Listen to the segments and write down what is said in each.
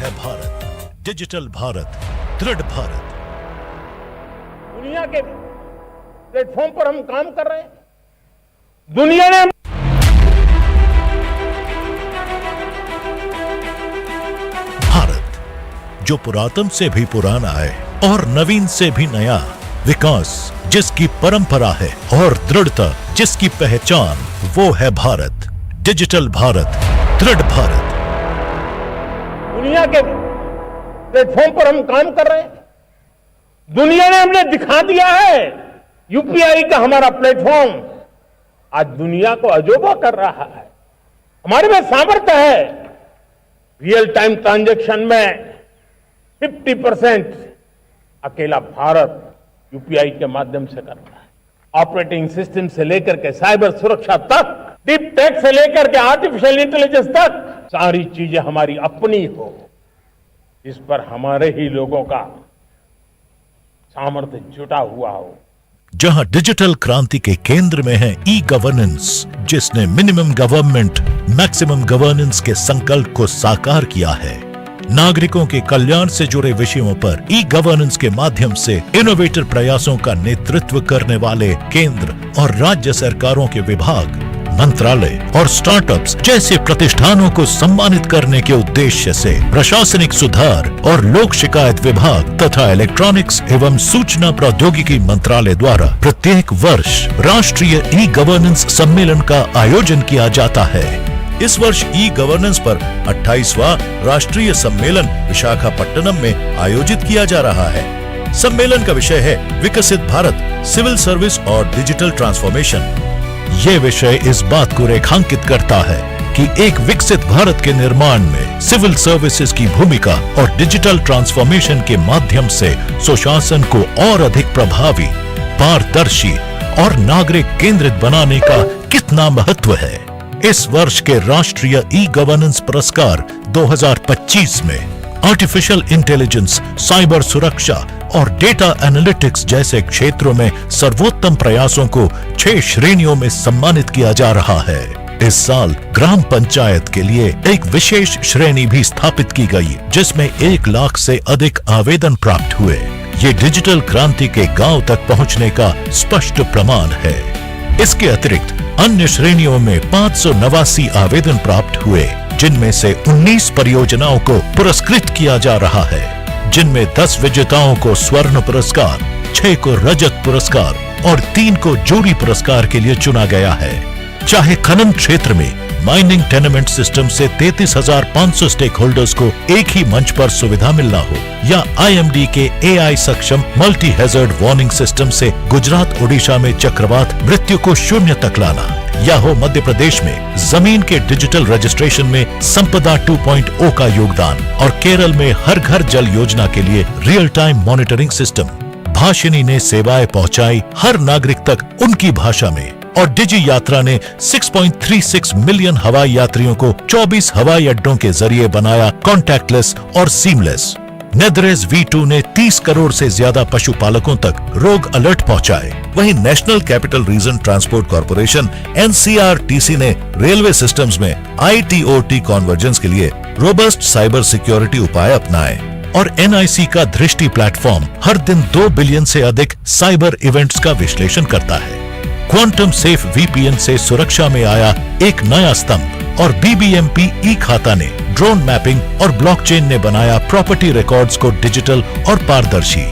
है भारत, डिजिटल भारत, दृढ़ भारत। दुनिया के प्लेटफॉर्म पर हम काम कर रहे हैं। दुनिया ने भारत जो पुरातन से भी पुराना है और नवीन से भी नया, विकास जिसकी परंपरा है और दृढ़ता जिसकी पहचान, वो है भारत, डिजिटल भारत, दृढ़ भारत। दुनिया के प्लेटफॉर्म पर हम काम कर रहे हैं। दुनिया ने हमने दिखा दिया है, यूपीआई का हमारा प्लेटफॉर्म आज दुनिया को अजोबा कर रहा है। हमारे में सामर्थ्य है। रियल टाइम ट्रांजैक्शन में 50% अकेला भारत यूपीआई के माध्यम से कर रहा है। ऑपरेटिंग सिस्टम से लेकर के साइबर सुरक्षा तक, डीप टेक से लेकर के आर्टिफिशियल इंटेलिजेंस तक, सारी चीजें हमारी अपनी हो, इस पर हमारे ही लोगों का सामर्थ्य जुटा हुआ हो। जहां डिजिटल क्रांति के केंद्र में है ई गवर्नेंस, जिसने मिनिमम गवर्नमेंट मैक्सिमम गवर्नेंस के संकल्प को साकार किया है। नागरिकों के कल्याण से जुड़े विषयों पर ई गवर्नेंस के माध्यम से इनोवेटिव प्रयासों का नेतृत्व करने वाले केंद्र और राज्य सरकारों के विभाग, मंत्रालय और स्टार्टअप्स जैसे प्रतिष्ठानों को सम्मानित करने के उद्देश्य से प्रशासनिक सुधार और लोक शिकायत विभाग तथा इलेक्ट्रॉनिक्स एवं सूचना प्रौद्योगिकी मंत्रालय द्वारा प्रत्येक वर्ष राष्ट्रीय ई गवर्नेंस सम्मेलन का आयोजन किया जाता है। इस वर्ष ई गवर्नेंस पर 28वां राष्ट्रीय सम्मेलन विशाखापट्टनम में आयोजित किया जा रहा है। सम्मेलन का विषय है विकसित भारत, सिविल सर्विस और डिजिटल ट्रांसफॉर्मेशन। ये विषय इस बात को रेखांकित करता है कि एक विकसित भारत के निर्माण में सिविल सर्विसेज की भूमिका और डिजिटल ट्रांसफॉर्मेशन के माध्यम से सुशासन को और अधिक प्रभावी, पारदर्शी और नागरिक केंद्रित बनाने का कितना महत्व है। इस वर्ष के राष्ट्रीय ई गवर्नेंस पुरस्कार 2025 में आर्टिफिशियल इंटेलिजेंस, साइबर सुरक्षा और डेटा एनालिटिक्स जैसे क्षेत्रों में सर्वोत्तम प्रयासों को 6 श्रेणियों में सम्मानित किया जा रहा है। इस साल ग्राम पंचायत के लिए एक विशेष श्रेणी भी स्थापित की गई, जिसमें 1 लाख से अधिक आवेदन प्राप्त हुए। ये डिजिटल क्रांति के गांव तक पहुंचने का स्पष्ट प्रमाण है। इसके अतिरिक्त अन्य श्रेणियों में 589 आवेदन प्राप्त हुए, जिनमें से 19 परियोजनाओं को पुरस्कृत किया जा रहा है, जिनमें 10 विजेताओं को स्वर्ण पुरस्कार, 6 को रजत पुरस्कार और 3 को जूरी पुरस्कार के लिए चुना गया है। चाहे खनन क्षेत्र में माइनिंग टेनेमेंट सिस्टम से 33,500 स्टेक होल्डर्स को एक ही मंच पर सुविधा मिलना हो, या आईएमडी के एआई सक्षम मल्टी हैजर्ड वार्निंग सिस्टम से गुजरात ओडिशा में चक्रवात मृत्यु को 0 तक लाना, या हो मध्य प्रदेश में जमीन के डिजिटल रजिस्ट्रेशन में संपदा 2.0 का योगदान, और केरल में हर घर जल योजना के लिए real time monitoring system. Bhashini ने सेवाएं पहुंचाई हर नागरिक तक उनकी भाषा में, और डिजी यात्रा ने 6.36 मिलियन हवाई यात्रियों को 24 हवाई अड्डों के जरिए बनाया कॉन्टैक्टलेस और सीमलेस। नेदरेज V2 ने 30 करोड़ से ज्यादा पशुपालकों तक रोग अलर्ट पहुंचाए। वहीं national capital region transport corporation NCRTC ने रेलवे सिस्टम्स में ITOT कॉन्वर्जेंस के लिए रोबस्ट साइबर सिक्योरिटी उपाय अपनाए, और NIC का दृष्टि प्लेटफॉर्म हर दिन 2 बिलियन से अधिक साइबर इवेंट्स का विश्लेषण करता है। क्वांटम सेफ VPN से सुरक्षा में आया एक नया स्तंभ, और BBMP ई खाता ने ड्रोन मैपिंग और ब्लॉकचेन ने बनाया प्रॉपर्टी रिकॉर्ड्स को डिजिटल और पारदर्शी।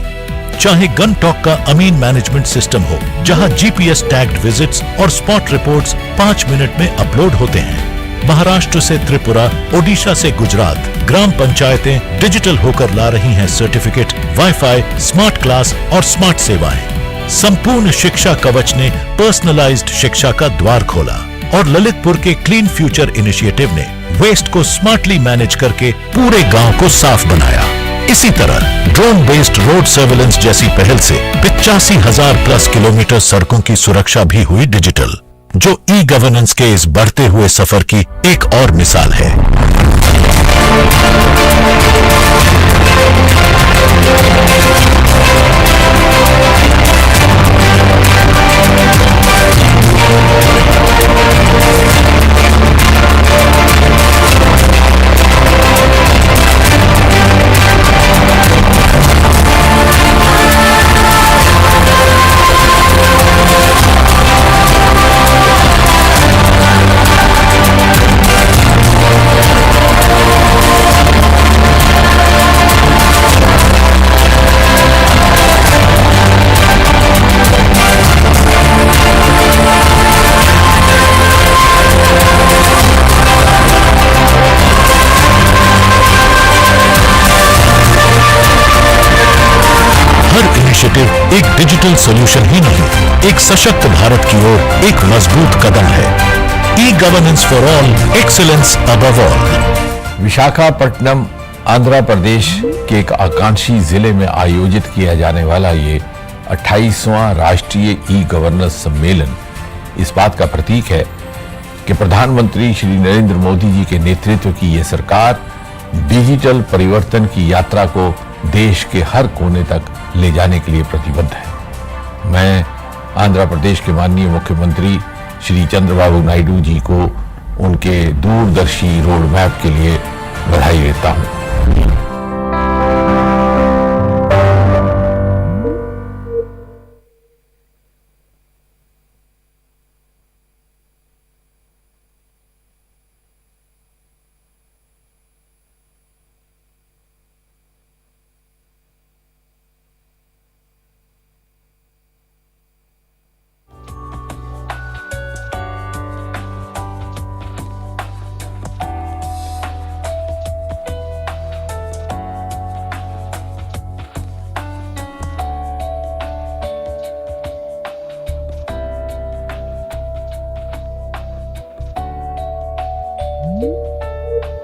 चाहे गन टॉक का अमीन मैनेजमेंट सिस्टम हो, जहां GPS टैग्ड विजिट्स और स्पॉट रिपोर्ट्स 5 मिनट में अपलोड होते हैं। महाराष्ट्र से त्रिपुरा, ओडिशा से गुजरात, ग्राम पंचायतें डिजिटल होकर ला रही हैं सर्टिफिकेट, वाईफाई, स्मार्ट क्लास और स्मार्ट सेवाएं। संपूर्ण शिक्षा कवच ने पर्सनलाइज्ड शिक्षा का द्वार खोला, और ललितपुर के क्लीन फ्यूचर इनिशिएटिव ने वेस्ट को स्मार्टली मैनेज करके पूरे गांव को साफ बनाया। इसी तरह ड्रोन बेस्ड रोड सर्वेलेंस जैसी पहल से 85,000 प्लस किलोमीटर सड़कों की सुरक्षा भी हुई डिजिटल, जो ई गवर्नेंस के इस बढ़ते हुए सफर की एक और मिसाल है। एक डिजिटल सॉल्यूशन ही नहीं, एक सशक्त भारत की ओर एक मजबूत कदम है। E governance for all, excellence above all. Visakhapatnam Andhra Pradesh के एक आकांक्षी जिले में आयोजित किया जाने वाला ये 28वां राष्ट्रीय ई गवर्नेंस सम्मेलन इस बात का प्रतीक है कि प्रधानमंत्री श्री नरेंद्र मोदी जी के नेतृत्व की ये सरकार डिजिटल परिवर्तन की यात्रा को देश के हर कोने तक ले जाने के लिए प्रतिबद्ध है। मैं आंध्र प्रदेश के माननीय मुख्यमंत्री श्री चंद्रबाबू नायडू जी को उनके दूरदर्शी रोड मैप के लिए बधाई देता हूं।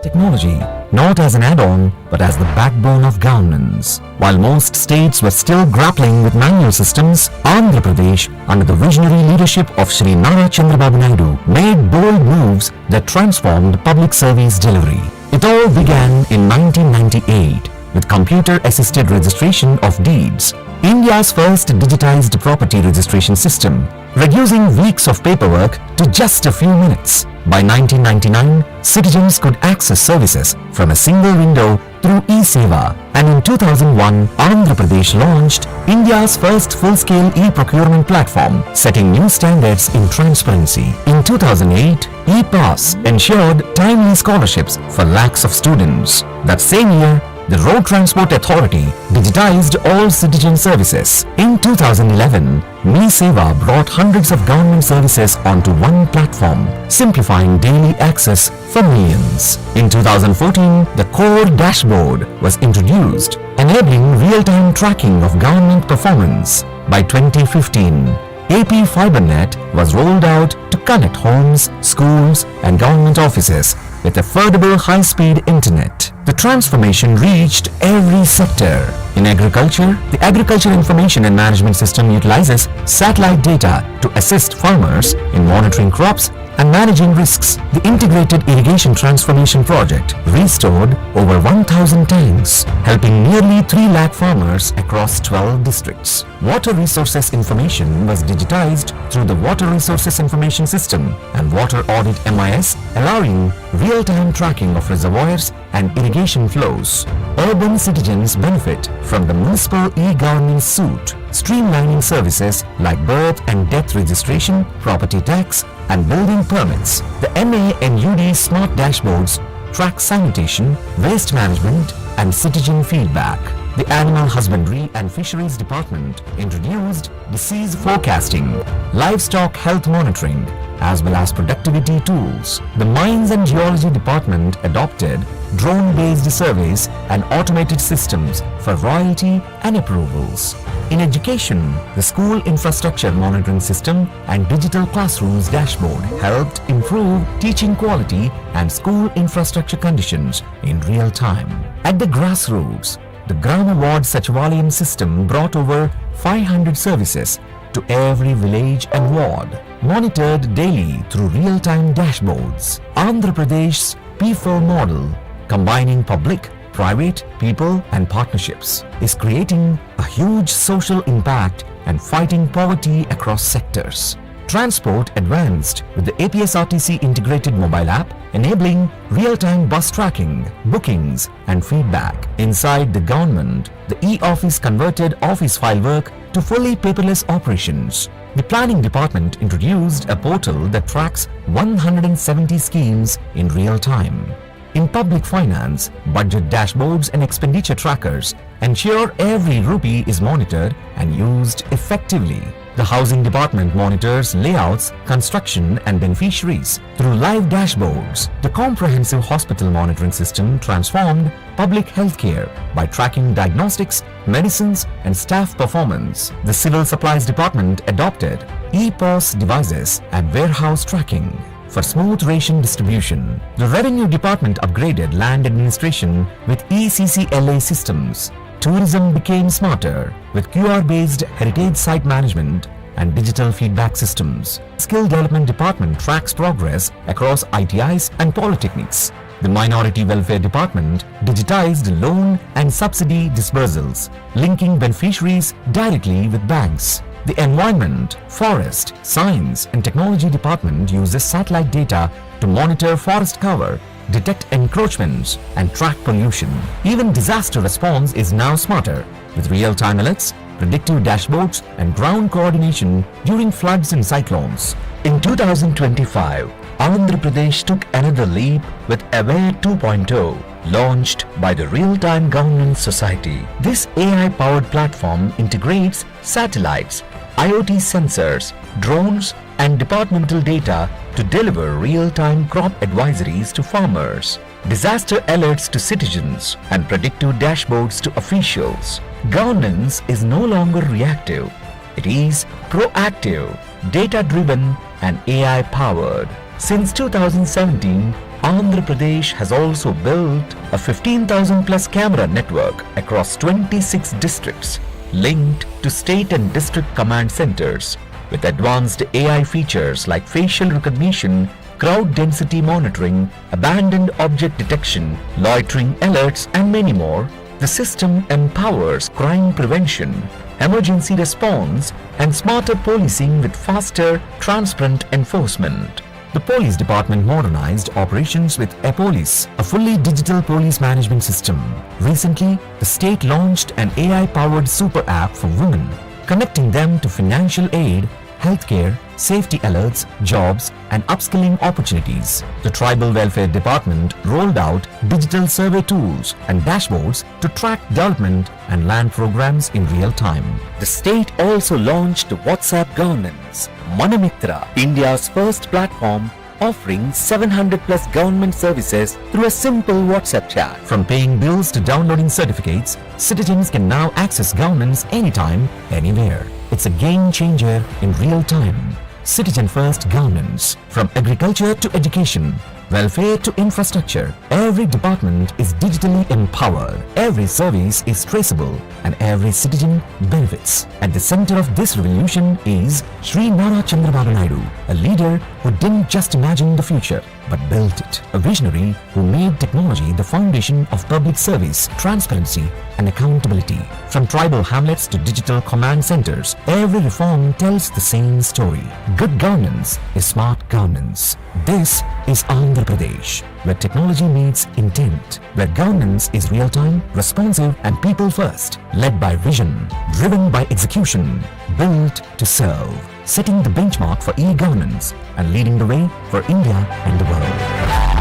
Technology, not as an add-on, but as the backbone of governance. While most states were still grappling with manual systems, Andhra Pradesh, under the visionary leadership of Shri Nara Chandrababu Naidu, made bold moves that transformed public service delivery. It all began in 1998 with computer-assisted registration of deeds, India's first digitized property registration system, reducing weeks of paperwork to just a few minutes. By 1999, citizens could access services from a single window through eSeva, and in 2001, Andhra Pradesh launched India's first full-scale e-procurement platform, setting new standards in transparency. In 2008, ePass ensured timely scholarships for lakhs of students. That same year, the Road Transport Authority digitized all citizen services. In 2011, eSeva brought hundreds of government services onto one platform, simplifying daily access for millions. In 2014, the Core Dashboard was introduced, enabling real-time tracking of government performance. By 2015, AP FiberNet was rolled out to connect homes, schools, and government offices with affordable high-speed internet. The transformation reached every sector. In agriculture, the Agriculture Information and Management System utilizes satellite data to assist farmers in monitoring crops and managing risks. The Integrated Irrigation Transformation Project restored over 1,000 tanks, helping nearly 3 lakh farmers across 12 districts. Water resources information was digitized through the Water Resources Information System and Water Audit MIS, allowing real-time tracking of reservoirs and irrigation flows. Urban citizens benefit from the Municipal e-Governance Suite, streamlining services like birth and death registration, property tax, and building permits. The MA and UD smart dashboards track sanitation, waste management, and citizen feedback. The Animal Husbandry and Fisheries Department introduced disease forecasting, livestock health monitoring, as well as productivity tools. The Mines and Geology Department adopted drone-based surveys and automated systems for royalty and approvals. In education, the School Infrastructure Monitoring System and Digital Classrooms Dashboard helped improve teaching quality and school infrastructure conditions in real time. At the grassroots, the Gram Award Sachivaliyam system brought over 500 services to every village and ward, monitored daily through real-time dashboards. Andhra Pradesh's P4 model, combining public, private, people and partnerships, is creating a huge social impact and fighting poverty across sectors. Transport advanced with the APSRTC integrated mobile app, enabling real-time bus tracking, bookings and feedback. Inside the government, the e-office converted office file work to fully paperless operations. The planning department introduced a portal that tracks 170 schemes in real time. In public finance, budget dashboards and expenditure trackers ensure every rupee is monitored and used effectively. The Housing Department monitors layouts, construction and beneficiaries through live dashboards. The comprehensive hospital monitoring system transformed public healthcare by tracking diagnostics, medicines and staff performance. The Civil Supplies Department adopted e-POS devices and warehouse tracking for smooth ration distribution. The Revenue Department upgraded land administration with ECCLA systems. Tourism became smarter with QR-based heritage site management and digital feedback systems. Skill Development Department tracks progress across ITIs and polytechnics. The Minority Welfare Department digitized loan and subsidy disbursals, linking beneficiaries directly with banks. The Environment, Forest, Science and Technology Department uses satellite data to monitor forest cover, detect encroachments and track pollution. Even disaster response is now smarter with real-time alerts, predictive dashboards and ground coordination during floods and cyclones. In 2025, Andhra Pradesh took another leap with Aware 2.0, launched by the Real-Time Governance Society. This AI-powered platform integrates satellites, IoT sensors, drones and departmental data to deliver real-time crop advisories to farmers, disaster alerts to citizens and predictive dashboards to officials. Governance is no longer reactive. It is proactive, data-driven and AI-powered. Since 2017, Andhra Pradesh has also built a 15,000 plus camera network across 26 districts linked to state and district command centers with advanced AI features like facial recognition, crowd density monitoring, abandoned object detection, loitering alerts and many more. The system empowers crime prevention, emergency response and smarter policing with faster, transparent enforcement. The Police Department modernized operations with ePolice, a fully digital police management system. Recently, the state launched an AI-powered super app for women, connecting them to financial aid, healthcare, safety alerts, jobs, and upskilling opportunities. The Tribal Welfare Department rolled out digital survey tools and dashboards to track development and land programs in real time. The state also launched WhatsApp Governance, Manamitra, India's first platform offering 700 plus government services through a simple WhatsApp chat. From paying bills to downloading certificates, citizens can now access governance anytime, anywhere. It's a game changer in real time. Citizen first governance. From agriculture to education, welfare to infrastructure, every department is digitally empowered. Every service is traceable and every citizen benefits. At the center of this revolution is Sri Nara Chandrababu Naidu, a leader who didn't just imagine the future but built it. A visionary who made technology the foundation of public service, transparency and accountability. From tribal hamlets to digital command centers, every reform tells the same story. Good governance is smart governance. This is Andhra Pradesh, where technology meets intent, where governance is real-time, responsive and people-first, led by vision, driven by execution, built to serve, setting the benchmark for e-governance and leading the way for India and the world.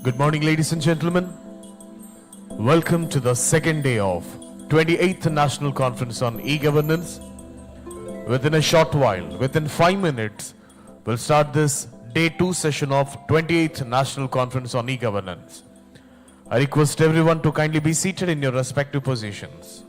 Good morning, ladies and gentlemen. Welcome to the second day of 28th National Conference on E-Governance. Within a short while, within 5 minutes, we'll start this day 2 session of 28th National Conference on E-Governance. I request everyone to kindly be seated in your respective positions.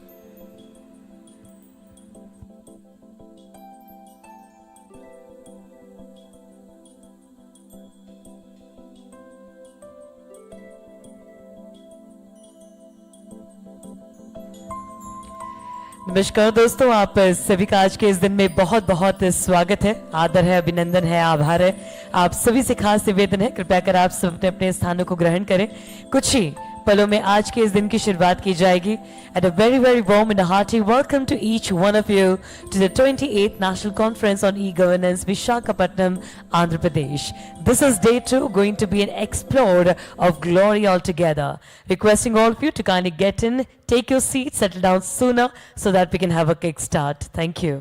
नमस्कार दोस्तों, आप सभी का आज के इस दिन में बहुत बहुत स्वागत है, आदर है, अभिनंदन है, आभार है। आप सभी से खास निवेदन है, कृपया कर आप सब अपने अपने स्थानों को ग्रहण करें। कुछ ही पलों में आज के इस दिन की शुरुआत की जाएगी। And a very very warm and hearty welcome to each one of you to the 28th National Conference on E-Governance, Visakhapatnam, Andhra Pradesh. This is day 2, going to be an explore of glory altogether. Requesting all of you to kindly get in, take your seats, settle down sooner so that we can have a kick start. Thank you.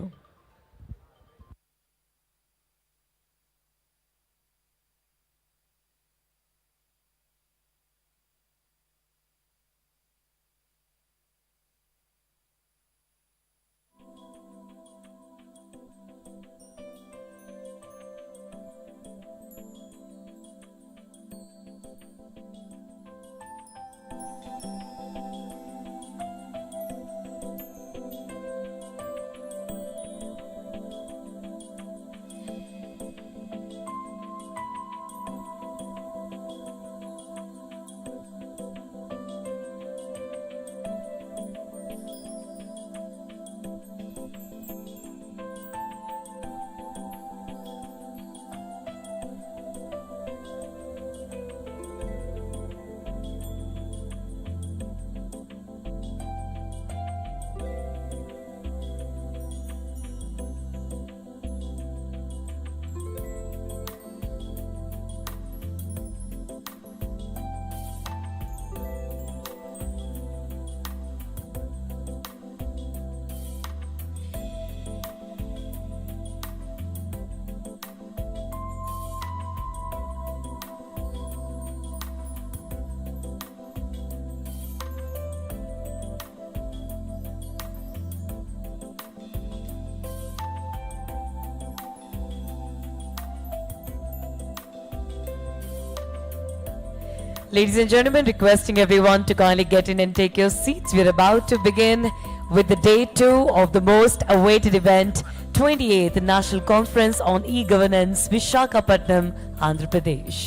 Ladies and gentlemen, requesting everyone to kindly get in and take your seats. We're about to begin with the day 2 of the most awaited event, 28th National Conference on E-Governance, Visakhapatnam, Andhra Pradesh.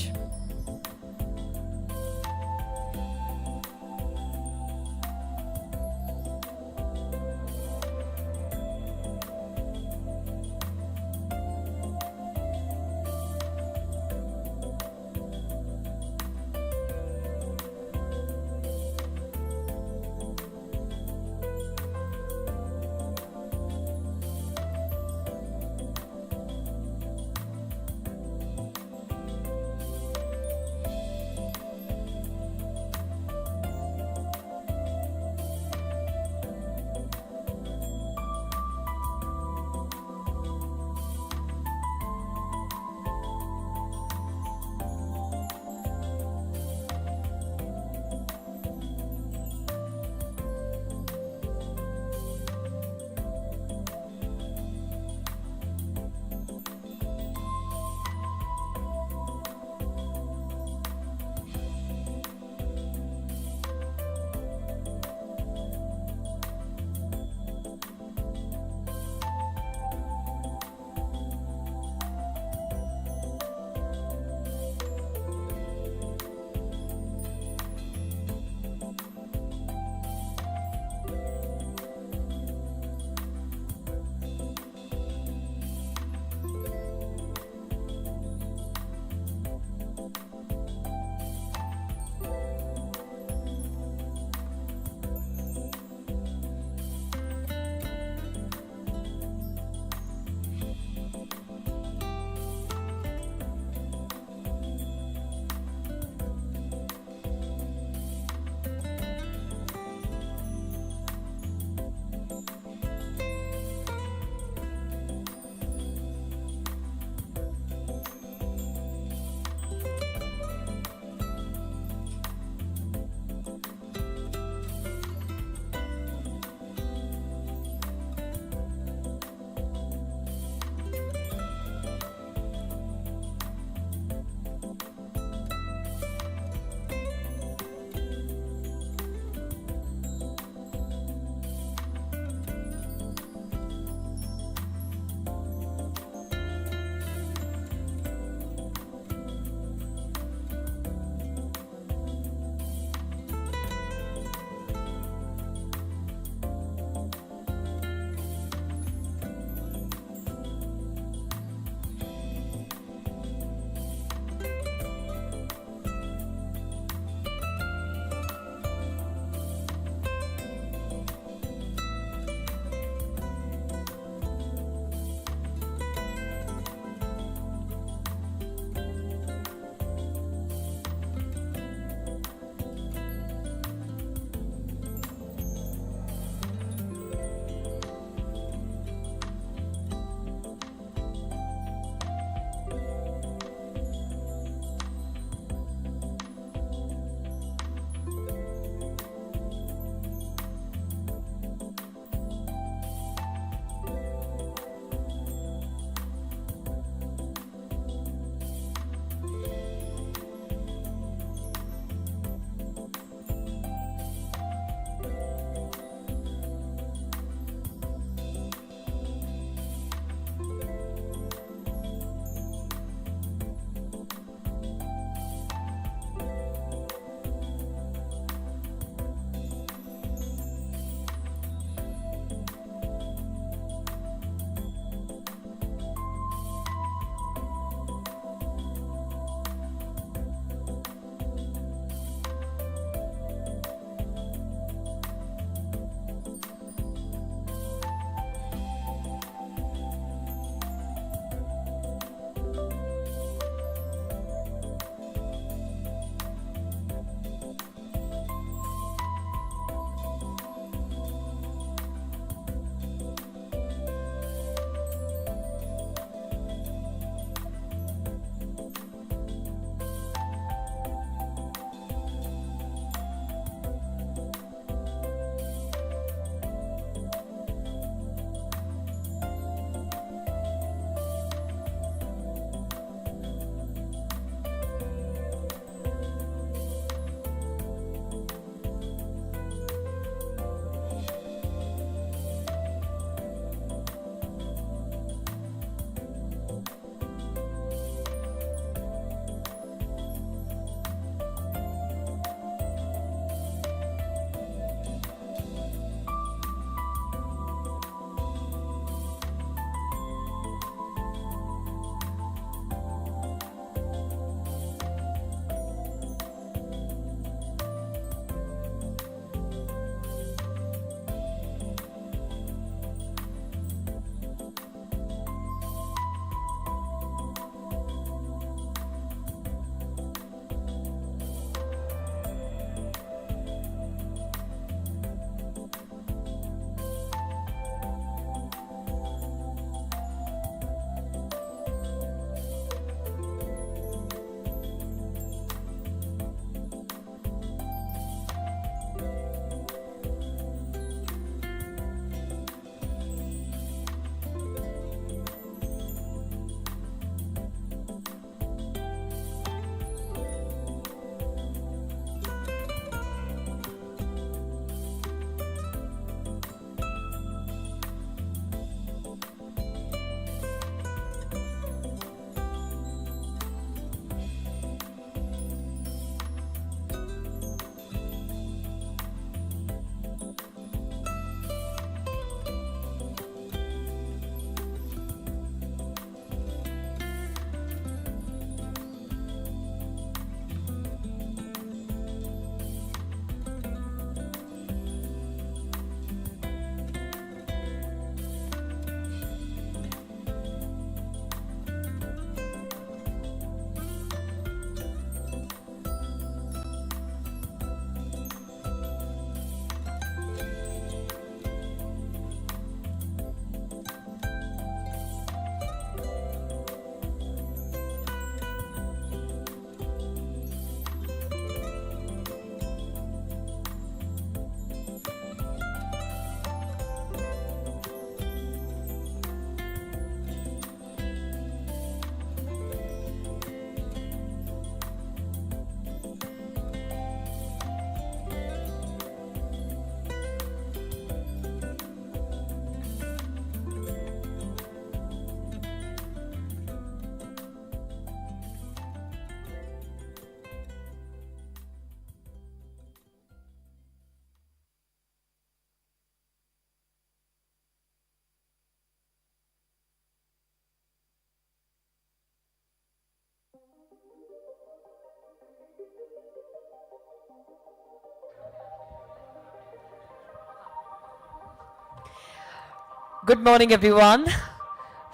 Good morning, everyone.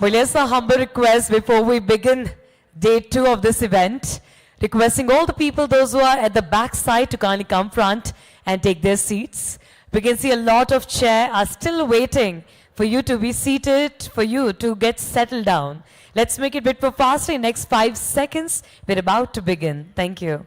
Well, yes, a humble request before we begin day 2 of this event. Requesting all the people, those who are at the back side, to kindly come front and take their seats. We can see a lot of chairs are still waiting for you to be seated, for you to get settled down. Let's make it a bit more faster. In next 5 seconds, we're about to begin. Thank you.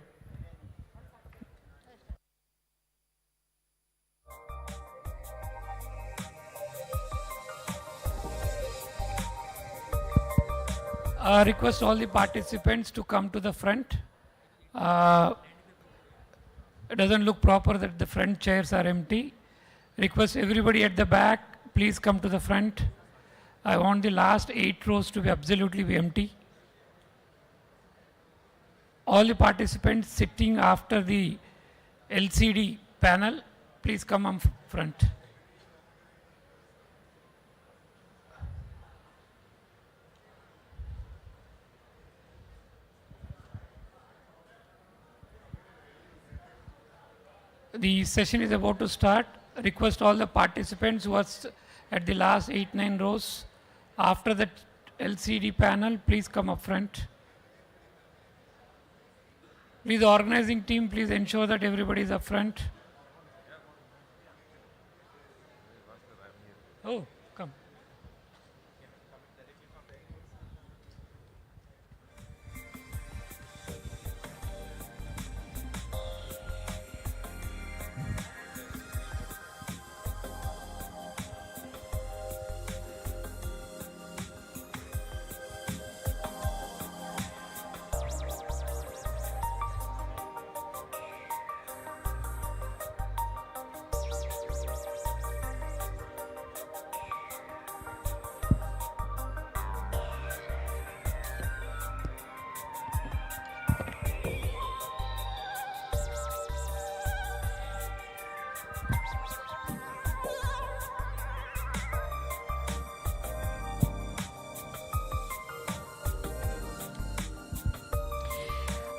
Request all the participants to come to the front. It doesn't look proper that the front chairs are empty. Request everybody at the back, please come to the front. I want the last 8 rows to be absolutely empty. All the participants sitting after the LCD panel, please come on front. The session is about to start. Request all the participants who are at the last 8-9 rows after the LCD panel, please come up front. Please, the organizing team, please ensure that everybody is up front. Oh, come.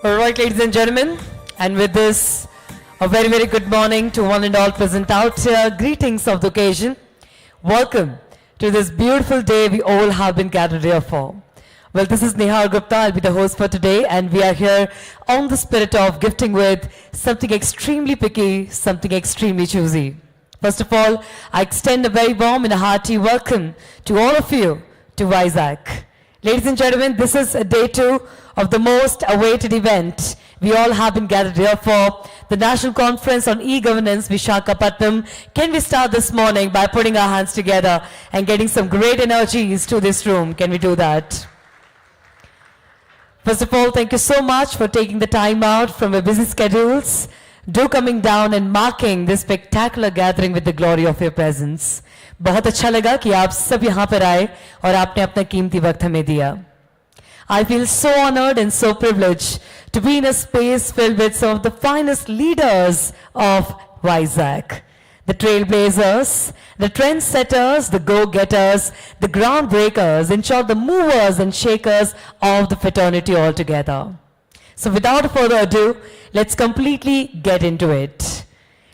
All right, ladies and gentlemen, and with this, a very, very good morning to one and all present out here. Greetings of the occasion. Welcome to this beautiful day we all have been gathered here for. Well, this is Nihar Gupta. I'll be the host for today, and we are here on the spirit of gifting with something extremely picky, something extremely choosy. First of all, I extend a very warm and a hearty welcome to all of you to Vizag. Ladies and gentlemen, this is day 2 of the most awaited event we all have been gathered here for, the National Conference on E-Governance, Visakhapatnam. Can we start this morning by putting our hands together and getting some great energies to this room? Can we do that? First of all, thank you so much for taking the time out from your busy schedules. Do coming down and marking this spectacular gathering with the glory of your presence. बहुत अच्छा लगा कि आप सब यहाँ पर आए और आपने अपना कीमती वक्त हमें दिया. I feel so honored and so privileged to be in a space filled with some of the finest leaders of Vizag. The trailblazers, the trendsetters, the go-getters, the groundbreakers, in short, the movers and shakers of the fraternity altogether. So without further ado, let's completely get into it.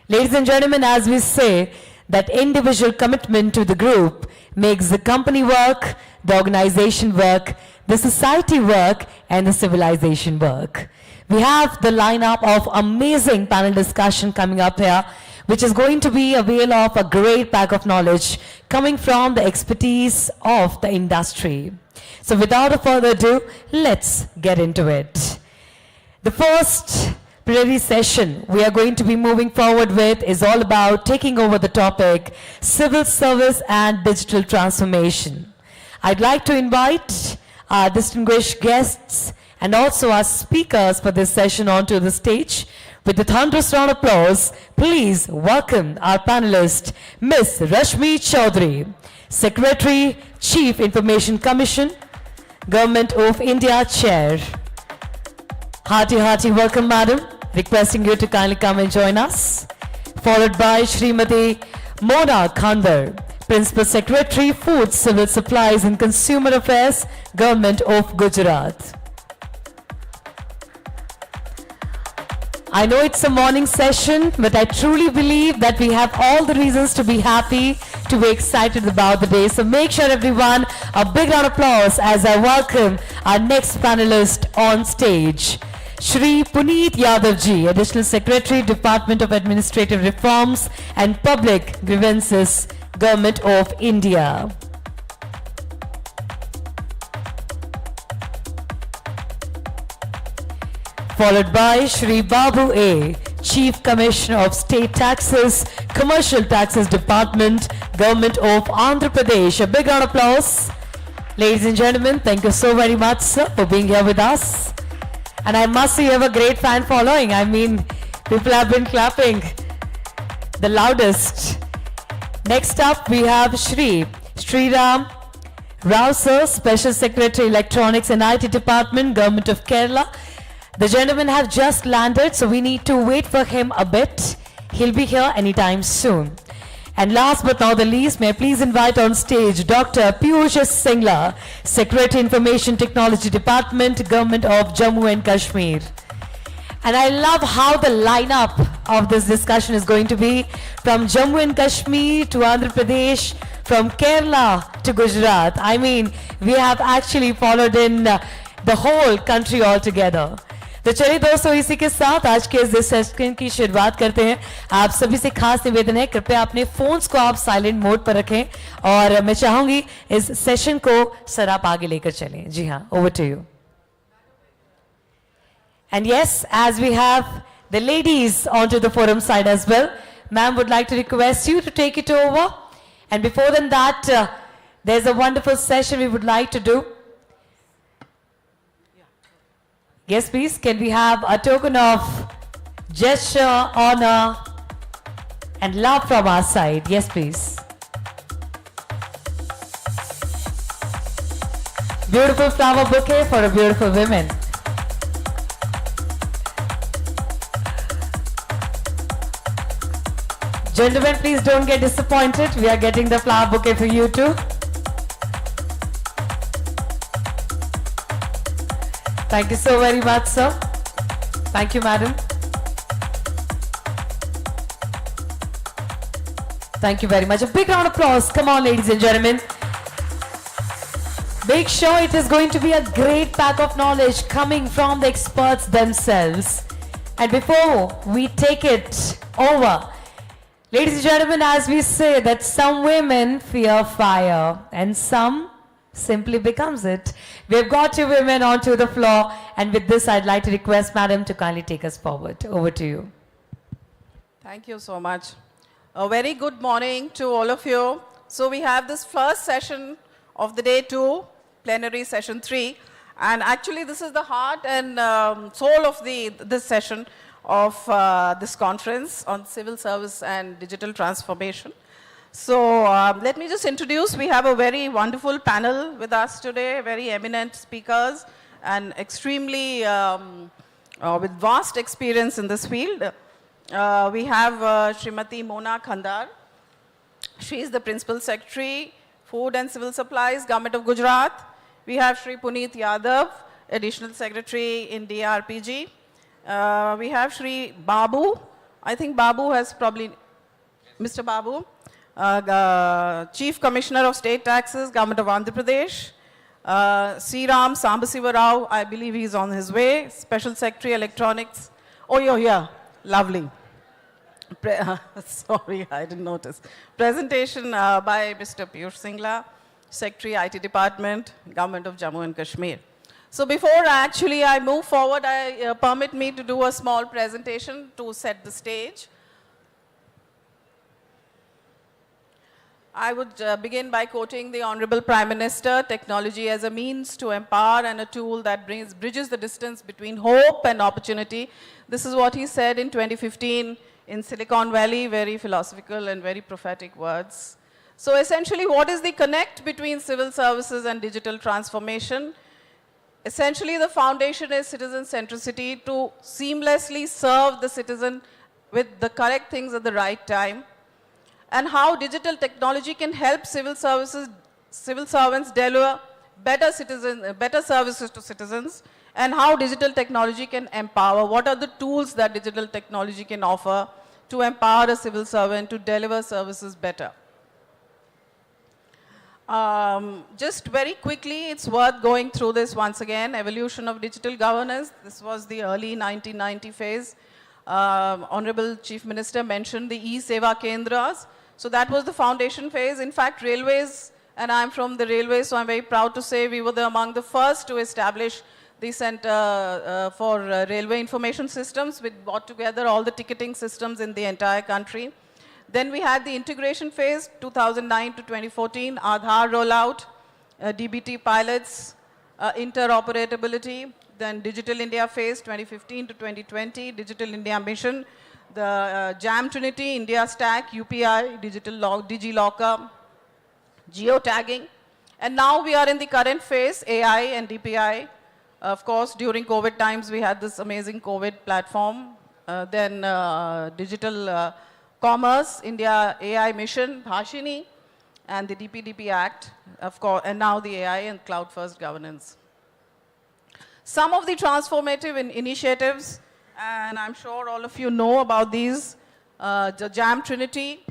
Ladies and gentlemen, as we say, that individual commitment to the group makes the company work, the organization work, the society work, and the civilization work. We have the lineup of amazing panel discussion coming up here, which is going to be a veil of a great pack of knowledge coming from the expertise of the industry. So without further ado, let's get into it. The first plenary session we are going to be moving forward with is all about taking over the topic civil service and digital transformation. I'd like to invite our distinguished guests and also our speakers for this session onto the stage. With a thunderous round of applause, please welcome our panelist, Ms. Rashmi Chaudhary, Secretary, Chief Information Commission, Government of India Chair. Hearty welcome, madam. Requesting you to kindly come and join us. Followed by Srimati Mona Khandar, Principal Secretary, Food, Civil Supplies and Consumer Affairs, Government of Gujarat. I know it's a morning session, but I truly believe that we have all the reasons to be happy, to be excited about the day. So make sure everyone, a big round of applause as I welcome our next panelist on stage. Shri Puneet Yadav ji, Additional Secretary, Department of Administrative Reforms and Public Grievances, Government of India. Followed by Shri Babu A, Chief Commissioner of State Taxes, Commercial Taxes Department, Government of Andhra Pradesh. A big round of applause. Ladies and gentlemen, thank you so very much, sir, for being here with us. And I must say you have a great fan following. I mean, people have been clapping the loudest. Next up, we have Shri Sriram Rao, sir, Special Secretary, Electronics and IT Department, Government of Kerala. The gentleman have just landed, so we need to wait for him a bit. He'll be here anytime soon. And last but not the least, may I please invite on stage Dr. Piyush Singla, Secretary, Information Technology Department, Government of Jammu and Kashmir. And I love how the lineup of this discussion is going to be from Jammu and Kashmir to Andhra Pradesh, from Kerala to Gujarat. I mean, we have actually followed in the whole country altogether. तो चलिए दोस्तों, इसी के साथ आज के इस session की शुरुआत करते हैं। आप सभी से खास निवेदन है, कृपया अपने फोन्स को आप साइलेंट मोड पर रखें और मैं चाहूंगी इस सेशन को सर आप आगे लेकर चलें। जी हाँ, over to you. And yes, as we have the ladies onto the forum side as well, ma'am would like to request you to take it over. And before than that, there's a wonderful session we would like to do. Yes, please. Can we have a token of gesture, honor, and love from our side? Yes, please. Beautiful flower bouquet for a beautiful woman. Gentlemen, please don't get disappointed. We are getting the flower bouquet for you too. Thank you so very much, sir. Thank you, madam. Thank you very much. A big round of applause. Come on, ladies and gentlemen. Make sure it is going to be a great pack of knowledge coming from the experts themselves. And before we take it over, ladies and gentlemen, as we say that some women fear fire and some simply becomes it. We've got two women onto the floor, and with this I'd like to request madam to kindly take us forward. Over to you. Thank you so much. A very good morning to all of you. So we have this first session of the day 2, plenary session 3, and actually this is the heart and soul of this session of this conference on civil service and digital transformation. So let me just introduce, we have a very wonderful panel with us today, very eminent speakers and extremely with vast experience in this field. We have Srimati Mona Khandar. She is the Principal Secretary, Food and Civil Supplies, Government of Gujarat. We have Shri Puneet Yadav, Additional Secretary in DARPG. We have Shri Babu. I think Babu has probably, Mr. Babu. Chief Commissioner of State Taxes, Government of Andhra Pradesh. Sriram Sambasiva Rao, I believe he's on his way. Special Secretary, Electronics. Oh, you're here. Lovely. Sorry, I didn't notice. Presentation by Mr. Piyush Singla, Secretary, IT Department, Government of Jammu and Kashmir. So before actually I move forward, permit me to do a small presentation to set the stage. I would begin by quoting the Honorable Prime Minister, technology as a means to empower and a tool that bridges the distance between hope and opportunity. This is what he said in 2015 in Silicon Valley, very philosophical and very prophetic words. So essentially, what is the connect between civil services and digital transformation? Essentially, the foundation is citizen centricity to seamlessly serve the citizen with the correct things at the right time. And how digital technology can help civil servants deliver better services to citizens, and how digital technology can empower. What are the tools that digital technology can offer to empower a civil servant to deliver services better? Just very quickly, it's worth going through this once again. Evolution of digital governance. This was the early 1990 phase. Honorable Chief Minister mentioned the e-Seva Kendras. So that was the foundation phase. In fact, railways, and I'm from the railways, so I'm very proud to say we were among the first to establish the Center for Railway Information Systems, which brought together all the ticketing systems in the entire country. Then we had the integration phase, 2009 to 2014, Aadhaar rollout, DBT pilots, interoperability, then Digital India phase, 2015 to 2020, Digital India mission, the JAM Trinity, India Stack, UPI, DigiLocker, geotagging. And now we are in the current phase, AI and DPI. Of course, during COVID times, we had this amazing COVID platform. Then digital commerce, India AI mission, Bhashini, and the DPDP Act, of course, and now the AI and cloud first governance. Some of the transformative initiatives, and I'm sure all of you know about these, the JAM Trinity,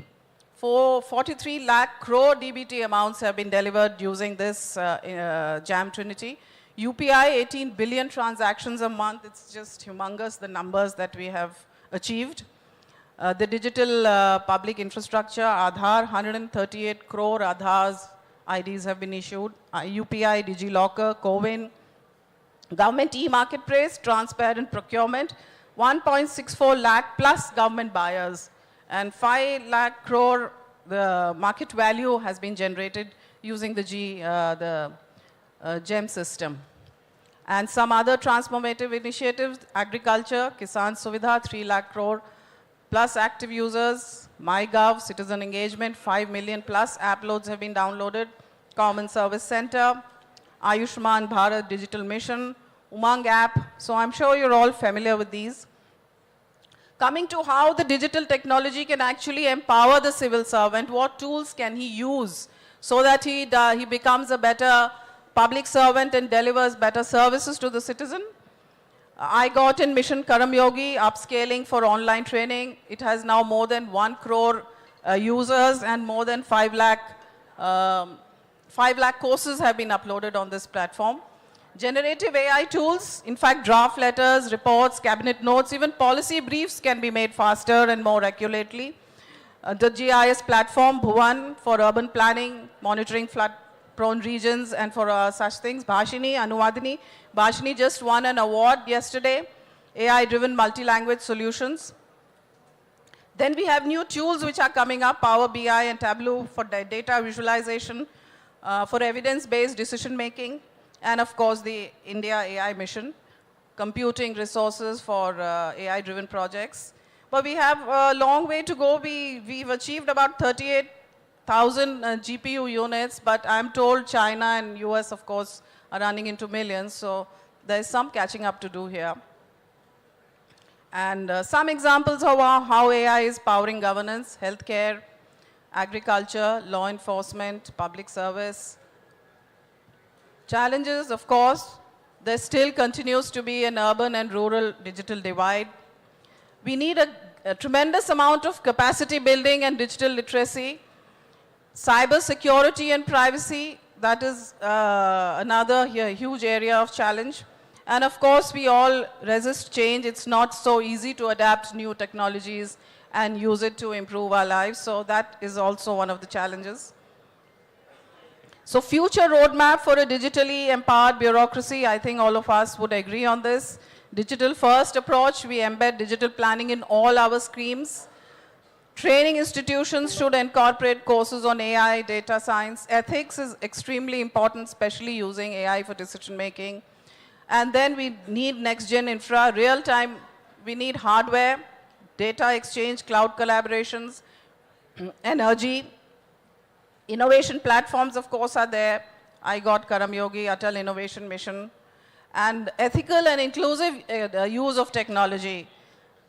43 lakh crore DBT amounts have been delivered using this JAM Trinity. UPI, 18 billion transactions a month. It's just humongous, the numbers that we have achieved. The digital public infrastructure, Aadhaar, 138 crore Aadhaars, IDs have been issued. UPI, DigiLocker, CoWIN. Government e-marketplace, transparent procurement, 1.64 lakh plus government buyers. And 5 lakh crore, the market value has been generated using the GEM system. And some other transformative initiatives, agriculture, Kisan Suvidha, 3 lakh crore, plus active users, MyGov, citizen engagement, 5 million plus app loads have been downloaded, Common Service Center, Ayushman Bharat Digital Mission, Umang app. So I'm sure you're all familiar with these. Coming to how the digital technology can actually empower the civil servant, what tools can he use so that he becomes a better public servant and delivers better services to the citizen. I got in Mission Karam Yogi, upscaling for online training. It has now more than 1 crore users and more than 5 lakh courses have been uploaded on this platform. Generative AI tools, in fact, draft letters, reports, cabinet notes, even policy briefs can be made faster and more accurately. The GIS platform, Bhuvan, for urban planning, monitoring flood-prone regions, and for such things. Bhashini, Anuvadini. Bhashini just won an award yesterday, AI-driven multi-language solutions. Then we have new tools which are coming up, Power BI and Tableau for data visualization, for evidence-based decision-making, and of course the India AI mission, computing resources for AI-driven projects. But we have a long way to go. We've achieved about 38,000 GPU units, but I'm told China and US, of course, are running into millions, so there's some catching up to do here. And some examples of how AI is powering governance, healthcare, agriculture, law enforcement, public service. Challenges, of course, there still continues to be an urban and rural digital divide. We need a tremendous amount of capacity building and digital literacy. Cyber security and privacy, that is another huge area of challenge. And of course, we all resist change. It's not so easy to adapt new technologies and use it to improve our lives. So that is also one of the challenges. So future roadmap for a digitally empowered bureaucracy, I think all of us would agree on this. Digital first approach, we embed digital planning in all our streams. Training institutions should incorporate courses on AI, data science. Ethics is extremely important, especially using AI for decision making. And then we need next-gen infra, real-time, we need hardware, data exchange, cloud collaborations, energy. Innovation platforms, of course, are there. I got Karam Yogi, Atal Innovation Mission. And ethical and inclusive use of technology.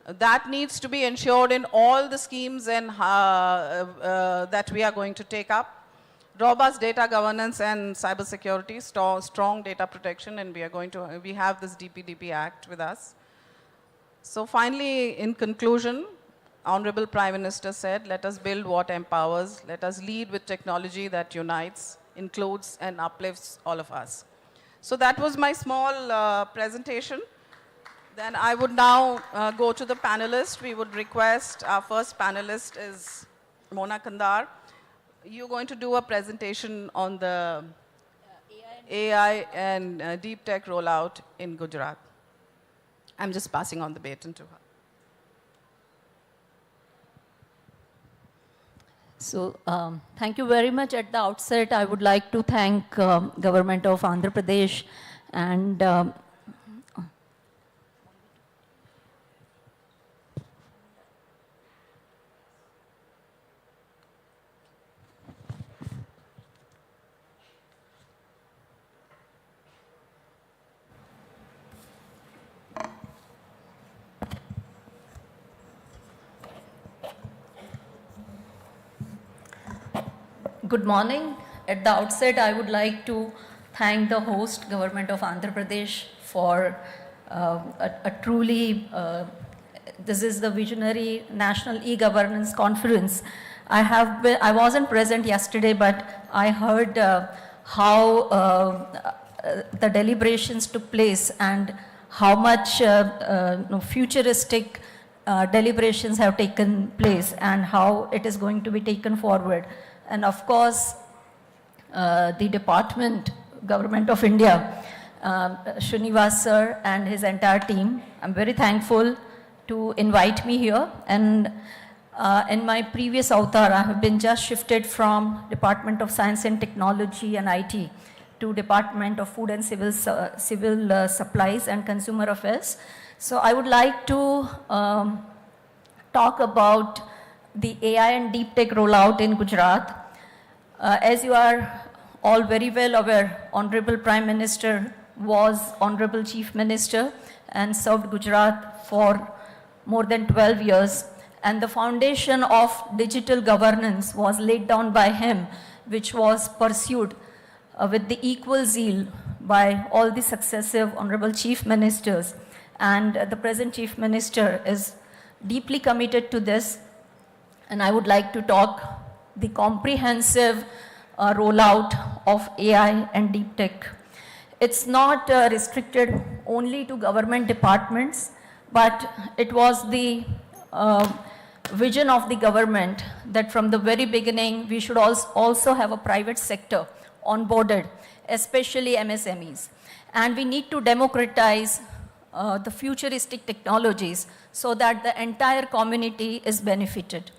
That needs to be ensured in all the schemes and that we are going to take up. robust data governance and cybersecurity, strong data protection, and we have this DPDP Act with us. So finally, in conclusion, Honorable Prime Minister said, let us build what empowers, let us lead with technology that unites, includes, and uplifts all of us. So that was my small presentation. Then I would now go to the panelists. We would request, our first panelist is Mona Kandar. You're going to do a presentation on the AI and deep tech rollout in Gujarat. I'm just passing on the baton to her. So, thank you very much. At the outset, I would like to thank Government of Andhra Pradesh and good morning. At the outset, I would like to thank the host, Government of Andhra Pradesh, for a truly, this is the Visionary National E-Governance Conference. I wasn't present yesterday, but I heard how the deliberations took place and how much futuristic deliberations have taken place and how it is going to be taken forward. And of course, the department, Government of India, Srinivas sir and his entire team, I'm very thankful to invite me here. And in my previous avatar, I have been just shifted from Department of Science and Technology and IT to Department of Food and Civil Supplies and Consumer Affairs. So I would like to talk about the AI and deep tech rollout in Gujarat. As you are all very well aware, Honorable Prime Minister was Honorable Chief Minister and served Gujarat for more than 12 years. And the foundation of digital governance was laid down by him, which was pursued with the equal zeal by all the successive Honorable Chief Ministers. And the present Chief Minister is deeply committed to this. And I would like to talk the comprehensive rollout of AI and deep tech. It's not restricted only to government departments, but it was the vision of the government that from the very beginning we should also have a private sector onboarded, especially MSMEs. And we need to democratize the futuristic technologies so that the entire community is benefited.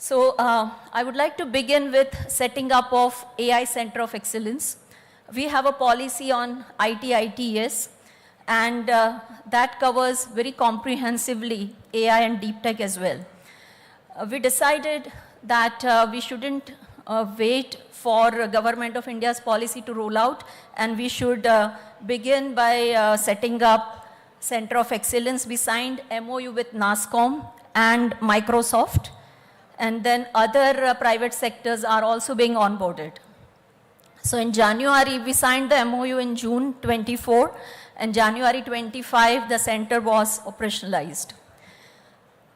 So I would like to begin with setting up of AI Center of Excellence. We have a policy on IT-ITES, and that covers very comprehensively AI and deep tech as well. We decided that we shouldn't wait for Government of India's policy to roll out, and we should begin by setting up Center of Excellence. We signed MOU with NASSCOM and Microsoft, and then other private sectors are also being onboarded. So in January, we signed the MOU in June 24, and January 25, the center was operationalized.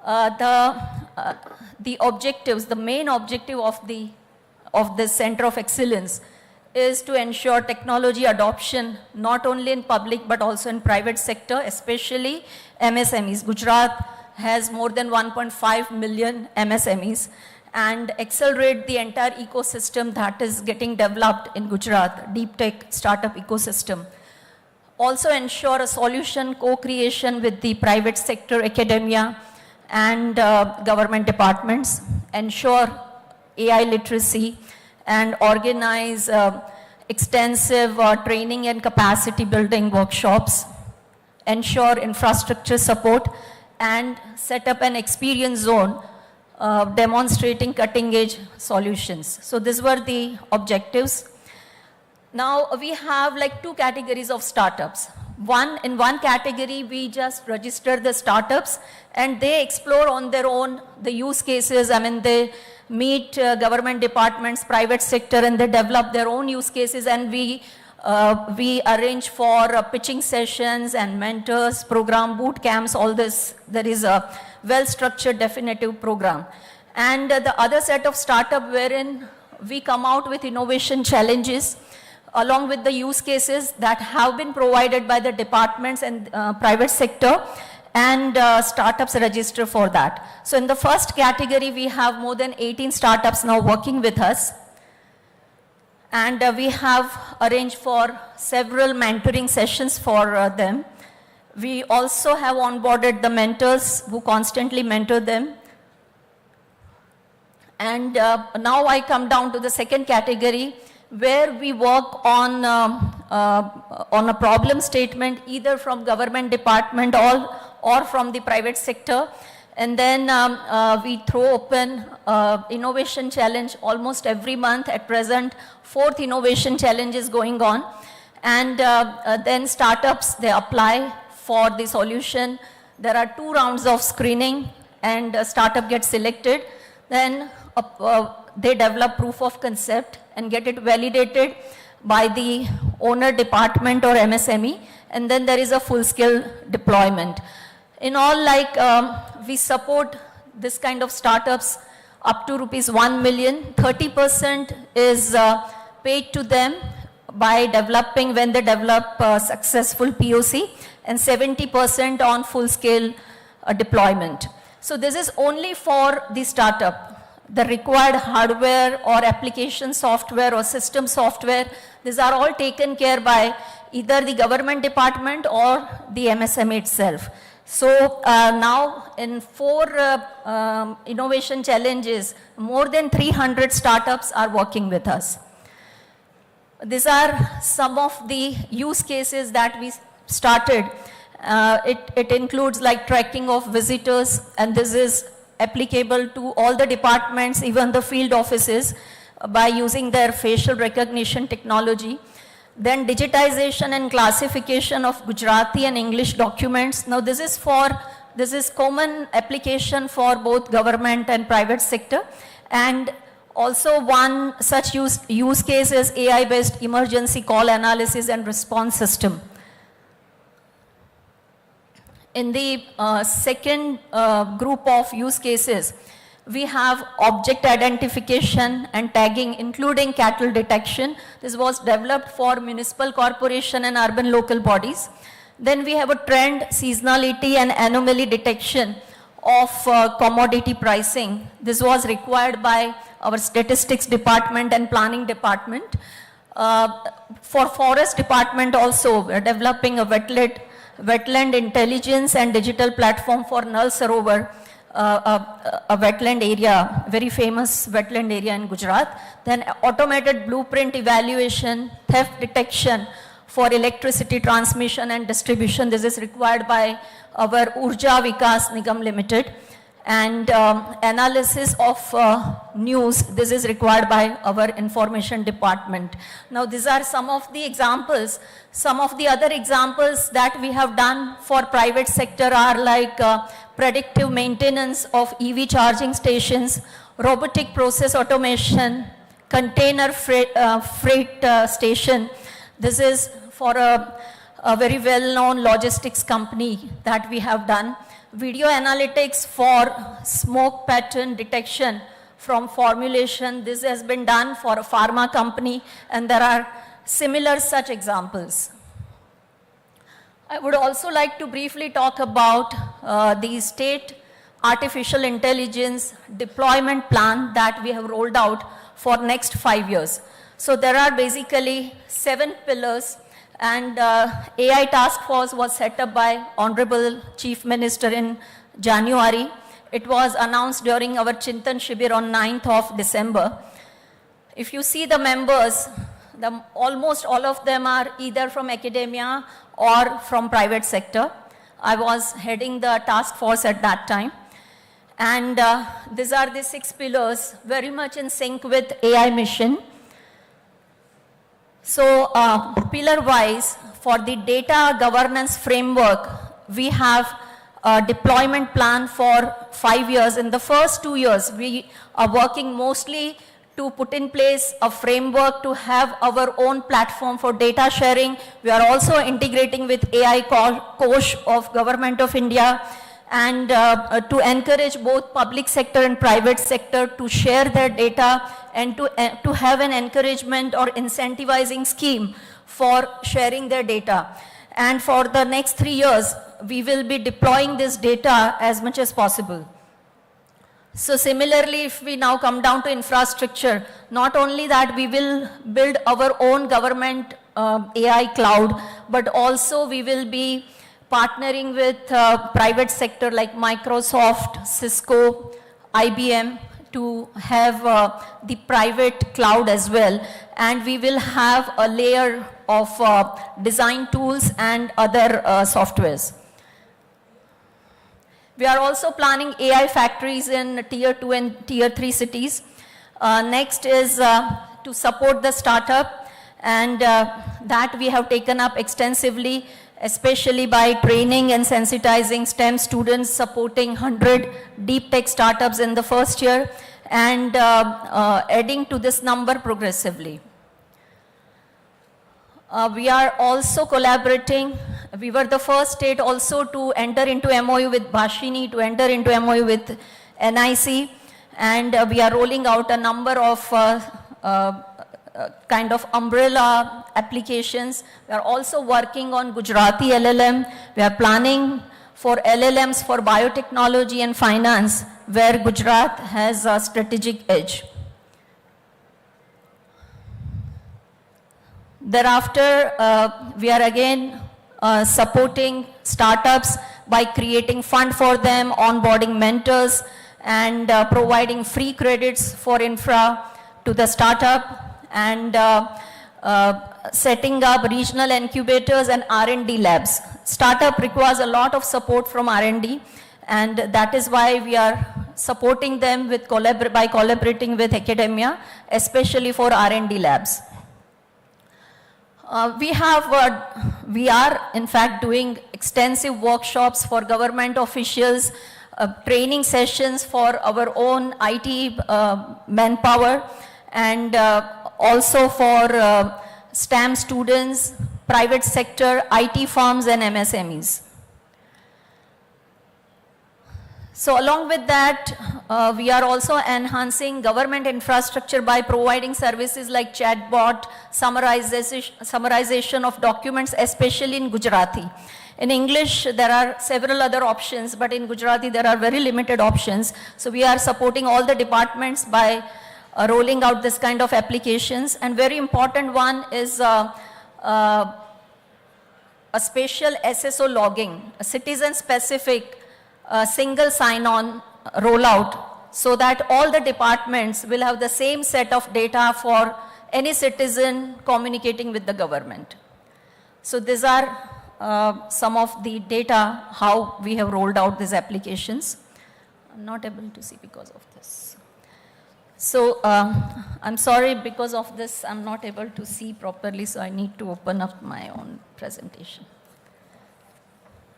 The objectives, the main objective of the Center of Excellence is to ensure technology adoption, not only in public, but also in private sector, especially MSMEs. Gujarat has more than 1.5 million MSMEs, and accelerate the entire ecosystem that is getting developed in Gujarat, deep tech startup ecosystem. Also ensure a solution co-creation with the private sector, academia, and government departments. Ensure AI literacy and organize extensive training and capacity building workshops. Ensure infrastructure support and set up an experience zone demonstrating cutting-edge solutions. So these were the objectives. Now we have like two categories of startups. In one category, we just register the startups and they explore on their own the use cases. I mean, meet government departments, private sector, and they develop their own use cases, and we arrange for pitching sessions and mentors, program, boot camps, all this. There is a well-structured definitive program. And the other set of startup wherein we come out with innovation challenges along with the use cases that have been provided by the departments and private sector, and startups register for that. So in the first category, we have more than 18 startups now working with us. And we have arranged for several mentoring sessions for them. We also have onboarded the mentors who constantly mentor them. And now I come down to the second category, where we work on a problem statement either from government department or from the private sector. And then we throw open innovation challenge almost every month. At present, 4th innovation challenge is going on. And then startups, they apply for the solution. There are 2 rounds of screening, and a startup gets selected. Then they develop proof of concept and get it validated by the owner department or MSME, and then there is a full-scale deployment. In all, we support this kind of startups up to rupees 1 million. 30% is paid to them by developing, when they develop successful POC, and 70% on full-scale deployment. So this is only for the startup. The required hardware or application software or system software, these are all taken care by either the government department or the MSME itself. So now in 4 innovation challenges, more than 300 startups are working with us. These are some of the use cases that we started. It includes like tracking of visitors, and this is applicable to all the departments, even the field offices, by using their facial recognition technology. Then digitization and classification of Gujarati and English documents. Now this is common application for both government and private sector. And also one such use case is AI-based emergency call analysis and response system. In the second group of use cases, we have object identification and tagging, including cattle detection. This was developed for municipal corporation and urban local bodies. Then we have a trend, seasonality and anomaly detection of commodity pricing. This was required by our statistics department and planning department. For forest department also, we are developing a wetland intelligence and digital platform for Nal Sarovar, a wetland area, very famous wetland area in Gujarat. Then automated blueprint evaluation, theft detection for electricity transmission and distribution. This is required by our Urja Vikas Nigam Limited. And analysis of news, this is required by our information department. Now these are some of the examples. Some of the other examples that we have done for private sector are like predictive maintenance of EV charging stations, robotic process automation, container freight station. This is for a very well-known logistics company that we have done. Video analytics for smoke pattern detection from formulation. This has been done for a pharma company, and there are similar such examples. I would also like to briefly talk about the state artificial intelligence deployment plan that we have rolled out for next 5 years. So there are basically 7 pillars. And AI task force was set up by Honorable Chief Minister in January. It was announced during our Chintan Shibir on 9th of December. If you see the members, almost all of them are either from academia or from private sector. I was heading the task force at that time. And these are the 6 pillars, very much in sync with AI mission. So pillar-wise, for the data governance framework, we have deployment plan for 5 years. In the first 2 years, we are working mostly to put in place a framework to have our own platform for data sharing. We are also integrating with AI Kosh of Government of India, and to encourage both public sector and private sector to share their data, and to have an encouragement or incentivizing scheme for sharing their data. And for the next 3 years, we will be deploying this data as much as possible. So similarly, if we now come down to infrastructure, not only that we will build our own government AI cloud, but also we will be partnering with private sector like Microsoft, Cisco, IBM to have the private cloud as well. And we will have a layer of design tools and other softwares. We are also planning AI factories in tier 2 and tier 3 cities. Next is to support the startup, and that we have taken up extensively, especially by training and sensitizing STEM students, supporting 100 deep tech startups in the first year, and adding to this number progressively. We are also collaborating. We were the first state also to enter into MOU with Bhashini, to enter into MOU with NIC, and we are rolling out a number of kind of umbrella applications. We are also working on Gujarati LLM. We are planning for LLMs for biotechnology and finance, where Gujarat has a strategic edge. Thereafter, we are again supporting startups by creating fund for them, onboarding mentors, and providing free credits for infra to the startup, and setting up regional incubators and R&D labs. Startup requires a lot of support from R&D, and that is why we are supporting them with by collaborating with academia, especially for R&D labs. We are in fact doing extensive workshops for government officials, training sessions for our own IT manpower, and also for STEM students, private sector, IT firms, and MSMEs. So along with that, we are also enhancing government infrastructure by providing services like chatbot, summarization of documents, especially in Gujarati. In English, there are several other options, but in Gujarati, there are very limited options. So we are supporting all the departments by rolling out this kind of applications. And very important one is a spatial SSO logging, a citizen-specific single sign-on rollout, so that all the departments will have the same set of data for any citizen communicating with the government. So these are some of the data, how we have rolled out these applications. I'm not able to see because of this. So I'm sorry, because of this, I'm not able to see properly, so I need to open up my own presentation.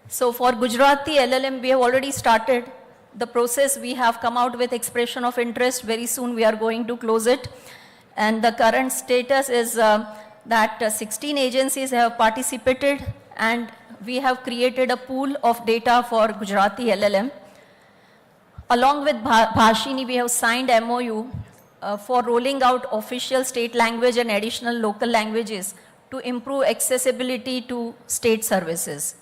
So for Gujarati LLM, we have already started the process. We have come out with expression of interest. Very soon we are going to close it. And the current status is that 16 agencies have participated, and we have created a pool of data for Gujarati LLM. Along with Bhashini, we have signed MOU for rolling out official state language and additional local languages to improve accessibility to state services.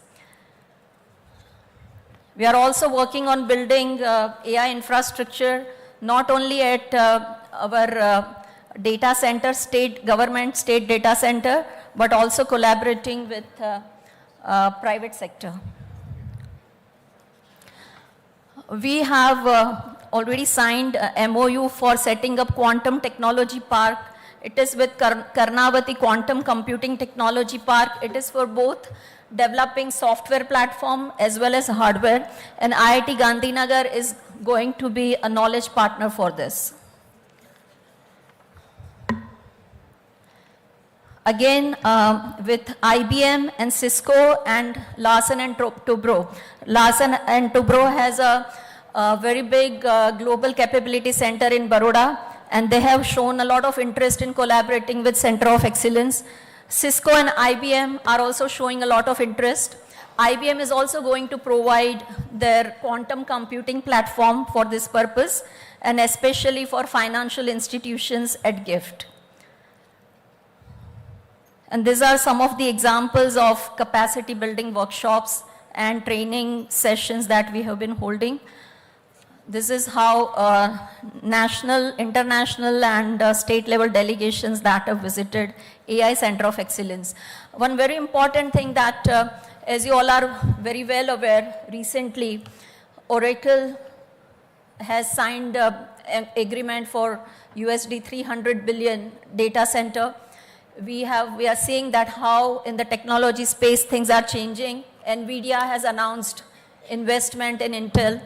We are also working on building AI infrastructure, not only at our data center, state government, state data center, but also collaborating with private sector. We have already signed a MOU for setting up Quantum Technology Park. It is with Karnavati Quantum Computing Technology Park. It is for both developing software platform as well as hardware, and IIT Gandhinagar is going to be a knowledge partner for this. again with IBM and Cisco and Larsen and Toubro. Larsen and Toubro has a very big global capability center in Baroda, and they have shown a lot of interest in collaborating with Center of Excellence. Cisco and IBM are also showing a lot of interest. IBM is also going to provide their quantum computing platform for this purpose, and especially for financial institutions at GIFT. And these are some of the examples of capacity building workshops and training sessions that we have been holding. This is how national, international, and state level delegations that have visited AI Center of Excellence. One very important thing that, as you all are very well aware, recently Oracle has signed an agreement for USD 300 billion data center. We are seeing that how in the technology space things are changing. NVIDIA has announced investment in Intel.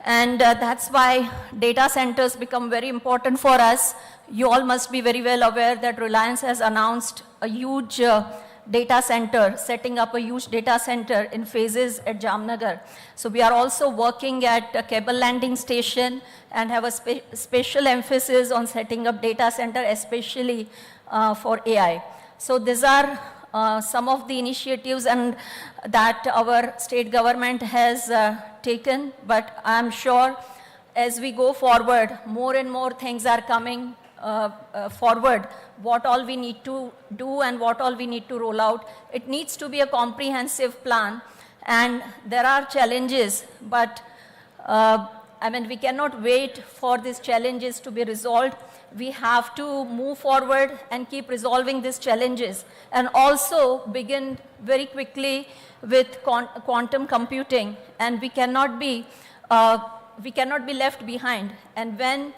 And that's why data centers become very important for us. You all must be very well aware that Reliance has announced a huge data center, setting up a huge data center in phases at Jamnagar. So we are also working at a cable landing station and have a special emphasis on setting up data center, especially for AI. So these are some of the initiatives and that our state government has taken, but I'm sure as we go forward, more and more things are coming forward, what all we need to do and what all we need to roll out. It needs to be a comprehensive plan, and there are challenges, but I mean, we cannot wait for these challenges to be resolved. We have to move forward and keep resolving these challenges, and also begin very quickly with quantum computing, and we cannot be left behind. And when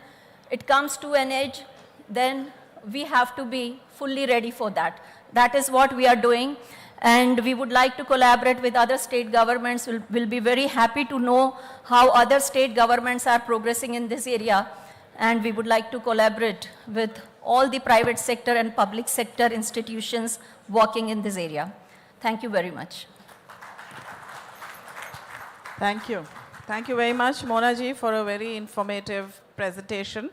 it comes to an edge, then we have to be fully ready for that. That is what we are doing, and we would like to collaborate with other state governments. We'll be very happy to know how other state governments are progressing in this area, and we would like to collaborate with all the private sector and public sector institutions working in this area. Thank you very much. Thank you. Thank you very much, Mona ji, for a very informative presentation.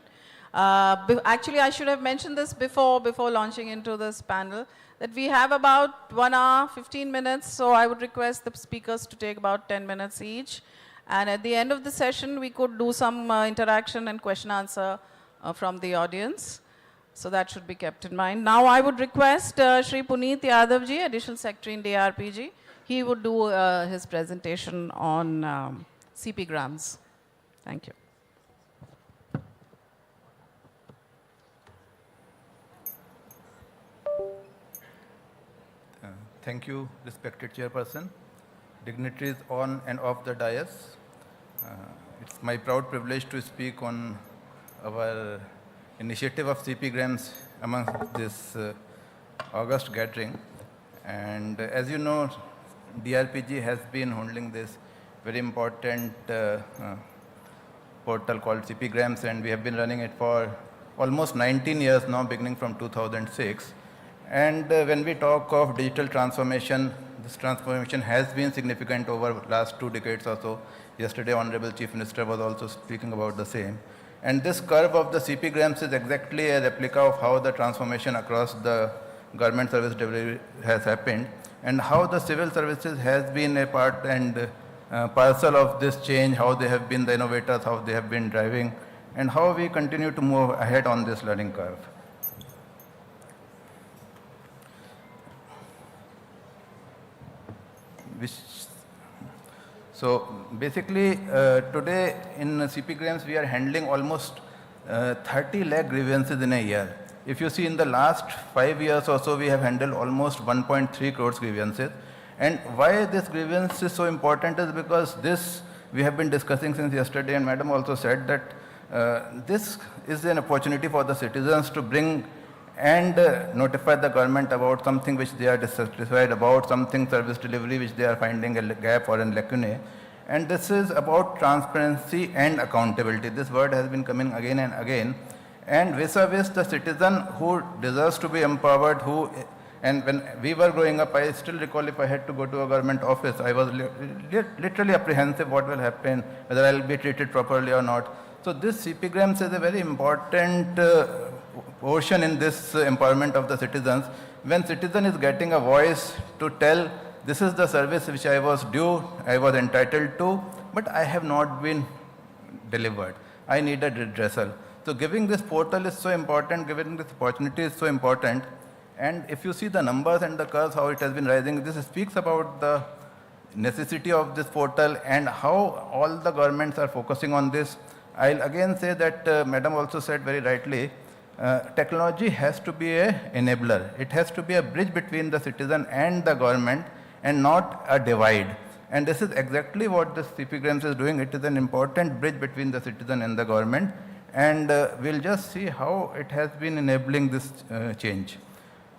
Actually, I should have mentioned this before launching into this panel, that we have about 1 hour, 15 minutes, so I would request the speakers to take about 10 minutes each. And at the end of the session, we could do some interaction and question answer from the audience. So that should be kept in mind. Now I would request Shri Puneet Yadav ji, Additional Secretary in DARPG. He would do his presentation on CP grams. Thank you. Thank you, respected Chairperson, dignitaries on and off the dais. It's my proud privilege to speak on our initiative of CP grams among this August gathering. And as you know, DRPG has been handling this very important portal called CP grams, and we have been running it for almost 19 years now, beginning from 2006. And when we talk of digital transformation, this transformation has been significant over the last 2 decades or so. Yesterday, Honorable Chief Minister was also speaking about the same. And this curve of the CP grams is exactly a replica of how the transformation across the government service delivery has happened, and how the civil services has been a part and parcel of this change, how they have been the innovators, how they have been driving, and how we continue to move ahead on this learning curve. So basically, today in CP grams, we are handling almost 30 lakh grievances in a year. If you see in the last 5 years or so, we have handled almost 1.3 crores grievances. And why this grievance is so important is because this we have been discussing since yesterday, and Madam also said that this is an opportunity for the citizens to bring and notify the government about something which they are dissatisfied about, something service delivery which they are finding a gap or a lacuna. And this is about transparency and accountability. This word has been coming again and again. And vis-a-vis the citizen who deserves to be empowered, who And when we were growing up, I still recall if I had to go to a government office, I was literally apprehensive what will happen, whether I will be treated properly or not. So this CPgrams is a very important portion in this empowerment of the citizens. When citizen is getting a voice to tell, this is the service which I was due, I was entitled to, but I have not been delivered. I need a redressal. So giving this portal is so important, giving this opportunity is so important. And if you see the numbers and the curves, how it has been rising, this speaks about the necessity of this portal and how all the governments are focusing on this. I'll again say that Madam also said very rightly, technology has to be an enabler. It has to be a bridge between the citizen and the government and not a divide. And this is exactly what this CPgrams is doing. It is an important bridge between the citizen and the government. And we'll just see how it has been enabling this change.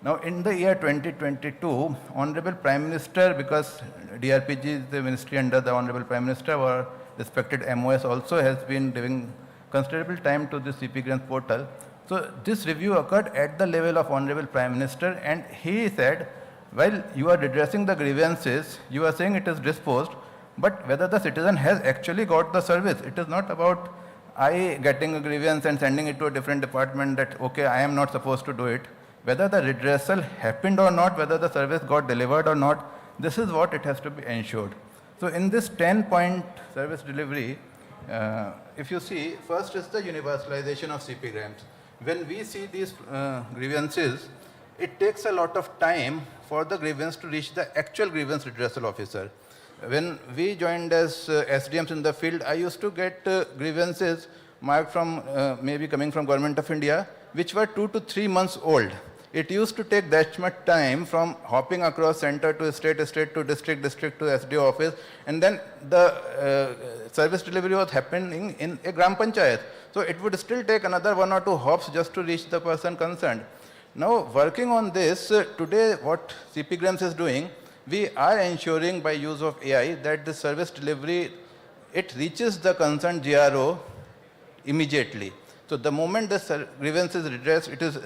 Now, in the year 2022, Honorable Prime Minister, because DRPG is the ministry under the Honorable Prime Minister, our respected MOS also has been giving considerable time to this CPgrams portal. So this review occurred at the level of Honorable Prime Minister, and he said, while you are redressing the grievances, you are saying it is disposed, but whether the citizen has actually got the service. It is not about I getting a grievance and sending it to a different department that, okay, I am not supposed to do it. Whether the redressal happened or not, whether the service got delivered or not, this is what it has to be ensured. So in this 10-point service delivery, if you see, first is the universalization of CPgrams. When we see these grievances, it takes a lot of time for the grievance to reach the actual grievance redressal officer. When we joined as SDMs in the field, I used to get grievances marked from maybe coming from Government of India, which were 2 to 3 months old. It used to take that much time from hopping across center to state to district to SDO office, and then the service delivery was happening in a Gram Panchayat. So it would still take another 1 or 2 hops just to reach the person concerned. Now, working on this, today what CPgrams is doing, we are ensuring by use of AI that the service delivery, it reaches the concerned GRO immediately. So the moment the grievance is redressed, it is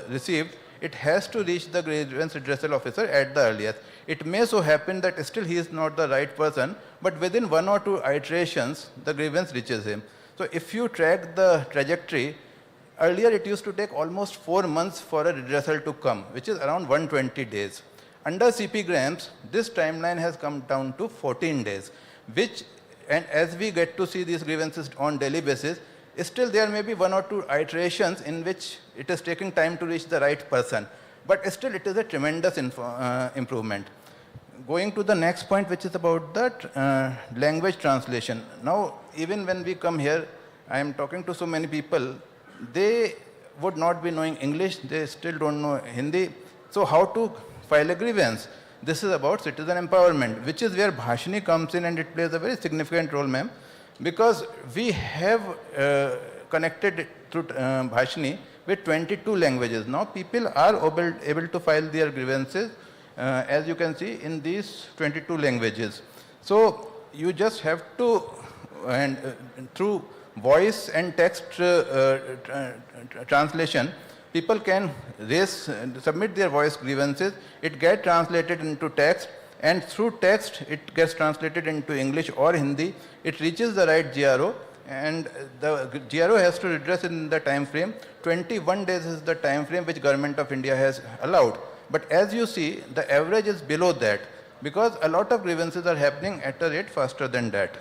received, it has to reach the grievance redressal officer at the earliest. It may so happen that still he is not the right person, but within 1 or 2 iterations, the grievance reaches him. So if you track the trajectory, earlier it used to take almost 4 months for a redressal to come, which is around 120 days. Under CPgrams, this timeline has come down to 14 days, which, and as we get to see these grievances on daily basis, still there may be 1 or 2 iterations in which it is taking time to reach the right person. But still it is a tremendous improvement. Going to the next point, which is about the language translation. Now, even when we come here, I am talking to so many people, they would not be knowing English, they still don't know Hindi. So how to file a grievance? This is about citizen empowerment, which is where Bhashini comes in, and it plays a very significant role, ma'am. Because we have connected through Bhashini with 22 languages. Now people are able to file their grievances, as you can see, in these 22 languages. So you just have to, and through voice and text translation, people can submit their voice grievances, it gets translated into text, and through text it gets translated into English or Hindi, it reaches the right GRO, and the GRO has to redress in the time frame. 21 days is the time frame which Government of India has allowed. But as you see, the average is below that, because a lot of grievances are happening at a rate faster than that.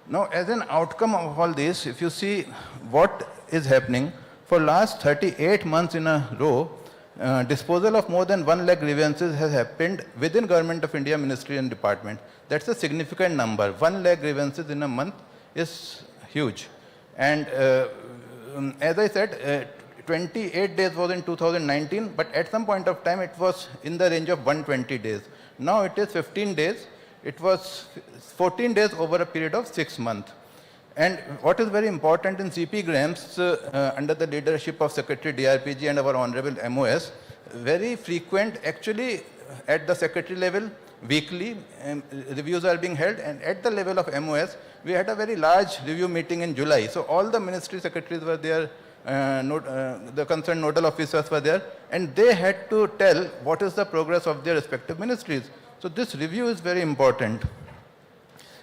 Now, as an outcome of all this, if you see what is happening, for last 38 months in a row, disposal of more than 1 lakh grievances has happened within Government of India Ministry and Department. That's a significant number. 1 lakh grievances in a month is huge. And as I said, 28 days was in 2019, but at some point of time it was in the range of 120 days. Now it is 15 days. It was 14 days over a period of 6 months. And what is very important in CPgrams, under the leadership of Secretary DRPG and our Honorable MOS, very frequent, actually at the secretary level, weekly reviews are being held, and at the level of MOS, we had a very large review meeting in July. So all the ministry secretaries were there the concerned nodal officers were there, and they had to tell what is the progress of their respective ministries. So this review is very important.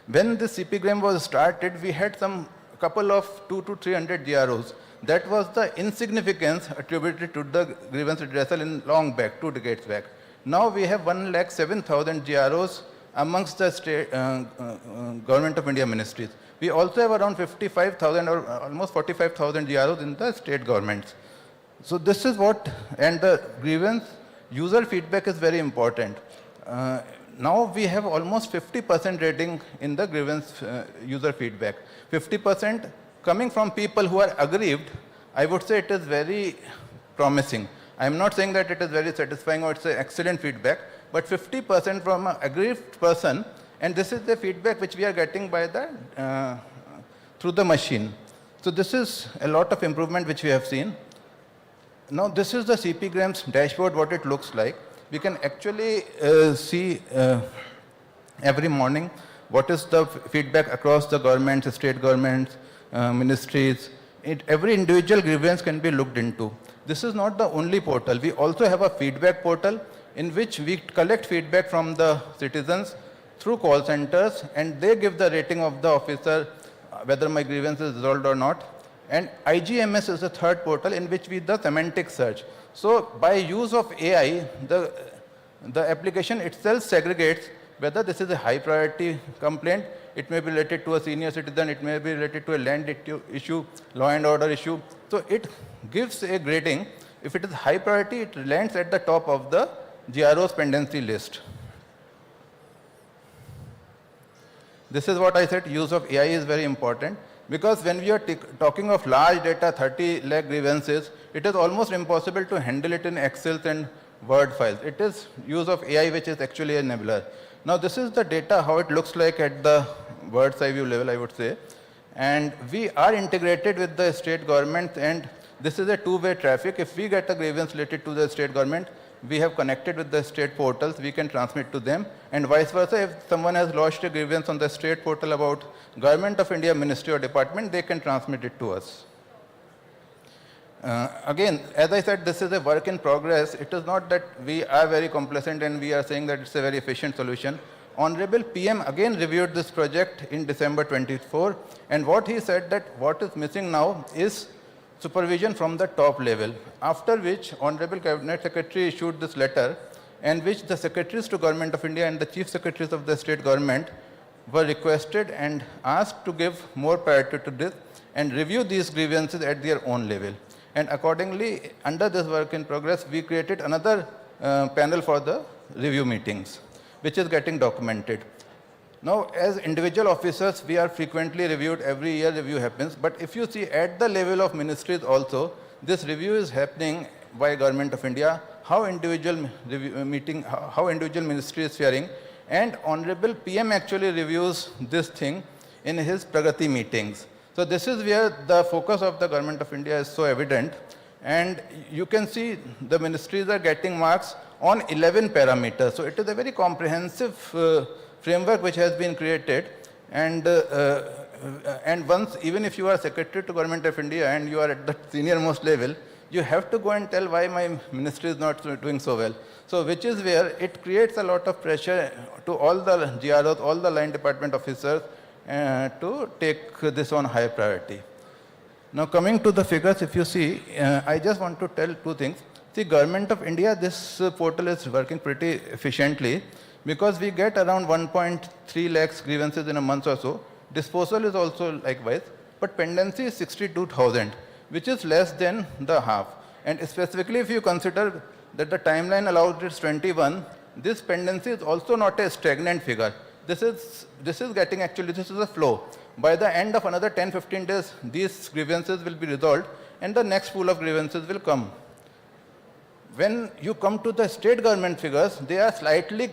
When this CPGRAM was started, we had some couple of 200 to 300 GROs. That was the insignificance attributed to the grievance redressal in long back, 2 decades back. Now we have 107,000 GROs amongst the state, Government of India ministries. We also have around 55,000 or almost 45,000 GROs in the state governments. So this is what, and the grievance user feedback is very important. Now we have almost 50% rating in the grievance user feedback. 50% coming from people who are aggrieved. I would say it is very promising. I am not saying that it is very satisfying or it's an excellent feedback, but 50% from an aggrieved person, and this is the feedback which we are getting by the through the machine. So this is a lot of improvement which we have seen. Now this is the CPGRAM's dashboard, what it looks like. We can actually see every morning what is the feedback across the governments, state governments, ministries. Every individual grievance can be looked into. This is not the only portal. We also have a feedback portal in which we collect feedback from the citizens through call centers, and they give the rating of the officer, whether my grievance is resolved or not. And IGMS is the third portal in which we do the semantic search. So by use of AI, the application itself segregates whether this is a high priority complaint. It may be related to a senior citizen, it may be related to a land issue, law and order issue. So it gives a grading. If it is high priority, it lands at the top of the GRO's pendency list. This is what I said, use of AI is very important, because when we are talking of large data, 30 lakh grievances, it is almost impossible to handle it in Excel and Word files. It is use of AI which is actually an enabler. Now this is the data, how it looks like at the bird's eye view level, I would say. And we are integrated with the state government, and this is a two-way traffic. If we get a grievance related to the state government, we have connected with the state portals, we can transmit to them, and vice versa. If someone has lodged a grievance on the state portal about Government of India ministry or department, they can transmit it to us. Again, as I said, this is a work in progress. It is not that we are very complacent and we are saying that it's a very efficient solution. Honorable PM again reviewed this project in December 24, and what he said that what is missing now is supervision from the top level, after which Honorable Cabinet Secretary issued this letter, and which the Secretaries to Government of India and the Chief Secretaries of the state government were requested and asked to give more priority to this and review these grievances at their own level. And accordingly, under this work in progress, we created another panel for the review meetings, which is getting documented. Now, as individual officers, we are frequently reviewed. Every year review happens. But if you see at the level of ministries also, this review is happening by Government of India, how individual how individual ministry is faring. And Honorable PM actually reviews this thing in his Pragati meetings. So this is where the focus of the Government of India is so evident. And you can see the ministries are getting marks on 11 parameters. So it is a very comprehensive framework which has been created. And once, even if you are Secretary to Government of India and you are at the senior most level, you have to go and tell why my ministry is not doing so well. So which is where it creates a lot of pressure to all the GROs, all the line department officers, to take this on high priority. Now coming to the figures, if you see, I just want to tell two things. See, Government of India, this portal is working pretty efficiently because we get around 1.3 lakhs grievances in a month or so. Disposal is also likewise, but pendency is 62,000, which is less than the half. And specifically if you consider that the timeline allowed is 21, this pendency is also not a stagnant figure. This is getting actually, this is a flow. By the end of another 10-15 days, these grievances will be resolved and the next pool of grievances will come. When you come to the state government figures, they are slightly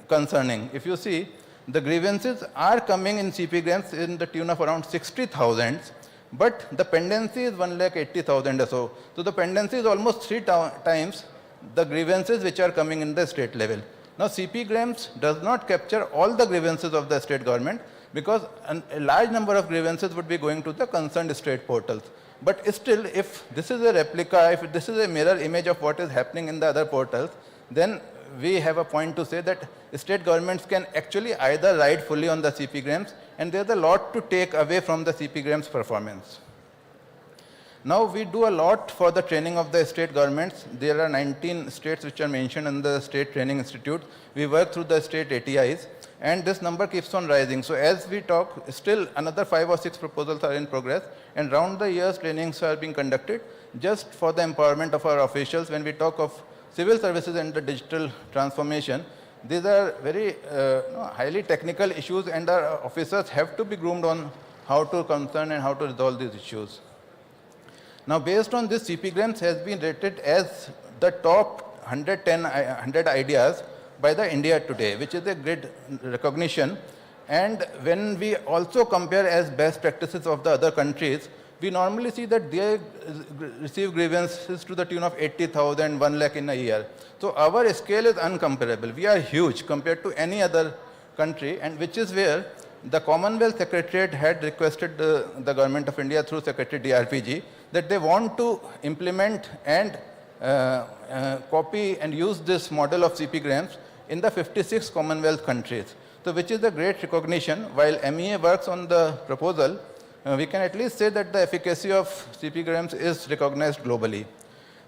concerning. If you see, the grievances are coming in CPGRAMs in the tune of around 60,000, but the pendency is 1,80,000 or so. So the pendency is almost 3 times the grievances which are coming in the state level. Now CPGRAMs does not capture all the grievances of the state government because a large number of grievances would be going to the concerned state portals. But still, if this is a replica, if this is a mirror image of what is happening in the other portals, then we have a point to say that state governments can actually either ride fully on the CPGRAMs, and there's a lot to take away from the CPGRAMs performance. Now we do a lot for the training of the state governments. There are 19 states which are mentioned in the State Training Institute. We work through the state ATIs, and this number keeps on rising. So as we talk, still another 5 or 6 proposals are in progress, and round the years trainings are being conducted just for the empowerment of our officials. When we talk of civil services and the digital transformation, these are very highly technical issues, and our officers have to be groomed on how to concern and how to resolve these issues. Now, based on this, CPGRAMs has been rated as the top 100 ideas by the India Today, which is a great recognition. And when we also compare as best practices of the other countries, we normally see that they receive grievances to the tune of 80,000, 1 lakh in a year. So our scale is uncomparable. We are huge compared to any other country, and which is where the Commonwealth Secretariat had requested the Government of India through Secretary DARPG that they want to implement and copy and use this model of CPGRAMs in the 56 Commonwealth countries. So which is a great recognition. While MEA works on the proposal, we can at least say that the efficacy of CPGRAMs is recognized globally.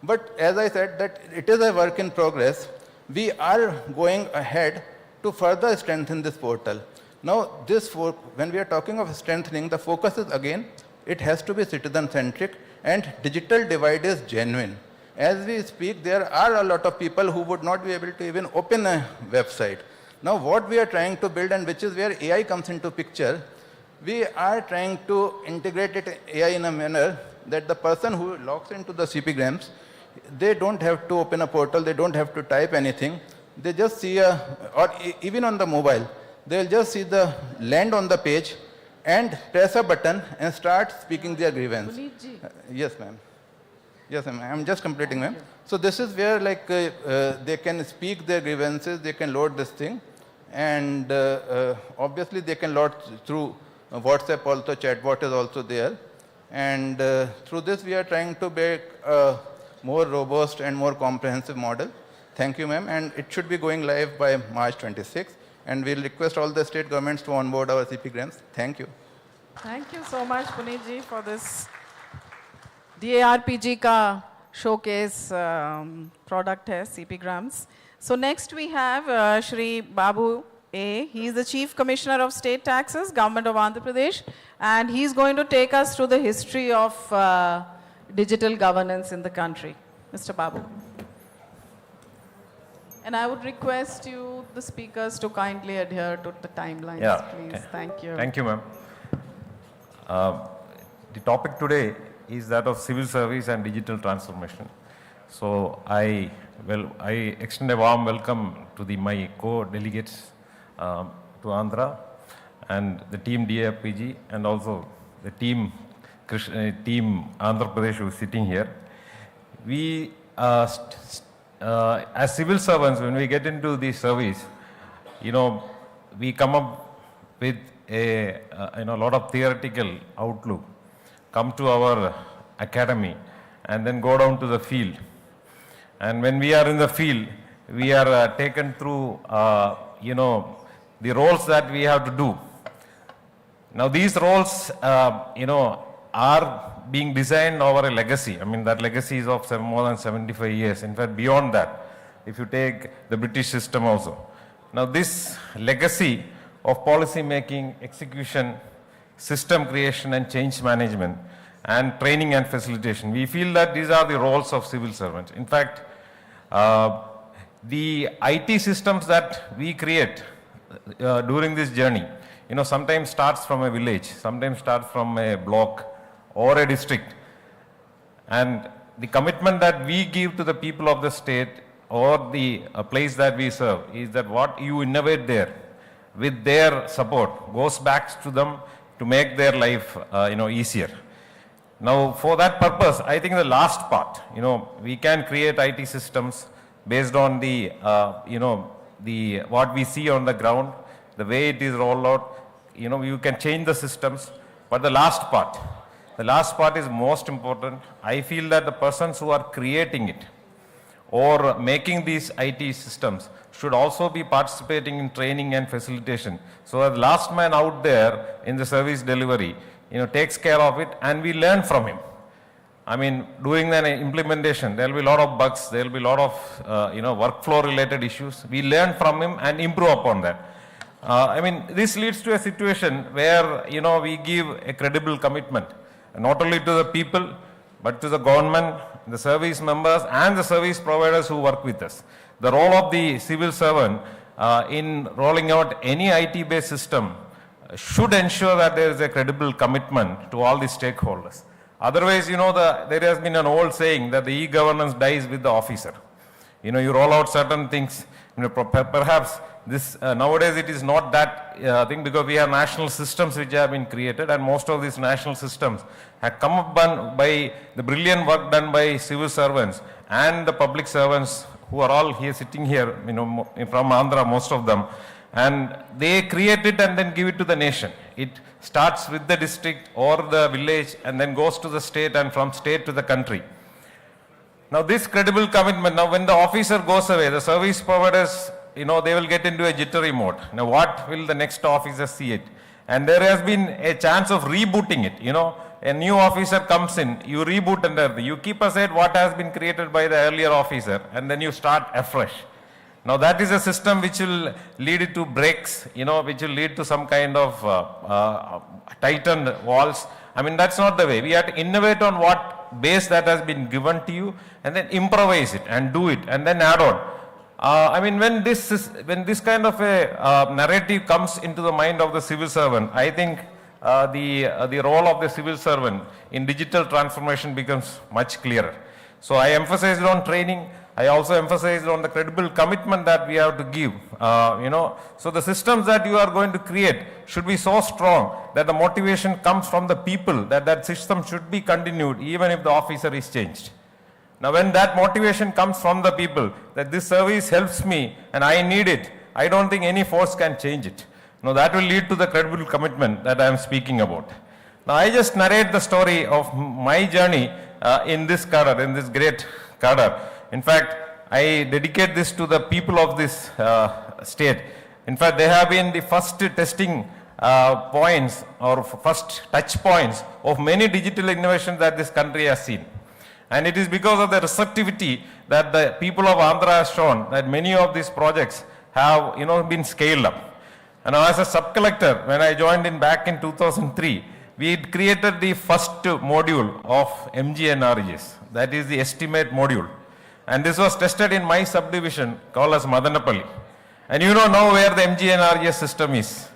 But as I said, that it is a work in progress. We are going ahead to further strengthen this portal. Now, when we are talking of strengthening, the focus is again, it has to be citizen-centric, and digital divide is genuine. As we speak, there are a lot of people who would not be able to even open a website. Now, what we are trying to build, and which is where AI comes into picture, we are trying to integrate AI in a manner that the person who logs into the CPGRAMs, they don't have to open a portal, they don't have to type anything. They just see even on the mobile, they'll just see the land on the page and press a button and start speaking their grievance. Yes, ma'am. Yes, ma'am. I'm just completing, ma'am. So this is where they can speak their grievances, they can load this thing, and obviously they can load through WhatsApp also, chatbot is also there. And through this we are trying to make a more robust and more comprehensive model. Thank you, ma'am. And it should be going live by March 26th. And we'll request all the state governments to onboard our CPGRAMs. Thank you. Thank you so much, Puneet ji, for this DARPG ka showcase product hai, CPGRAMs. So next we have Shri Babu A. He is the Chief Commissioner of State Taxes, Government of Andhra Pradesh, and he's going to take us through the history of digital governance in the country. Mr. Babu. And I would request you, the speakers, to kindly adhere to the timelines, please. Thank you. Thank you, ma'am. The topic today is that of civil service and digital transformation. So I extend a warm welcome to my co-delegates to Andhra and the team DARPG and also the team Andhra Pradesh who is sitting here. We as civil servants, when we get into the service, we come up with a lot of theoretical outlook, come to our academy, and then go down to the field. And when we are in the field, we are taken through, the roles that we have to do. Now, these roles, are being designed over a legacy. I mean, that legacy is of more than 75 years. In fact, beyond that, if you take the British system also. Now, this legacy of policy making, execution, system creation and change management, and training and facilitation, we feel that these are the roles of civil servants. In fact, the IT systems that we create during this journey, sometimes starts from a village, sometimes starts from a block, or a district. And the commitment that we give to the people of the state or the place that we serve is that what you innovate there with their support goes back to them to make their life easier. Now, for that purpose, I think the last part, we can create IT systems based on the what we see on the ground, the way it is rolled out. You can change the systems, but the last part, The last part is most important. I feel that the persons who are creating it or making these IT systems should also be participating in training and facilitation. So that the last man out there in the service delivery, takes care of it and we learn from him. I mean, doing the implementation, there will be a lot of bugs, there will be a lot of, workflow related issues. We learn from him and improve upon that. This leads to a situation where, we give a credible commitment, not only to the people, but to the government, the service members and the service providers who work with us. The role of the civil servant in rolling out any IT-based system should ensure that there is a credible commitment to all the stakeholders. Otherwise, there has been an old saying that the e-governance dies with the officer. You roll out certain things, perhaps this nowadays it is not that thing, because we have national systems which have been created, and most of these national systems have come up by the brilliant work done by civil servants and the public servants who are all here sitting here, from Andhra, most of them. And they create it and then give it to the nation. It starts with the district or the village and then goes to the state, and from state to the country. Now this credible commitment, now when the officer goes away, the service providers, they will get into a jittery mode. Now what will the next officer see it? And there has been a chance of rebooting it. A new officer comes in, you reboot and everything. You keep aside what has been created by the earlier officer and then you start afresh. Now that is a system which will lead to breaks, which will lead to some kind of tightened walls. That's not the way. We have to innovate on what base that has been given to you and then improvise it and do it and then add on. When this kind of a narrative comes into the mind of the civil servant, I think the role of the civil servant in digital transformation becomes much clearer. So I emphasized on training. I also emphasized on the credible commitment that we have to give. So the systems that you are going to create should be so strong that the motivation comes from the people, that system should be continued even if the officer is changed. Now when that motivation comes from the people, that this service helps me and I need it, I don't think any force can change it. Now that will lead to the credible commitment that I am speaking about. Now I just narrate the story of my journey in this cadre, in this great cadre. In fact, I dedicate this to the people of this state. In fact, they have been the first testing points or first touch points of many digital innovations that this country has seen. And it is because of the receptivity that the people of Andhra has shown that many of these projects have been scaled up. And as a sub-collector, when I joined back in 2003, we created the first module of MGNRES, that is the estimate module. And this was tested in my subdivision called as Madanapalli. And now where the MGNRES system is.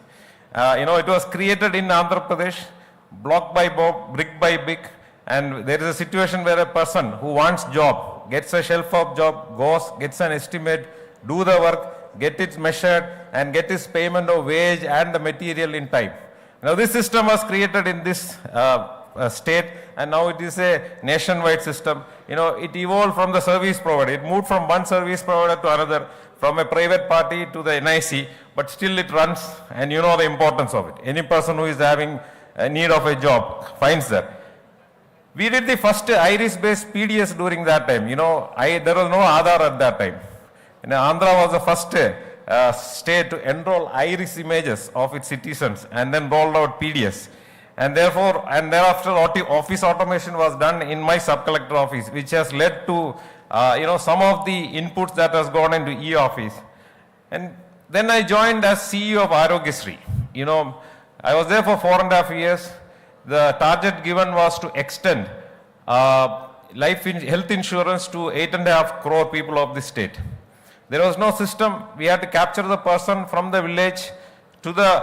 It was created in Andhra Pradesh, block by block, brick by brick. And there is a situation where a person who wants job, gets a shelf of job, goes, gets an estimate, do the work, get it measured, and get his payment of wage and the material in time. Now this system was created in this state, and now it is a nationwide system. It evolved from the service provider. It moved from one service provider to another, from a private party to the NIC, but still it runs, and you know the importance of it. Any person who is having a need of a job finds that. We did the first iris-based PDS during that time. There was no Aadhaar at that time. Andhra was the first state to enroll iris images of its citizens and then rolled out PDS. And thereafter office automation was done in my sub-collector office, which has led to some of the inputs that has gone into e-office. And then I joined as CEO of Arogyasri. I was there for 4.5 years. The target given was to extend health insurance to 8.5 crore people of the state. There was no system. We had to capture the person from the village to the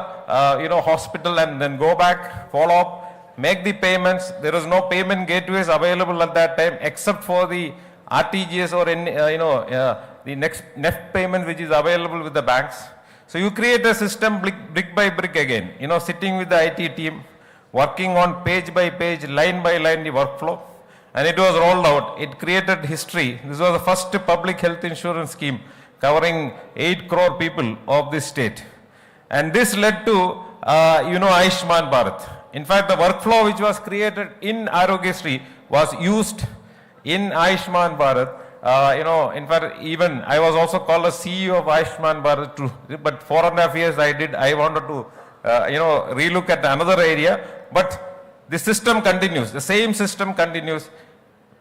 hospital and then go back, follow up, make the payments. There was no payment gateways available at that time except for the RTGS or the next NEFT payment which is available with the banks. So you create a system brick by brick again, sitting with the IT team, working on page by page, line by line the workflow, and it was rolled out. It created history. This was the first public health insurance scheme covering 8 crore people of this state. And this led to, Ayushman Bharat. In fact, the workflow which was created in Arogyasri was used in Ayushman Bharat. In fact, even I was also called as CEO of Ayushman Bharat too, but 4.5 years I wanted to, relook at another area, but the system continues, the same system continues,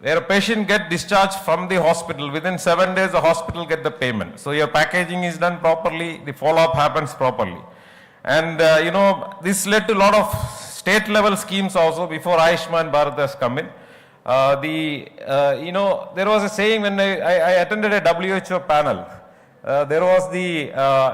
where a patient get discharged from the hospital, within 7 days the hospital get the payment. So your packaging is done properly, the follow-up happens properly. And, this led to a lot of state level schemes also before Ayushman Bharat has come in. There was a saying when I attended a WHO panel, there was the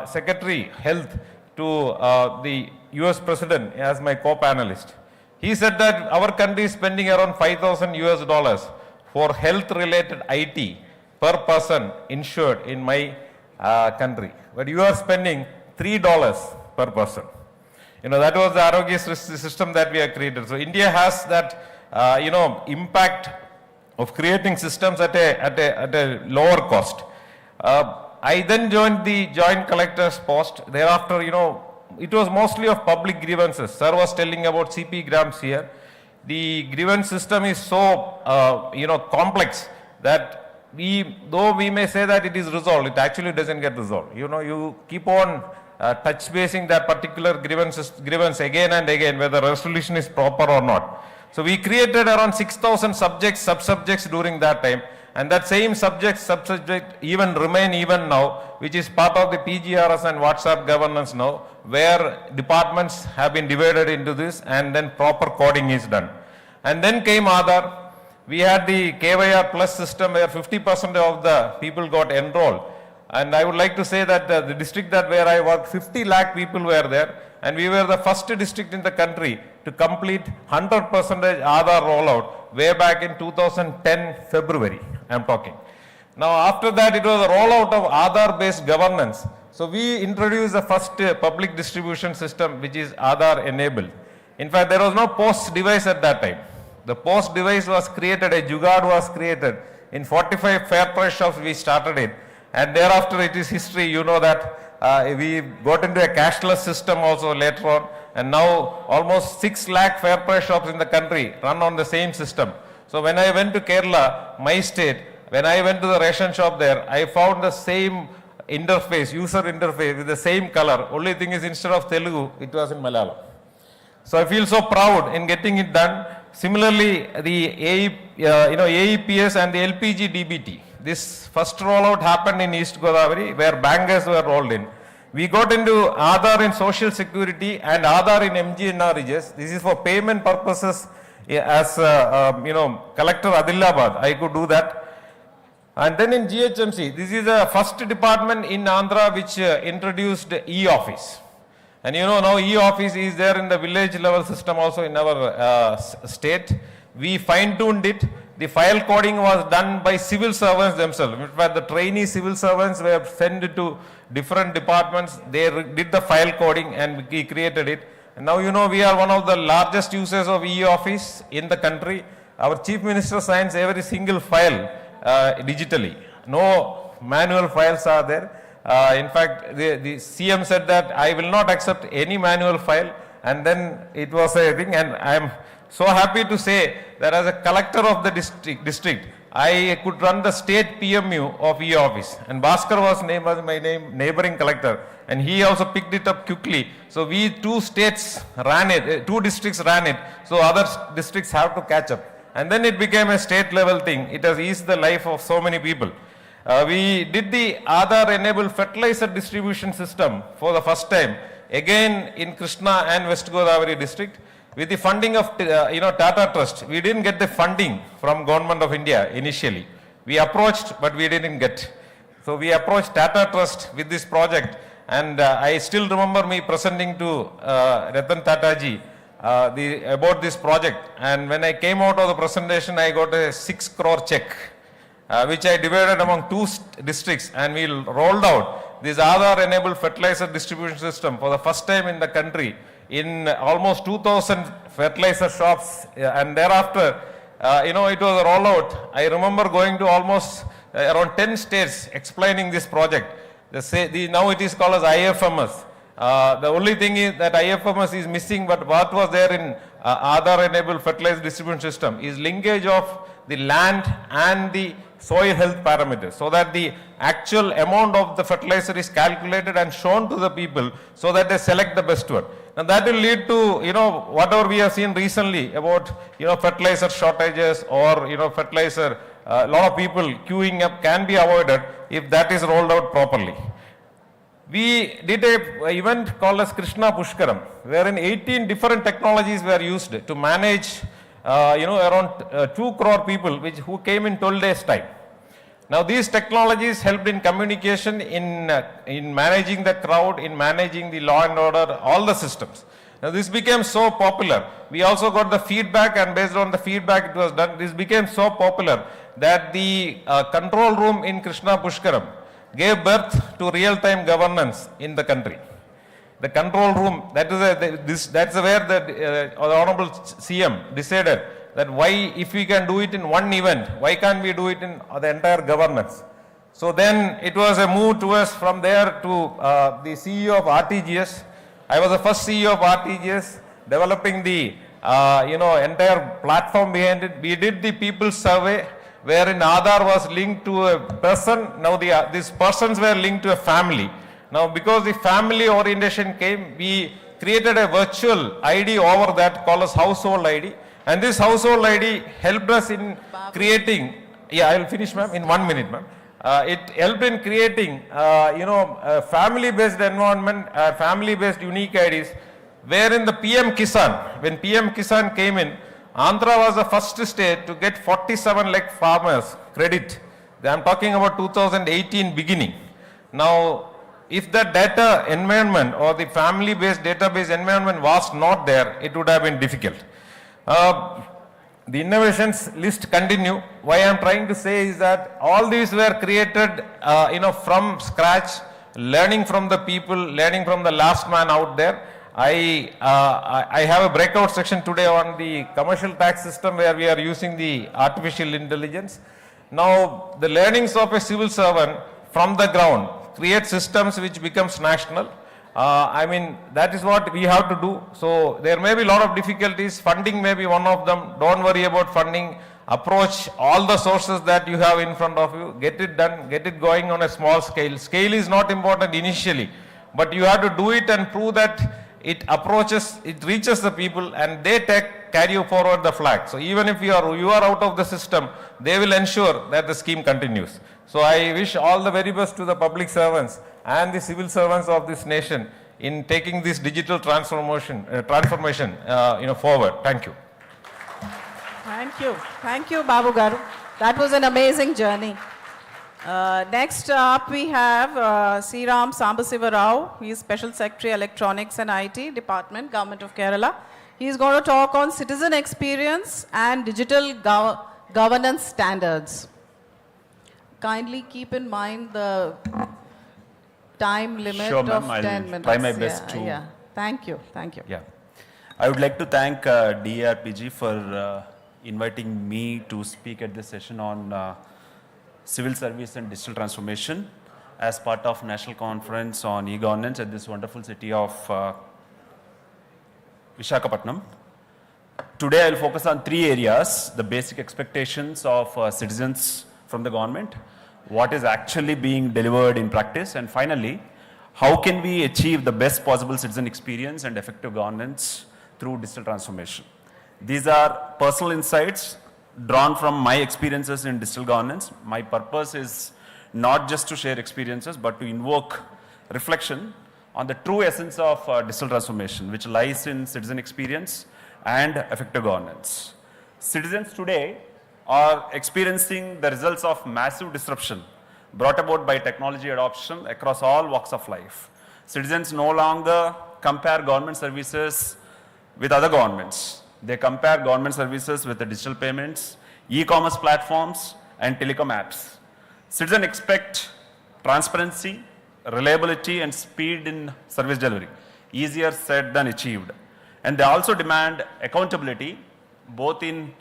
Secretary Health to the US President as my co-panelist. He said that our country is spending around $5,000 for health related IT per person insured in my country. But you are spending $3 per person. That was the Arogyasri system that we have created. So India has that impact of creating systems at a lower cost. I then joined the Joint Collector's post. Thereafter, it was mostly of public grievances. Sir was telling about CP grams here. The grievance system is so, complex that though we may say that it is resolved, it actually doesn't get resolved. You keep on touch basing that particular grievance again and again, whether resolution is proper or not. So we created around 6,000 subjects, sub-subjects during that time, and that same subject, sub-subject even remain even now, which is part of the PGRS and WhatsApp governance now, where departments have been divided into this and then proper coding is done. And then came Aadhaar. We had the KYR plus system where 50% of the people got enrolled. And I would like to say that the district where I worked, 50 lakh people were there, and we were the first district in the country to complete 100% Aadhaar rollout way back in 2010 February, I am talking. Now after that it was a rollout of Aadhaar based governance. So we introduced the first public distribution system which is Aadhaar enabled. In fact, there was no post device at that time. The post device was created, a jugaad was created. In 45 fair price shops we started it. And thereafter it is history. You know that we got into a cashless system also later on, and now almost 6 lakh fair price shops in the country run on the same system. So when I went to Kerala, my state, when I went to the ration shop there, I found the same interface, user interface with the same color. Only thing is, instead of Telugu, it was in Malayalam. So I feel so proud in getting it done. Similarly, the AEPS and the LPG DBT. This first rollout happened in East Godavari, where bankers were rolled in. We got into Aadhaar in Social Security and Aadhaar in MGNREGs. This is for payment purposes. As Collector Adilabad, I could do that. And then in GHMC, this is the first department in Andhra which introduced e-office. And now e-office is there in the village level system also in our state. We fine-tuned it. The file coding was done by civil servants themselves. In fact, the trainee civil servants were sent to different departments. They did the file coding and we created it. And now we are one of the largest users of e-office in the country. Our Chief Minister signs every single file digitally. No manual files are there. In fact, the CM said that I will not accept any manual file, and then it was a thing, and I am so happy to say that as a collector of the district, I could run the state PMU of e-office, and Bhaskar was my neighboring collector, and he also picked it up quickly. So we two districts ran it, so other districts have to catch up. And then it became a state level thing. It has eased the life of so many people. We did the Aadhaar enabled fertilizer distribution system for the first time, again in Krishna and West Godavari district, with the funding of Tata Trust. We didn't get the funding from Government of India initially. We approached, but we didn't get. So we approached Tata Trust with this project, and I still remember me presenting to Ratan Tataji about this project. And when I came out of the presentation, I got a 6 crore check, which I divided among 2 districts, and we rolled out this Aadhaar enabled fertilizer distribution system for the first time in the country in almost 2,000 fertilizer shops, and thereafter, it was a rollout. I remember going to almost around 10 states explaining this project. Now it is called as IFMS, The only thing is that IFMS is missing, but what was there in Aadhaar-enabled fertilizer distribution system is linkage of the land and the soil health parameters, so that the actual amount of the fertilizer is calculated and shown to the people so that they select the best one. And that will lead to, whatever we have seen recently about, fertilizer shortages or, fertilizer, a lot of people queuing up can be avoided if that is rolled out properly. We did a event called as Krishna Pushkaram, wherein 18 different technologies were used to manage, around 2 crore people who came in 12 days time. Now these technologies helped in communication, in managing the crowd, in managing the law and order, all the systems. Now this became so popular. We also got the feedback, and based on the feedback it was done, this became so popular that the control room in Krishna Pushkaram gave birth to real-time governance in the country. The control room, that's where the Honorable CM decided that why, if we can do it in one event, why can't we do it in the entire governance? So then it was a move towards from there to the CEO of RTGS. I was the first CEO of RTGS, developing the entire platform behind it. We did the people's survey, wherein Aadhaar was linked to a person. Now these persons were linked to a family. Now because the family orientation came, we created a virtual ID over that called as household ID. And this household ID helped us in creating, I will finish ma'am, in 1 minute ma'am. It helped in creating, a family-based environment, family-based unique IDs, wherein the PM Kisan, when PM Kisan came in, Andhra was the first state to get 47 lakh farmers credit. I am talking about 2018 beginning. Now, if the data environment or the family-based database environment was not there, it would have been difficult. The innovations list continue. Why I am trying to say is that all these were created, from scratch, learning from the people, learning from the last man out there. I have a breakout section today on the commercial tax system where we are using the artificial intelligence. Now, the learnings of a civil servant from the ground create systems which becomes national. That is what we have to do. So there may be a lot of difficulties. Funding may be one of them. Don't worry about funding. Approach all the sources that you have in front of you. Get it done. Get it going on a small scale. Scale is not important initially, but you have to do it and prove that it reaches the people, and they carry you forward the flag. So even if you are out of the system, they will ensure that the scheme continues. So I wish all the very best to the public servants and the civil servants of this nation in taking this digital transformation forward. Thank you. Thank you, Babu Garu. That was an amazing journey. Next up, we have C. Ram Sambasiva Rao. He is Special Secretary, Electronics and IT Department, Government of Kerala. He is going to talk on citizen experience and digital governance standards. Kindly keep in mind the time limit of 10 minutes. Try my best to. Yeah. Thank you. Yeah. I would like to thank DARPG for inviting me to speak at this session on civil service and digital transformation as part of National Conference on e-governance at this wonderful city of Visakhapatnam. Today I will focus on 3 areas: the basic expectations of citizens from the government, what is actually being delivered in practice, and finally, how can we achieve the best possible citizen experience and effective governance through digital transformation. These are personal insights drawn from my experiences in digital governance. My purpose is not just to share experiences, but to invoke reflection on the true essence of digital transformation, which lies in citizen experience and effective governance. Citizens today are experiencing the results of massive disruption brought about by technology adoption across all walks of life. Citizens no longer compare government services with other governments. They compare government services with the digital payments, e-commerce platforms, and telecom apps. Citizens expect transparency, reliability, and speed in service delivery. Easier said than achieved. And they also demand accountability, both in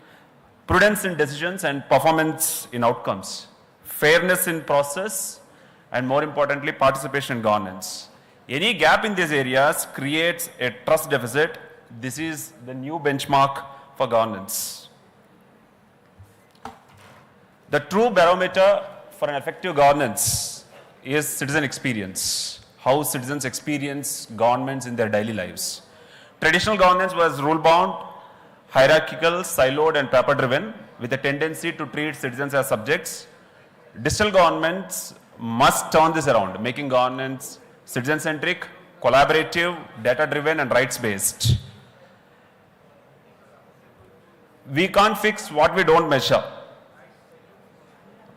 prudence in decisions and performance in outcomes, fairness in process, and more importantly, participation in governance. Any gap in these areas creates a trust deficit. This is the new benchmark for governance. The true barometer for an effective governance is citizen experience, how citizens experience governments in their daily lives. Traditional governance was rule-bound, hierarchical, siloed, and paper-driven, with a tendency to treat citizens as subjects. Digital governments must turn this around, making governance citizen-centric, collaborative, data-driven, and rights-based. We can't fix what we don't measure.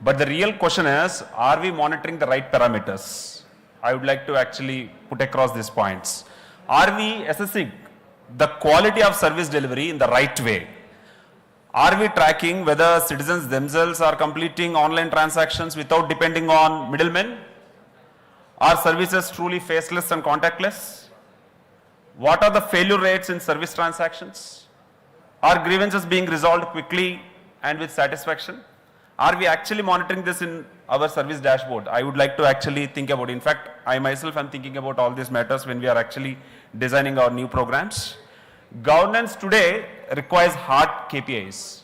But the real question is, are we monitoring the right parameters? I would like to actually put across these points. Are we assessing the quality of service delivery in the right way? Are we tracking whether citizens themselves are completing online transactions without depending on middlemen? Are services truly faceless and contactless? What are the failure rates in service transactions? Are grievances being resolved quickly and with satisfaction? Are we actually monitoring this in our service dashboard? I would like to actually think about it. In fact, I myself am thinking about all these matters when we are actually designing our new programs. Governance today requires hard KPIs,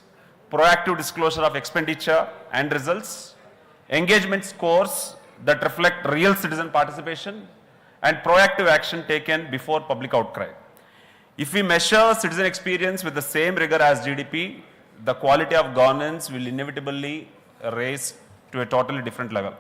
proactive disclosure of expenditure and results, engagement scores that reflect real citizen participation, and proactive action taken before public outcry. If we measure citizen experience with the same rigor as GDP, the quality of governance will inevitably raise to a totally different level.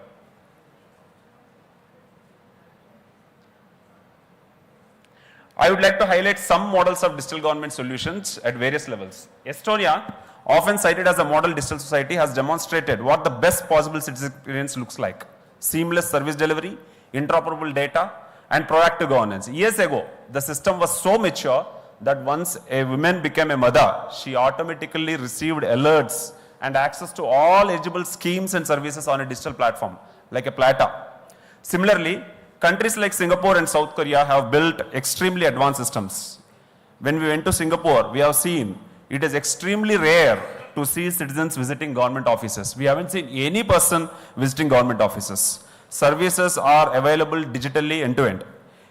I would like to highlight some models of digital government solutions at various levels. Estonia, often cited as a model digital society, has demonstrated what the best possible citizen experience looks like. Seamless service delivery, interoperable data, and proactive governance. Years ago, the system was so mature that once a woman became a mother, she automatically received alerts and access to all eligible schemes and services on a digital platform, like a platter. Similarly, countries like Singapore and South Korea have built extremely advanced systems. When we went to Singapore, we have seen it is extremely rare to see citizens visiting government offices. We haven't seen any person visiting government offices. Services are available digitally end-to-end.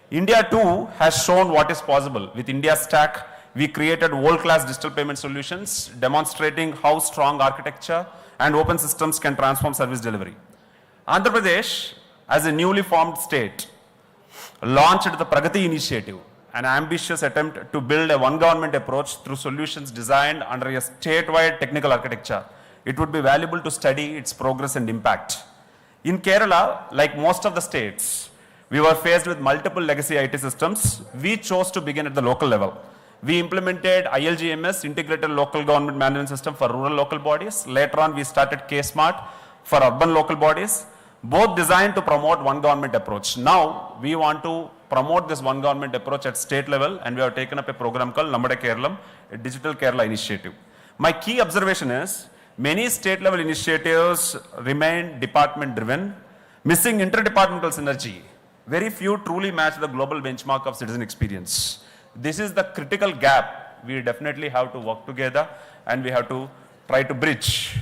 India too has shown what is possible. With India Stack, we created world-class digital payment solutions, demonstrating how strong architecture and open systems can transform service delivery. Andhra Pradesh, as a newly formed state, launched the Pragati initiative, an ambitious attempt to build a one government approach through solutions designed under a statewide technical architecture. It would be valuable to study its progress and impact. In Kerala, like most of the states, we were faced with multiple legacy IT systems. We chose to begin at the local level. We implemented ILGMS, Integrated Local Government Management System, for rural local bodies. Later on, we started K-Smart for urban local bodies, both designed to promote one government approach. Now, we want to promote this one government approach at state level, and we have taken up a program called Nammade Keralam, a digital Kerala initiative. My key observation is, many state level initiatives remain department driven, missing interdepartmental synergy. Very few truly match the global benchmark of citizen experience. This is the critical gap we definitely have to work together and we have to try to bridge.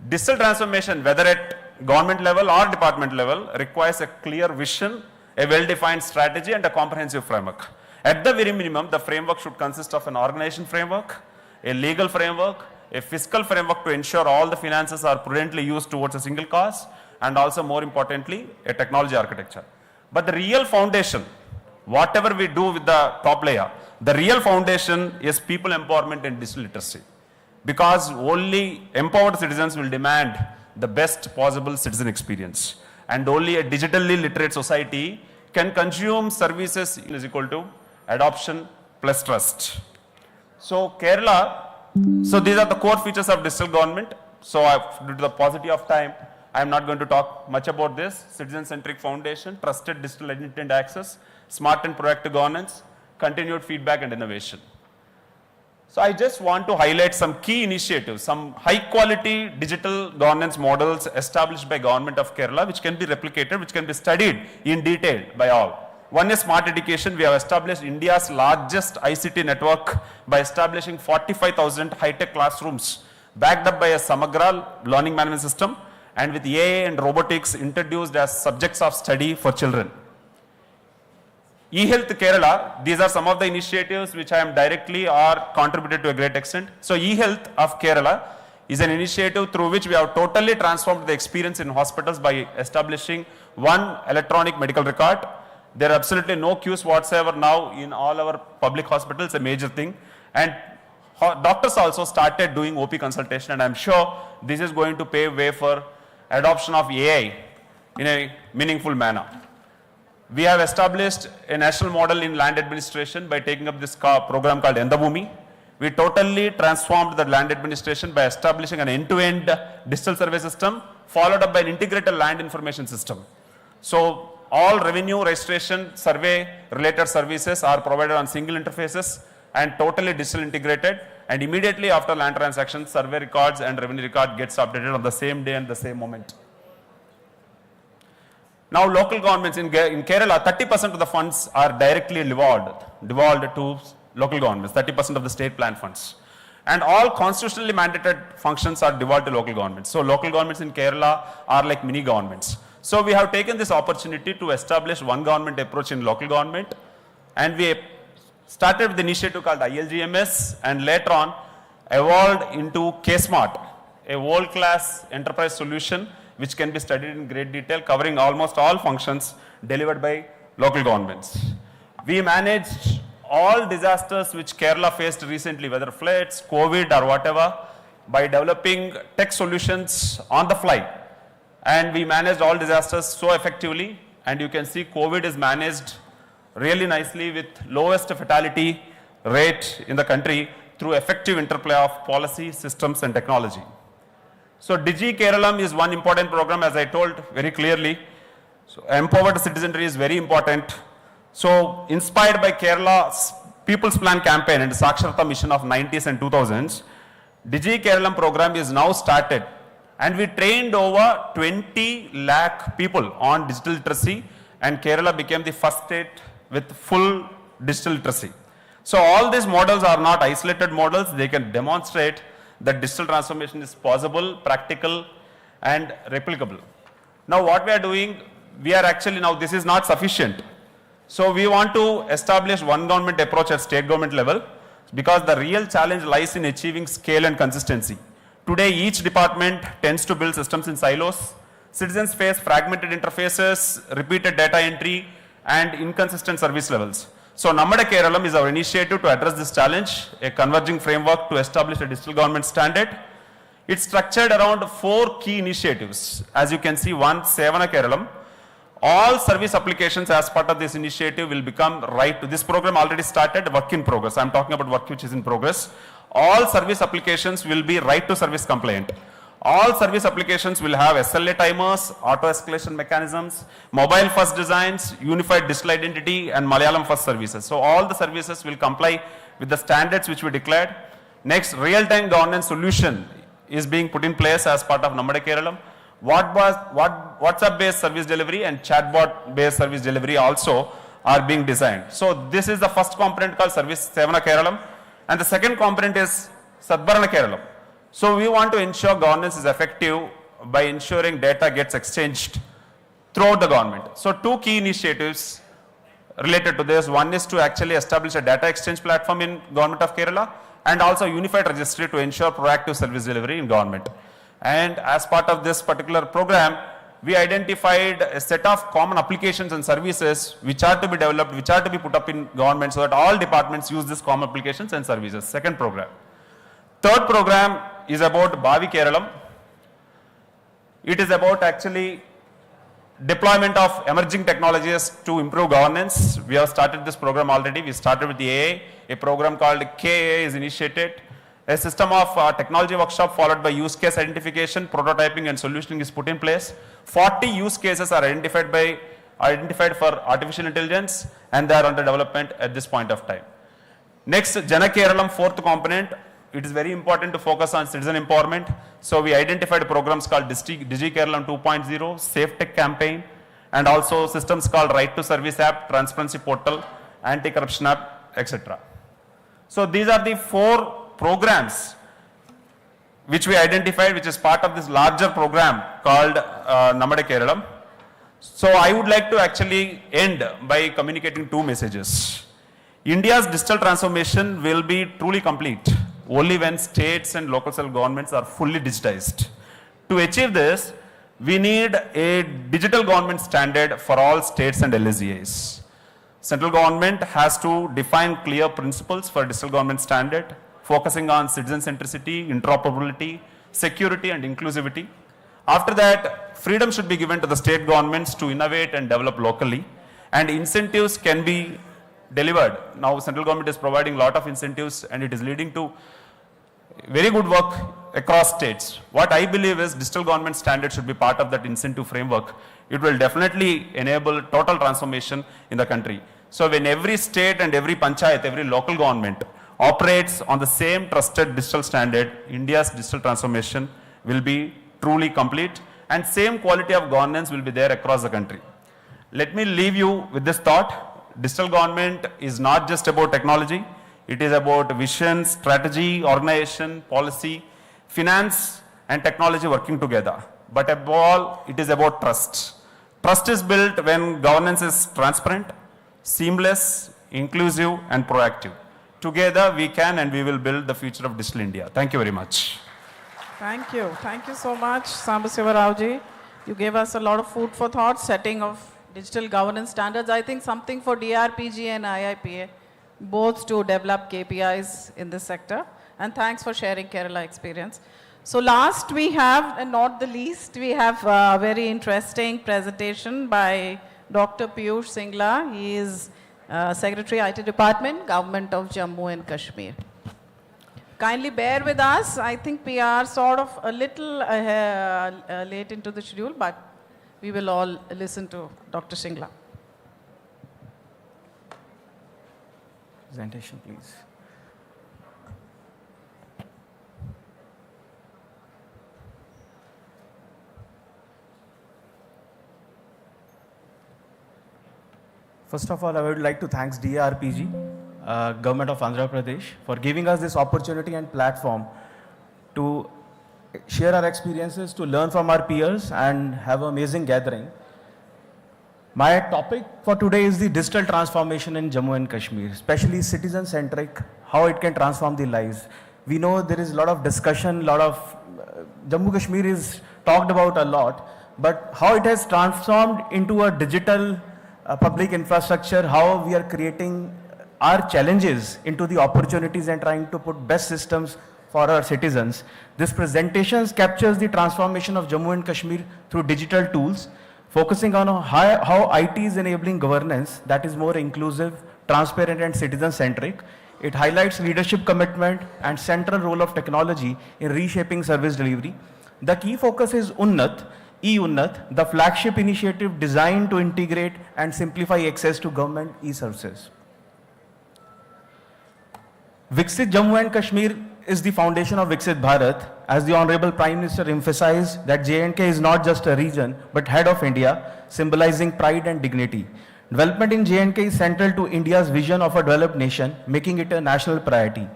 Digital transformation, whether at government level or department level, requires a clear vision, a well-defined strategy, and a comprehensive framework. At the very minimum, the framework should consist of an organization framework, a legal framework, a fiscal framework to ensure all the finances are prudently used towards a single cause, and also more importantly, a technology architecture. But the real foundation, whatever we do with the top layer, the real foundation is people empowerment and digital literacy. Because only empowered citizens will demand the best possible citizen experience. And only a digitally literate society can consume services is equal to adoption plus trust. So Kerala, so these are the core features of digital government. So due to the paucity of time, I am not going to talk much about this. Citizen-centric foundation, trusted digital identity and access, smart and proactive governance, continued feedback and innovation. So I just want to highlight some key initiatives, some high-quality digital governance models established by Government of Kerala, which can be replicated, which can be studied in detail by all. One is smart education. We have established India's largest ICT network by establishing 45,000 high-tech classrooms, backed up by a Samagra learning management system, and with AI and robotics introduced as subjects of study for children. eHealth Kerala, these are some of the initiatives which I am directly or contributed to a great extent. So eHealth of Kerala is an initiative through which we have totally transformed the experience in hospitals by establishing one electronic medical record. There are absolutely no queues whatsoever now in all our public hospitals, a major thing. And doctors also started doing OP consultation, and I'm sure this is going to pave way for adoption of AI in a meaningful manner. We have established a national model in land administration by taking up this program called Endabhumi. We totally transformed the land administration by establishing an end-to-end digital survey system, followed up by an integrated land information system. So all revenue, registration, survey related services are provided on single interfaces and totally digital integrated, and immediately after land transactions, survey records and revenue record gets updated on the same day and the same moment. Now local governments in Kerala, 30% of the funds are directly devolved to local governments, 30% of the state plan funds. And all constitutionally mandated functions are devolved to local governments. So local governments in Kerala are like mini governments. So we have taken this opportunity to establish one government approach in local government, and we started with the initiative called ILGMS, and later on evolved into K-Smart, a world-class enterprise solution which can be studied in great detail, covering almost all functions delivered by local governments. We managed all disasters which Kerala faced recently, whether floods, COVID or whatever, by developing tech solutions on the fly. And we managed all disasters so effectively, and you can see COVID is managed really nicely with lowest fatality rate in the country through effective interplay of policy, systems and technology. So Digi Keralam is one important program, as I told very clearly. So empowered citizenry is very important. So inspired by Kerala's People's Plan campaign and Saksharata mission of 90s and 2000s, Digi Keralam program is now started, and we trained over 20 lakh people on digital literacy, and Kerala became the first state with full digital literacy. So all these models are not isolated models. They can demonstrate that digital transformation is possible, practical and replicable. Now what we are doing, we are actually now, this is not sufficient. So we want to establish one government approach at state government level, because the real challenge lies in achieving scale and consistency. Today each department tends to build systems in silos. Citizens face fragmented interfaces, repeated data entry and inconsistent service levels. So Nammada Keralam is our initiative to address this challenge, a converging framework to establish a digital government standard. It's structured around 4 key initiatives. As you can see, one, Sevana Keralam. All service applications as part of this initiative will become right to this program already started, work in progress. I'm talking about work which is in progress. All service applications will be right to service compliant. All service applications will have SLA timers, auto escalation mechanisms, mobile first designs, unified digital identity and Malayalam first services. So all the services will comply with the standards which we declared. Next, real-time governance solution is being put in place as part of Nammada Keralam. WhatsApp-based service delivery and chatbot-based service delivery also are being designed. So this is the first component called Service Sevana Keralam, and the second component is Sadbarana Keralam. So we want to ensure governance is effective by ensuring data gets exchanged throughout the government. So 2 key initiatives related to this. One is to actually establish a data exchange platform in government of Kerala, and also unified registry to ensure proactive service delivery in government. And as part of this particular program, we identified a set of common applications and services which are to be developed, which are to be put up in government, so that all departments use these common applications and services. Second program. Third program is about Bhavi Keralam. It is about actually deployment of emerging technologies to improve governance. We have started this program already. We started with the AA. A program called KAA is initiated. A system of technology workshop followed by use case identification, prototyping and solutioning is put in place. 40 use cases are identified for artificial intelligence, and they are under development at this point of time. Next, Jana Keralam, fourth component. It is very important to focus on citizen empowerment. So we identified programs called Digi Keralam 2.0, Safe Tech campaign, and also systems called Right to Service app, Transparency portal, Anti-corruption app, etc. So these are the 4 programs which we identified, which is part of this larger program called Nammada Keralam. So I would like to actually end by communicating two messages. India's digital transformation will be truly complete only when states and local self-governments are fully digitized. To achieve this, we need a digital government standard for all states and LSGAs. Central government has to define clear principles for digital government standard, focusing on citizen centricity, interoperability, security and inclusivity. After that, freedom should be given to the state governments to innovate and develop locally, and incentives can be delivered. Now central government is providing a lot of incentives and it is leading to very good work across states. What I believe is digital government standard should be part of that incentive framework. It will definitely enable total transformation in the country. So when every state and every panchayat, every local government operates on the same trusted digital standard, India's digital transformation will be truly complete and same quality of governance will be there across the country. Let me leave you with this thought. Digital government is not just about technology. It is about vision, strategy, organization, policy, finance and technology working together. But above all, it is about trust. Trust is built when governance is transparent, seamless, inclusive and proactive. Together we can and we will build the future of digital India. Thank you very much. Thank you. Thank you so much, Sambasiva Raoji. You gave us a lot of food for thought, setting of digital governance standards. I think something for DRPG and IIPA, both to develop KPIs in this sector. And thanks for sharing Kerala experience. So last we have, and not the least, we have a very interesting presentation by Dr. Piyush Singla. He is Secretary IT Department, Government of Jammu and Kashmir. Kindly bear with us. I think we are sort of a little late into the schedule, but we will all listen to Dr. Singla. Presentation, please. First of all, I would like to thank DARPG, Government of Andhra Pradesh, for giving us this opportunity and platform to share our experiences, to learn from our peers and have an amazing gathering. My topic for today is the digital transformation in Jammu and Kashmir, especially citizen-centric, how it can transform the lives. We know there is a lot of discussion, Jammu Kashmir is talked about a lot, but how it has transformed into a digital public infrastructure, how we are creating our challenges into the opportunities and trying to put best systems for our citizens. This presentation captures the transformation of Jammu and Kashmir through digital tools, focusing on how IT is enabling governance that is more inclusive, transparent and citizen-centric. It highlights leadership commitment and central role of technology in reshaping service delivery. The key focus is Unnat, e-Unnat, the flagship initiative designed to integrate and simplify access to government e-services. Viksit Jammu and Kashmir is the foundation of Viksit Bharat, as the Honorable Prime Minister emphasized that J&K is not just a region, but head of India, symbolizing pride and dignity. Development in J&K is central to India's vision of a developed nation, making it a national priority.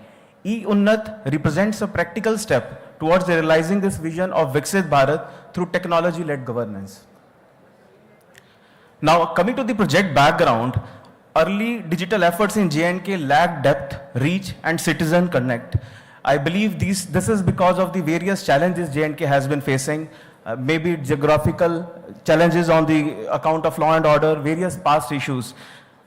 E-Unnat represents a practical step towards realizing this vision of Viksit Bharat through technology-led governance. Now, coming to the project background, early digital efforts in J&K lacked depth, reach, and citizen connect. I believe this is because of the various challenges J&K has been facing, maybe geographical challenges on the account of law and order, various past issues.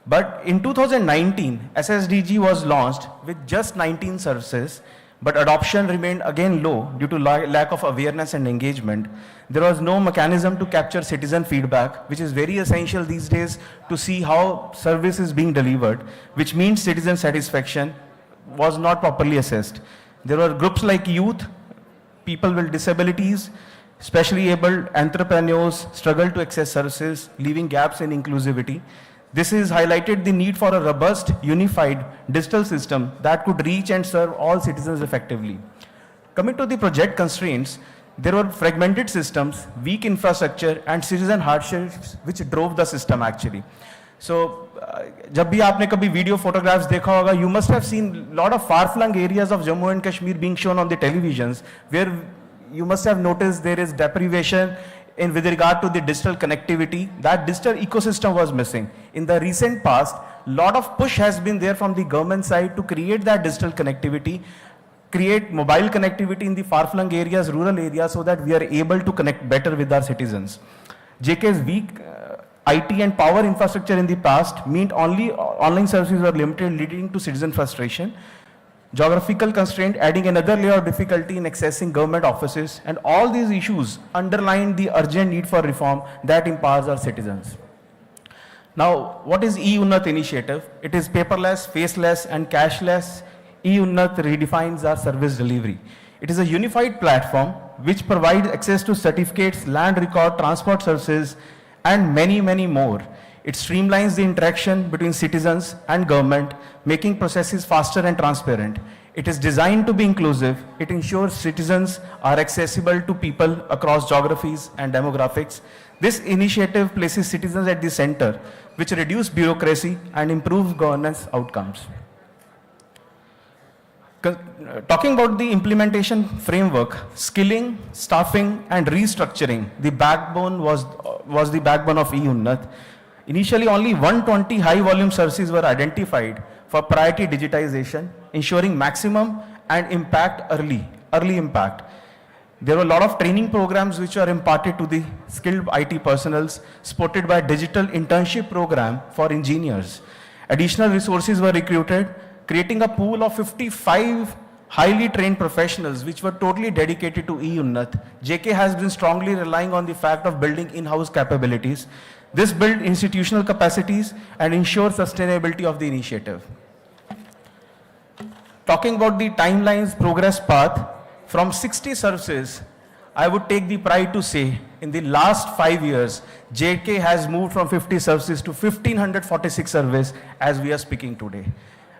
But in 2019, SSDG was launched with just 19 services, but adoption remained again low due to lack of awareness and engagement. There was no mechanism to capture citizen feedback, which is very essential these days to see how service is being delivered, which means citizen satisfaction was not properly assessed. There were groups like youth, people with disabilities, specially abled entrepreneurs struggle to access services, leaving gaps in inclusivity. This has highlighted the need for a robust, unified digital system that could reach and serve all citizens effectively. Coming to the project constraints, there were fragmented systems, weak infrastructure, and citizen hardships which drove the system actually. So, जब भी आपने कभी video photographs देखा होगा, you must have seen a lot of far-flung areas of Jammu and Kashmir being shown on the televisions, where you must have noticed there is deprivation, with regard to the digital connectivity. That digital ecosystem was missing. In the recent past, lot of push has been there from the government side to create that digital connectivity, create mobile connectivity in the far-flung areas, rural areas, so that we are able to connect better with our citizens. JK's weak IT and power infrastructure in the past meant only online services were limited, leading to citizen frustration. Geographical constraint adding another layer of difficulty in accessing government offices, and all these issues underline the urgent need for reform that empowers our citizens. Now, what is e-Unnat initiative? It is paperless, faceless and cashless. e-Unnat redefines our service delivery. It is a unified platform which provides access to certificates, land record, transport services and many, many more. It streamlines the interaction between citizens and government, making processes faster and transparent. It is designed to be inclusive. It ensures citizens are accessible to people across geographies and demographics. This initiative places citizens at the center, which reduces bureaucracy and improves governance outcomes. Talking about the implementation framework, skilling, staffing and restructuring, the backbone was the backbone of e-Unnat. Initially, only 120 high-volume services were identified for priority digitization, ensuring maximum and early impact. There were a lot of training programs which were imparted to the skilled IT personnels, supported by a digital internship program for engineers. Additional resources were recruited, creating a pool of 55 highly trained professionals which were totally dedicated to e-Unnat. JK has been strongly relying on the fact of building in-house capabilities. This built institutional capacities and ensures sustainability of the initiative. Talking about the timelines, progress path, from 60 services, I would take the pride to say, in the last 5 years, JK has moved from 50 services to 1,546 services as we are speaking today.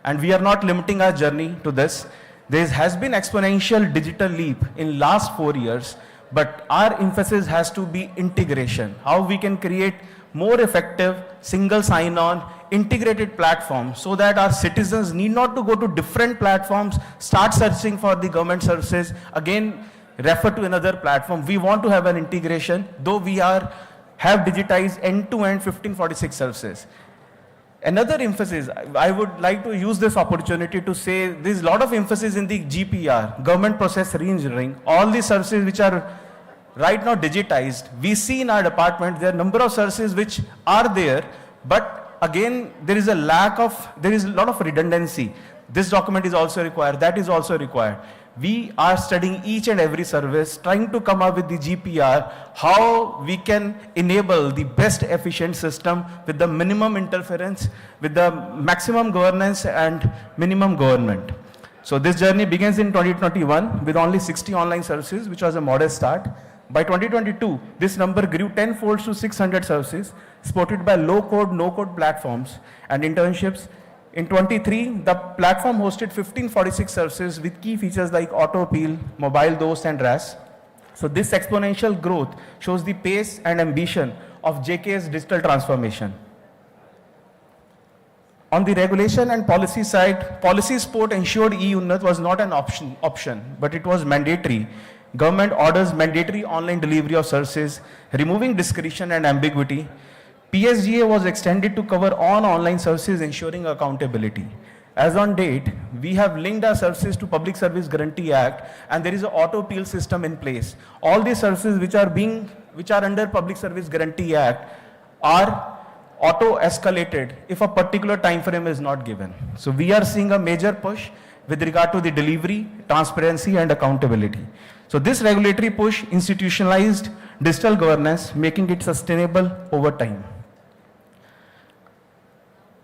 And we are not limiting our journey to this. There has been exponential digital leap in last 4 years, but our emphasis has to be integration, how we can create more effective, single sign-on, integrated platforms so that our citizens need not to go to different platforms, start searching for the government services, again refer to another platform. We want to have an integration, though we have digitized end-to-end 1546 services. Another emphasis, I would like to use this opportunity to say there's a lot of emphasis in the GPR, government process reengineering, all the services which are right now digitized. We see in our department there are a number of services which are there, but again there is a lot of redundancy. This document is also required, that is also required. We are studying each and every service, trying to come up with the GPR, how we can enable the best efficient system with the minimum interference, with the maximum governance and minimum government. So this journey begins in 2021 with only 60 online services, which was a modest start. By 2022, this number grew 10-fold to 600 services, supported by low-code, no-code platforms and internships. In 23, the platform hosted 1546 services with key features like auto appeal, mobile dost and RAS. So this exponential growth shows the pace and ambition of JK's digital transformation. On the regulation and policy side, policy support ensured e-Unnat was not an option, but it was mandatory. Government orders mandatory online delivery of services, removing discretion and ambiguity. PSGA was extended to cover all online services, ensuring accountability. As on date, we have linked our services to Public Service Guarantee Act, and there is an auto appeal system in place. All these services which are under Public Service Guarantee Act are auto escalated if a particular time frame is not given. So we are seeing a major push with regard to the delivery, transparency and accountability. So this regulatory push institutionalized digital governance, making it sustainable over time.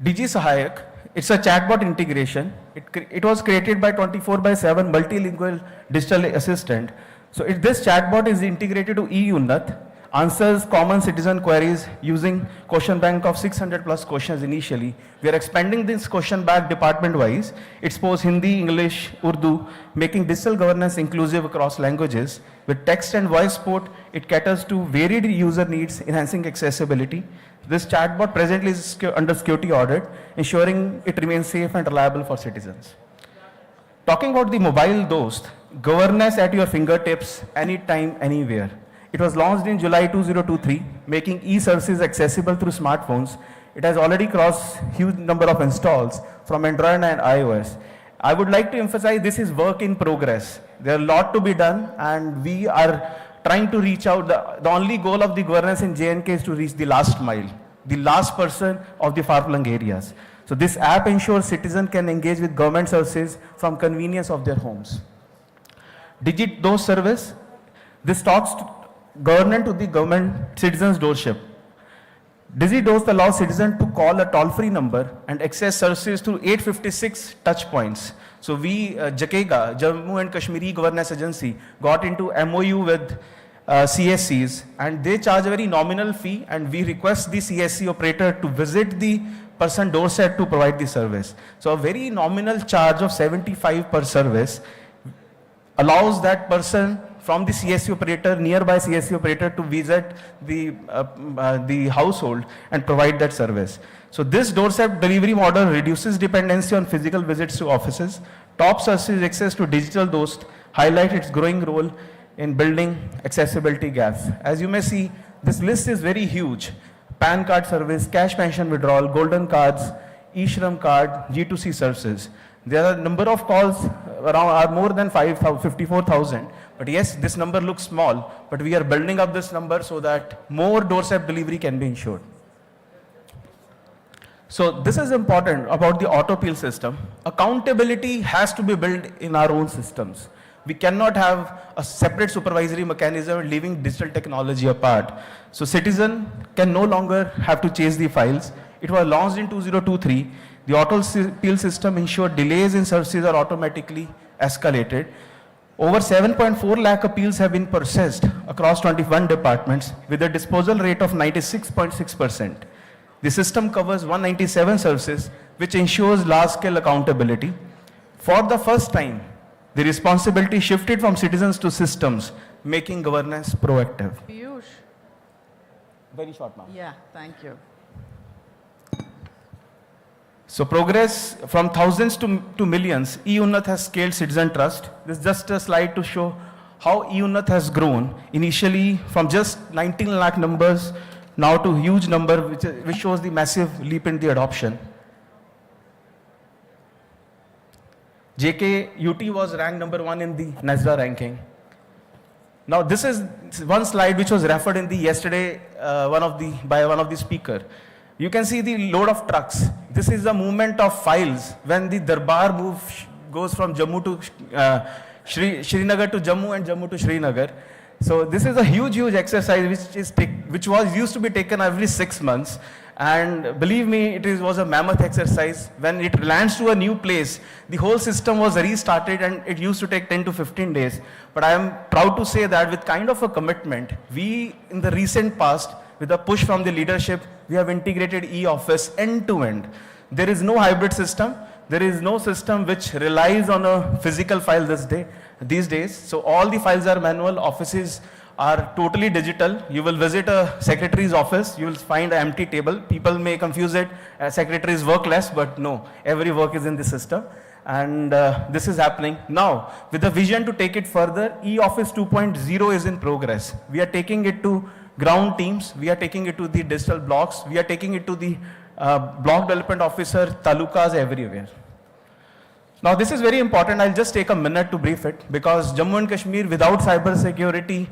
DG Sahayak, it's a chatbot integration. It was created by 24/7 multilingual digital assistant. So this chatbot is integrated to e-Unnat, answers common citizen queries using question bank of 600 plus questions initially. We are expanding this question bank department wise. It supports Hindi, English, Urdu, making digital governance inclusive across languages. With text and voice support, it caters to varied user needs, enhancing accessibility. This chatbot presently is under security audit, ensuring it remains safe and reliable for citizens. Talking about the mobile dost, governance at your fingertips, anytime, anywhere. It was launched in July 2023, making e-services accessible through smartphones. It has already crossed huge number of installs from Android and iOS. I would like to emphasize this is work in progress. There are a lot to be done, and we are trying to reach out. The only goal of the governance in J&K is to reach the last mile, the last person of the far-flung areas. So this app ensures citizens can engage with government services from convenience of their homes. Digit Dose service, this talks to government to the government citizens' doorstep. DigiDose allows citizens to call a toll-free number and access services through 856 touch points. So we, JAKEGA, Jammu and Kashmiri Governance Agency, got into MOU with CSCs, and they charge a very nominal fee, and we request the CSC operator to visit the person doorstep to provide the service. So a very nominal charge of 75 per service allows that person from the CSC operator, nearby CSC operator, to visit the household and provide that service. So this doorstep delivery model reduces dependency on physical visits to offices. Top services access to digital doors highlight its growing role in building accessibility gaps. As you may see, this list is very huge. PAN card service, cash pension withdrawal, golden cards, e-shram card, G2C services. There are a number of calls around are more than 54,000. But yes, this number looks small, but we are building up this number so that more doorstep delivery can be ensured. So this is important about the auto appeal system. Accountability has to be built in our own systems. We cannot have a separate supervisory mechanism leaving digital technology apart. So citizen can no longer have to chase the files. It was launched in 2023. The auto appeal system ensured delays in services are automatically escalated. Over 7.4 lakh appeals have been processed across 21 departments with a disposal rate of 96.6%. The system covers 197 services, which ensures large-scale accountability. For the first time, the responsibility shifted from citizens to systems, making governance proactive. Piyush. Very short, ma'am. Yeah, thank you. So progress from thousands to millions, e-Unnat has scaled citizen trust. This is just a slide to show how e-Unnat has grown, initially from just 19 lakh numbers, now to huge number, which shows the massive leap in the adoption. JKUT was ranked number 1 in the NASDA ranking. Now this is one slide which was referred in the yesterday by one of the speaker. You can see the load of trucks. This is the movement of files when the Darbar goes from Jammu to Srinagar to Jammu and Jammu to Srinagar. So this is a huge exercise which was used to be taken every 6 months. And believe me, was a mammoth exercise. When it lands to a new place, the whole system was restarted, and it used to take 10 to 15 days. But I am proud to say that with kind of a commitment, we in the recent past, with a push from the leadership, we have integrated e-office end to end. There is no hybrid system. There is no system which relies on a physical file these days. So all the files are manual. Offices are totally digital. You will visit a secretary's office, you will find an empty table. People may confuse it as secretaries work less, but no, every work is in the system. And this is happening. Now, with the vision to take it further, e-office 2.0 is in progress. We are taking it to ground teams, we are taking it to the digital blocks, we are taking it to the block development officer, talukas everywhere. Now this is very important. I'll just take a minute to brief it, because Jammu and Kashmir without cyber security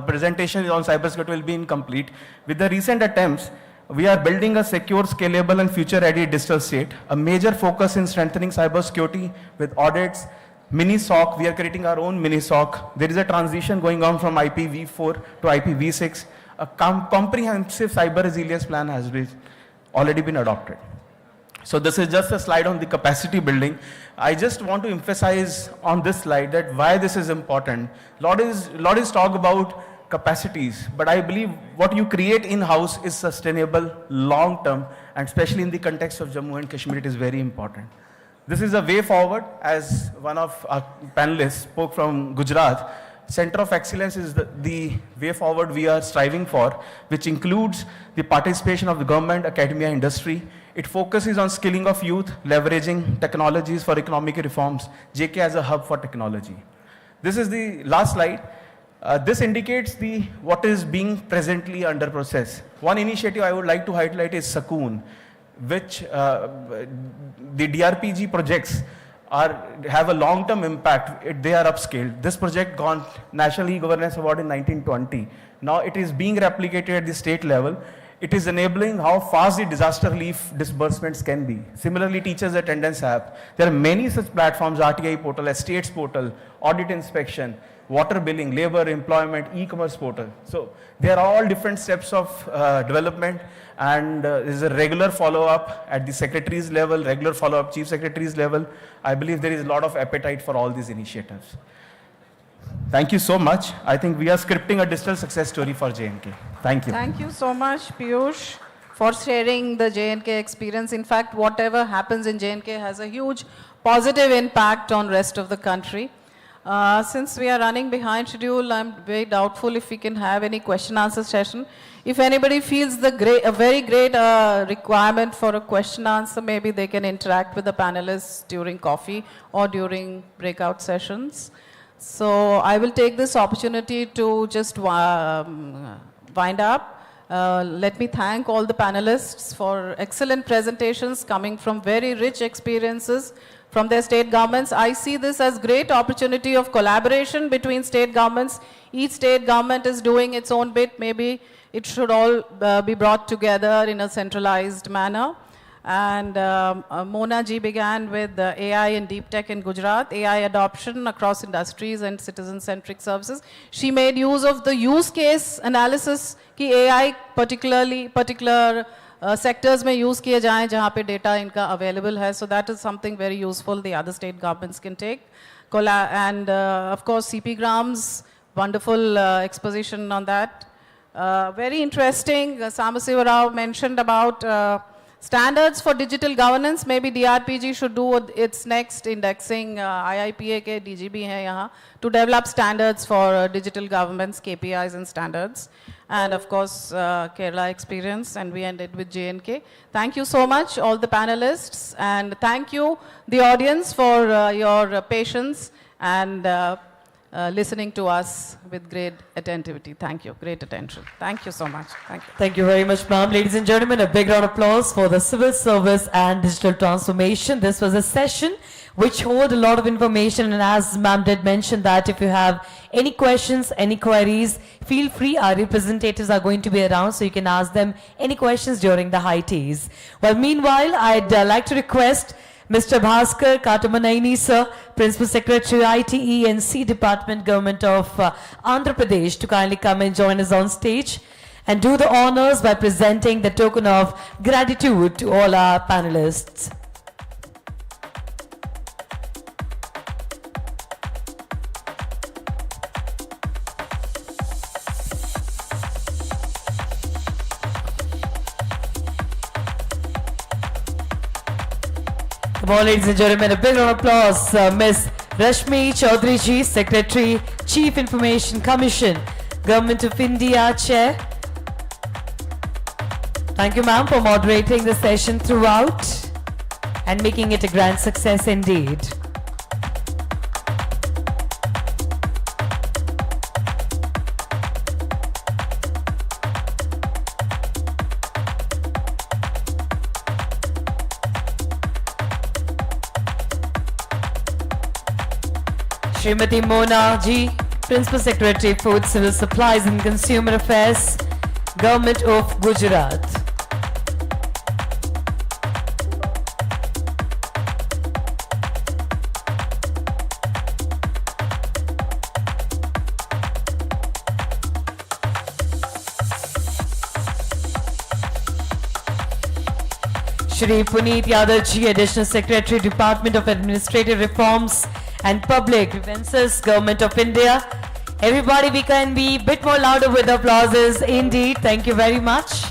presentation on cyber security will be incomplete. With the recent attempts, we are building a secure, scalable and future-ready digital state. A major focus in strengthening cyber security with audits, mini SOC. We are creating our own mini SOC. There is a transition going on from IPv4 to IPv6. A comprehensive cyber resilience plan has already been adopted. So this is just a slide on the capacity building. I just want to emphasize on this slide that why this is important. Lot is talk about capacities, but I believe what you create in-house is sustainable long-term, and especially in the context of Jammu and Kashmir, it is very important. This is a way forward. As one of our panelists spoke from Gujarat, Center of Excellence is the way forward we are striving for, which includes the participation of the government, academia, industry. It focuses on skilling of youth, leveraging technologies for economic reforms. JK as a hub for technology. This is the last slide. This indicates what is being presently under process. One initiative I would like to highlight is Sakoon, which the DRPG projects have a long-term impact. They are upscaled. This project got National E-Governance Award in 1920. Now it is being replicated at the state level. It is enabling how fast the disaster relief disbursements can be. Similarly, Teachers Attendance App. There are many such platforms, RTI portal, Estates portal, audit inspection, water billing, labor, employment, e-commerce portal. So they are all different steps of development, and there is a regular follow-up at the secretaries level, regular follow-up chief secretaries level. I believe there is a lot of appetite for all these initiatives. Thank you so much. I think we are scripting a digital success story for J&K. Thank you. Thank you so much, Piyush, for sharing the J&K experience. In fact, whatever happens in J&K has a huge positive impact on rest of the country. Since we are running behind schedule, I'm very doubtful if we can have any question-answer session. If anybody feels a very great requirement for a question-answer, maybe they can interact with the panelists during coffee or during breakout sessions. So I will take this opportunity to just wind up. Let me thank all the panelists for excellent presentations coming from very rich experiences from their state governments. I see this as great opportunity of collaboration between state governments. Each state government is doing its own bit. Maybe it should all be brought together in a centralized manner. And Mona ji began with AI and deep tech in Gujarat, AI adoption across industries and citizen-centric services. She made use of the use case analysis कि AI particular sectors में use किए जाएं जहाँ पे data इनका available है. So that is something very useful the other state governments can take. And of course CP Gram's wonderful exposition on that. Very interesting. Samasiva Rao mentioned about standards for digital governance. Maybe DRPG should do its next indexing. IIPA के DGB हैं यहाँ to develop standards for digital governments, KPIs and standards. And of course, Kerala experience, and we ended with J&K. Thank you so much, all the panelists, and thank you, the audience, for your patience and listening to us with great attentivity. Thank you, great attention. Thank you so much. Thank you. Thank you very much, ma'am. Ladies and gentlemen, a big round of applause for the civil service and digital transformation. This was a session which hold a lot of information, and as ma'am did mention that if you have any questions, any queries, feel free. Our representatives are going to be around, so you can ask them any questions during the high teas. Well, meanwhile, I'd like to request Mr. Bhaskar Katamanaini, sir, Principal Secretary, ITE and C Department, Government of Andhra Pradesh, to kindly come and join us on stage and do the honors by presenting the token of gratitude to all our panelists. Come on, ladies and gentlemen, a big round of applause. Ms. Rashmi Chaudhary ji, Secretary, Chief Information Commission, Government of India, Chair. Thank you, ma'am, for moderating the session throughout and making it a grand success indeed. Srimati Mona ji, Principal Secretary, Food, Civil Supplies and Consumer Affairs, Government of Gujarat. Shri Puneet Yadav ji, Additional Secretary, Department of Administrative Reforms and Public Grievances, Government of India. Everybody, we can be a bit more louder with applauses. Indeed, thank you very much.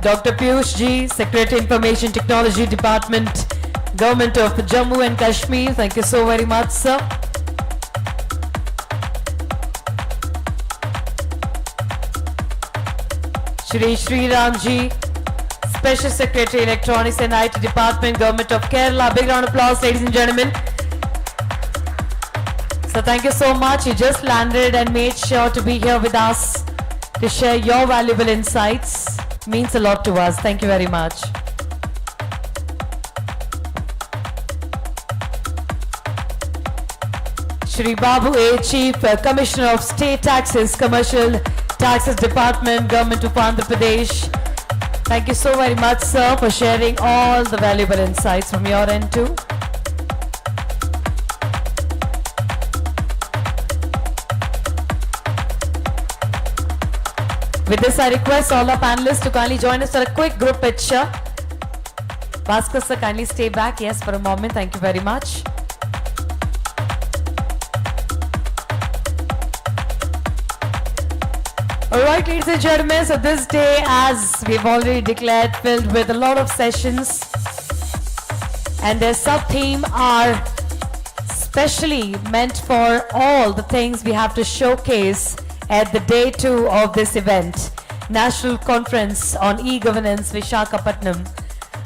Dr. Piyush ji, Secretary, Information Technology Department, Government of Jammu and Kashmir. Thank you so very much, sir. Shri Ramji, Special Secretary, Electronics and IT Department, Government of Kerala. Big round of applause, ladies and gentlemen. So thank you so much. You just landed and made sure to be here with us to share your valuable insights. Means a lot to us. Thank you very much. Shri Babu A, Chief Commissioner of State Taxes, Commercial Taxes Department, Government of Andhra Pradesh. Thank you so very much, sir, for sharing all the valuable insights from your end too. With this, I request all our panelists to kindly join us for a quick group picture. Bhaskar sir, kindly stay back, yes, for a moment. Thank you very much. Alright, ladies and gentlemen, so this day, as we've already declared, filled with a lot of sessions, and their sub-theme are specially meant for all the things we have to showcase at the day 2 of this event, National Conference on E-Governance, Visakhapatnam.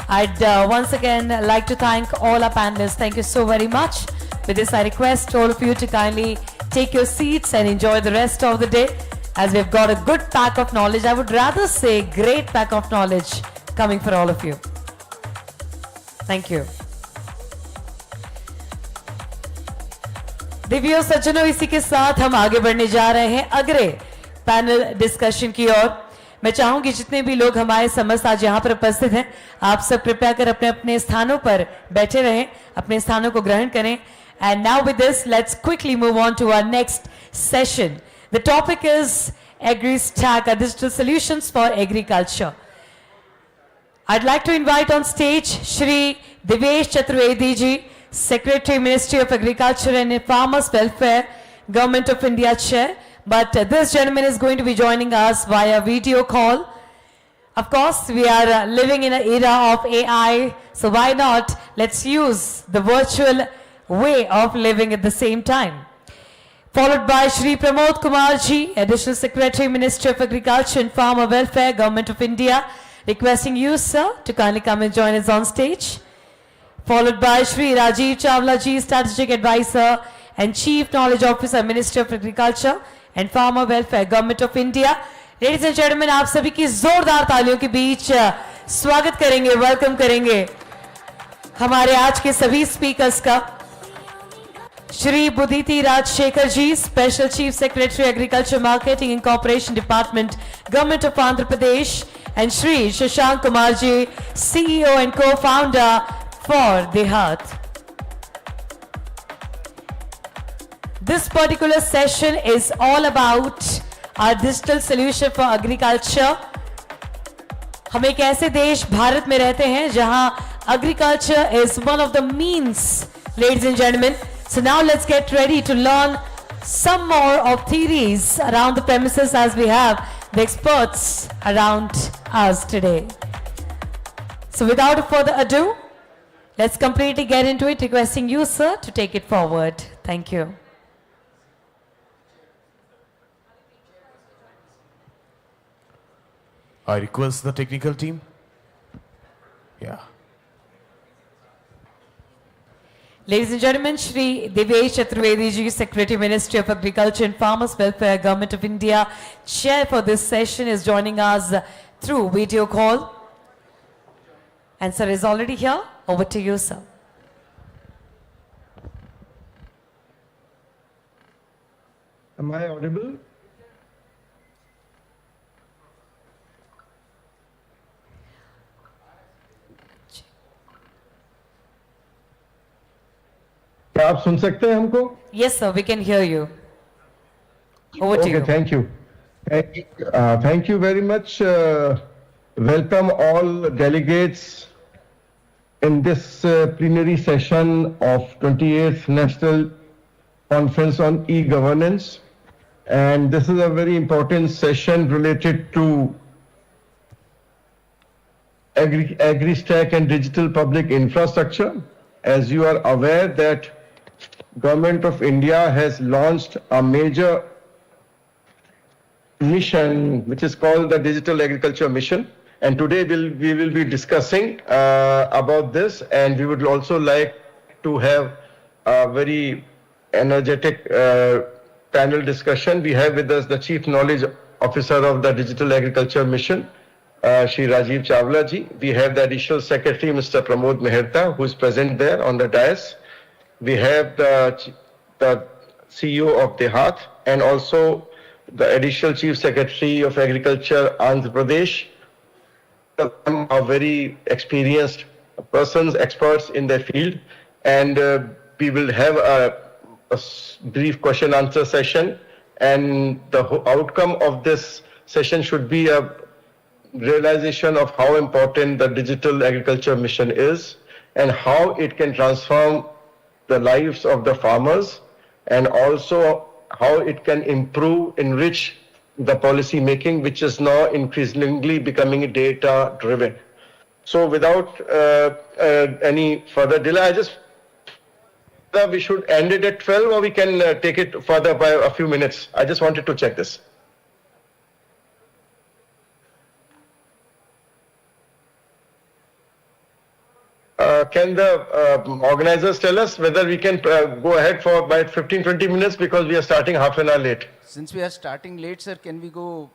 I'd once again like to thank all our panelists. Thank you so very much. With this, I request all of you to kindly take your seats and enjoy the rest of the day, as we've got a good pack of knowledge. I would rather say great pack of knowledge coming for all of you. Thank you. दिव्यो सज्जनों, इसी के साथ हम आगे बढ़ने जा रहे हैं अगले पैनल डिस्कशन की ओर। मैं चाहूंगी जितने भी लोग हमारे समस्त आज यहाँ पर उपस्थित हैं, आप सब कृपया कर अपने अपने स्थानों पर बैठे रहें, अपने स्थानों को ग्रहण करें। And now with this, let's quickly move on to our next session. The topic is AgriStack, digital solutions for agriculture. I'd like to invite on stage Shri Devesh Chaturvedi ji, Secretary, Ministry of Agriculture and Farmers Welfare, Government of India Chair. But this gentleman is going to be joining us via video call. Of course, we are living in an era of AI, so why not? Let's use the virtual way of living at the same time. Followed by Shri Pramod Kumar ji, Additional Secretary, Ministry of Agriculture and Farmer Welfare, Government of India. Requesting you, sir, to kindly come and join us on stage. Followed by Shri Rajiv Chawla ji, Strategic Advisor and Chief Knowledge Officer, Ministry of Agriculture and Farmer Welfare, Government of India. Ladies and gentlemen, आप सभी की जोरदार तालियों के बीच स्वागत करेंगे, welcome करेंगे हमारे आज के सभी स्पीकर्स का। Shri Buditi Rajshekhar ji, Special Chief Secretary, Agriculture Marketing and Cooperation Department, Government of Andhra Pradesh, and Shri Shashank Kumar ji, CEO and co-founder for The Hearth. This particular session is all about our digital solution for agriculture. हम एक ऐसे देश भारत में रहते हैं जहां agriculture is one of the means, ladies and gentlemen. So now let's get ready to learn some more of theories around the premises as we have the experts around us today. So without further ado, let's completely get into it, requesting you, sir, to take it forward. Thank you. I request the technical team. Yeah. Ladies and gentlemen, Shri Devesh Chaturvedi ji, Secretary, Ministry of Agriculture and Farmers Welfare, Government of India, Chair for this session, is joining us through video call. And sir is already here. Over to you, sir. Am I audible? क्या आप सुन सकते हैं हमको? Yes, sir, we can hear you. Over to you. Okay, thank you. Thank you very much. Welcome all delegates in this plenary session of 28th National Conference on E-Governance. And this is a very important session related to AgriStack and digital public infrastructure. As you are aware that Government of India has launched a major mission, which is called the Digital Agriculture Mission. And today we will be discussing about this, and we would also like to have a very energetic panel discussion. We have with us the Chief Knowledge Officer of the Digital Agriculture Mission, Shri Rajiv Chawla ji. We have the Additional Secretary, Mr. Pramod Meherta, who is present there on the dais. We have the CEO of DeHaat, and also the Additional Chief Secretary of Agriculture, Andhra Pradesh. Are very experienced persons, experts in their field, and we will have a brief question answer session, and the outcome of this session should be a realization of how important the Digital Agriculture Mission is and how it can transform the lives of the farmers, and also how it can improve, enrich the policy making, which is now increasingly becoming data driven. So without any further delay, we should end it at 12, or we can take it further by a few minutes. I just wanted to check this. Can the organizers tell us whether we can go ahead for by 15-20 minutes, because we are starting half an hour late? Since we are starting late, sir, can we go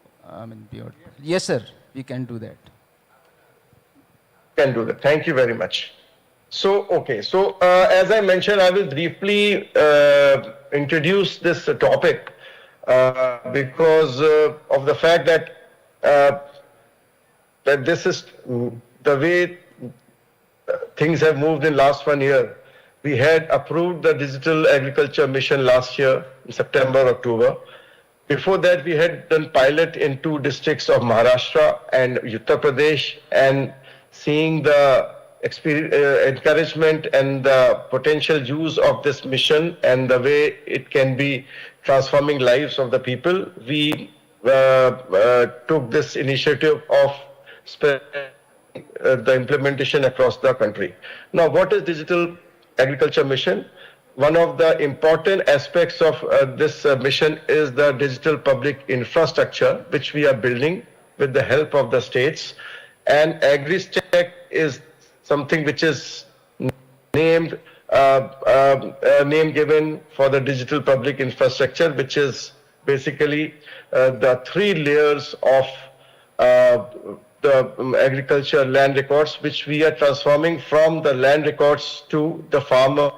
beyond? Yes, sir, we can do that. Can do that. Thank you very much. So, okay. So, as I mentioned, I will briefly introduce this topic because of the fact that this is the way things have moved in last 1 year. We had approved the Digital Agriculture Mission last year in September, October. Before that, we had done pilot in 2 districts of Maharashtra and Uttar Pradesh, and seeing the encouragement and the potential use of this mission and the way it can be transforming lives of the people, we took this initiative of the implementation across the country. Now, what is Digital Agriculture Mission? One of the important aspects of this mission is the digital public infrastructure, which we are building with the help of the states. And AgriStack is something which is named name given for the digital public infrastructure, which is basically the 3 layers of the agriculture land records, which we are transforming from the land records to the farmer,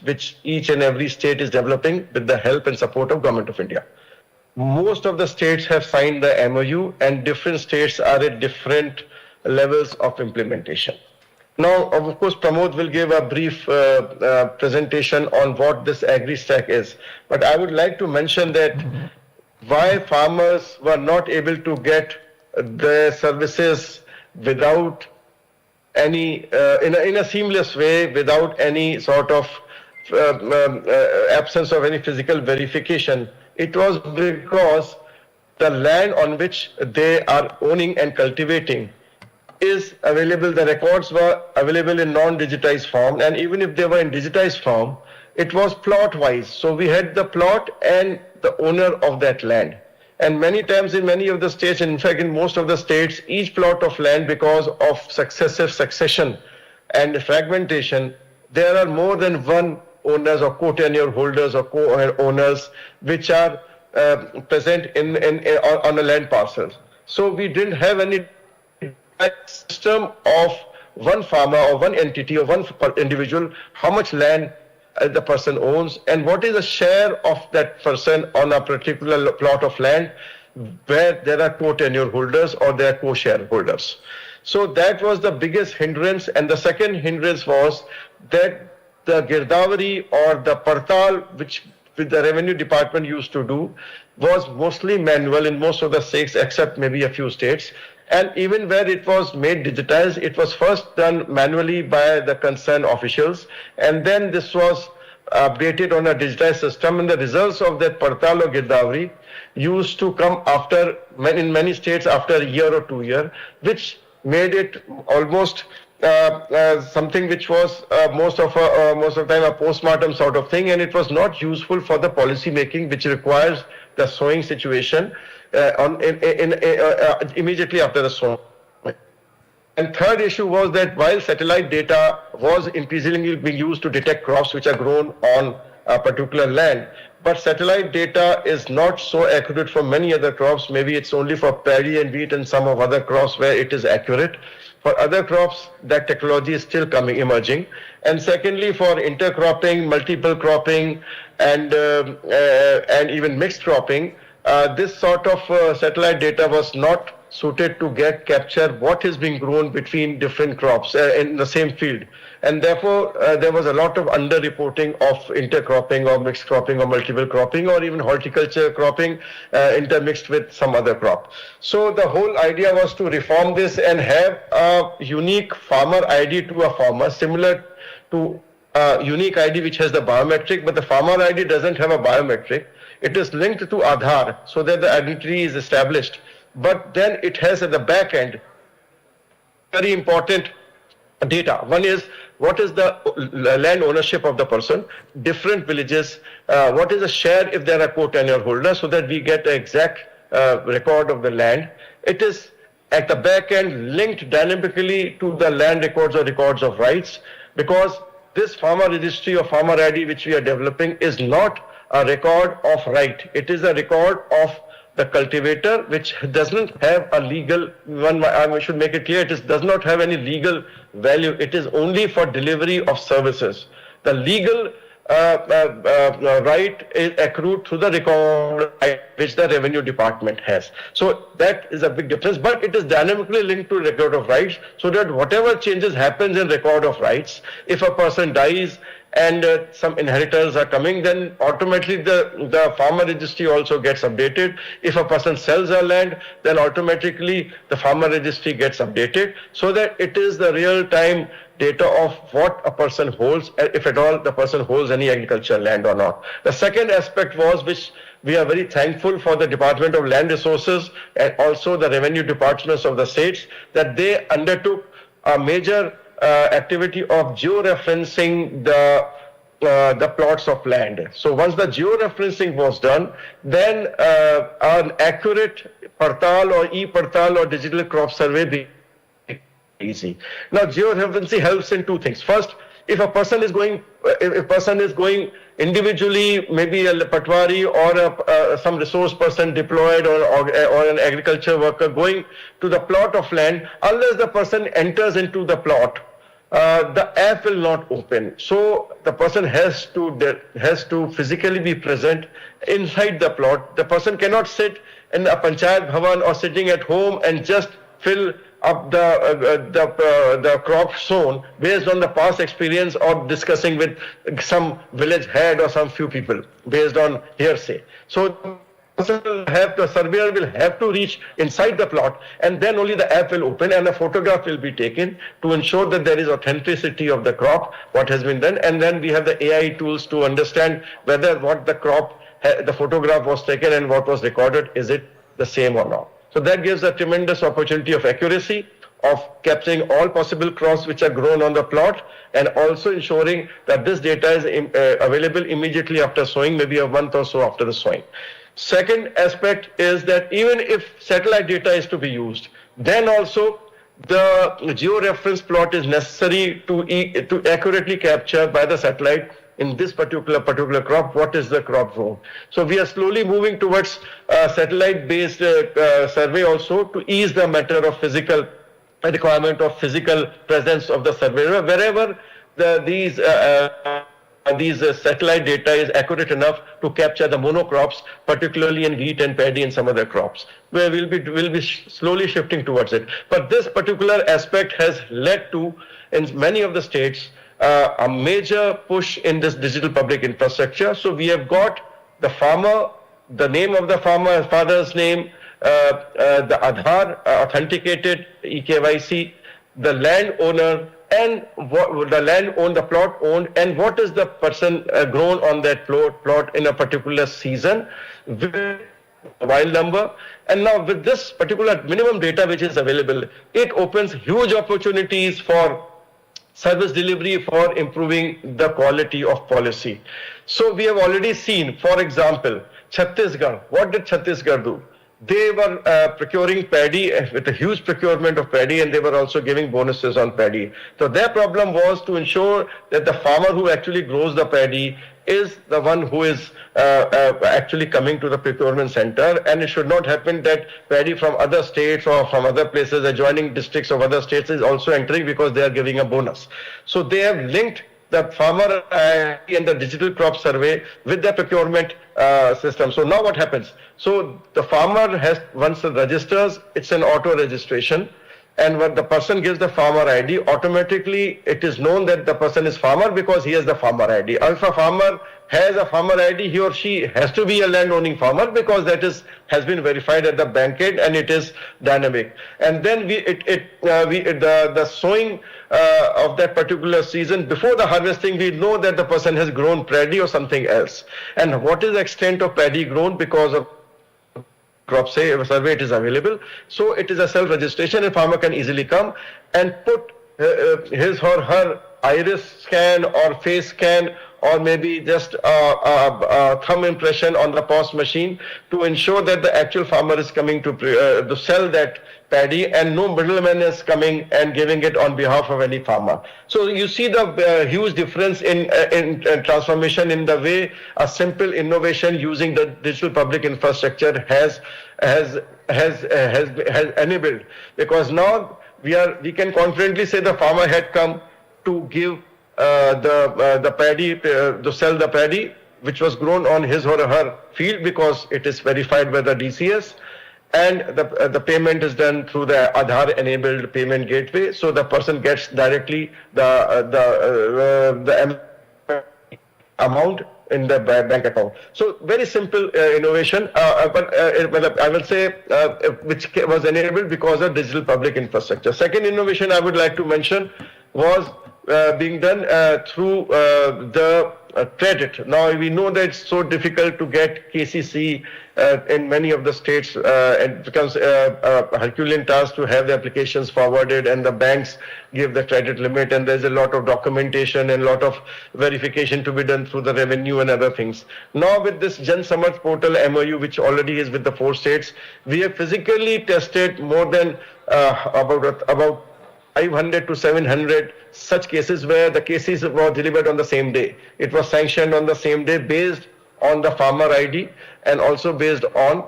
which each and every state is developing with the help and support of Government of India. Most of the states have signed the MOU, and different states are at different levels of implementation. Now, of course, Pramod will give a brief presentation on what this AgriStack is. But I would like to mention that why farmers were not able to get the services without any, in a seamless way, without any sort of absence of any physical verification. It was because the land on which they are owning and cultivating is available, the records were available in non-digitized form, and even if they were in digitized form, it was plot-wise. So we had the plot and the owner of that land. And many times in many of the states, in fact in most of the states, each plot of land, because of successive succession and fragmentation, there are more than one owners or co-tenure holders or co-owners which are present on a land parcel. So we didn't have any system of one farmer or one entity or one individual, how much land the person owns and what is the share of that person on a particular plot of land where there are co-tenure holders or there are co-shareholders. So that was the biggest hindrance. And the second hindrance was that the Girdavari or the Partal, which the revenue department used to do, was mostly manual in most of the states except maybe a few states. And even where it was made digitized, it was first done manually by the concerned officials, and then this was updated on a digitized system, and the results of that Partal or Girdavari used to come after, in many states, after a year or 2 years, which made it almost something which was most of the time a postmortem sort of thing, and it was not useful for the policy making, which requires the sowing situation immediately after the sowing. And third issue was that while satellite data was increasingly being used to detect crops which are grown on a particular land, but satellite data is not so accurate for many other crops. Maybe it's only for paddy and wheat and some of other crops where it is accurate. For other crops, that technology is still emerging. And secondly, for intercropping, multiple cropping, and even mixed cropping, this sort of satellite data was not suited to capture what is being grown between different crops in the same field. And therefore, there was a lot of underreporting of intercropping or mixed cropping or multiple cropping or even horticulture cropping intermixed with some other crop. So the whole idea was to reform this and have a unique farmer ID to a farmer, similar to a unique ID which has the biometric, but the farmer ID doesn't have a biometric. It is linked to Aadhaar so that the identity is established. But then it has at the back end very important data. One is what is the land ownership of the person, different villages, what is the share if they are a co-tenure holder, so that we get the exact record of the land. It is at the back end linked dynamically to the land records or records of rights, because this farmer registry or farmer ID which we are developing is not a record of right. It is a record of the cultivator, which doesn't have a legal one. I should make it clear, does not have any legal value. It is only for delivery of services. The legal right is accrued through the record which the revenue department has. So that is a big difference, but it is dynamically linked to record of rights, so that whatever changes happens in record of rights, if a person dies and some inheritors are coming, then automatically the farmer registry also gets updated. If a person sells a land, then automatically the farmer registry gets updated, so that it is the real-time data of what a person holds, if at all the person holds any agricultural land or not. The second aspect was, which we are very thankful for the Department of Land Resources and also the revenue departments of the states, that they undertook a major activity of georeferencing the plots of land. So once the georeferencing was done, then an accurate Partal or e-Partal or digital crop survey became easy. Now georeferencing helps in two things. First, if a person is going individually, maybe a patwari or some resource person deployed or an agriculture worker going to the plot of land, unless the person enters into the plot, the app will not open. So the person has to physically be present inside the plot. The person cannot sit in a panchayat bhavan or sitting at home and just fill up the crop sown based on the past experience or discussing with some village head or some few people based on hearsay. So the surveyor will have to reach inside the plot, and then only the app will open and a photograph will be taken to ensure that there is authenticity of the crop, what has been done, and then we have the AI tools to understand whether what the crop, the photograph was taken and what was recorded, is it the same or not. So that gives a tremendous opportunity of accuracy, of capturing all possible crops which are grown on the plot, and also ensuring that this data is available immediately after sowing, maybe a month or so after the sowing. Second aspect is that even if satellite data is to be used, then also the georeference plot is necessary to accurately capture by the satellite in this particular crop, what is the crop zone. So we are slowly moving towards satellite-based survey also to ease the matter of physical requirement of physical presence of the surveyor wherever these satellite data is accurate enough to capture the monocrops, particularly in wheat and paddy and some other crops, where we'll be slowly shifting towards it. But this particular aspect has led to, in many of the states, a major push in this digital public infrastructure. So we have got the farmer, the name of the farmer, father's name, the Aadhaar authenticated eKYC, the landowner, and the land owned, the plot owned, and what is the person grown on that plot in a particular season, with wild number. And now with this particular minimum data which is available, it opens huge opportunities for service delivery for improving the quality of policy. So we have already seen, for example, Chhattisgarh. What did Chhattisgarh do? They were procuring paddy with a huge procurement of paddy, and they were also giving bonuses on paddy. So their problem was to ensure that the farmer who actually grows the paddy is the one who is actually coming to the procurement center, and it should not happen that paddy from other states or from other places, adjoining districts of other states, is also entering because they are giving a bonus. So they have linked the farmer and the digital crop survey with the procurement system. So now what happens? So the farmer has, once it registers, it's an auto registration. And when the person gives the farmer ID, automatically it is known that the person is farmer because he has the farmer ID. If a farmer has a farmer ID, he or she has to be a landowning farmer because that has been verified at the bank end and it is dynamic. And then the sowing of that particular season, before the harvesting, we know that the person has grown paddy or something else. And what is the extent of paddy grown because of crop survey, it is available. So it is a self-registration, and farmer can easily come and put his or her iris scan or face scan or maybe just a thumb impression on the POS machine to ensure that the actual farmer is coming to sell that paddy and no middleman is coming and giving it on behalf of any farmer. So you see the huge difference in transformation in the way a simple innovation using the digital public infrastructure has enabled, because now we can confidently say the farmer had come to give the paddy, to sell the paddy which was grown on his or her field because it is verified by the DCS, and the payment is done through the Aadhaar enabled payment gateway. So the person gets directly the amount in the bank account. So very simple innovation, but I will say which was enabled because of digital public infrastructure. Second innovation I would like to mention was being done through the credit. Now we know that it's so difficult to get KCC in many of the states. It becomes a Herculean task to have the applications forwarded, and the banks give the credit limit, and there's a lot of documentation and a lot of verification to be done through the revenue and other things. Now with this Jan Samarth portal MOU, which already is with the 4 states, we have physically tested more than about 500 to 700 such cases where the cases were delivered on the same day. It was sanctioned on the same day based on the farmer ID and also based on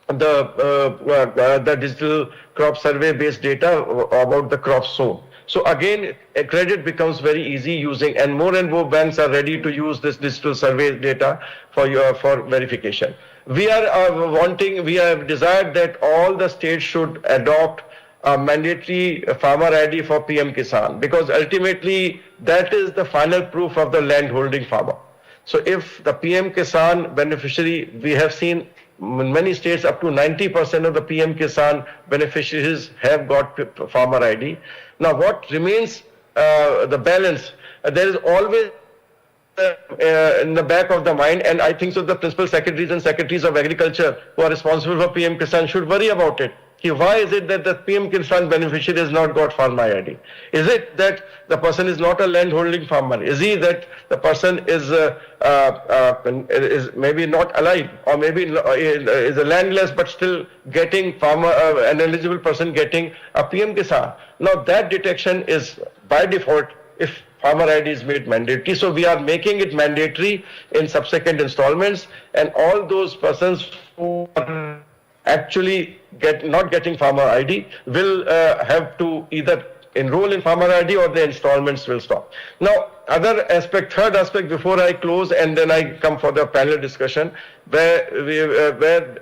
the digital crop survey based data about the crop sown. So again, a credit becomes very easy using, and more banks are ready to use this digital survey data for verification. We have desired that all the states should adopt a mandatory farmer ID for PM Kisan, because ultimately that is the final proof of the land holding farmer. So if the PM Kisan beneficiary, we have seen in many states up to 90% of the PM Kisan beneficiaries have got farmer ID. Now what remains, the balance, there is always in the back of the mind, and I think so the principal secretaries and secretaries of agriculture who are responsible for PM Kisan should worry about it. Why is it that the PM Kisan beneficiary has not got farmer ID? Is it that the person is not a land holding farmer? Is he that the person is maybe not alive, or maybe is a landless but still getting farmer, an eligible person getting a PM Kisan? Now that detection is by default if farmer ID is made mandatory. So we are making it mandatory in subsequent installments, and all those persons who are actually not getting farmer ID will have to either enroll in farmer ID or the installments will stop. Now, third aspect before I close and then I come for the panel discussion, where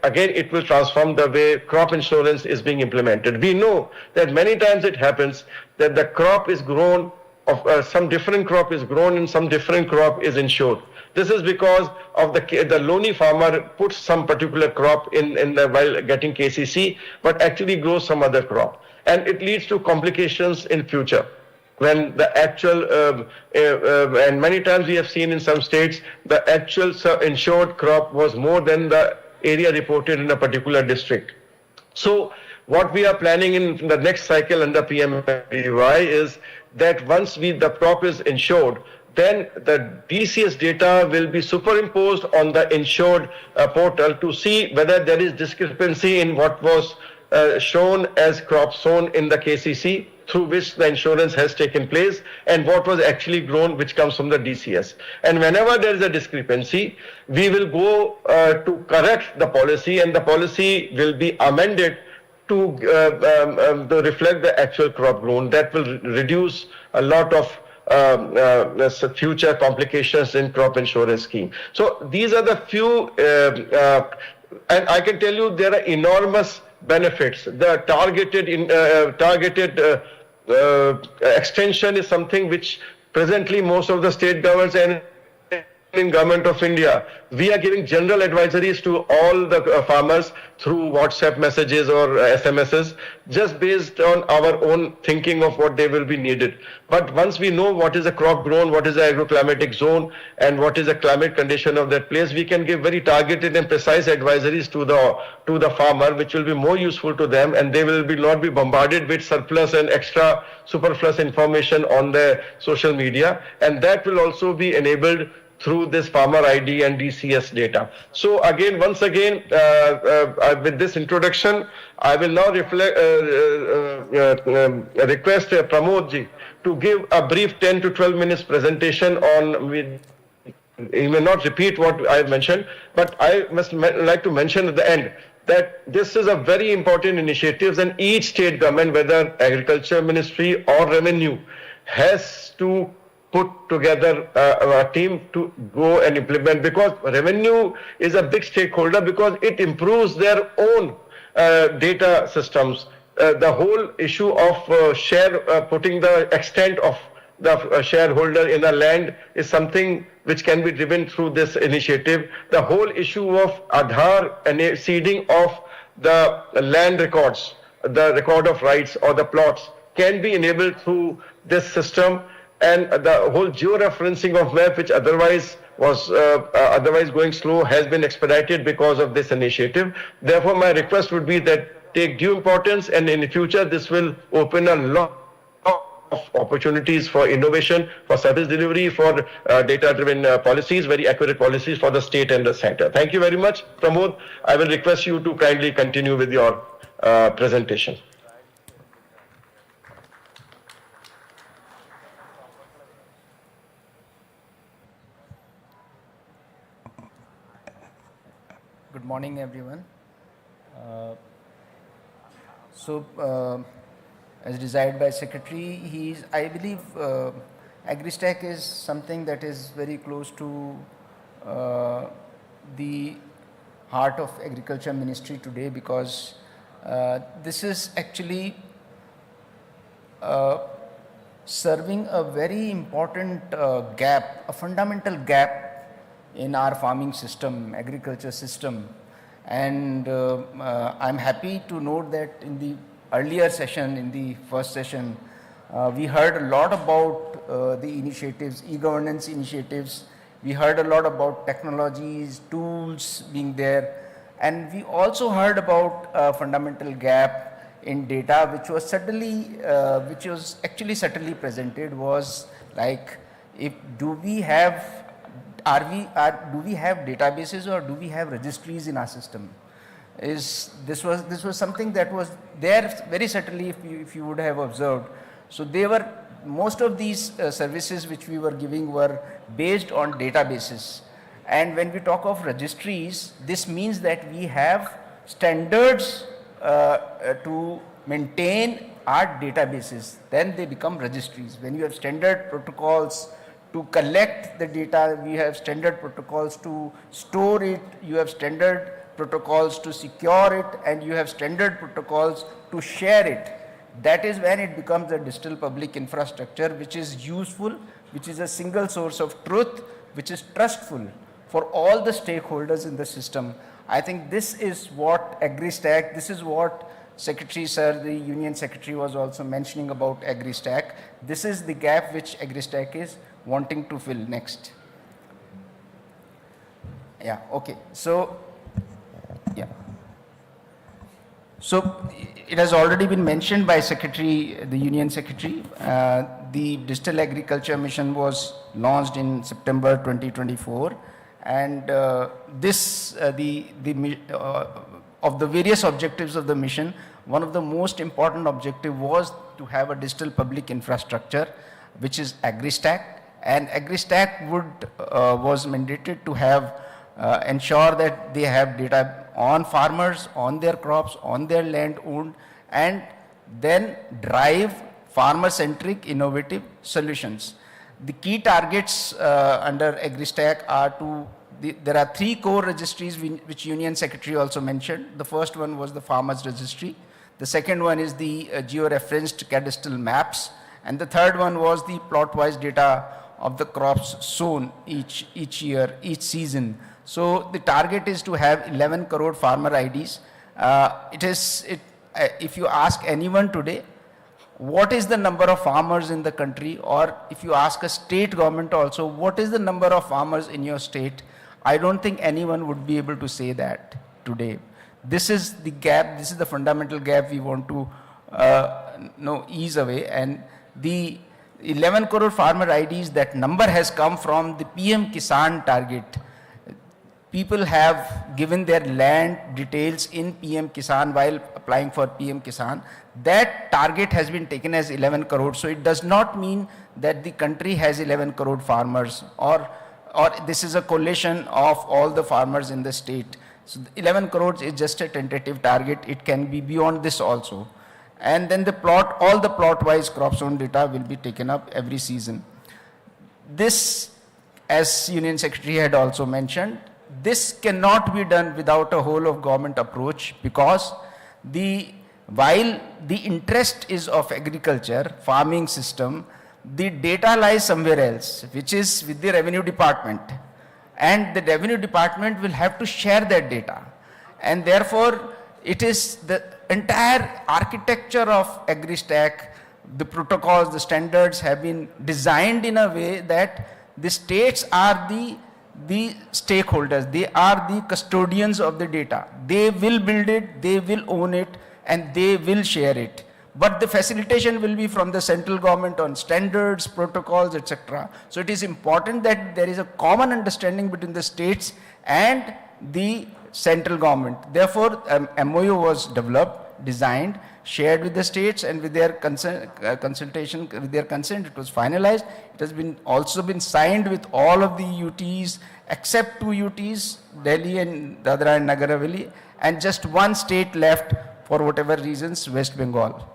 again it will transform the way crop insurance is being implemented. We know that many times it happens that the crop is grown, some different crop is grown and some different crop is insured. This is because of the lonely farmer puts some particular crop while getting KCC, but actually grows some other crop. And it leads to complications in future when the actual, and many times we have seen in some states, the actual insured crop was more than the area reported in a particular district. So what we are planning in the next cycle under PMVY is that once the crop is insured, then the DCS data will be superimposed on the insured portal to see whether there is discrepancy in what was shown as crop sown in the KCC, through which the insurance has taken place, and what was actually grown, which comes from the DCS. And whenever there is a discrepancy, we will go to correct the policy, and the policy will be amended to reflect the actual crop grown. That will reduce a lot of future complications in crop insurance scheme. So these are the few, and I can tell you there are enormous benefits. The targeted extension is something which presently most of the state governments and in Government of India, we are giving general advisories to all the farmers through WhatsApp messages or SMSs, just based on our own thinking of what they will be needed. But once we know what is a crop grown, what is the agroclimatic zone, and what is the climate condition of that place, we can give very targeted and precise advisories to the farmer, which will be more useful to them, and they will not be bombarded with surplus and extra superfluous information on their social media, and that will also be enabled through this farmer ID and DCS data. So again, once again, with this introduction, I will now request Pramod ji to give a brief 10 to 12 minutes presentation on, he may not repeat what I mentioned, but I must like to mention at the end that this is a very important initiative, and each state government, whether agriculture ministry or revenue, has to put together a team to go and implement, because revenue is a big stakeholder, because it improves their own data systems. The whole issue of putting the extent of the shareholder in a land is something which can be driven through this initiative. The whole issue of Aadhaar and seeding of the land records, the record of rights or the plots, can be enabled through this system. And the whole geo-referencing of map, which otherwise was going slow, has been expedited because of this initiative. Therefore, my request would be that take due importance, and in the future, this will open a lot of opportunities for innovation, for service delivery, for data-driven policies, very accurate policies for the state and the center. Thank you very much. Pramod, I will request you to kindly continue with your presentation. Good morning, everyone. As desired by Secretary, I believe AgriStack is something that is very close to the heart of Agriculture Ministry today, because this is actually serving a very important gap, a fundamental gap in our farming system, agriculture system. And I'm happy to note that in the earlier session, in the first session, we heard a lot about the initiatives, e-governance initiatives. We heard a lot about technologies, tools being there. And we also heard about a fundamental gap in data, which was actually subtly presented, was like, do we have databases or do we have registries in our system? This was something that was there very subtly, if you would have observed. So most of these services which we were giving were based on databases. And when we talk of registries, this means that we have standards to maintain our databases. Then they become registries. When you have standard protocols to collect the data, we have standard protocols to store it, you have standard protocols to secure it, and you have standard protocols to share it. That is when it becomes a digital public infrastructure, which is useful, which is a single source of truth, which is trustful for all the stakeholders in the system. I think this is what AgriStack, this is what Secretary Sir, the Union Secretary, was also mentioning about AgriStack. This is the gap which AgriStack is wanting to fill. Next. Yeah, okay. So, yeah. So it has already been mentioned by Secretary, the Union Secretary. The Digital Agriculture Mission was launched in September 2024, and of the various objectives of the mission, one of the most important objective was to have a digital public infrastructure, which is AgriStack, and AgriStack was mandated to have ensure that they have data on farmers, on their crops, on their land owned, and then drive farmer-centric innovative solutions. The key targets under AgriStack are there are 3 core registries which Union Secretary also mentioned. The first one was the Farmers Registry. The second one is the geo-referenced cadastral maps. And the third one was the plot-wise data of the crops sown each year, each season. So the target is to have 11 crore farmer IDs. If you ask anyone today, what is the number of farmers in the country, or if you ask a state government also, what is the number of farmers in your state, I don't think anyone would be able to say that today. This is the gap, this is the fundamental gap we want to ease away. And the 11 crore farmer IDs, that number has come from the PM Kisan target. People have given their land details in PM Kisan while applying for PM Kisan. That target has been taken as 11 crore. So it does not mean that the country has 11 crore farmers, or this is a collation of all the farmers in the state. So 11 crores is just a tentative target. It can be beyond this also. And then all the plot-wise crop zone data will be taken up every season. This, as Union Secretary had also mentioned, this cannot be done without a whole of government approach, because while the interest is of agriculture, farming system, the data lies somewhere else, which is with the revenue department. And the revenue department will have to share that data. And therefore, it is the entire architecture of AgriStack, the protocols, the standards have been designed in a way that the states are the stakeholders, they are the custodians of the data. They will build it, they will own it, and they will share it. But the facilitation will be from the central government on standards, protocols, etc. So it is important that there is a common understanding between the states and the central government. Therefore, MOU was developed, designed, shared with the states, and with their consultation, with their consent, it was finalized. It has also been signed with all of the UTs except 2 UTs, Delhi and Dadra and Nagar Haveli, and just 1 state left for whatever reasons, West Bengal.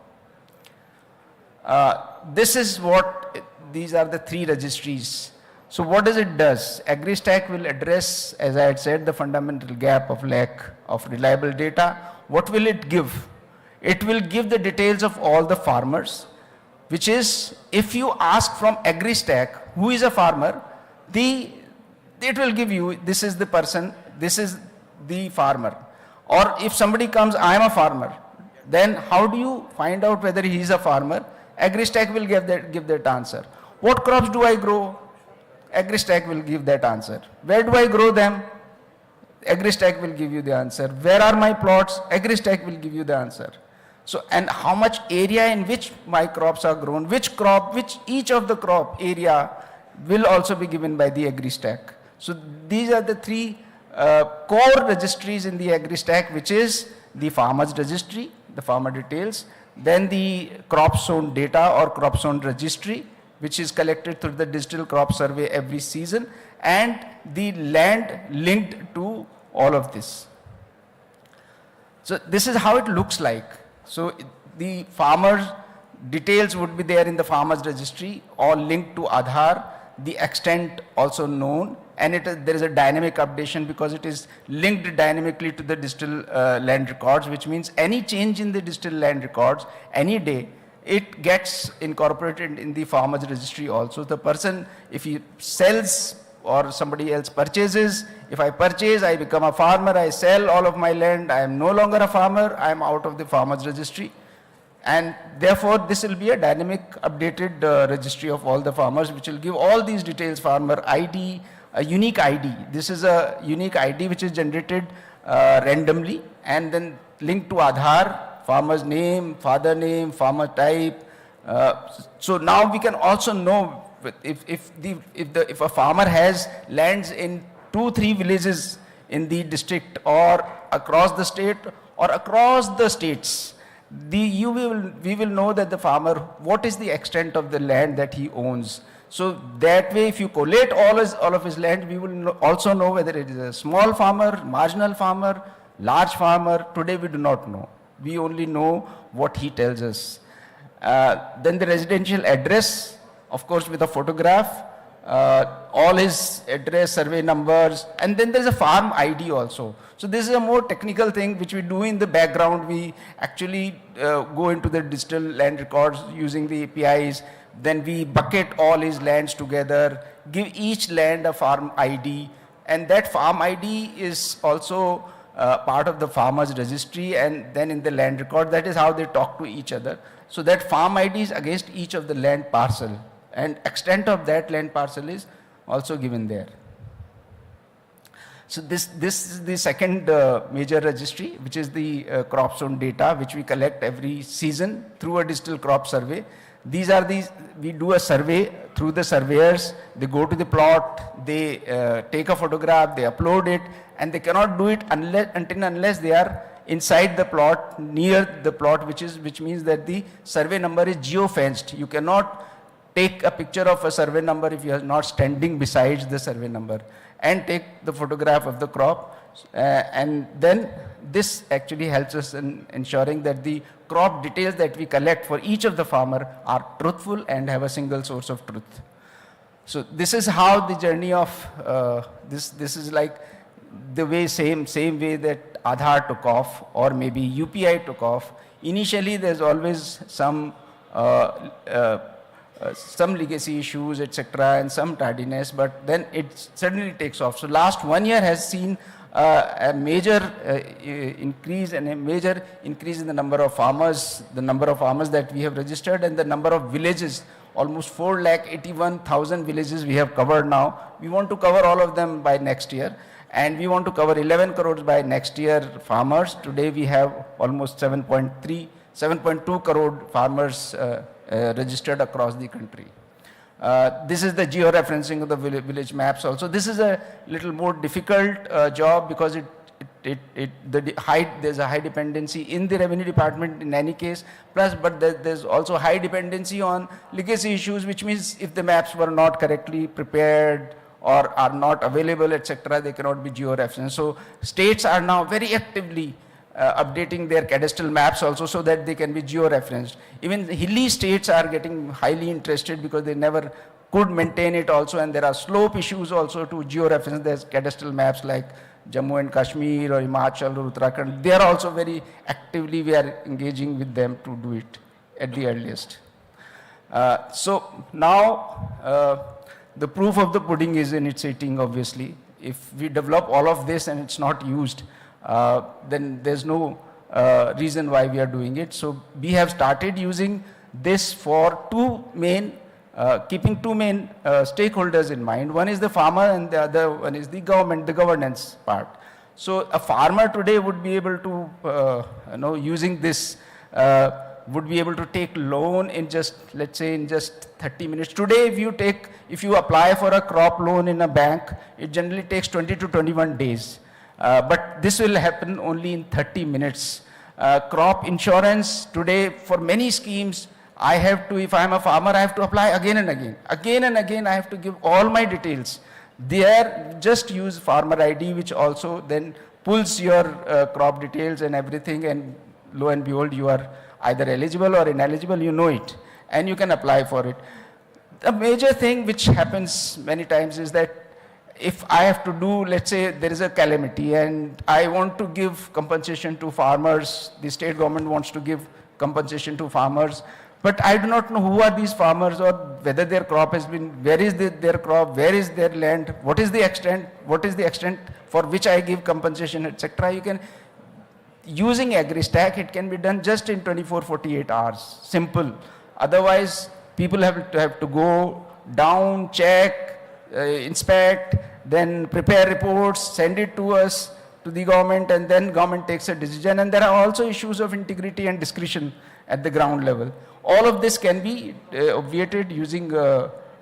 These are the 3 registries. So what does it do? AgriStack will address, as I had said, the fundamental gap of lack of reliable data. What will it give? It will give the details of all the farmers, which is, if you ask from AgriStack, who is a farmer, it will give you, this is the person, this is the farmer. Or if somebody comes, I am a farmer, then how do you find out whether he is a farmer? AgriStack will give that answer. What crops do I grow? AgriStack will give that answer. Where do I grow them? AgriStack will give you the answer. Where are my plots? AgriStack will give you the answer. So, and how much area in which my crops are grown, each of the crop area will also be given by the AgriStack. So these are the 3 core registries in the AgriStack, which is the Farmers Registry, the farmer details, then the crop zone data or crop zone registry, which is collected through the digital crop survey every season, and the land linked to all of this. So this is how it looks like. So the farmers details would be there in the farmers registry, all linked to Aadhaar, the extent also known, and there is a dynamic updation because it is linked dynamically to the digital land records, which means any change in the digital land records, any day, it gets incorporated in the farmers registry also. The person, if he sells or somebody else purchases, if I purchase, I become a farmer, I sell all of my land, I am no longer a farmer, I am out of the farmers registry. And therefore, this will be a dynamic updated registry of all the farmers, which will give all these details, farmer ID, a unique ID. This is a unique ID which is generated randomly, and then linked to Aadhaar, farmer's name, father name, farmer type. So now we can also know if a farmer has lands in 2-3 villages in the district or across the state or across the states, we will know that the farmer, what is the extent of the land that he owns. So that way, if you collate all of his land, we will also know whether it is a small farmer, marginal farmer, large farmer. Today we do not know. We only know what he tells us. Then the residential address, of course, with a photograph, all his address, survey numbers, and then there's a farm ID also. So this is a more technical thing which we do in the background. We actually go into the digital land records using the APIs. Then we bucket all his lands together, give each land a farm ID, and that farm ID is also part of the farmer's registry, and then in the land record, that is how they talk to each other. So that farm ID is against each of the land parcel, and extent of that land parcel is also given there. So this is the second major registry, which is the crop zone data, which we collect every season through a digital crop survey. These are we do a survey through the surveyors. They go to the plot, they take a photograph, they upload it, and they cannot do it unless they are inside the plot, near the plot, which means that the survey number is geo-fenced. You cannot take a picture of a survey number if you are not standing beside the survey number, and take the photograph of the crop. And then this actually helps us in ensuring that the crop details that we collect for each of the farmer are truthful and have a single source of truth. So this is how the journey of this is like the way same way that Aadhaar took off, or maybe UPI took off. Initially, there's always some legacy issues, etc., and some tardiness, but then it suddenly takes off. So last 1 year has seen a major increase and a major increase in the number of farmers that we have registered, and the number of villages. Almost 4,81,000 villages we have covered now. We want to cover all of them by next year, and we want to cover 11 crores by next year farmers. Today we have almost 7.2 crore farmers registered across the country. This is the geo-referencing of the village maps also. This is a little more difficult job because there's a high dependency in the revenue department in any case, but there's also high dependency on legacy issues, which means if the maps were not correctly prepared or are not available, etc., they cannot be geo-referenced. So states are now very actively updating their cadastral maps also so that they can be geo-referenced. Even hilly states are getting highly interested because they never could maintain it also, and there are slope issues also to geo-reference their cadastral maps like Jammu and Kashmir or Himachal or Uttarakhand. They are also very actively, we are engaging with them to do it at the earliest. So now the proof of the pudding is in its eating, obviously. If we develop all of this and it's not used, then there's no reason why we are doing it. So we have started using this for keeping two main stakeholders in mind. One is the farmer and the other one is the government, the governance part. So a farmer today would be able to, using this, would be able to take loan in just, let's say, in just 30 minutes. Today, if you apply for a crop loan in a bank, it generally takes 20 to 21 days. But this will happen only in 30 minutes. Crop insurance today, for many schemes, I have to, if I am a farmer, I have to apply again and again. Again and again, I have to give all my details. There, just use farmer ID, which also then pulls your crop details and everything, and lo and behold, you are either eligible or ineligible, you know it, and you can apply for it. The major thing which happens many times is that if I have to do, let's say there is a calamity and I want to give compensation to farmers, the state government wants to give compensation to farmers, but I do not know who are these farmers or whether their crop has been, where is their crop, where is their land, what is the extent for which I give compensation, etc. Using AgriStack, it can be done just in 24-48 hours, simple. Otherwise, people have to go down, check, inspect, then prepare reports, send it to us, to the government, and then government takes a decision. And there are also issues of integrity and discretion at the ground level. All of this can be obviated using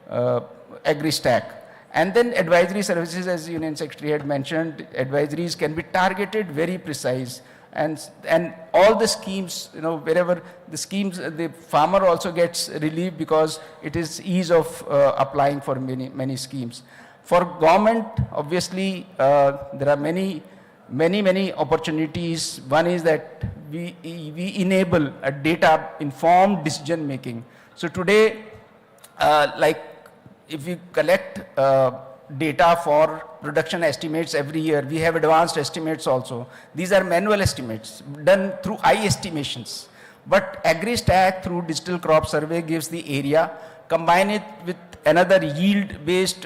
AgriStack. And then advisory services, as the Union Secretary had mentioned, advisories can be targeted, very precise. And all the schemes, wherever the schemes, the farmer also gets relief because it is ease of applying for many schemes. For government, obviously, there are many opportunities. One is that we enable a data-informed decision making. So today, like if we collect data for production estimates every year, we have advanced estimates also. These are manual estimates done through eye estimations. But AgriStack through digital crop survey gives the area, combine it with another yield-based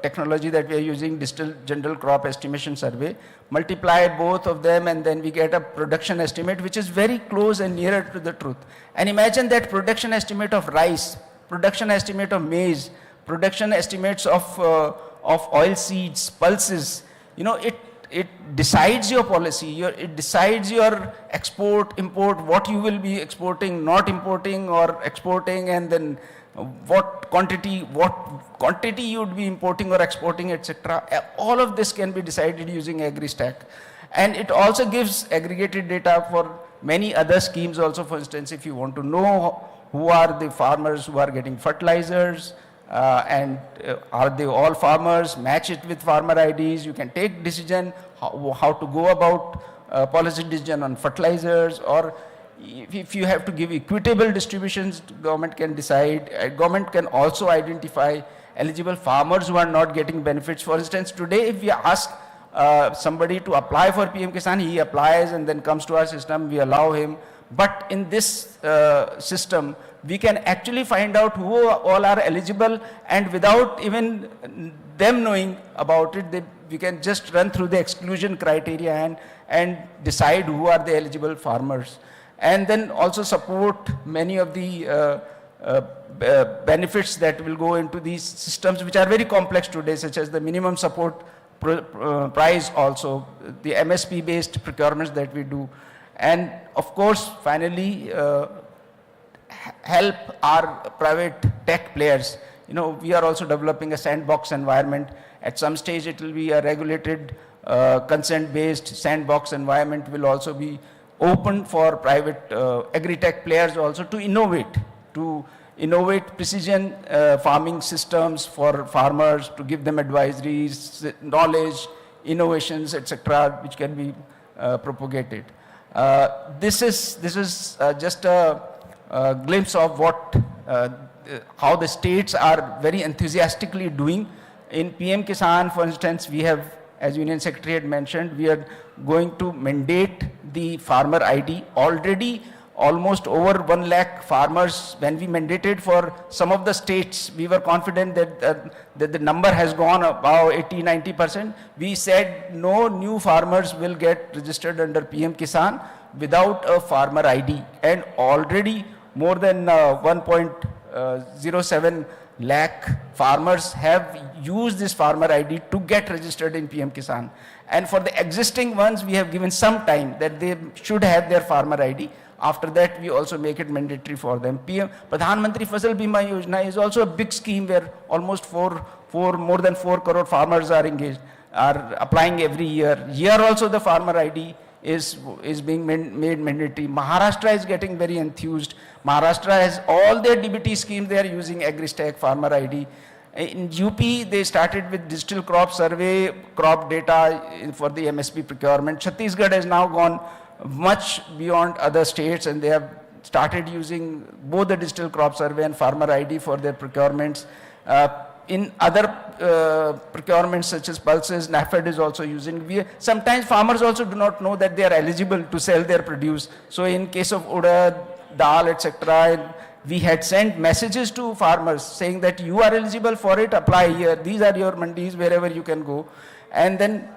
technology that we are using, digital general crop estimation survey, multiply both of them, and then we get a production estimate which is very close and nearer to the truth. And imagine that production estimate of rice, production estimate of maize, production estimates of oil seeds, pulses. It decides your policy, it decides your export, import, what you will be exporting, not importing or exporting, and then what quantity you would be importing or exporting, etc. All of this can be decided using AgriStack. And it also gives aggregated data for many other schemes also. For instance, if you want to know who are the farmers who are getting fertilizers, and are they all farmers, match it with farmer IDs, you can take decision how to go about policy decision on fertilizers, or if you have to give equitable distributions, government can decide. Government can also identify eligible farmers who are not getting benefits. For instance, today if we ask somebody to apply for PM Kisan, he applies and then comes to our system, we allow him. But in this system, we can actually find out who all are eligible, and without even them knowing about it, we can just run through the exclusion criteria and decide who are the eligible farmers. And then also support many of the benefits that will go into these systems, which are very complex today, such as the minimum support price, also the MSP based procurements that we do. And of course, finally, help our private tech players. We are also developing a sandbox environment. At some stage, it will be a regulated, consent-based sandbox environment will also be open for private agri-tech players also to innovate precision farming systems for farmers, to give them advisories, knowledge, innovations, etc., which can be propagated. This is just a glimpse of how the states are very enthusiastically doing. In PM Kisan, for instance, we have, as Union Secretary had mentioned, we are going to mandate the farmer ID. Already almost over 1 lakh farmers, when we mandated for some of the states, we were confident that the number has gone about 80-90%. We said no new farmers will get registered under PM Kisan without a farmer ID. And already more than 1.07 lakh farmers have used this farmer ID to get registered in PM Kisan. And for the existing ones, we have given some time that they should have their farmer ID. After that, we also make it mandatory for them. Pradhan Mantri Fasal Bima Yojana is also a big scheme where almost more than 4 crore farmers are engaged, are applying every year. Here also the farmer ID is being made mandatory. Maharashtra is getting very enthused. Maharashtra has all their DBT schemes, they are using AgriStack farmer ID. In UP, they started with digital crop survey, crop data for the MSP procurement. Chhattisgarh has now gone much beyond other states, and they have started using both the digital crop survey and farmer ID for their procurements. In other procurements such as pulses, NAFED is also using. Sometimes farmers also do not know that they are eligible to sell their produce. So in case of urad, dal, etc., we had sent messages to farmers saying that you are eligible for it, apply here. These are your mandis, wherever you can go. And then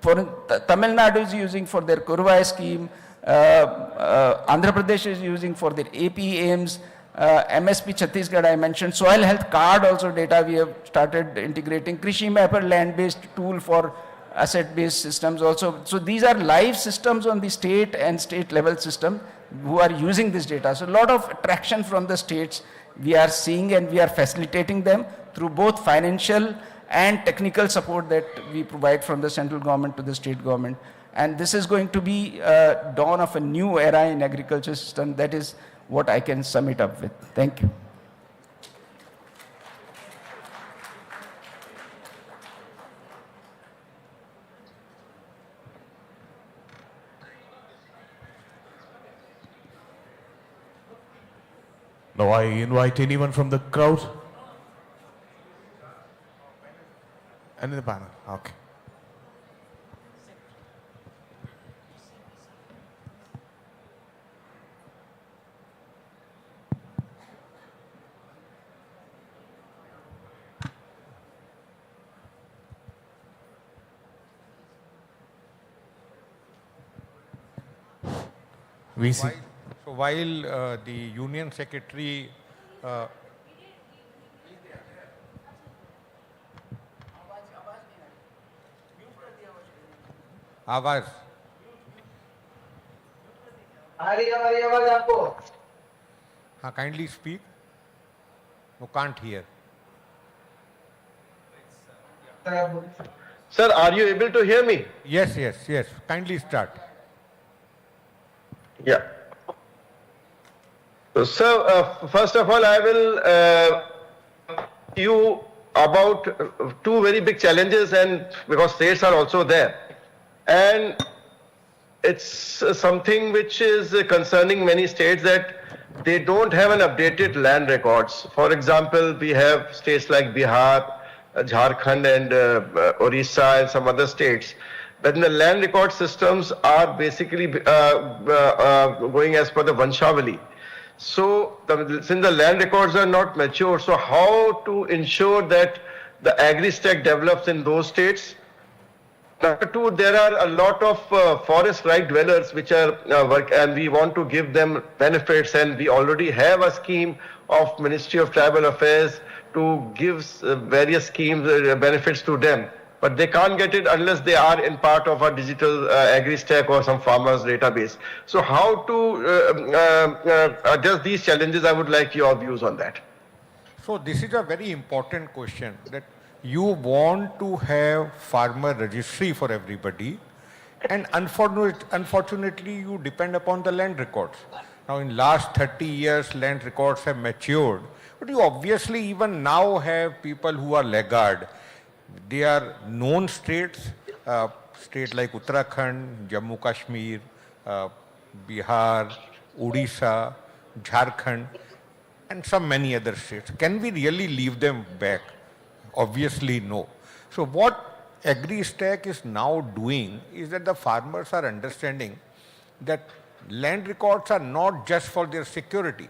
for Tamil Nadu is using for their Kurvai scheme, Andhra Pradesh is using for their AP aims, MSP Chhattisgarh I mentioned, soil health card also data we have started integrating, Krishi Mapper land-based tool for asset-based systems also. So these are live systems on the state and state level system who are using this data. So a lot of traction from the states we are seeing, and we are facilitating them through both financial and technical support that we provide from the central government to the state government. And this is going to be dawn of a new era in agriculture system. That is what I can sum it up with. Thank you. Now I invite anyone from the crowd. And in the panel. Okay. VC. So while the Union Secretary आवाज आ रही आवाज आपको? हाँ, kindly speak. No, can't hear. Sir, are you able to hear me? Yes, yes, yes. Kindly start. Yeah. So, first of all, I will you about two very big challenges, and because states are also there, and it's something which is concerning many states, that they don't have an updated land records. For example, we have states like Bihar, Jharkhand, and Orissa, and some other states. But the land record systems are basically going as per the Vanshavali. So, since the land records are not mature, so how to ensure that the agri-stack develops in those states? Number two, there are a lot of forest right dwellers which are and we want to give them benefits, and we already have a scheme of Ministry of Tribal Affairs to give various schemes, benefits to them. But they can't get it unless they are in part of a digital agri-stack or some farmers database. So how to address these challenges? I would like your views on that. So this is a very important question, that you want to have farmer registry for everybody, and unfortunately you depend upon the land records. Now in last 30 years land records have matured, but you obviously even now have people who are laggard. They are known states, states like Uttarakhand, Jammu Kashmir, Bihar, Odisha, Jharkhand, and some many other states. Can we really leave them back? Obviously no. So what AgriStack is now doing is that the farmers are understanding that land records are not just for their security,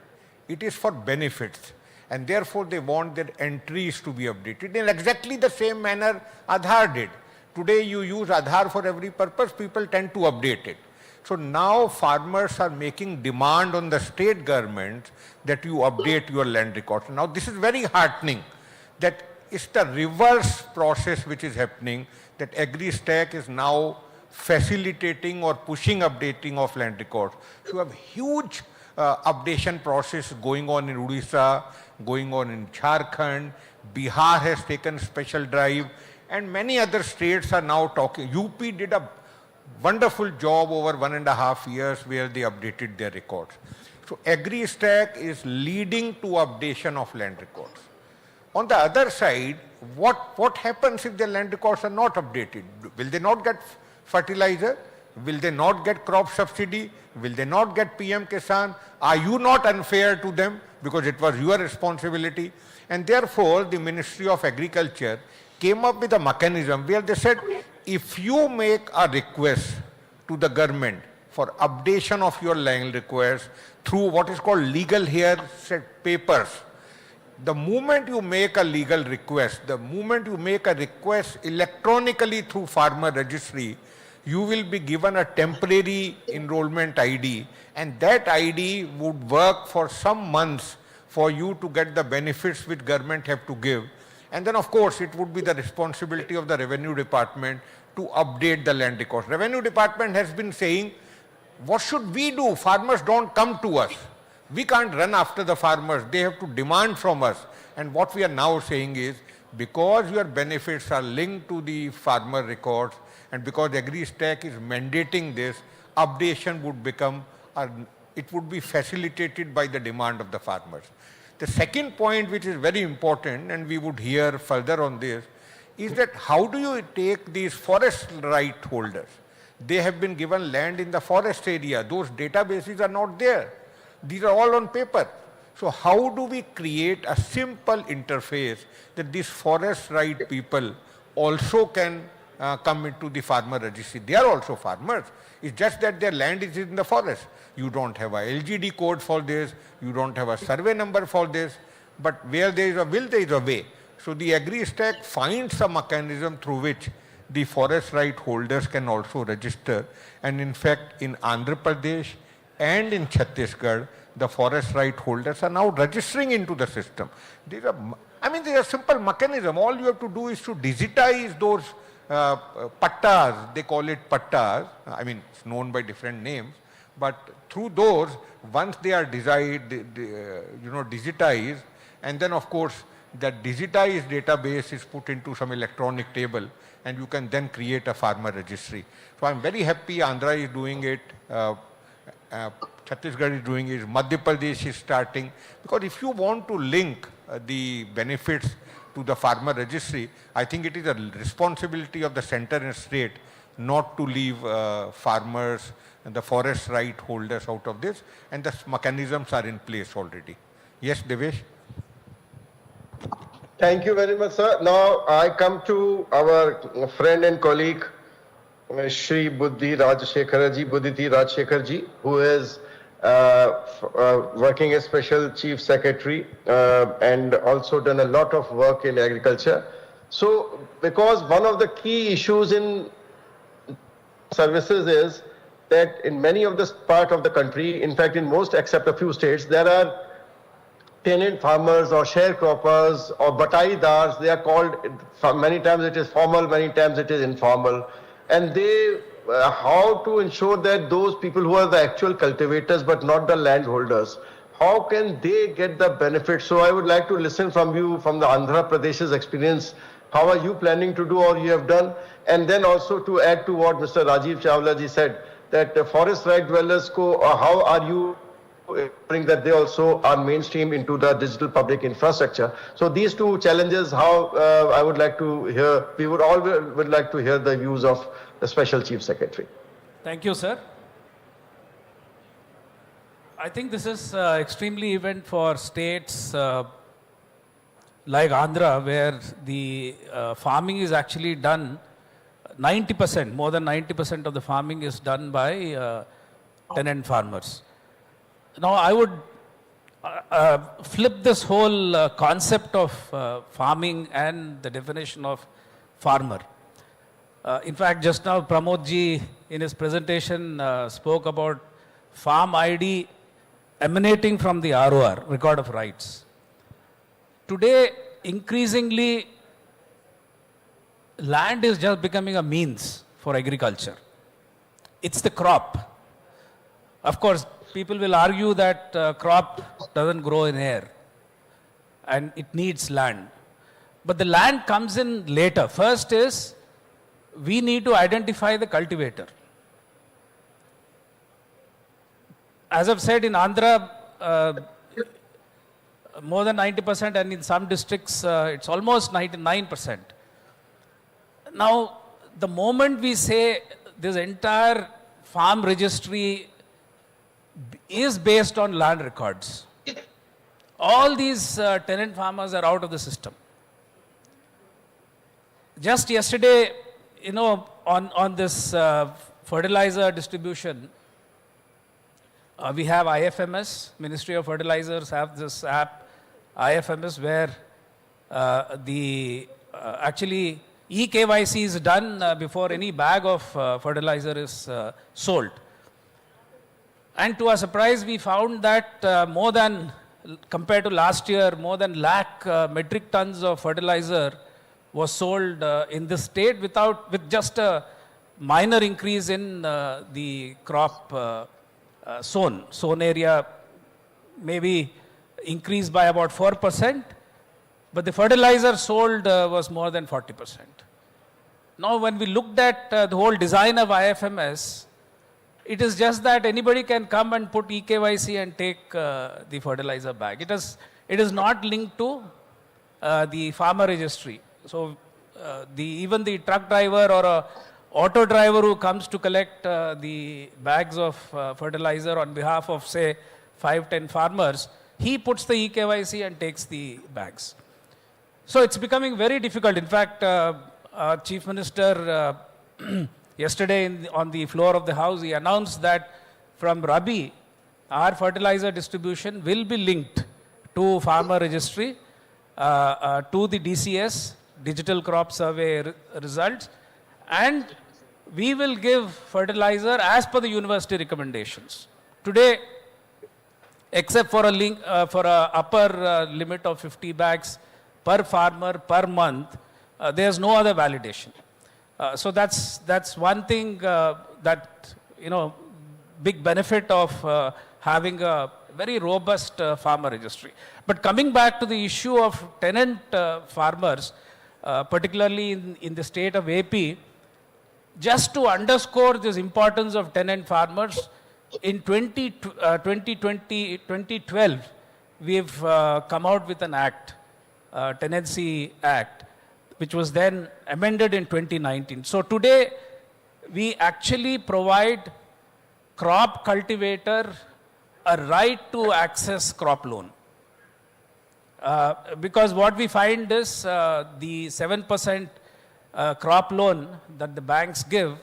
it is for benefits. And therefore they want their entries to be updated in exactly the same manner Aadhaar did. Today you use Aadhaar for every purpose, people tend to update it. So now farmers are making demand on the state government that you update your land records. Now this is very heartening, that it's the reverse process which is happening, that AgriStack is now facilitating or pushing updating of land records. So you have huge updation process going on in Odisha, going on in Jharkhand, Bihar has taken special drive, and many other states are now talking. UP did a wonderful job over 1.5 years where they updated their records. So AgriStack is leading to updation of land records. On the other side, what happens if the land records are not updated? Will they not get fertilizer? Will they not get crop subsidy? Will they not get PM Kisan? Are you not unfair to them? Because it was your responsibility. And therefore, the Ministry of Agriculture came up with a mechanism where they said, if you make a request to the government for updation of your land request through what is called legal hearsay papers, the moment you make a legal request, the moment you make a request electronically through farmer registry, you will be given a temporary enrollment ID, and that ID would work for some months for you to get the benefits which government have to give. And then of course it would be the responsibility of the revenue department to to update the land records. Revenue Department has been saying, what should we do? Farmers don't come to us. We can't run after the farmers. They have to demand from us. And what we are now saying is, because your benefits are linked to the farmer records and because AgriStack is mandating this, updation would become, it would be facilitated by the demand of the farmers. The second point which is very important, and we would hear further on this, is that how do you take these forest right holders? They have been given land in the forest area. Those databases are not there. These are all on paper. So how do we create a simple interface that these forest right people also can come into the farmer registry? They are also farmers. It's just that their land is in the forest. You don't have a LGD code for this. You don't have a survey number for this. But where there is a will, there is a way. So the AgriStack finds a mechanism through which the forest right holders can also register. And in fact, in Andhra Pradesh and in Chhattisgarh, the forest right holders are now registering into the system. These are, these are simple mechanism. All you have to do is to digitize those pattas. They call it pattas. It's known by different names. But through those, once they are digitized, and then of course, that digitized database is put into some electronic table, and you can then create a farmer registry. So I'm very happy Andhra is doing it. Chhattisgarh is doing it, Madhya Pradesh is starting, because if you want to link the benefits to the farmer registry, I think it is a responsibility of the center and state not to leave farmers and the forest right holders out of this, and the mechanisms are in place already. Yes, Devesh? Thank you very much, sir. Now I come to our friend and colleague, Shri Buddhi Rajshekhar ji, who is working as Special Chief Secretary and also done a lot of work in agriculture. So, because one of the key issues in services is that in many of this part of the country, in fact in most except a few states, there are tenant farmers or sharecroppers or bataidars. They are called, many times it is formal, many times it is informal. And they, how to ensure that those people who are the actual cultivators but not the landholders, how can they get the benefit? So I would like to listen from you, from the Andhra Pradesh's experience. How are you planning to do or you have done? And then also to add to what Mr. Rajiv Chawla ji said, that forest right dwellers, how are you ensuring that they also are mainstream into the digital public infrastructure? So these two challenges, how I would like to hear, we would all would like to hear the views of the Special Chief Secretary. Thank you, sir. I think this is extremely event for states like Andhra, where the farming is actually done 90%, more than 90% of the farming is done by tenant farmers. Now, I would flip this whole concept of farming and the definition of farmer. In fact, just now Pramod ji in his presentation spoke about farm ID emanating from the ROR, Record of Rights. Today, increasingly, land is just becoming a means for agriculture. It's the crop. Of course, people will argue that crop doesn't grow in air and it needs land. But the land comes in later. First is, we need to identify the cultivator. As I've said, in Andhra, more than 90%, and in some districts, it's almost 99%. Now, the moment we say this entire farm registry is based on land records, all these tenant farmers are out of the system. Just yesterday, on this fertilizer distribution, we have IFMS, Ministry of Fertilizers have this app, IFMS, where actually eKYC is done before any bag of fertilizer is sold. And to our surprise, we found that compared to last year, more than lakh metric tons of fertilizer was sold in this state with just a minor increase in the crop sown area, maybe increased by about 4%, but the fertilizer sold was more than 40%. Now, when we looked at the whole design of IFMS, it is just that anybody can come and put eKYC and take the fertilizer bag. It is not linked to the farmer registry. So, even the truck driver or a auto driver who comes to collect the bags of fertilizer on behalf of, say, 5-10 farmers, he puts the eKYC and takes the bags. So it's becoming very difficult. In fact, our Chief Minister yesterday on the floor of the House, he announced that from Rabi, our fertilizer distribution will be linked to farmer registry, to the DCS, Digital Crop Survey results, and we will give fertilizer as per the university recommendations. Today, except for a link, for a upper limit of 50 bags per farmer per month, there's no other validation. So that's one thing that, big benefit of having a very robust farmer registry. But coming back to the issue of tenant farmers, particularly in the state of AP, just to underscore this importance of tenant farmers, in 2012, we've come out with an act, Tenancy Act, which was then amended in 2019. So today, we actually provide crop cultivator a right to access crop loan. Because what we find is the 7% crop loan that the banks give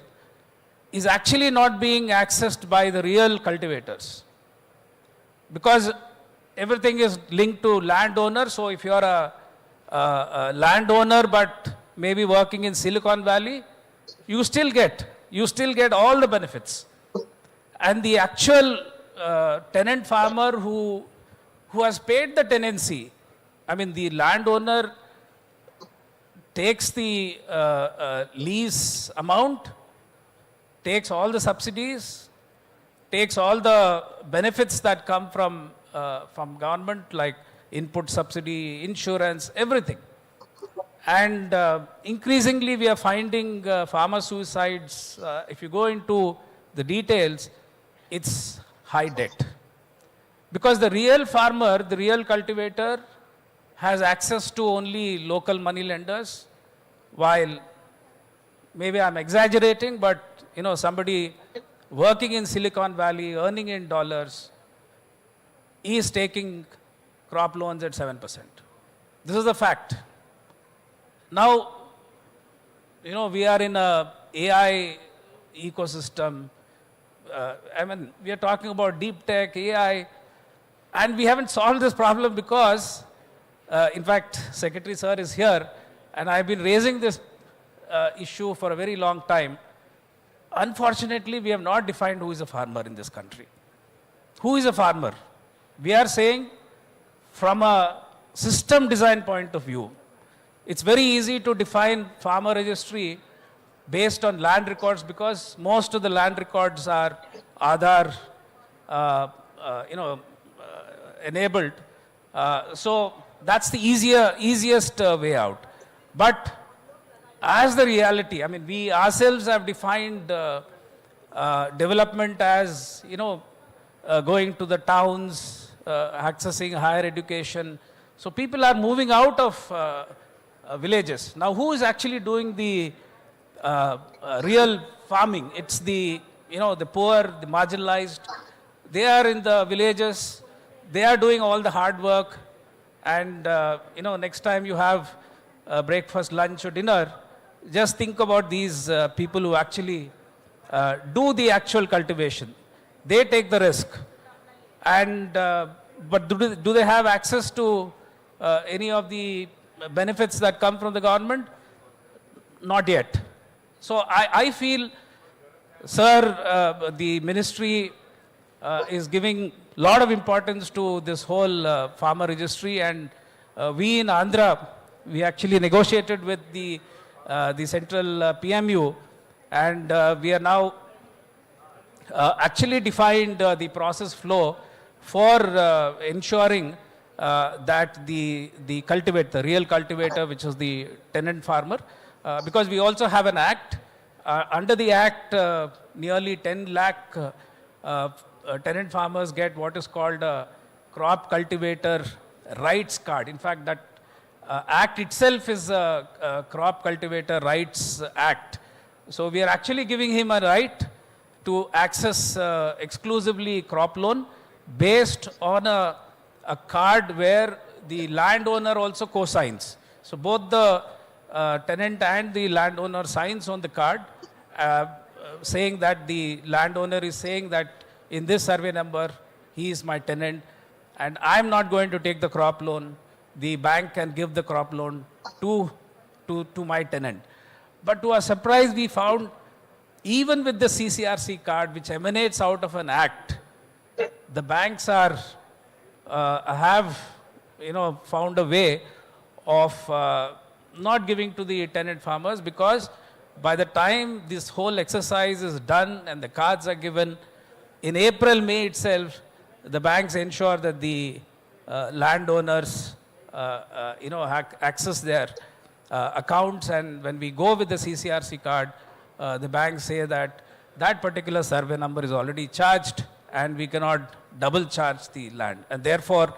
is actually not being accessed by the real cultivators. Because everything is linked to landowner. So if you're a landowner but maybe working in Silicon Valley, you still get all the benefits. And the actual tenant farmer who has paid the tenancy, I mean the landowner takes the lease amount, takes all the subsidies, takes all the benefits that come from government, like input subsidy, insurance, everything. And increasingly we are finding farmer suicides. If you go into the details, it's high debt. Because the real farmer, the real cultivator, has access to only local money lenders, while maybe I'm exaggerating, but somebody working in Silicon Valley, earning in dollars, is taking crop loans at 7%. This is the fact. Now, we are in a AI ecosystem. We are talking about deep tech, AI, and we haven't solved this problem because, in fact, Secretary Sir is here, and I've been raising this issue for a very long time. Unfortunately, we have not defined who is a farmer in this country. Who is a farmer? We are saying, from a system design point of view, it's very easy to define farmer registry based on land records, because most of the land records are Aadhaar, enabled. So that's the easiest way out. But as the reality, we ourselves have defined development as, going to the towns, accessing higher education. So people are moving out of villages. Now, who is actually doing the real farming? It's the poor, the marginalized. They are in the villages. They are doing all the hard work. And, next time you have breakfast, lunch, or dinner, just think about these people who actually do the actual cultivation. They take the risk. And, but do they have access to any of the benefits that come from the government? Not yet. So I feel, sir, the ministry is giving a lot of importance to this whole farmer registry, and we in Andhra, we actually negotiated with the central PMU, and we are now actually defined the process flow for ensuring that the cultivator, the real cultivator, which is the tenant farmer, because we also have an act. Under the act, nearly 10 lakh tenant farmers get what is called a crop cultivator rights card. In fact, that act itself is a crop cultivator rights act. So we are actually giving him a right to access exclusively crop loan based on a card where the landowner also co-signs. So both the tenant and the landowner signs on the card, saying that the landowner is saying that in this survey number, he is my tenant, and I'm not going to take the crop loan. The bank can give the crop loan to my tenant. But to our surprise, we found even with the CCRC card, which emanates out of an act, the banks are have found a way of not giving to the tenant farmers, because by the time this whole exercise is done and the cards are given, in April, May itself, the banks ensure that the landowners access their accounts, and when we go with the CCRC card, the banks say that that particular survey number is already charged and we cannot double charge the land, and therefore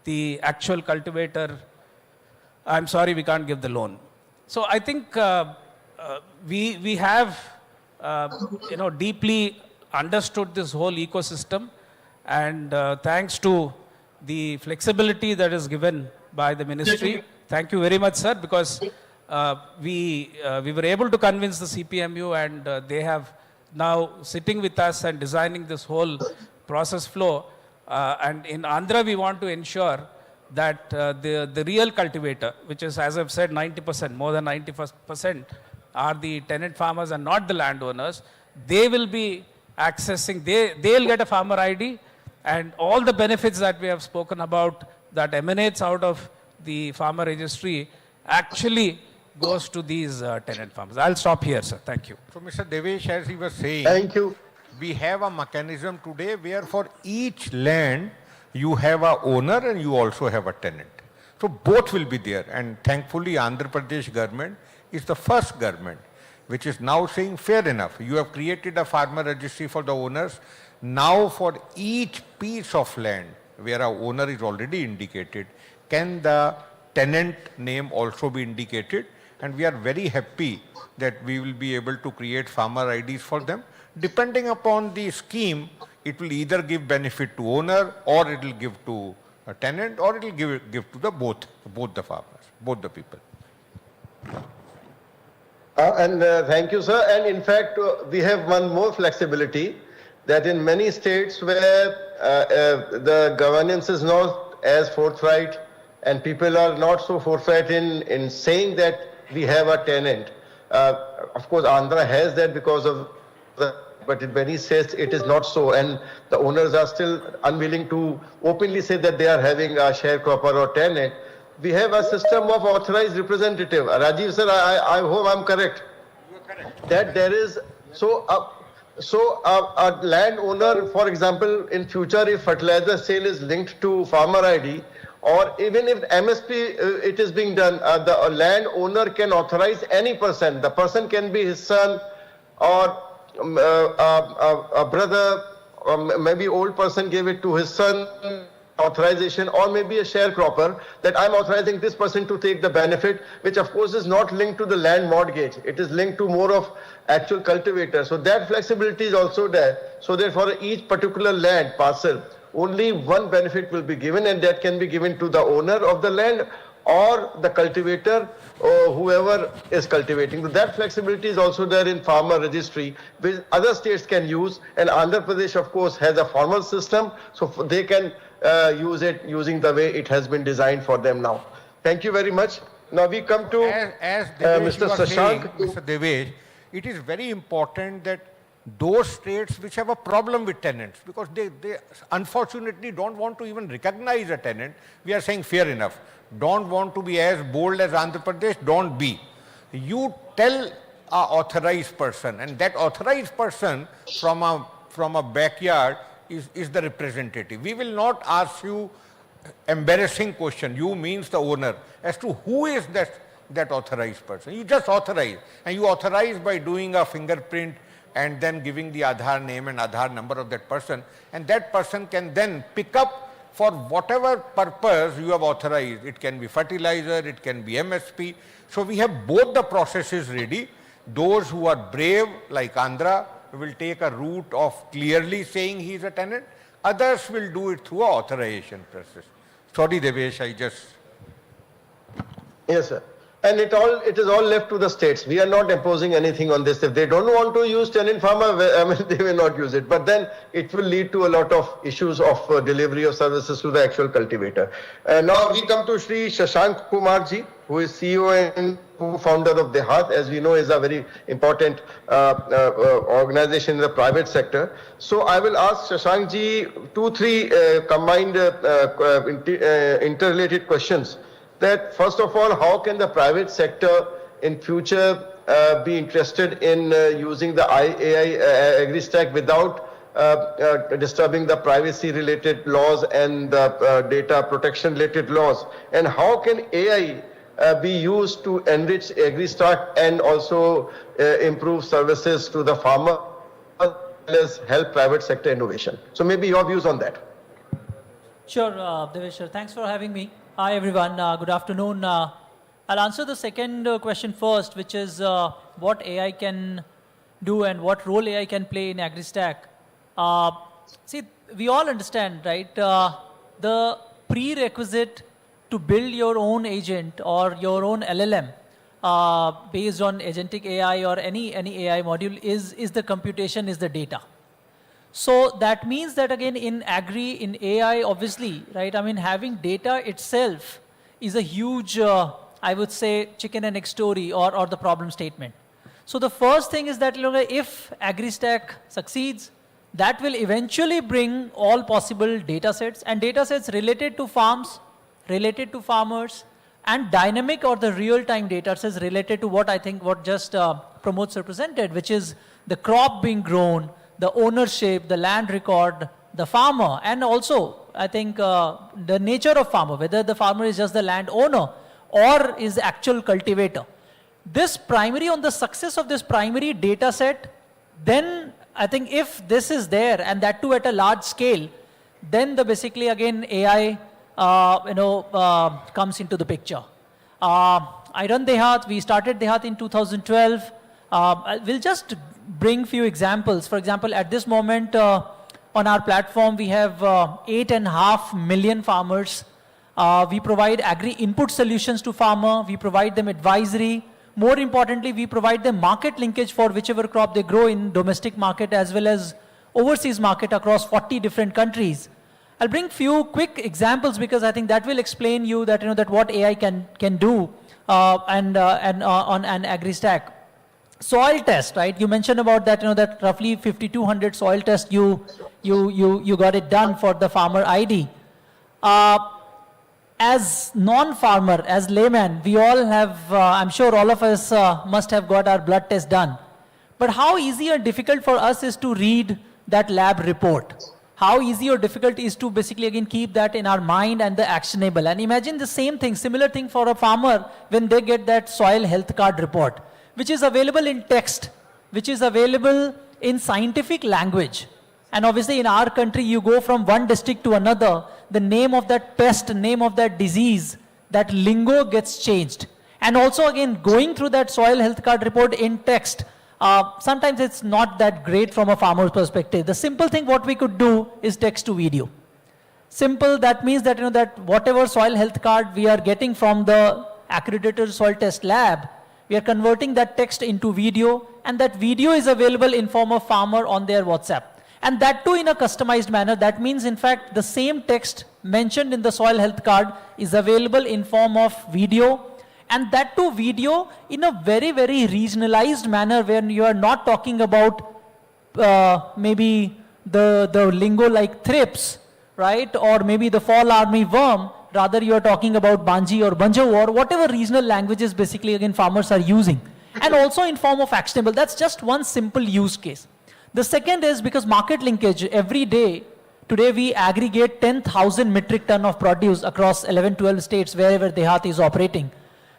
the actual cultivator, I'm sorry, we can't give the loan. So I think we have deeply understood this whole ecosystem, and thanks to the flexibility that is given by the ministry. Thank you very much, sir, because we were able to convince the CPMU, and they have now sitting with us and designing this whole process flow. And in Andhra, we want to ensure that the real cultivator, which is, as I've said, 90%, more than 90% are the tenant farmers and not the landowners. They will be accessing, they'll get a farmer ID, and all the benefits that we have spoken about that emanates out of the farmer registry actually goes to these tenant farmers. I'll stop here, sir. Thank you. So, Mr. Devesh, as he was saying, Thank you. We have a mechanism today where for each land you have a owner and you also have a tenant. So both will be there, and thankfully Andhra Pradesh government is the first government which is now saying fair enough. You have created a farmer registry for the owners. Now for each piece of land where a owner is already indicated, can the tenant name also be indicated? And we are very happy that we will be able to create farmer IDs for them. Depending upon the scheme, it will either give benefit to owner, or it will give to a tenant, or it will give to the both the farmers, both the people. Thank you, sir. And in fact, we have one more flexibility, that in many states where the governance is not as forthright and people are not so forthright in saying that we have a tenant. Of course, Andhra has that because of but in many states it is not so, and the owners are still unwilling to openly say that they are having a sharecropper or tenant. We have a system of authorized representative. Rajiv sir, I hope I'm correct. You are correct. That there is, a landowner, for example, in future, if fertilizer sale is linked to farmer ID, or even if MSP it is being done, the landowner can authorize any person. The person can be his son, or a brother, or maybe old person gave it to his son authorization, or maybe a sharecropper, that I'm authorizing this person to take the benefit, which of course is not linked to the land mortgage. It is linked to more of actual cultivator. So that flexibility is also there, so that for each particular land parcel, only one benefit will be given, and that can be given to the owner of the land or the cultivator or whoever is cultivating. So that flexibility is also there in farmer registry, which other states can use, and Andhra Pradesh of course has a formal system, so they can use it using the way it has been designed for them now. Thank you very much. Now we come to as Devesh Mr. Shashank. Mr. Devesh, it is very important that those states which have a problem with tenants, because they unfortunately don't want to even recognize a tenant. We are saying fair enough. Don't want to be as bold as Andhra Pradesh, don't be. You tell a authorized person, and that authorized person from a backyard is the representative. We will not ask you embarrassing question, you means the owner, as to who is that authorized person. You just authorize, and you authorize by doing a fingerprint and then giving the Aadhaar name and Aadhaar number of that person, and that person can then pick up for whatever purpose you have authorized. It can be fertilizer, it can be MSP. So we have both the processes ready. Those who are brave, like Andhra, will take a route of clearly saying he is a tenant. Others will do it through an authorization process. Sorry, Devesh, I just... Yes, sir. And it is all left to the states. We are not imposing anything on this. If they don't want to use tenant farmer, they will not use it. But then it will lead to a lot of issues of delivery of services to the actual cultivator. Now we come to Shri Shashank Kumar ji, who is CEO and co-founder of DARPG, as we know is a very important organization in the private sector. So I will ask Shashank ji 2-3 combined interrelated questions. That first of all, how can the private sector in future be interested in using the AI agri-stack without disturbing the privacy related laws and the data protection related laws? And how can AI be used to enrich agri-stack and also improve services to the farmer as well as help private sector innovation? So maybe your views on that. Sure, Devesh, thanks for having me. Hi everyone, good afternoon. I'll answer the second question first, which is what AI can do and what role AI can play in AgriStack. See, we all understand, right, the prerequisite to build your own agent or your own LLM based on agentic AI or any AI module is the computation, is the data. So that means that again in agri, in AI, obviously, right, I mean having data itself is a huge, I would say, chicken and egg story or the problem statement. So the first thing is that if AgriStack succeeds, that will eventually bring all possible data sets and data sets related to farms, related to farmers, and dynamic or the real-time data sets related to what I think what just Pramod represented, which is the crop being grown, the ownership, the land record, the farmer, and also, I think, the nature of farmer, whether the farmer is just the land owner or is the actual cultivator. This primary, on the success of this primary data set, then I think if this is there, and that too at a large scale, then the basically again AI, comes into the picture. I run DARPG, we started DARPG in 2012. We'll just bring few examples. For example, at this moment on our platform, we have 8.5 million farmers. We provide agri input solutions to farmer. We provide them advisory. More importantly, we provide them market linkage for whichever crop they grow in domestic market as well as overseas market across 40 different countries. I'll bring few quick examples because I think that will explain you that that what AI can do and on an AgriStack. Soil test, right? You mentioned about that, that roughly 5,200 soil tests you got it done for the farmer ID. As non-farmer, as layman, we all have, I'm sure all of us must have got our blood test done. But how easy or difficult for us is to read that lab report? How easy or difficult is to basically again keep that in our mind and the actionable? And imagine the same thing, similar thing for a farmer when they get that soil health card report, which is available in text, which is available in scientific language. And obviously in our country, you go from one district to another, the name of that pest, name of that disease, that lingo gets changed. And also again, going through that soil health card report in text, sometimes it's not that great from a farmer's perspective. The simple thing what we could do is text to video. Simple, that means that, that whatever soil health card we are getting from the accredited soil test lab, we are converting that text into video, and that video is available in form of farmer on their WhatsApp. And that too in a customized manner. That means, in fact, the same text mentioned in the soil health card is available in form of video, and that too video in a very, very regionalized manner where you are not talking about maybe the lingo like thrips, right? Or maybe the fall army worm. Rather, you are talking about Banji or Banjo or whatever regional languages basically again farmers are using. And also in form of actionable. That's just one simple use case. The second is because market linkage. Every day, today we aggregate 10,000 metric ton of produce across 11, 12 states wherever DeHaat is operating.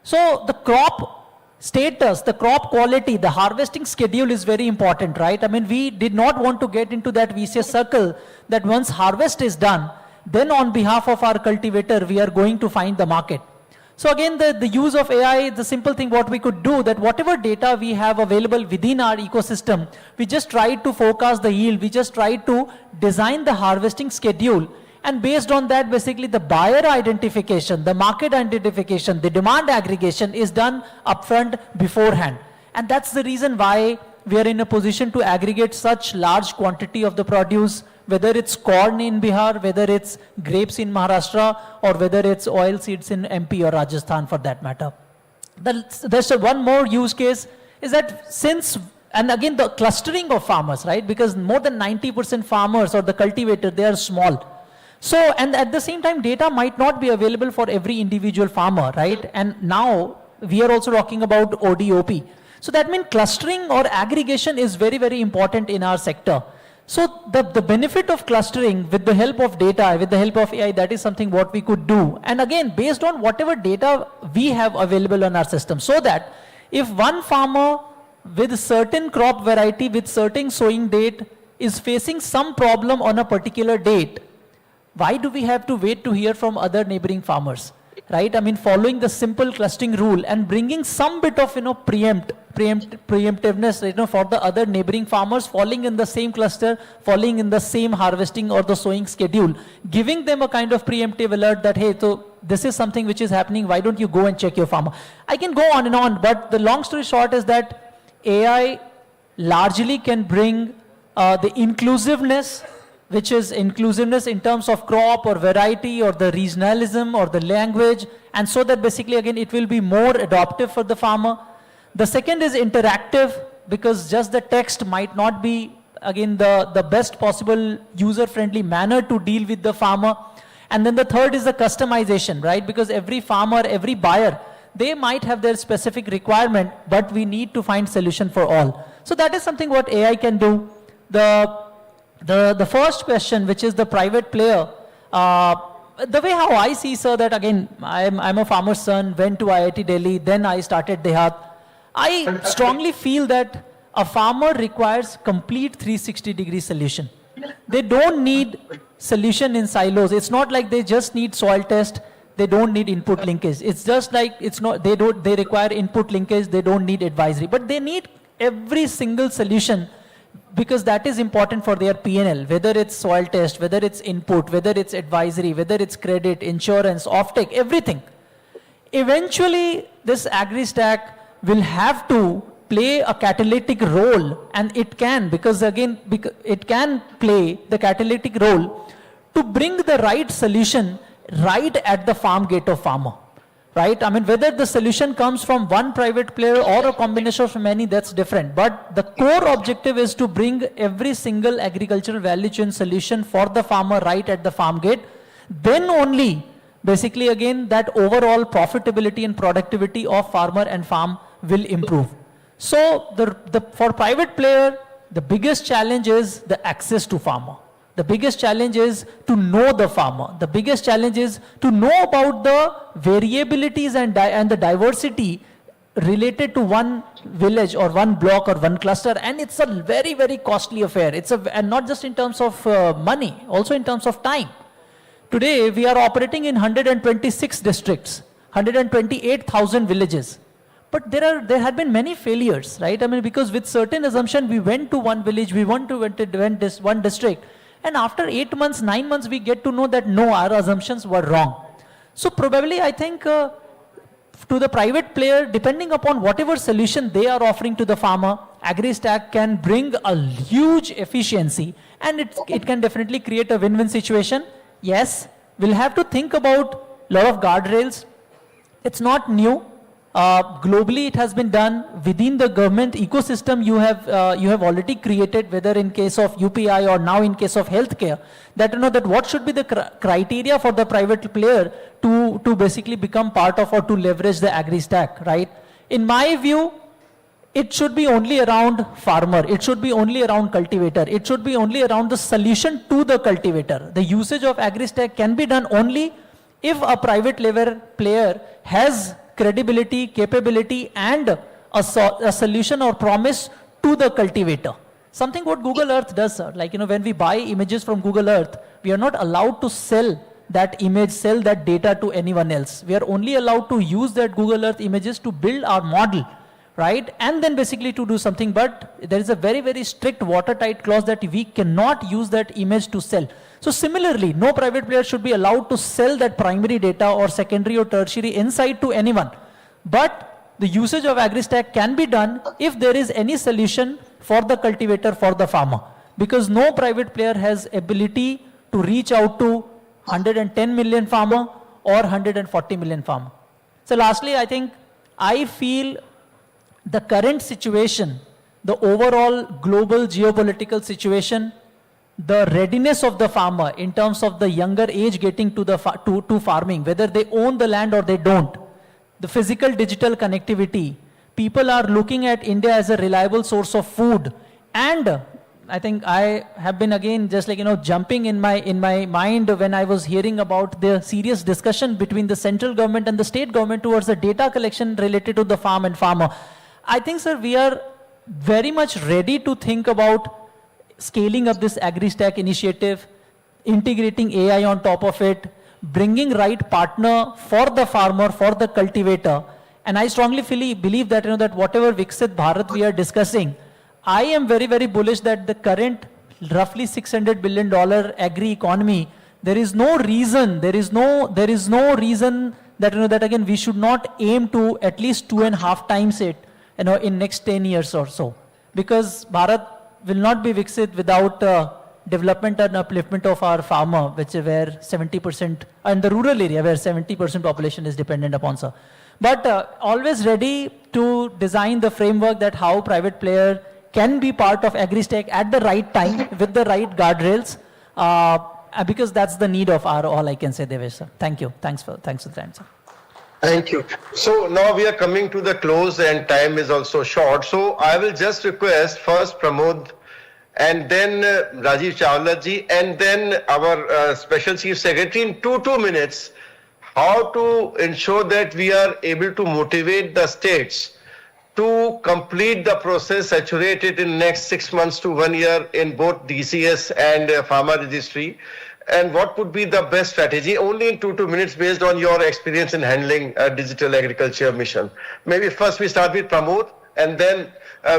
So the crop status, the crop quality, the harvesting schedule is very important, right? I mean, we did not want to get into that vicious circle that once harvest is done, then on behalf of our cultivator, we are going to find the market. So again, the use of AI, the simple thing what we could do, that whatever data we have available within our ecosystem, we just try to forecast the yield, we just try to design the harvesting schedule, and based on that, basically the buyer identification, the market identification, the demand aggregation is done upfront beforehand. And that's the reason why we are in a position to aggregate such large quantity of the produce, whether it's corn in Bihar, whether it's grapes in Maharashtra, or whether it's oil seeds in MP or Rajasthan for that matter. There's one more use case is that since, and again the clustering of farmers, right? Because more than 90% farmers or the cultivator, they are small. So, and at the same time, data might not be available for every individual farmer, right? And now we are also talking about ODOP. So that means clustering or aggregation is very, very important in our sector. So the benefit of clustering with the help of data, with the help of AI, that is something what we could do. And again, based on whatever data we have available on our system, so that if one farmer with certain crop variety, with certain sowing date is facing some problem on a particular date, why do we have to wait to hear from other neighboring farmers? Right? I mean, following the simple clustering rule and bringing some bit of, preemptiveness, for the other neighboring farmers falling in the same cluster, falling in the same harvesting or the sowing schedule, giving them a kind of preemptive alert that, hey, so this is something which is happening, why don't you go and check your farmer? I can go on and on, but the long story short is that AI largely can bring the inclusiveness, which is inclusiveness in terms of crop or variety or the regionalism or the language, and so that basically again it will be more adaptive for the farmer. The second is interactive, because just the text might not be again the best possible user-friendly manner to deal with the farmer. And then the third is the customization, right? Because every farmer, every buyer, they might have their specific requirement, but we need to find solution for all. So that is something what AI can do. The first question, which is the private player, the way how I see, sir, that again, I'm a farmer's son, went to IIT Delhi, then I started DeHaat. I strongly feel that a farmer requires complete 360-degree solution. They don't need solution in silos. It's not like they just need soil test, they don't need input linkage. It's just like, they require input linkage, they don't need advisory. But they need every single solution, because that is important for their P&L, whether it's soil test, whether it's input, whether it's advisory, whether it's credit, insurance, offtake, everything. Eventually, this agri-stack will have to play a catalytic role, and it can, because again, it can play the catalytic role to bring the right solution right at the farm gate of farmer. Right? I mean, whether the solution comes from one private player or a combination of many, that's different. But the core objective is to bring every single agricultural value chain solution for the farmer right at the farm gate. Then only, basically again, that overall profitability and productivity of farmer and farm will improve. So for private player, the biggest challenge is the access to farmer. The biggest challenge is to know the farmer. The biggest challenge is to know about the variabilities and the diversity related to one village or one block or one cluster. And it's a very, very costly affair. And not just in terms of money, also in terms of time. Today, we are operating in 126 districts, 128,000 villages. But there have been many failures, right? I mean, because with certain assumption, we went to one village, we went to one district. And after 8 months, 9 months, we get to know that no, our assumptions were wrong. So probably I think to the private player, depending upon whatever solution they are offering to the farmer, AgriStack can bring a huge efficiency, and it can definitely create a win-win situation. Yes, we'll have to think about a lot of guardrails. It's not new. Globally, it has been done within the government ecosystem. You have already created, whether in case of UPI or now in case of healthcare, that that what should be the criteria for the private player to basically become part of or to leverage the agri stack, right? In my view, it should be only around farmer. It should be only around cultivator. It should be only around the solution to the cultivator. The usage of agri stack can be done only if a private level player has credibility, capability, and a solution or promise to the cultivator. Something what Google Earth does, sir. Like, when we buy images from Google Earth, we are not allowed to sell that image, sell that data to anyone else. We are only allowed to use that Google Earth images to build our model, right? And then basically to do something, but there is a very, very strict watertight clause that we cannot use that image to sell. So similarly, no private player should be allowed to sell that primary data or secondary or tertiary insight to anyone. But the usage of AgriStack can be done if there is any solution for the cultivator, for the farmer. Because no private player has ability to reach out to 110 million farmer or 140 million farmer. So lastly, I feel the current situation, the overall global geopolitical situation, the readiness of the farmer in terms of the younger age getting to the to farming, whether they own the land or they don't, the physical digital connectivity, people are looking at India as a reliable source of food. And I think I have been again just jumping in my mind when I was hearing about the serious discussion between the central government and the state government towards the data collection related to the farm and farmer. I think, sir, we are very much ready to think about scaling up this AgriStack initiative, integrating AI on top of it, bringing right partner for the farmer, for the cultivator. And I strongly believe that, that whatever Viksit Bharat we are discussing, I am very, very bullish that the current roughly $600 billion agri economy, there is no reason that, that again, we should not aim to at least 2.5 times it, in next 10 years or so. Because Bharat will not be Viksit without development and upliftment of our farmer, where 70%, and the rural area where 70% population is dependent upon, sir. But always ready to design the framework that how private player can be part of AgriStack at the right time with the right guardrails, because that's the need of our all, I can say, Devesh, sir. Thank you. Thanks for the time, sir. Thank you. So now we are coming to the close and time is also short. So I will just request first Pramod and then Rajiv Chawla ji and then our Special Chief Secretary in two minutes how to ensure that we are able to motivate the states to complete the process, saturate it in next 6 months to 1 year in both DCS and Pharma Registry. And what would be the best strategy? Only in 2 minutes based on your experience in handling a digital agriculture mission. Maybe first we start with Pramod and then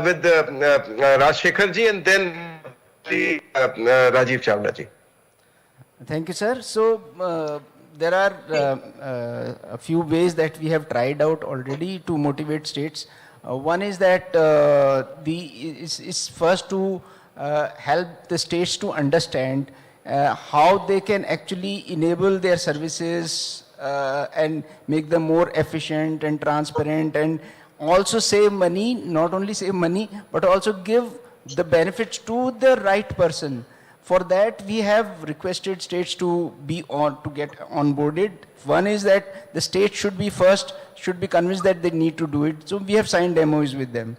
with Rajshekhar ji and then Rajiv Chawla ji. Thank you, sir. So there are a few ways that we have tried out already to motivate states. One is that is first to help the states to understand how they can actually enable their services and make them more efficient and transparent and also save money, not only save money, but also give the benefits to the right person. For that, we have requested states to get onboarded. One is that the state should be convinced that they need to do it. So we have signed MOUs with them.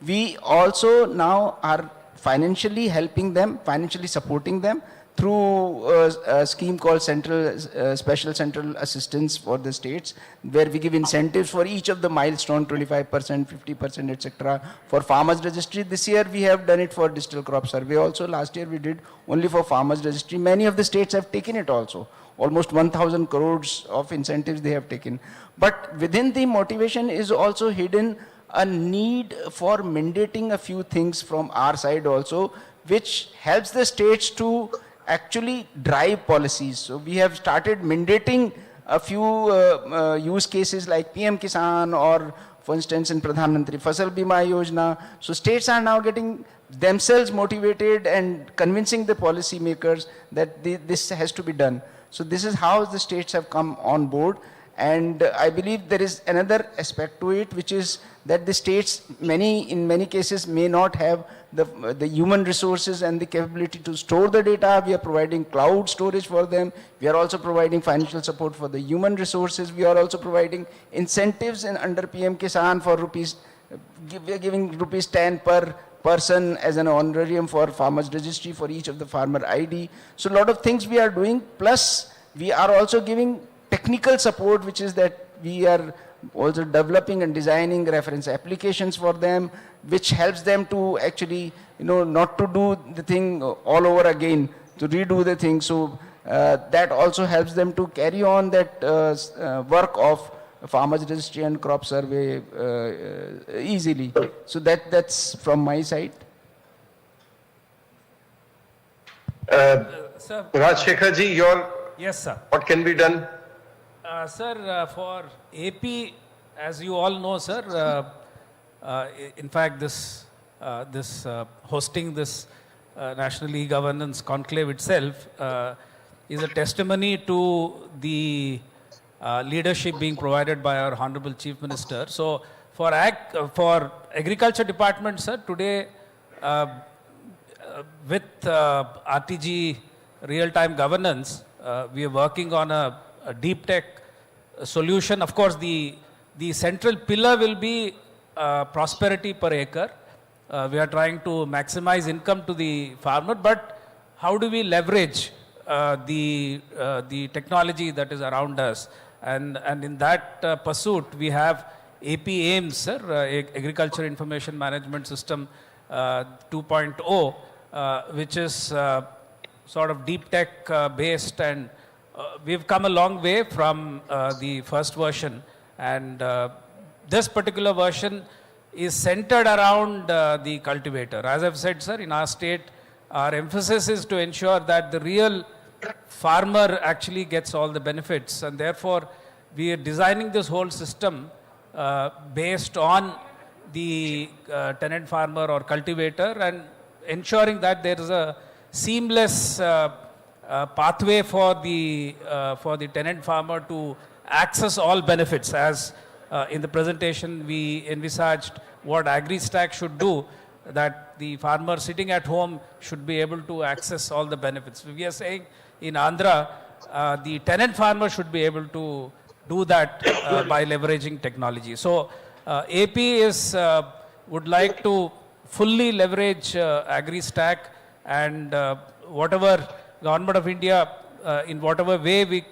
We also now are financially helping them, financially supporting them through a scheme called Special Central Assistance for the states, where we give incentives for each of the milestone, 25%, 50%, etc. For Farmers Registry, this year we have done it for Digital Crop Survey also. Last year we did only for Farmers Registry. Many of the states have taken it also. Almost 1,000 crores of incentives they have taken. But within the motivation is also hidden a need for mandating a few things from our side also, which helps the states to actually drive policies. So we have started mandating a few use cases like PM Kisan or, for instance, in Pradhan Mantri Fasal Bima Yojana. So states are now getting themselves motivated and convincing the policy makers that this has to be done. So this is how the states have come on board. And I believe there is another aspect to it, which is that the states, in many cases, may not have the human resources and the capability to store the data. We are providing cloud storage for them. We are also providing financial support for the human resources. We are also providing incentives under PM Kisan for we are giving rupees 10 per person as an honorarium for farmers registry for each of the farmer ID. So a lot of things we are doing, plus we are also giving technical support, which is that we are also developing and designing reference applications for them, which helps them to actually, not to do the thing all over again, to redo the thing. So that also helps them to carry on that work of farmers registry and crop survey easily. So that's from my side. Rajshekhar ji, Yes, sir. what can be done? Sir, for AP, as you all know, sir, in fact, this hosting this National E-Governance Conclave itself is a testimony to the leadership being provided by our Honorable Chief Minister. So, for Agriculture Department, sir, today with RTG real-time governance, we are working on a deep tech solution. Of course, the central pillar will be prosperity per acre. We are trying to maximize income to the farmer, but how do we leverage the technology that is around us? And in that pursuit, we have AP AIMS, sir, Agriculture Information Management System 2.0, which is sort of deep tech based, and we've come a long way from the first version, and this particular version is centered around the cultivator. As I've said, sir, in our state, our emphasis is to ensure that the real farmer actually gets all the benefits, and therefore we are designing this whole system based on the tenant farmer or cultivator, and ensuring that there is a seamless pathway for the tenant farmer to access all benefits. As in the presentation we envisaged what AgriStack should do, that the farmer sitting at home should be able to access all the benefits. We are saying in Andhra, the tenant farmer should be able to do that by leveraging technology. So AP would like to fully leverage AgriStack, and whatever Government of India, in whatever way we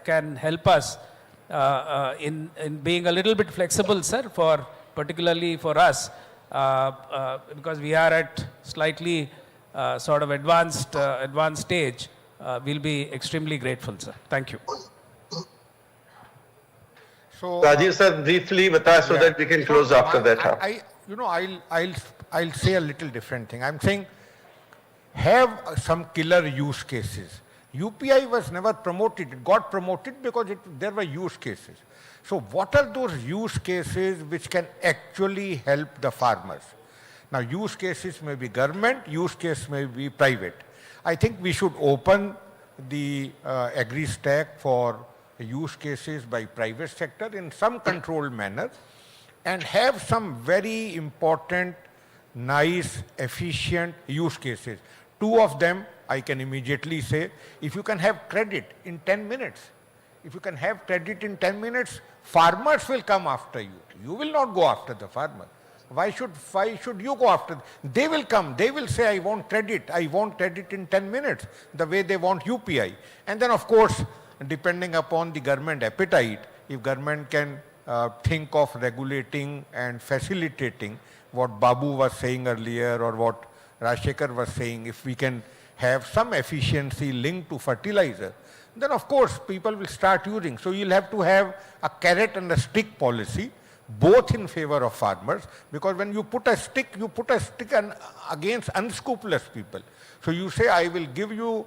can help us in being a little bit flexible, sir, particularly for us, because we are at slightly sort of advanced stage, we'll be extremely grateful, sir. Thank you. So, Rajiv sir, briefly bata so that we can close after that. I'll say a little different thing. I'm saying have some killer use cases. UPI was never promoted. It got promoted because there were use cases. So what are those use cases which can actually help the farmers? Now, use cases may be government, use case may be private. I think we should open the AgriStack for use cases by private sector in some controlled manner, and have some very important, nice, efficient use cases. Two of them I can immediately say: if you can have credit in 10 minutes, if you can have credit in 10 minutes, farmers will come after you. You will not go after the farmer. Why should you go after them? They will come. They will say, I want credit in 10 minutes, the way they want UPI. And then, of course, depending upon the government appetite, if government can think of regulating and facilitating what Babu was saying earlier, or what Rajshekhar was saying, if we can have some efficiency linked to fertilizer, then of course people will start using. So you'll have to have a carrot and a stick policy, both in favor of farmers, because when you put a stick against unscrupulous people. So you say, I will give you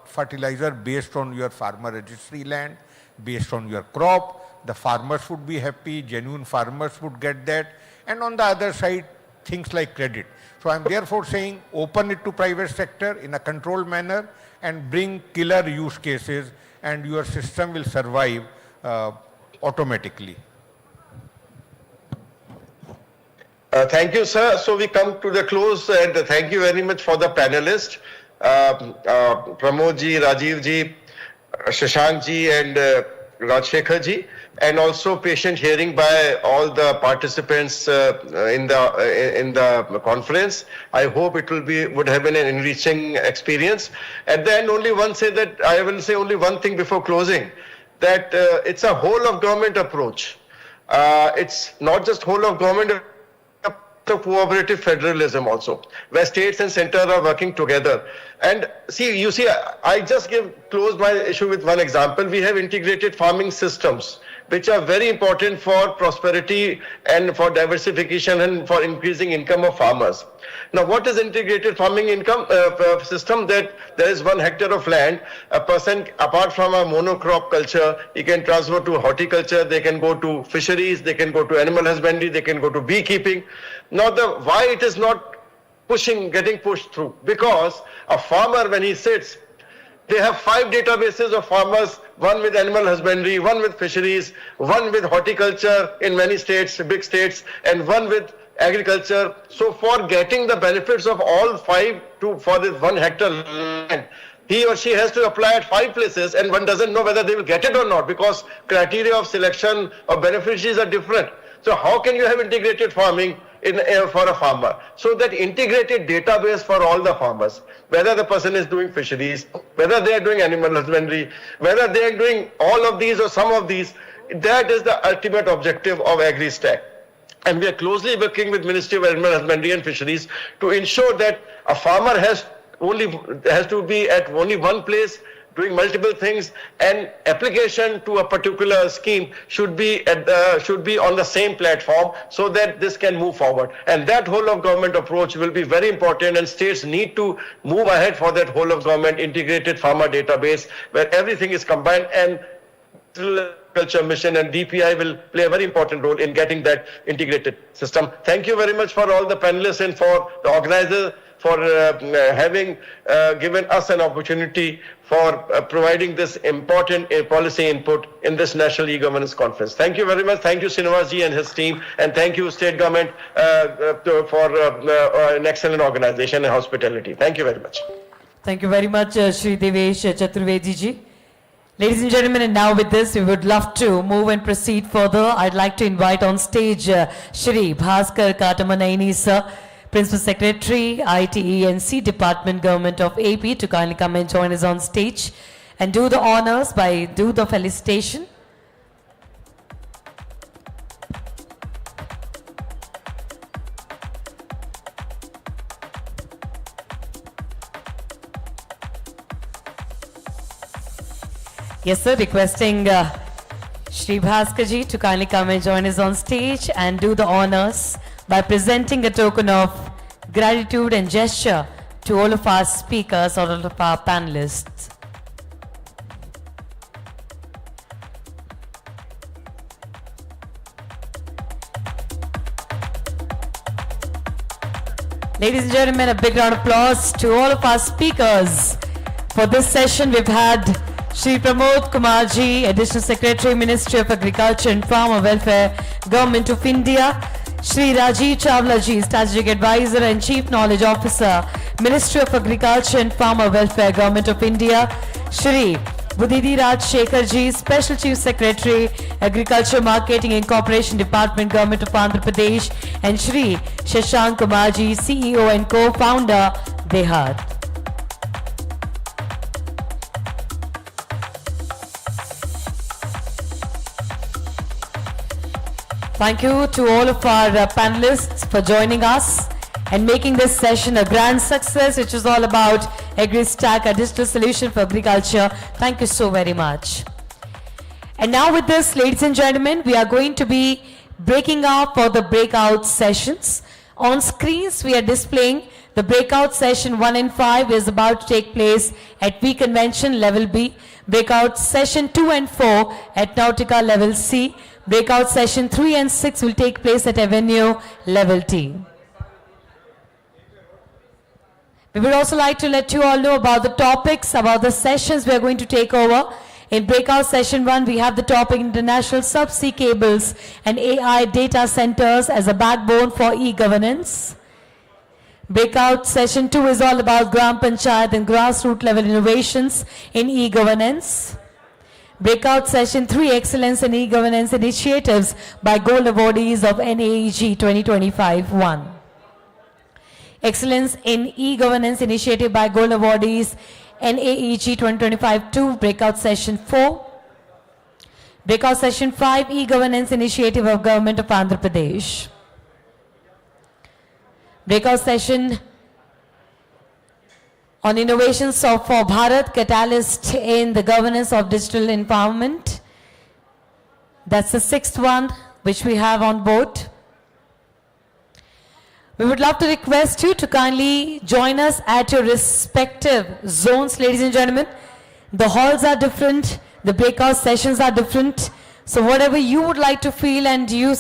fertilizer based on your farmer registry land, based on your crop. The farmers would be happy, genuine farmers would get that. And on the other side, things like credit. So I'm therefore saying, open it to private sector in a controlled manner and bring killer use cases, and your system will survive automatically. Thank you, sir. So we come to the close, and thank you very much for the panelists, Pramod ji, Rajiv ji, Shashank ji, and Rajshekhar ji, and also patient hearing by all the participants in the conference. I hope it would have been an enriching experience. At the end, only I will say only one thing before closing, that it's a whole of government approach. It's not just whole of government, the cooperative federalism also, where states and center are working together. And see, I just close my issue with one example. We have integrated farming systems, which are very important for prosperity and for diversification and for increasing income of farmers. Now, what is integrated farming income system? That there is 1 hectare of land, a person, apart from a monocrop culture, he can transfer to horticulture, they can go to fisheries, they can go to animal husbandry, they can go to beekeeping. Now, why it is not getting pushed through? Because a farmer, when he sits, they have 5 databases of farmers, one with animal husbandry, one with fisheries, one with horticulture in many states, big states, and one with agriculture. So for getting the benefits of all 5 for this 1 hectare land, he or she has to apply at 5 places, and one doesn't know whether they will get it or not, because criteria of selection of beneficiaries are different. So how can you have integrated farming for a farmer? So that integrated database for all the farmers, whether the person is doing fisheries, whether they are doing animal husbandry, whether they are doing all of these or some of these, that is the ultimate objective of AgriStack. And we are closely working with Ministry of Animal Husbandry and Fisheries to ensure that a farmer has to be at only one place doing multiple things, and application to a particular scheme should be on the same platform, so that this can move forward. And that whole of government approach will be very important, and states need to move ahead for that whole of government integrated farmer database, where everything is combined, and Culture Mission and DPI will play a very important role in getting that integrated system. Thank you very much for all the panelists and for the organizers for having given us an opportunity for providing this important policy input in this National E-Governance Conference. Thank you very much. Thank you, Srinivas ji and his team, and thank you, State Government, for an excellent organization and hospitality. Thank you very much. Thank you very much, Shri Devesh Chaturvedi ji. Ladies and gentlemen, and now with this, we would love to move and proceed further. I'd like to invite on stage Shri Bhaskar Katamanaini, sir, Principal Secretary, ITE&C Department, Government of AP, to kindly come and join us on stage and do the honors by do the felicitation. Yes, sir, requesting Shri Bhaskar ji to kindly come and join us on stage and do the honors by presenting a token of gratitude and gesture to all of our speakers, all of our panelists. Ladies and gentlemen, a big round of applause to all of our speakers. For this session, we've had Shri Pramod Kumar ji, Additional Secretary, Ministry of Agriculture and Farmer Welfare, Government of India. Shri Rajiv Chawla ji, Strategic Advisor and Chief Knowledge Officer, Ministry of Agriculture and Farmer Welfare, Government of India. Shri Budhidi Rajshekhar ji, Special Chief Secretary, Agriculture Marketing and Cooperation Department, Government of Andhra Pradesh. And Shri Shashank Kumar ji, CEO and Co-Founder, Dehat. Thank you to all of our panelists for joining us and making this session a grand success, which is all about AgriStack, a digital solution for agriculture. Thank you so very much. And now with this, ladies and gentlemen, we are going to be breaking out for the breakout sessions. On screens, we are displaying the breakout session 1 and 5 is about to take place at V Convention Level B. Breakout session 2 and 4 at Nautica Level C. Breakout session 3 and 6 will take place at Avenue Level T. We would also like to let you all know about the topics, about the sessions we are going to take over. In breakout session 1, we have the topic international subsea cables and AI data centers as a backbone for e-governance. Breakout session 2 is all about Gram Panchayat and grassroots level innovations in e-governance. Breakout session 3, excellence in e-governance initiatives by gold awardees of NAEG 2025-1. Excellence in e-governance initiative by gold awardees NAEG 2025-2, breakout session 4. Breakout session 5, e-governance initiative of Government of Andhra Pradesh. Breakout session on innovations for Bharat, catalyst in the governance of digital empowerment. That's the 6th one which we have on board. We would love to request you to kindly join us at your respective zones, ladies and gentlemen. The halls are different, the breakout sessions are different. So whatever you would like to feel and you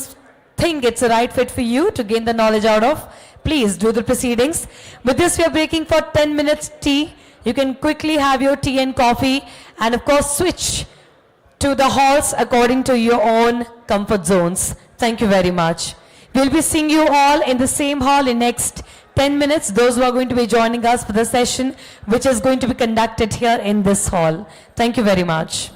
think it's a right fit for you to gain the knowledge out of, please do the proceedings. With this, we are breaking for 10 minutes tea. You can quickly have your tea and coffee and of course switch to the halls according to your own comfort zones. Thank you very much. We'll be seeing you all in the same hall in next 10 minutes, those who are going to be joining us for the session which is going to be conducted here in this hall. Thank you very much.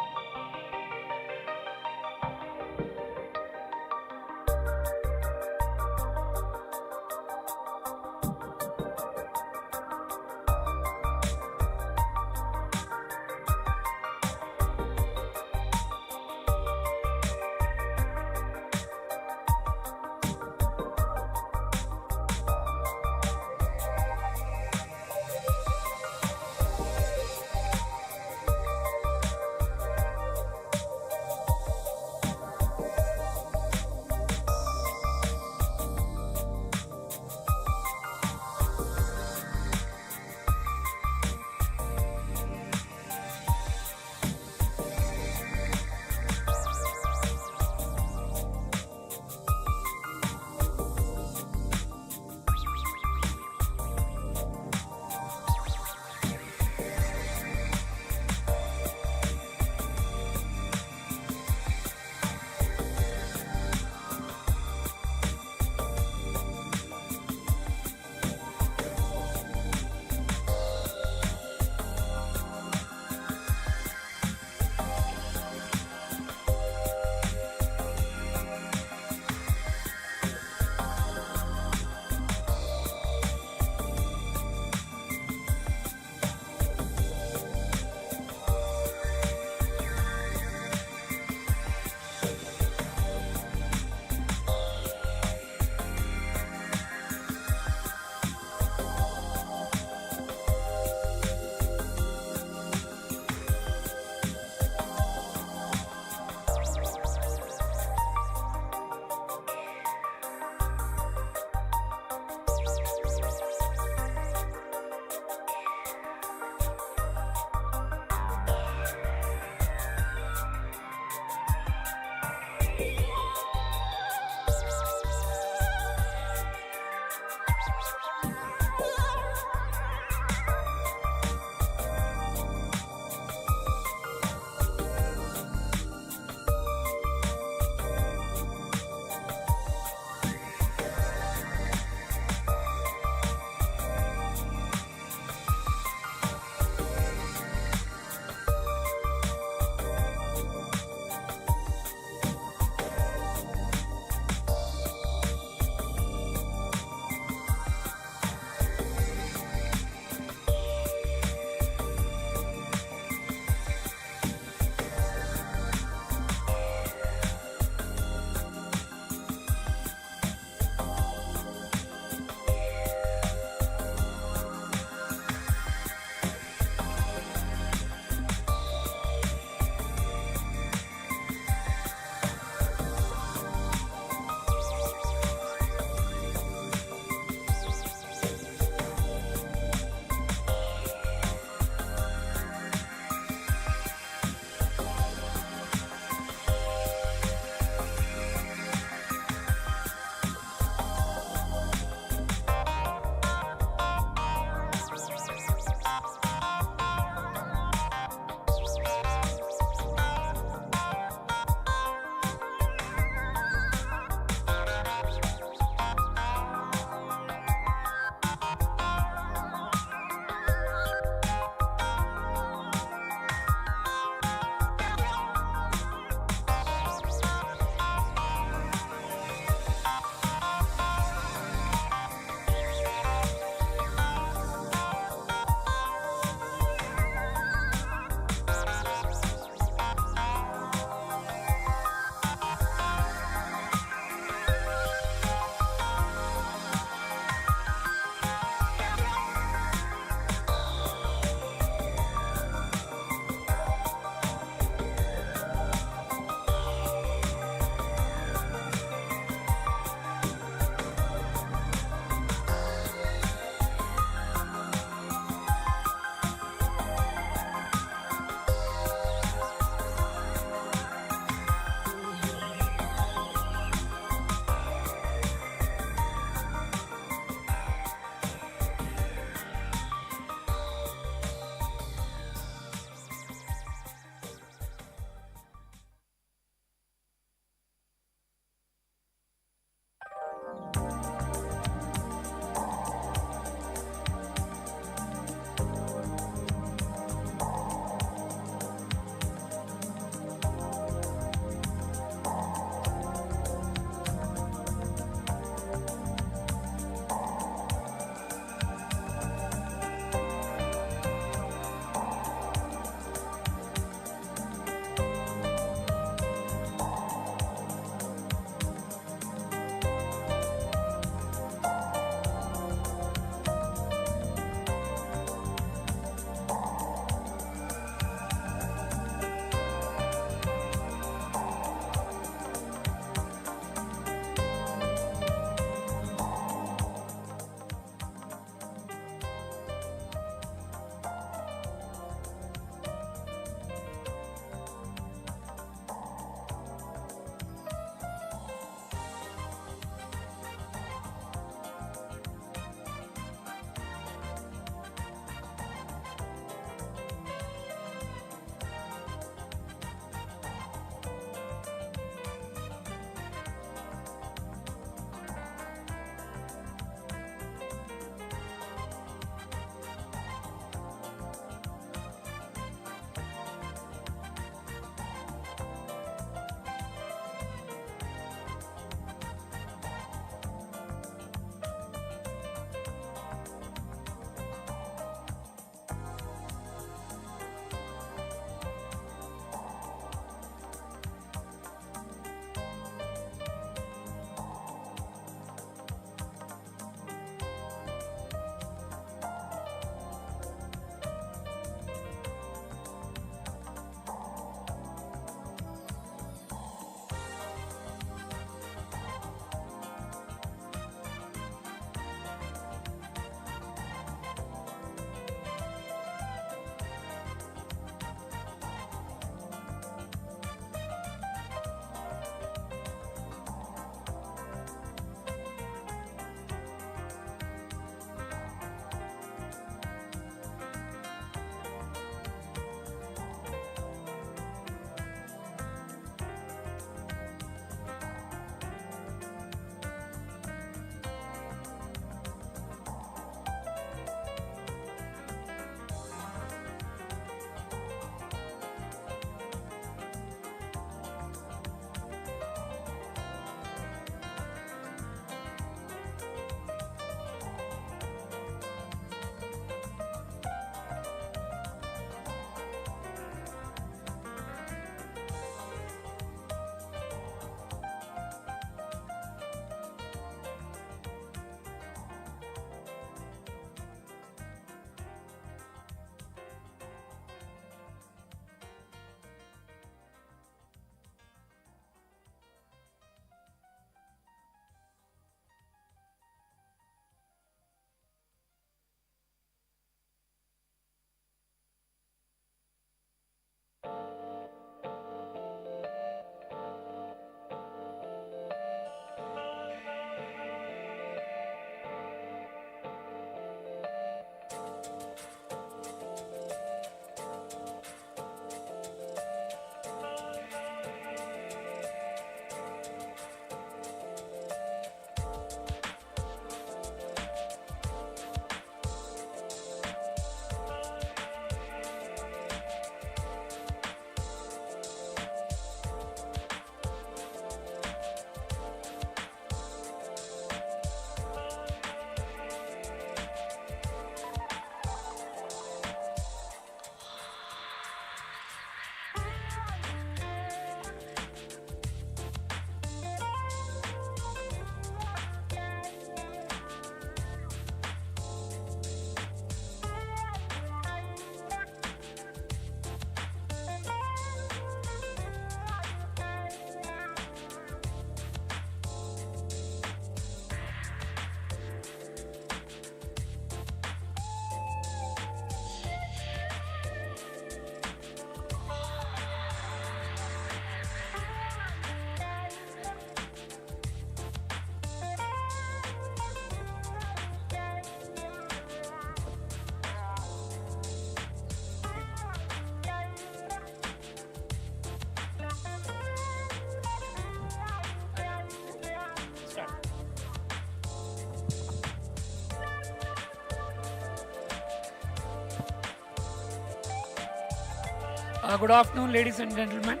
Good afternoon, ladies and gentlemen.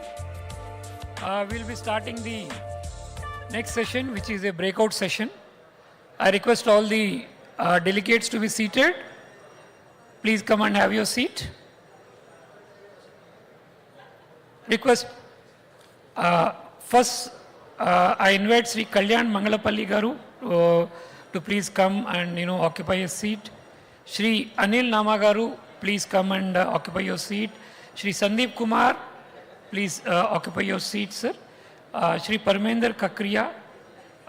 We'll be starting the next session, which is a breakout session. I request all the delegates to be seated. Please come and have your seat. Request, first, I invite Sri Kalyan Mangalapalli Garu to please come and occupy a seat. Sri Anil Nama Garu, please come and occupy your seat. Sri Sandeep Kumar, please occupy your seat, sir. Sri Parmender Kakriya,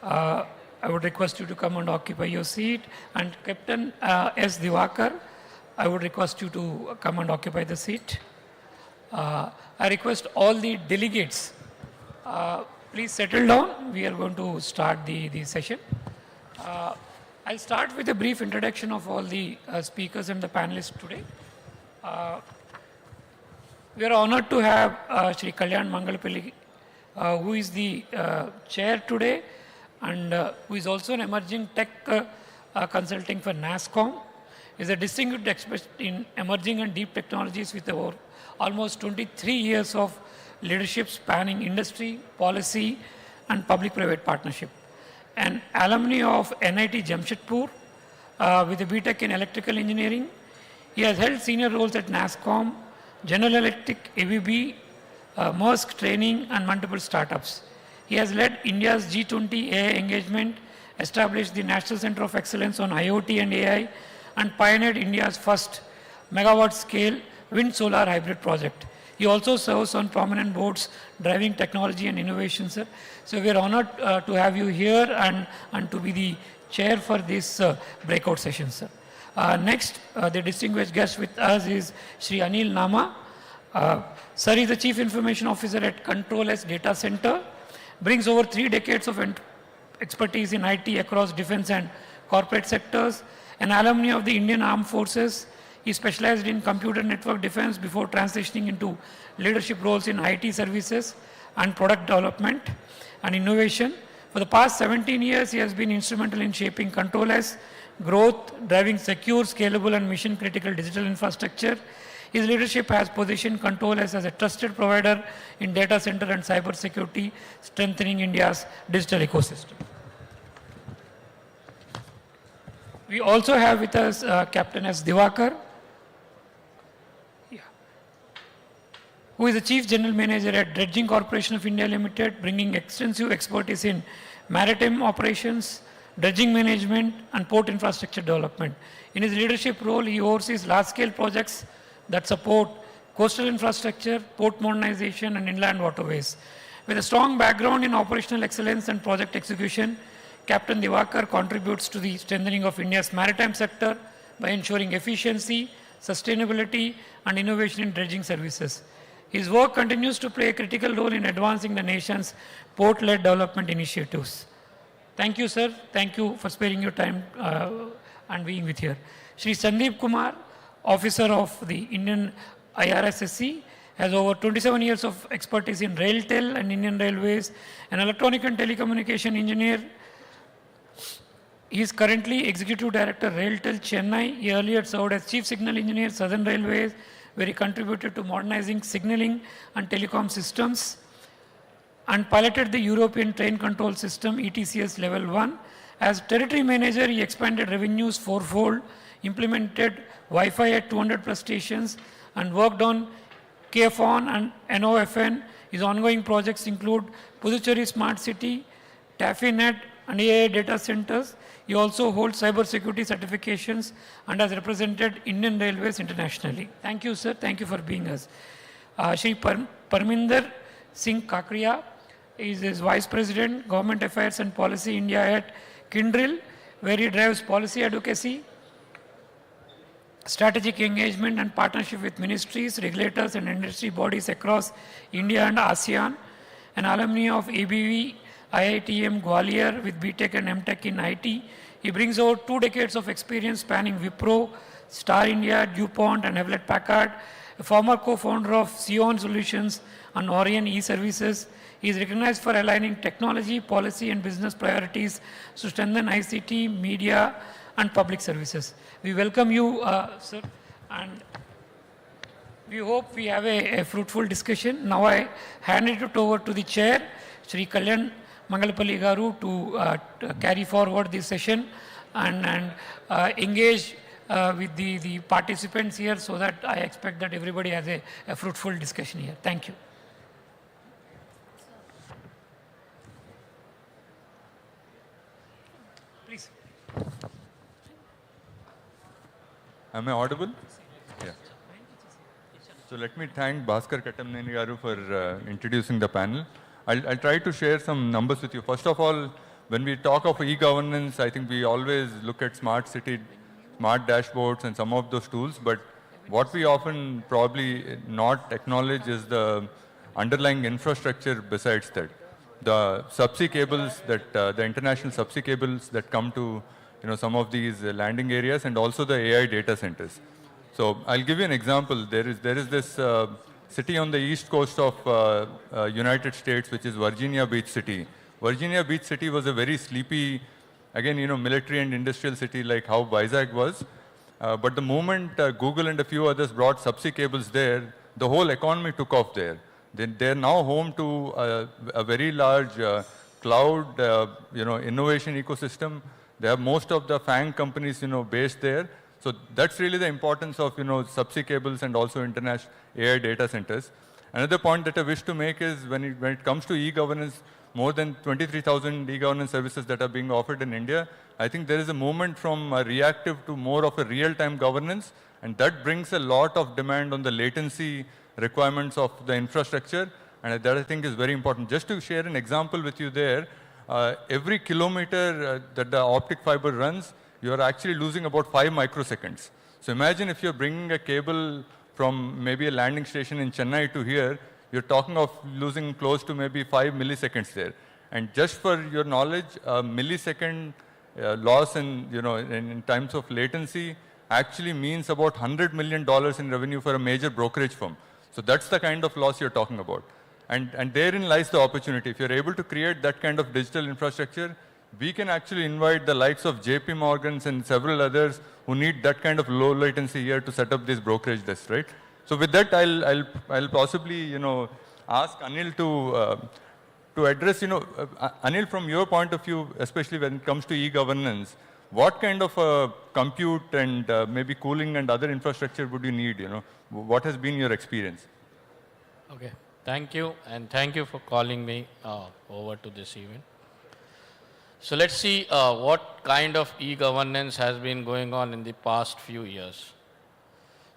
I would request you to come and occupy your seat. And Captain S. Divakar, I would request you to come and occupy the seat. I request all the delegates, please settle down. We are going to start the session. I'll start with a brief introduction of all the speakers and the panelists today. We are honored to have Sri Kalyan Mangalapalli, who is the chair today and who is also an emerging tech consulting for NASSCOM. He is a distinguished expert in emerging and deep technologies with over almost 23 years of leadership spanning industry, policy, and public-private partnership. An alumni of NIT Jamshedpur with a BTech in electrical engineering. He has held senior roles at NASSCOM, General Electric, ABB, Maersk Training, and multiple startups. He has led India's G20 AI engagement, established the National Center of Excellence on IoT and AI, and pioneered India's first megawatt-scale wind-solar hybrid project. He also serves on prominent boards driving technology and innovation, sir. So we are honored to have you here and to be the chair for this breakout session, sir. Next, the distinguished guest with us is Sri Anil Nama. Sir is the Chief Information Officer at Control S Data Center, brings over 3 decades of expertise in IT across defense and corporate sectors, an alumni of the Indian Armed Forces. He specialized in computer network defense before transitioning into leadership roles in IT services and product development and innovation. For the past 17 years, he has been instrumental in shaping Control S growth, driving secure, scalable, and mission-critical digital infrastructure. His leadership has positioned Control S as a trusted provider in data center and cyber security, strengthening India's digital ecosystem. We also have with us Captain S. Divakar, who is the Chief General Manager at Dredging Corporation of India Limited, bringing extensive expertise in maritime operations, dredging management, and port infrastructure development. In his leadership role, he oversees large-scale projects that support coastal infrastructure, port modernization, and inland waterways. With a strong background in operational excellence and project execution, Captain Divakar contributes to the strengthening of India's maritime sector by ensuring efficiency, sustainability, and innovation in dredging services. His work continues to play a critical role in advancing the nation's port-led development initiatives. Thank you, sir. Thank you for sparing your time and being with here. Shri Sandeep Kumar, officer of the Indian IRSSC, has over 27 years of expertise in RailTel and Indian Railways, an electronic and telecommunication engineer. He is currently Executive Director, RailTel Chennai. He earlier served as Chief Signal Engineer, Southern Railways, where he contributed to modernizing signaling and telecom systems and piloted the European Train Control System, ETCS Level 1. As Territory Manager, he expanded revenues fourfold, implemented Wi-Fi at 200 plus stations, and worked on KFON and NOFN. His ongoing projects include Puducherry Smart City, TAFINET, and AI data centers. He also holds cybersecurity certifications and has represented Indian Railways internationally. Thank you, sir. Thank you for being us. Shri Parminder Singh Kakriya is his Vice President, Government Affairs and Policy India at Kindrel, where he drives policy advocacy, strategic engagement and partnership with ministries, regulators and industry bodies across India and ASEAN. An alumni of ABV, IITM Gwalior with BTech and MTech in IT. He brings over 2 decades of experience spanning Wipro, Star India, DuPont and Hewlett Packard. A former co-founder of Sion Solutions and Orion E-Services. He is recognized for aligning technology, policy and business priorities to strengthen ICT, media and public services. We welcome you, sir, and We hope we have a fruitful discussion. Now I hand it over to the chair, Sri Kalyan Mangalapalli Garu, to carry forward this session and engage with the participants here, so that I expect that everybody has a fruitful discussion here. Thank you. Please. Am I audible? Yeah. So let me thank Bhaskar Kattamneni Garu for introducing the panel. I'll try to share some numbers with you. First of all, when we talk of e-governance, I think we always look at smart city, smart dashboards and some of those tools, but what we often probably not acknowledge is the underlying infrastructure besides that. The subsea cables that, the international subsea cables that come to some of these landing areas, and also the AI data centers. So I'll give you an example. There is this city on the east coast of United States, which is Virginia Beach City. Virginia Beach City was a very sleepy, again, military and industrial city like how Vizag was. But the moment Google and a few others brought subsea cables there, the whole economy took off there. They're now home to a very large cloud, innovation ecosystem. They have most of the FANG companies, based there. So that's really the importance of, subsea cables and also international AI data centers. Another point that I wish to make is when it comes to e-governance, more than 23,000 e-governance services that are being offered in India, I think there is a movement from reactive to more of a real-time governance, and that brings a lot of demand on the latency requirements of the infrastructure, and that I think is very important. Just to share an example with you there, every kilometer that the optic fiber runs, you are actually losing about 5 microseconds. So imagine if you're bringing a cable from maybe a landing station in Chennai to here, you're talking of losing close to maybe 5 milliseconds there. And just for your knowledge, a millisecond loss in times of latency actually means about $100 million in revenue for a major brokerage firm. So that's the kind of loss you're talking about. And therein lies the opportunity. If you're able to create that kind of digital infrastructure, we can actually invite the likes of JP Morgans and several others who need that kind of low latency here to set up these brokerage desks, right? So with that, I'll possibly, ask Anil to address, Anil, from your point of view, especially when it comes to e-governance, what kind of compute and maybe cooling and other infrastructure would you need, What has been your experience? Okay, thank you, and thank you for calling me over to this event. So let's see what kind of e-governance has been going on in the past few years.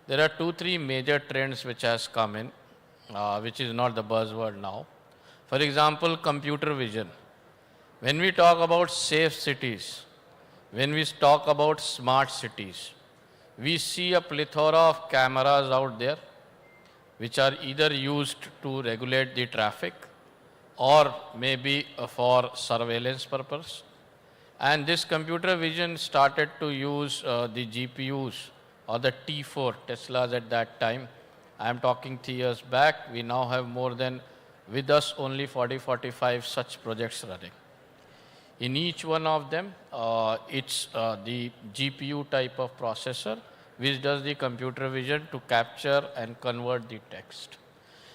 There are 2-3 major trends which has come in, which is not the buzzword now. For example, computer vision. When we talk about safe cities, when we talk about smart cities, we see a plethora of cameras out there which are either used to regulate the traffic or maybe for surveillance purpose. And this computer vision started to use the GPUs or the T4 Teslas at that time. I am talking 3 years back. We now have more than, with us, only 40-45 such projects running. In each one of them, it's the GPU type of processor which does the computer vision to capture and convert the text.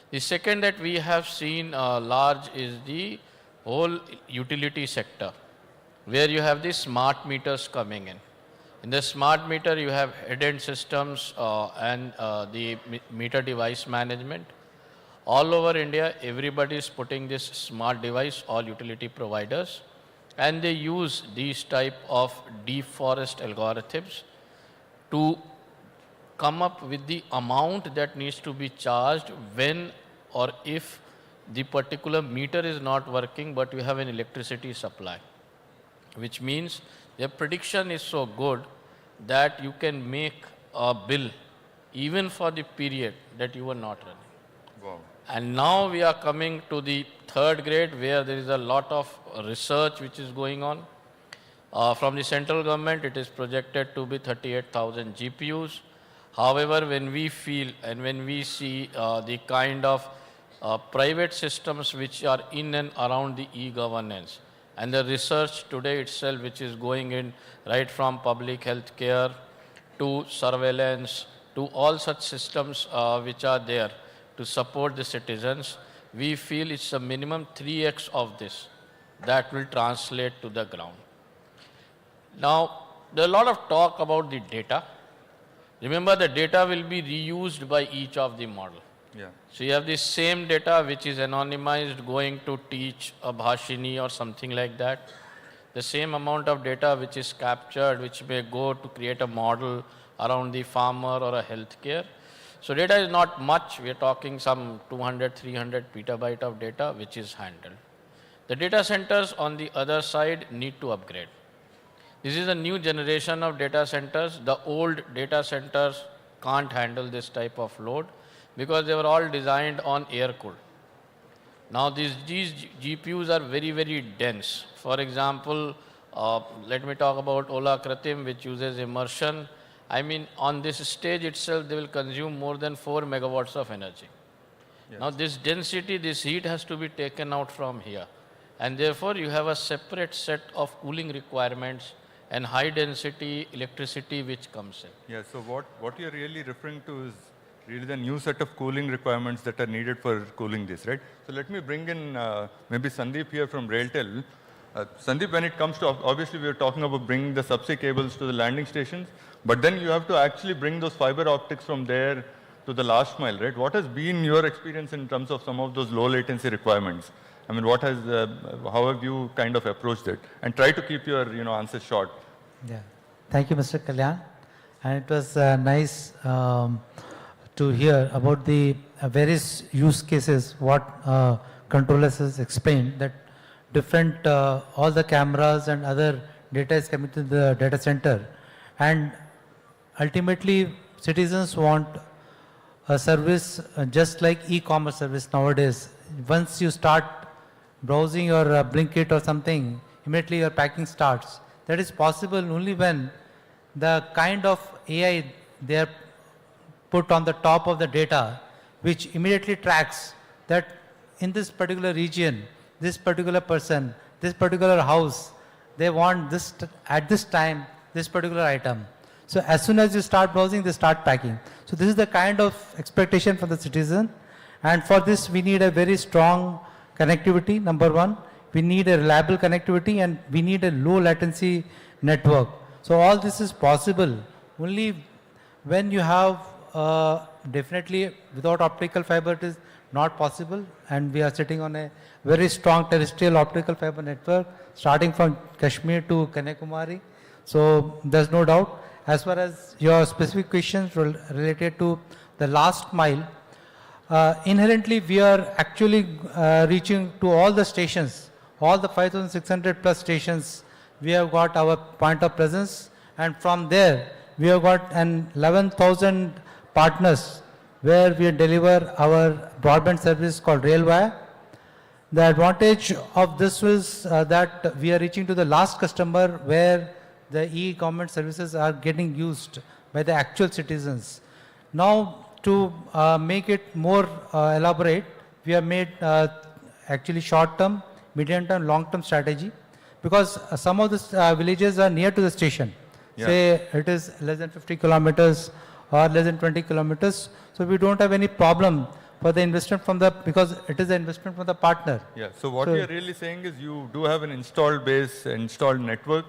The second that we have seen large is the whole utility sector, where you have the smart meters coming in. In the smart meter, you have head-end systems and the meter device management. All over India, everybody is putting this smart device, all utility providers, and they use these type of deep forest algorithms to come up with the amount that needs to be charged when or if the particular meter is not working, but you have an electricity supply, which means their prediction is so good that you can make a bill even for the period that you were not running. Wow. And now we are coming to the third grade, where there is a lot of research which is going on. From the central government, it is projected to be 38,000 GPUs. However, when we feel and when we see the kind of private systems which are in and around the e-governance, and the research today itself which is going in right from public health care to surveillance to all such systems which are there to support the citizens, we feel it's a minimum 3x of this that will translate to the ground. Now, there are a lot of talk about the data. Remember, the data will be reused by each of the model. Yeah. So you have the same data which is anonymized going to teach a Bhashini or something like that. The same amount of data which is captured, which may go to create a model around the farmer or a healthcare. So data is not much. We are talking some 200, 300 petabyte of data which is handled. The data centers on the other side need to upgrade. This is a new generation of data centers. The old data centers can't handle this type of load because they were all designed on air cooled. Now these GPUs are very, very dense. For example, let me talk about Ola Kratim, which uses immersion. I mean, on this stage itself, they will consume more than 4 megawatts of energy. Yes. Now this density, this heat has to be taken out from here. And therefore, you have a separate set of cooling requirements and high density electricity which comes in. Yeah, so what you're really referring to is really the new set of cooling requirements that are needed for cooling this, right? So let me bring in maybe Sandeep here from Railtel. Sandeep, when it comes to, obviously we are talking about bringing the subsea cables to the landing stations, but then you have to actually bring those fiber optics from there to the last mile, right? What has been your experience in terms of some of those low latency requirements? I mean, how have you kind of approached it? And try to keep your answers short. Yeah, thank you, Mr. Kalyan. And it was nice to hear about the various use cases, what controllers has explained, that different, all the cameras and other data is coming to the data center. And ultimately, citizens want a service just like e-commerce service nowadays. Once you start browsing your Blinkit or something, immediately your packing starts. That is possible only when the kind of AI they are put on the top of the data, which immediately tracks that in this particular region, this particular person, this particular house, they want this at this time, this particular item. So as soon as you start browsing, they start packing. So this is the kind of expectation from the citizen. And for this, we need a very strong connectivity, number one. We need a reliable connectivity and we need a low latency network. So all this is possible only when you have, definitely without optical fiber it is not possible, and we are sitting on a very strong terrestrial optical fiber network starting from Kashmir to Kanyakumari. So there's no doubt. As far as your specific questions related to the last mile, inherently we are actually reaching to all the stations, all the 5,600 plus stations. We have got our point of presence, and from there we have got an 11,000 partners where we deliver our broadband service called Railwire. The advantage of this was that we are reaching to the last customer where the e-government services are getting used by the actual citizens. Now, to make it more elaborate, we have made actually short-term, medium-term, long-term strategy, because some of the villages are near to the station. Yeah. Say it is less than 50 kilometers or less than 20 kilometers. So we don't have any problem for the investment from the, because it is an investment from the partner. Yeah, so what you're really saying is you do have an installed base, installed network,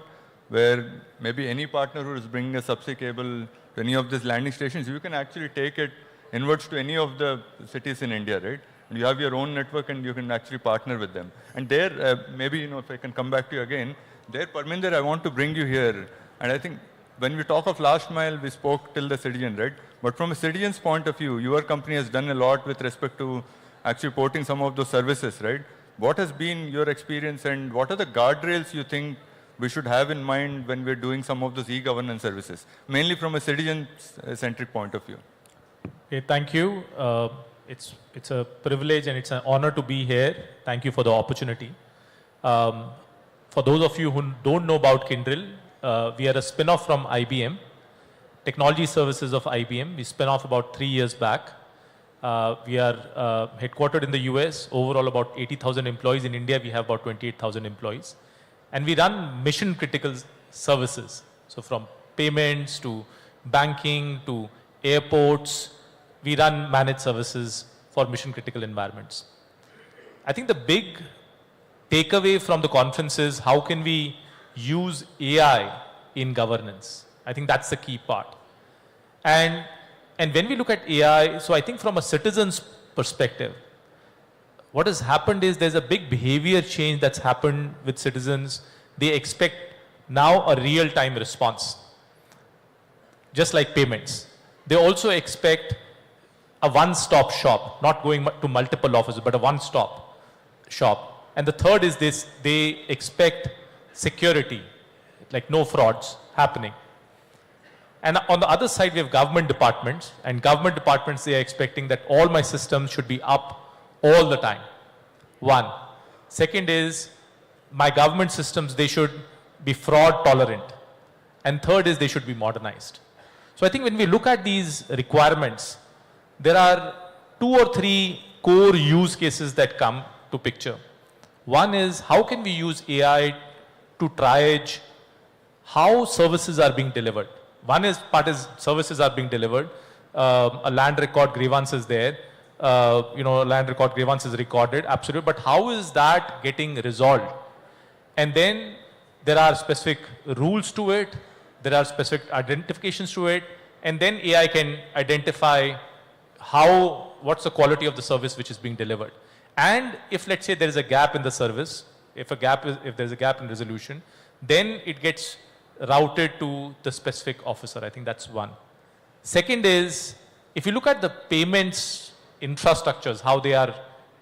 where maybe any partner who is bringing a subsea cable to any of these landing stations, you can actually take it inwards to any of the cities in India, right? And you have your own network and you can actually partner with them. And there, maybe, if I can come back to you again, there, Parminder, I want to bring you here. And I think when we talk of last mile, we spoke till the citizen, right? But from a citizen's point of view, your company has done a lot with respect to actually porting some of those services, right? What has been your experience and what are the guardrails you think we should have in mind when we're doing some of those e-governance services, mainly from a citizen-centric point of view? Okay, thank you. It's a privilege and it's an honor to be here. Thank you for the opportunity. For those of you who don't know about Kyndryl, we are a spin-off from IBM, technology services of IBM. We spin off about 3 years back. We are headquartered in the US, overall about 80,000 employees. In India, we have about 28,000 employees. And we run mission critical services. So from payments to banking to airports, we run managed services for mission critical environments. I think the big takeaway from the conference is how can we use AI in governance. I think that's the key part. And when we look at AI, so I think from a citizen's perspective, what has happened is there's a big behavior change that's happened with citizens. They expect now a real-time response, just like payments. They also expect a one-stop shop, not going to multiple offices, but a one-stop shop. And the third is this, they expect security, like no frauds happening. And on the other side, we have government departments, and government departments, they are expecting that all my systems should be up all the time. One. Second is, my government systems, they should be fraud tolerant. And third is, they should be modernized. So I think when we look at these requirements, there are 2 or 3 core use cases that come to picture. One is, how can we use AI to triage how services are being delivered? One is part is services are being delivered. A land record grievance is there. Land record grievance is recorded, absolutely. But how is that getting resolved? And then there are specific rules to it. There are specific identifications to it. And then AI can identify what's the quality of the service which is being delivered. And if, let's say, there is a gap in the service, if there's a gap in resolution, then it gets routed to the specific officer. I think that's one. Second is, if you look at the payments infrastructures, how they are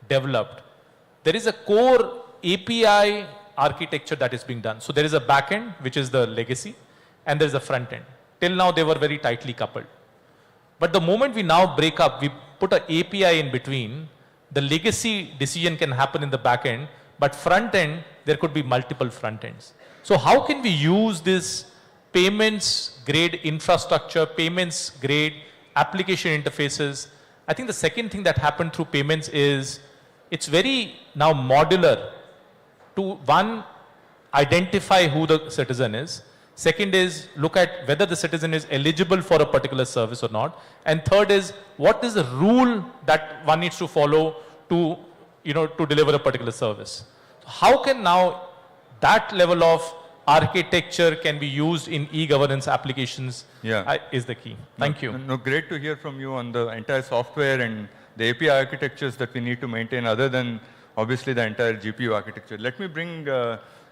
developed, there is a core API architecture that is being done. So there is a back end, which is the legacy, and there is a front end. Till now, they were very tightly coupled. But the moment we now break up, we put an API in between, the legacy decision can happen in the back end, but front end, there could be multiple front ends. So how can we use this payments grade infrastructure, payments grade application interfaces? I think the second thing that happened through payments is it's very now modular to one, identify who the citizen is. Second is look at whether the citizen is eligible for a particular service or not. And third is what is the rule that one needs to follow to deliver a particular service. How can now that level of architecture can be used in e-governance applications is the key. Thank you. No, great to hear from you on the entire software and the API architectures that we need to maintain other than obviously the entire GPU architecture. Let me bring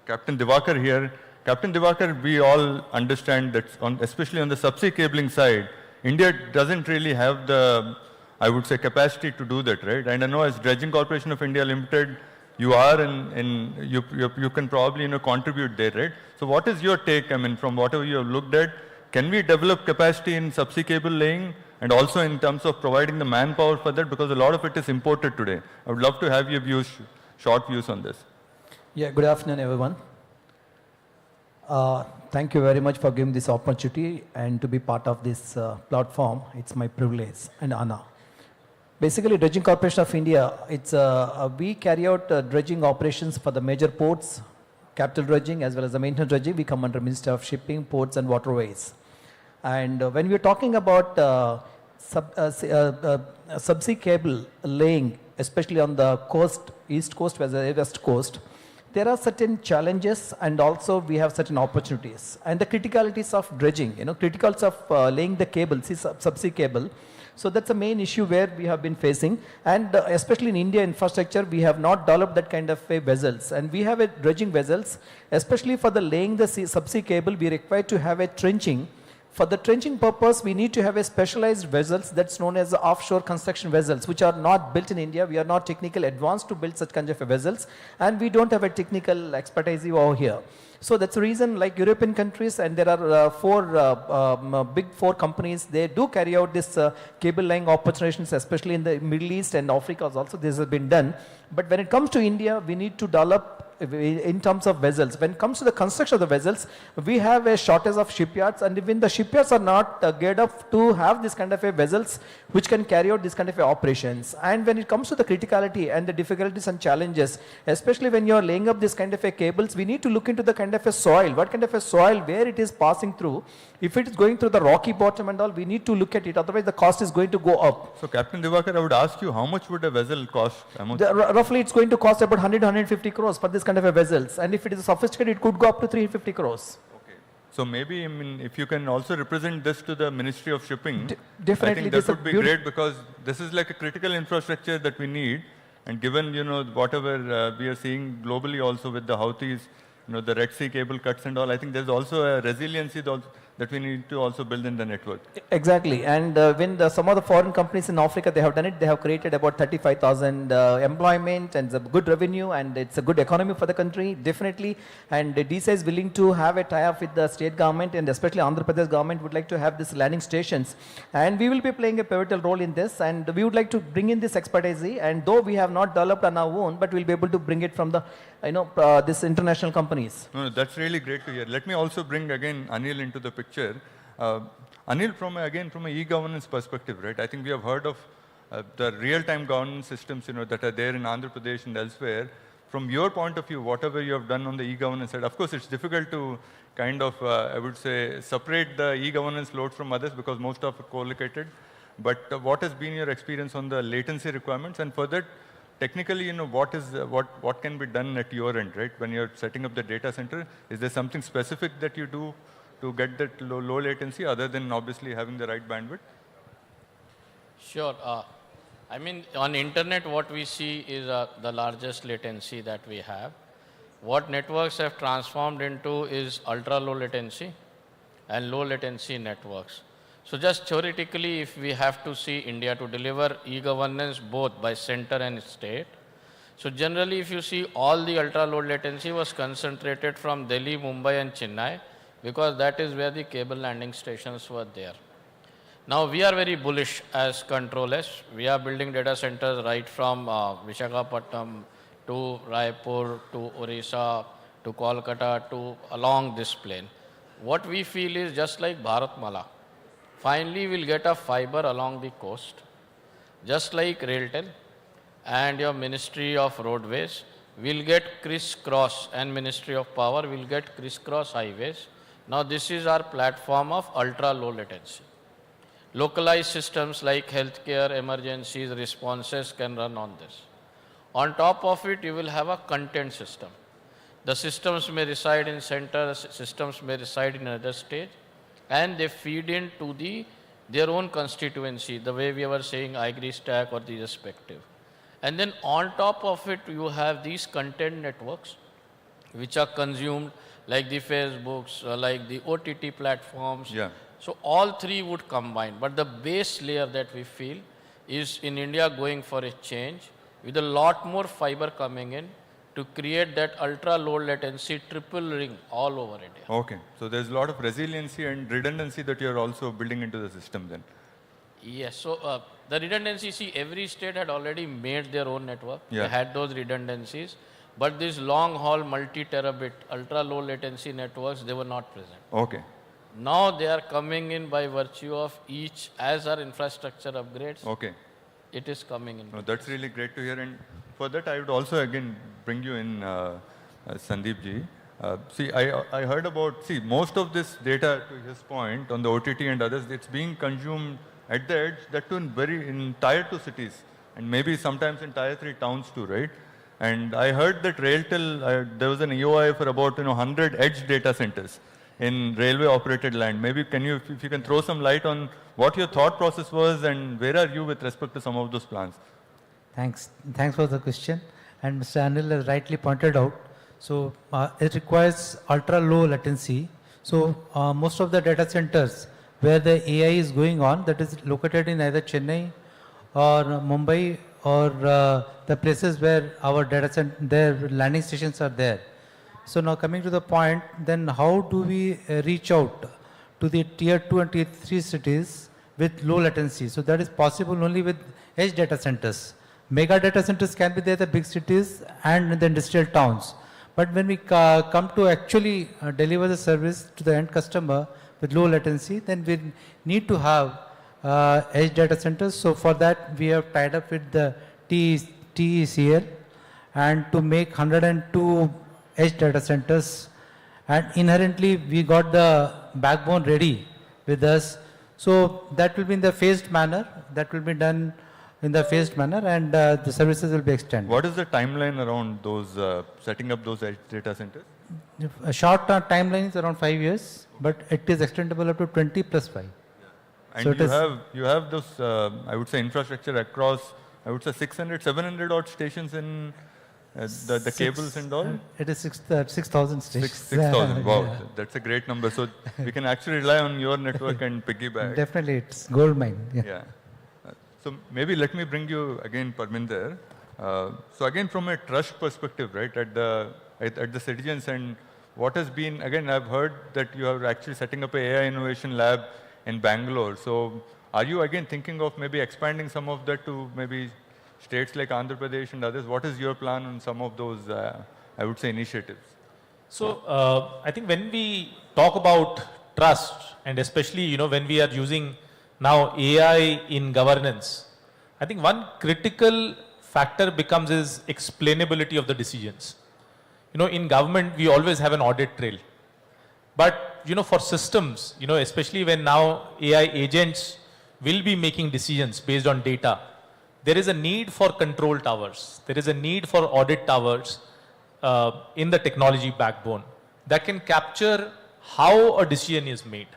Captain Divakar here. Captain Divakar, we all understand that especially on the subsea cabling side, India doesn't really have the, I would say, capacity to do that, right? And I know as Dredging Corporation of India Limited, you are you can probably contribute there, right? So what is your take, I mean, from whatever you have looked at, can we develop capacity in subsea cable laying and also in terms of providing the manpower for that, because a lot of it is imported today. I would love to have your views, short views on this. Yeah, good afternoon everyone. Thank you very much for giving this opportunity and to be part of this platform. It's my privilege and honor. Basically, Dredging Corporation of India, we carry out dredging operations for the major ports, capital dredging as well as the maintenance dredging. We come under Ministry of Shipping, Ports and Waterways. And when we're talking about subsea cable laying, especially on the coast, east coast as well as west coast, there are certain challenges and also we have certain opportunities. And the criticalities of dredging, criticals of laying the cable, subsea cable. So that's the main issue where we have been facing, and especially in India infrastructure, we have not developed that kind of vessels, and we have a dredging vessels, especially for the laying the subsea cable, we require to have a trenching. For the trenching purpose, we need to have a specialized vessels that's known as offshore construction vessels, which are not built in India. We are not technically advanced to build such kind of vessels, and we don't have a technical expertise over here. So that's the reason, like European countries, and there are big four companies, they do carry out this cable laying operations, especially in the Middle East and Africa also this has been done. But when it comes to India, we need to develop in terms of vessels. When it comes to the construction of the vessels, we have a shortage of shipyards, and even the shipyards are not geared up to have this kind of vessels which can carry out this kind of operations. And when it comes to the criticality and the difficulties and challenges, especially when you are laying up this kind of cables, we need to look into the kind kind of a soil, where it is passing through. If it is going through the rocky bottom and all, we need to look at it, otherwise the cost is going to go up. So Captain Divakar, I would ask you, how much would a vessel cost? Roughly it's going to cost about 100-150 crores for this kind of a vessels, and if it is sophisticated, it could go up to 350 crores. So maybe, I mean, if you can also represent this to the Ministry of Shipping, definitely, I think that would be great, because this is like a critical infrastructure that we need. And given, you know, whatever we are seeing globally also with the Houthis, you know, the Red Sea cable cuts and all, I think there's also a resiliency that we need to also build in the network. Exactly, and when some of the foreign companies in Africa, they have done it, they have created about 35,000 employment and it's a good revenue and it's a good economy for the country, definitely. And DSA is willing to have a tie-up with the state government, and especially Andhra Pradesh government would like to have these landing stations. And we will be playing a pivotal role in this, and we would like to bring in this expertise, and though we have not developed on our own, but we'll be able to bring it from the, this international companies. No, that's really great to hear. Let me also bring again Anil into the picture. Anil, from an e-governance perspective, right? I think we have heard of the real-time governance systems, you know, that are there in Andhra Pradesh and elsewhere. From your point of view, whatever you have done on the e-governance side, of course, it's difficult to kind of, I would say, separate the e-governance load from others because most of it co-located. But what has been your experience on the latency requirements? And for that, technically, you know, what can be done at your end, right? When you're setting up the data center, is there something specific that you do to get that low latency other than obviously having the right bandwidth? Sure. I mean, on internet, what we see is the largest latency that we have. What networks have transformed into is ultra low latency and low latency networks. So just theoretically, if we have to see India to deliver e-governance both by center and state, so generally if you see all the ultra low latency was concentrated from Delhi, Mumbai and Chennai, because that is where the cable landing stations were there. Now we are very bullish as controllers. We are building data centers right from Visakhapatnam to Raipur to Orissa to Kolkata to along this plane. What we feel is just like Bharatmala. Finally, we'll get a fiber along the coast, just like Railtel and your Ministry of Roadways will get crisscross, and Ministry of Power will get crisscross highways. Now this is our platform of ultra low latency. Localized systems like healthcare, emergencies, responses can run on this. On top of it, you will have a content system. The systems may reside in center, systems may reside in another stage, and they feed into their own constituency, the way we were saying agree stack or the respective. And then on top of it, you have these content networks which are consumed like the Facebooks, like the OTT platforms. Yeah. So all three would combine. But the base layer that we feel is in India going for a change with a lot more fiber coming in to create that ultra low latency triple ring all over India. Okay, so there's a lot of resiliency and redundancy that you're also building into the system then. Yes, so the redundancy, see, every state had already made their own network. Yeah. They had those redundancies, but these long haul multi-terabit ultra low latency networks, they were not present. Okay. Now they are coming in by virtue of each, as our infrastructure upgrades. Okay. It is coming in. No, that's really great to hear. And for that, I would also again bring you in, Sandeep ji. See, I heard about, see, most of this data, to his point, on the OTT and others, it's being consumed at the edge, that too in tier 2 cities, and maybe sometimes in tier 3 towns too, right? And I heard that Railtel, there was an EOI for about 100 edge data centers in railway operated land. Maybe if you can throw some light on what your thought process was and where are you with respect to some of those plans? Thanks for the question. And Mr. Anil has rightly pointed out, so it requires ultra low latency. So most of the data centers where the AI is going on, that is located in either Chennai or Mumbai or the places where our data center, their landing stations are there. So now coming to the point, then how do we reach out to the tier 2 and tier 3 cities with low latency? So that is possible only with edge data centers. Mega data centers can be there in the big cities and in the industrial towns. But when we come to actually deliver the service to the end customer with low latency, then we need to have edge data centers. So for that, we have tied up with the TECL and to make 102 edge data centers. and inherently we got the backbone ready with us. So that will be in the phased manner. That will be done in the phased manner, and the services will be extended. What is the timeline around those setting up those edge data centers? A short timeline is around 5 years, but it is extendable up to 20 plus 5. And So it you have those, I would say, infrastructure across, I would say 600, 700 odd stations in the cables and all? It is 6,000 stations. 6,000, wow, Yeah. that's a great number. So we can actually rely on your network and piggyback. Definitely, it's gold mine. Yeah. So maybe let me bring you again, Parminder. So again, from a trust perspective, right, at the citizens, and what has been, again, I've heard that you are actually setting up a AI innovation lab in Bangalore. So are you again thinking of maybe expanding some of that to maybe states like Andhra Pradesh and others? What is your plan on some of those, I would say, initiatives? So I think when we talk about trust, and especially when we are using now AI in governance, I think one critical factor becomes is explainability of the decisions. In government we always have an audit trail, but for systems, especially when now AI agents will be making decisions based on data, there is a need for control towers. There is a need for audit towers in the technology backbone that can capture how a decision is made.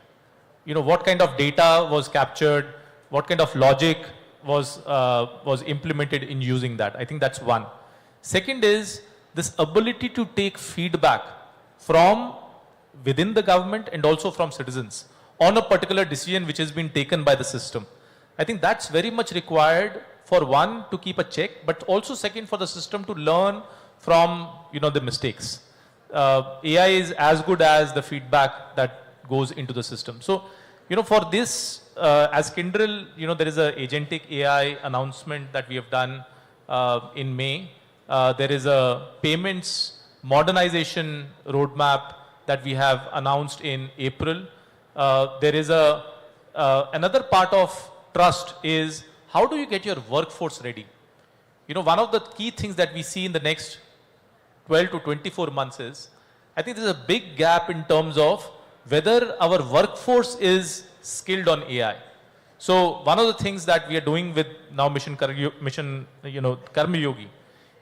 What kind of data was captured, what kind of logic was implemented in using that. I think that's one. Second is this ability to take feedback from within the government and also from citizens on a particular decision which has been taken by the system. I think that's very much required for one, to keep a check, but also second, for the system to learn from the mistakes. AI is as good as the feedback that goes into the system. So for this, as Kyndryl, there is a agentic AI announcement that we have done in May. There is a payments modernization roadmap that we have announced in April. There is another part of trust is how do you get your workforce ready? One of the key things that we see in the next 12 to 24 months is, I think there's a big gap in terms of whether our workforce is skilled on AI. So one of the things that we are doing with now Mission Karma Yogi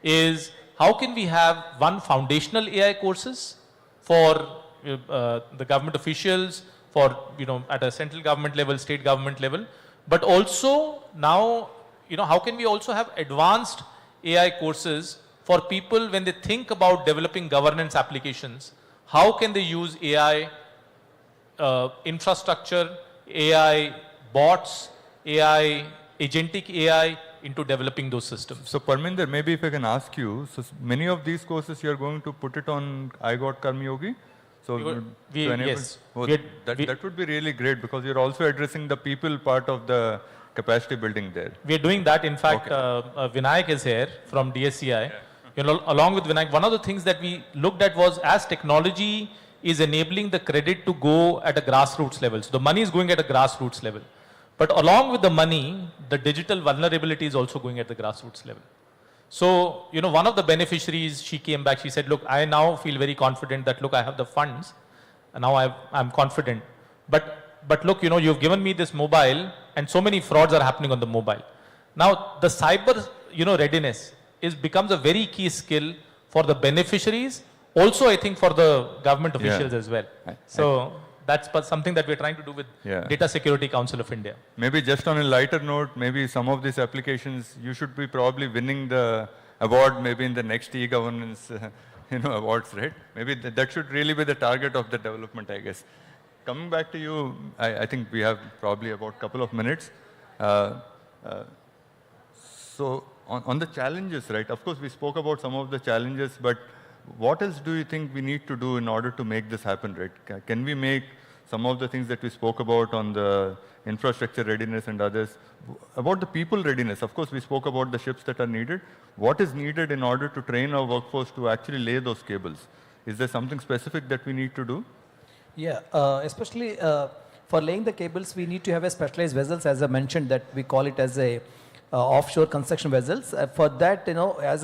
is how can we have one foundational AI courses for the government officials, for at a central government level, state government level, but also now how can we also have advanced AI courses for people when they think about developing governance applications? How can they use AI infrastructure, AI bots, AI, agentic AI into developing those systems? So Parminder, maybe if I can ask you, so many of these courses you are going to put it on I Got Karma Yogi? So yes. That would be really great, because you're also addressing the people part of the capacity building there. We are doing that. In fact, Vinayak is here from DSCI. Along with Vinayak, one of the things that we looked at was as technology is enabling the credit to go at a grassroots level. So the money is going at a grassroots level. But along with the money, the digital vulnerability is also going at the grassroots level. So, one of the beneficiaries, she came back, she said, look, I now feel very confident that, look, I have the funds, and now I'm confident. But look, you've given me this mobile, and so many frauds are happening on the mobile. Now, the cyber, readiness becomes a very key skill for the beneficiaries, also I think for the government officials as well. So that's something that we're trying to do with Data Security Council of India. Maybe just on a lighter note, maybe some of these applications, you should be probably winning the award maybe in the next e-governance awards, right? Maybe that should really be the target of the development, I guess. Coming back to you, I think we have probably about a couple of minutes. So on the challenges, right? Of course, we spoke about some of the challenges, but what else do you think we need to do in order to make this happen, right? Can we make some of the things that we spoke about on the infrastructure readiness and others? About the people readiness, of course, we spoke about the ships that are needed. What is needed in order to train our workforce to actually lay those cables? Is there something specific that we need to do? Yeah, especially for laying the cables, we need to have a specialized vessels, as I mentioned, that we call it as a offshore construction vessels. For that, as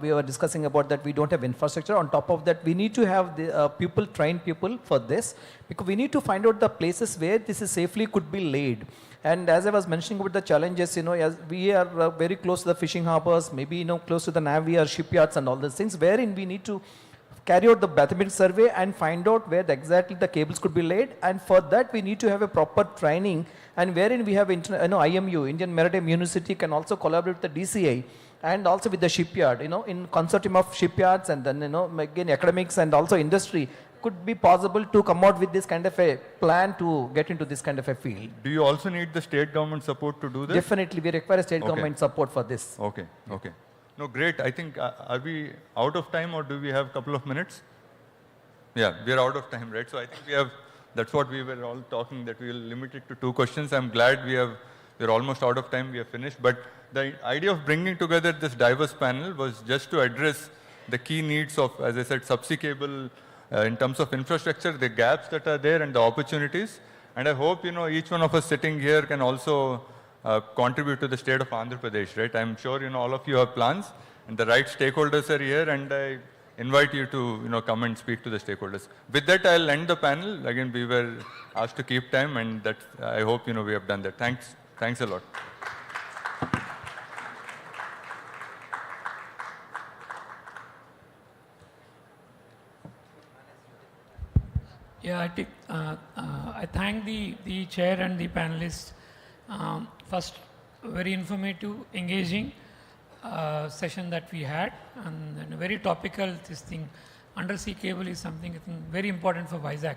we were discussing about that, we don't have infrastructure. On top of that, we need to have the trained people for this, because we need to find out the places where this is safely could be laid. And as I was mentioning about the challenges, as we are very close to the fishing harbors, maybe close to the navy or shipyards and all those things, wherein we need to carry out the bathymetric survey and find out where exactly the cables could be laid. And for that, we need to have a proper training, and wherein we have IMU, Indian Maritime University, can also collaborate with the DCI and also with the shipyard, in consortium of shipyards, and then, again, academics and also industry could be possible to come out with this kind of a plan to get into this kind of a field. Do you also need the state government support to do this? Definitely, we require state government support for this. Okay, okay. No, great. I think, are we out of time, or do we have a couple of minutes? Yeah, we are out of time, right? So I think we have, that's what we were all talking, that we will limit it to 2 questions. I'm glad we're almost out of time, we have finished. But the idea of bringing together this diverse panel was just to address the key needs of, as I said, subsea cable, in terms of infrastructure, the gaps that are there and the opportunities. And I hope, each one of us sitting here can also contribute to the state of Andhra Pradesh, right? I'm sure, all of you have plans, and the right stakeholders are here, and I invite you to, come and speak to the stakeholders. With that, I'll end the panel. Again, we were asked to keep time, and that I hope, we have done that. Thanks a lot. Yeah, I thank the chair and the panelists. First, very informative, engaging session that we had, and very topical. This thing, undersea cable is something I think very important for Vizag,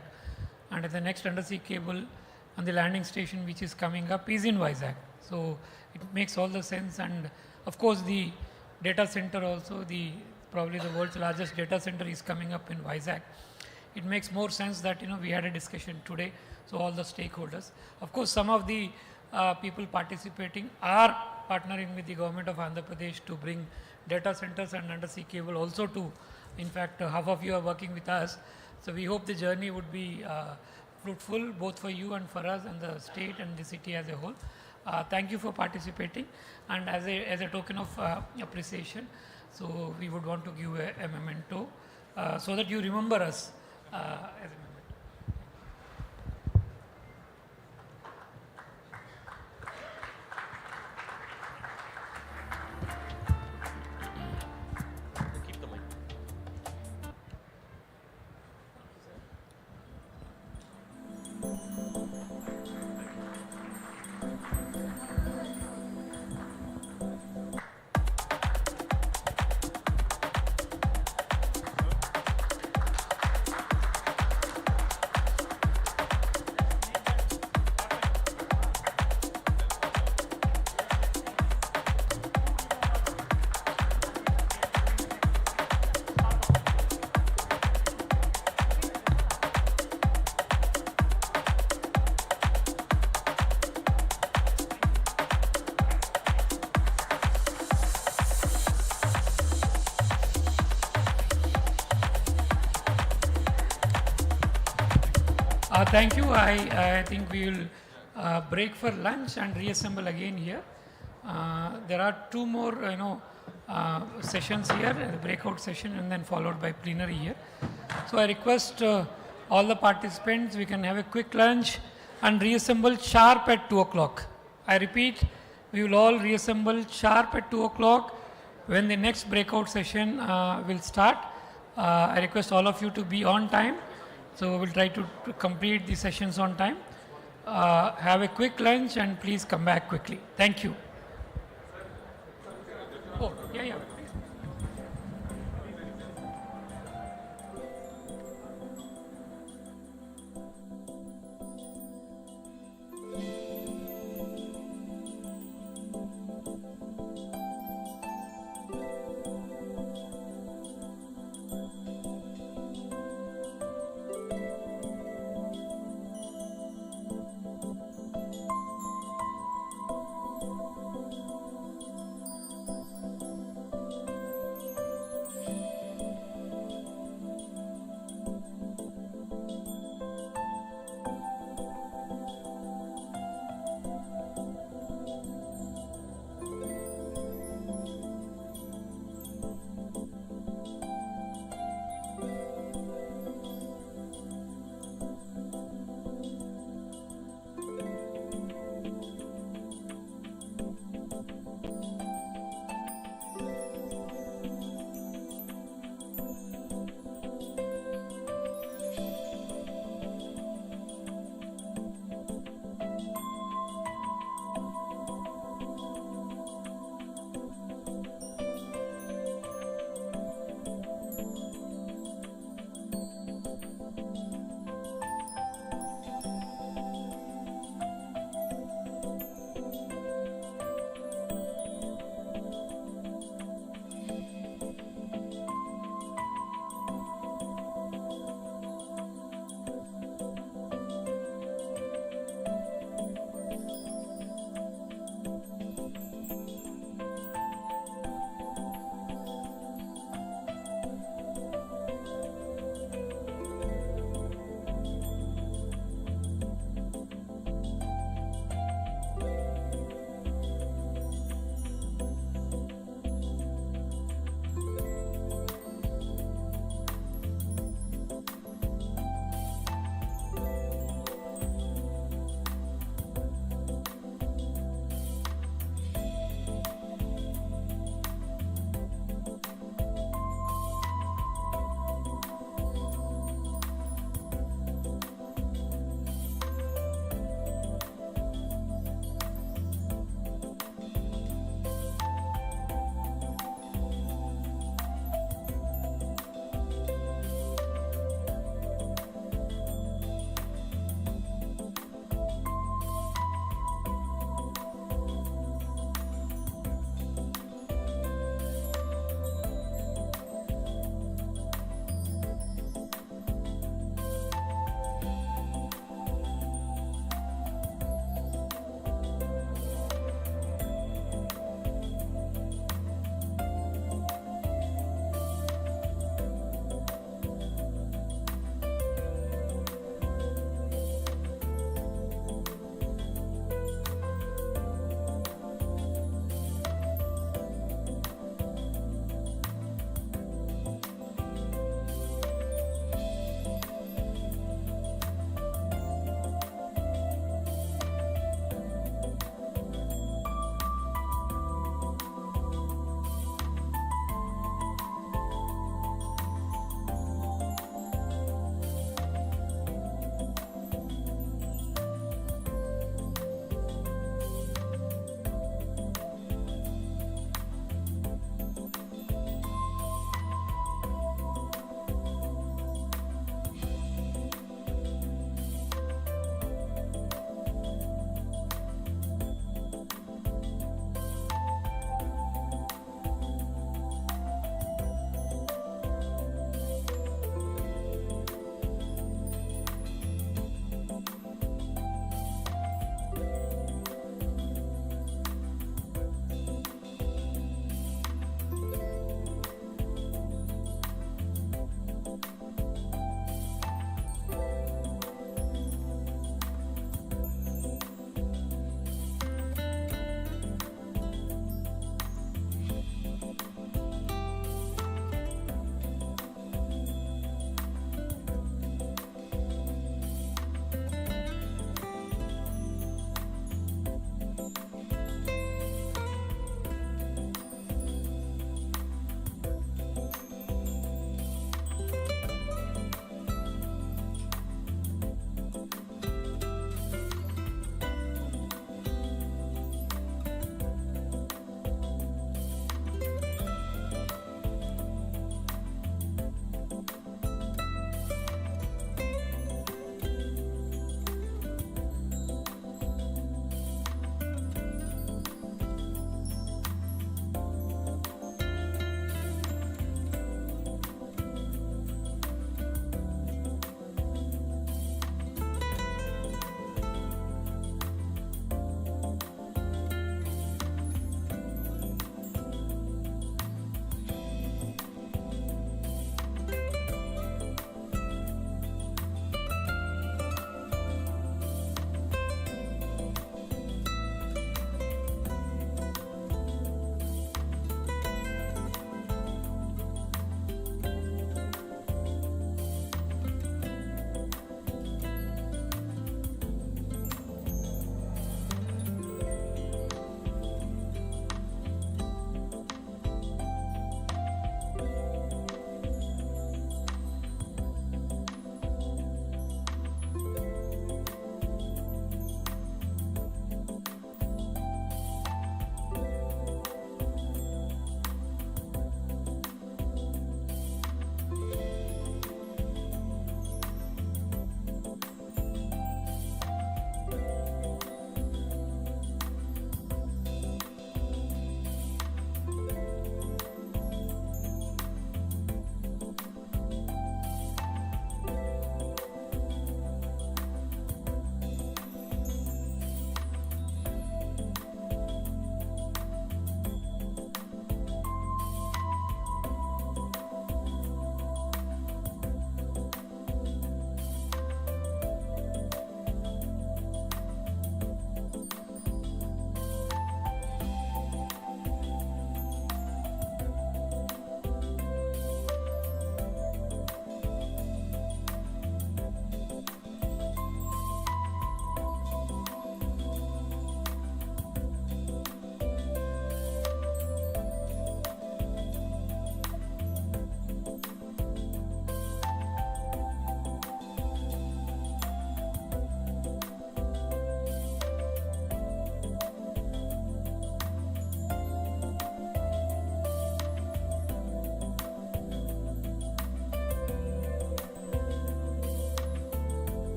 and the next undersea cable on the landing station which is coming up is in Vizag. So it makes all the sense, and of course the data center also, probably the world's largest data center is coming up in Vizag. It makes more sense that we had a discussion today, so all the stakeholders. Of course, some of the people participating are partnering with the government of Andhra Pradesh to bring data centers and undersea cable also to, in fact, half of you are working with us. So we hope the journey would be fruitful both for you and for us and the state and the city as a whole. Thank you for participating, and as a token of appreciation, so we would want to give a memento so that you remember us as a memento. Thank you. I think we will break for lunch and reassemble again here. There are 2 more, sessions here, the breakout session and then followed by plenary here. So I request all the participants, we can have a quick lunch and reassemble sharp at 2 o'clock. I repeat, we will all reassemble sharp at 2 o'clock when the next breakout session will start. I request all of you to be on time. So we'll try to complete the sessions on time. Have a quick lunch and please come back quickly. Thank you. Oh, yeah.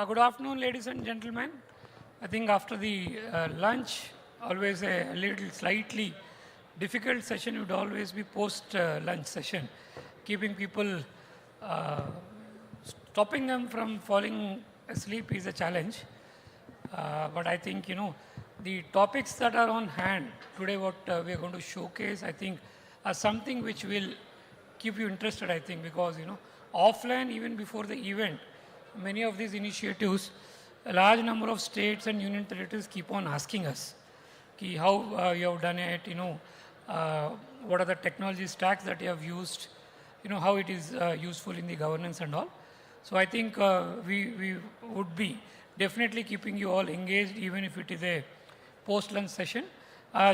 Good afternoon, ladies and gentlemen. I think after the lunch, always a little slightly difficult session would always be post-lunch session. Keeping people, stopping them from falling asleep is a challenge. But I think, the topics that are on hand today, what we are going to showcase, I think, are something which will keep you interested, I think, because, offline, even before the event, many of these initiatives, a large number of states and union territories keep on asking us how you have done it, what are the technology stacks that you have used, how it is useful in the governance and all. So I think we would be definitely keeping you all engaged, even if it is a post-lunch session.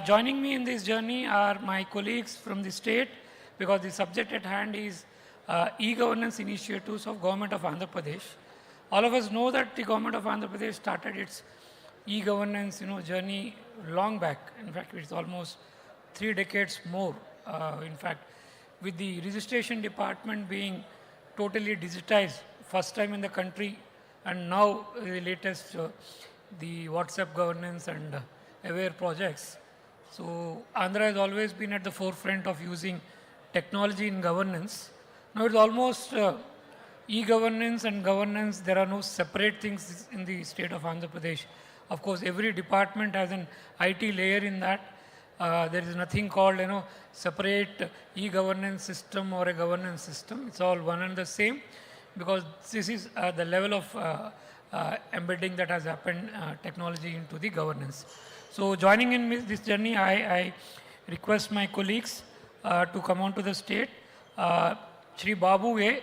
Joining me in this journey are my colleagues from the state, because the subject at hand is e-governance initiatives of Government of Andhra Pradesh. All of us know that the Government of Andhra Pradesh started its e-governance journey long back. In fact, it's almost 3 decades more. In fact, with the registration department being totally digitized, first time in the country, and now the latest, the WhatsApp governance and aware projects. So Andhra has always been at the forefront of using technology in governance. Now it's almost e-governance and governance, there are no separate things in the state of Andhra Pradesh. Of course, every department has an IT layer in that. There is nothing called, separate e-governance system or a governance system. It's all one and the same, because this is the level of embedding that has happened, technology into the governance. So joining in this journey, I request my colleagues to come on to the state. Shri Babu A,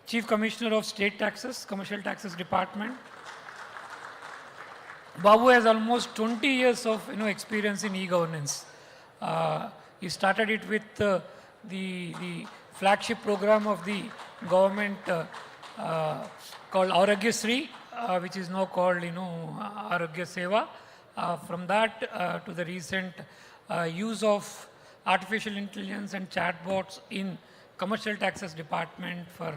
Chief Commissioner of State Taxes, Commercial Taxes Department. Babu has almost 20 years of experience in e-governance. He started it with the flagship program of the government called Arogya Sri, which is now called Arogya Seva. From that to the recent use of artificial intelligence and chatbots in Commercial Taxes Department for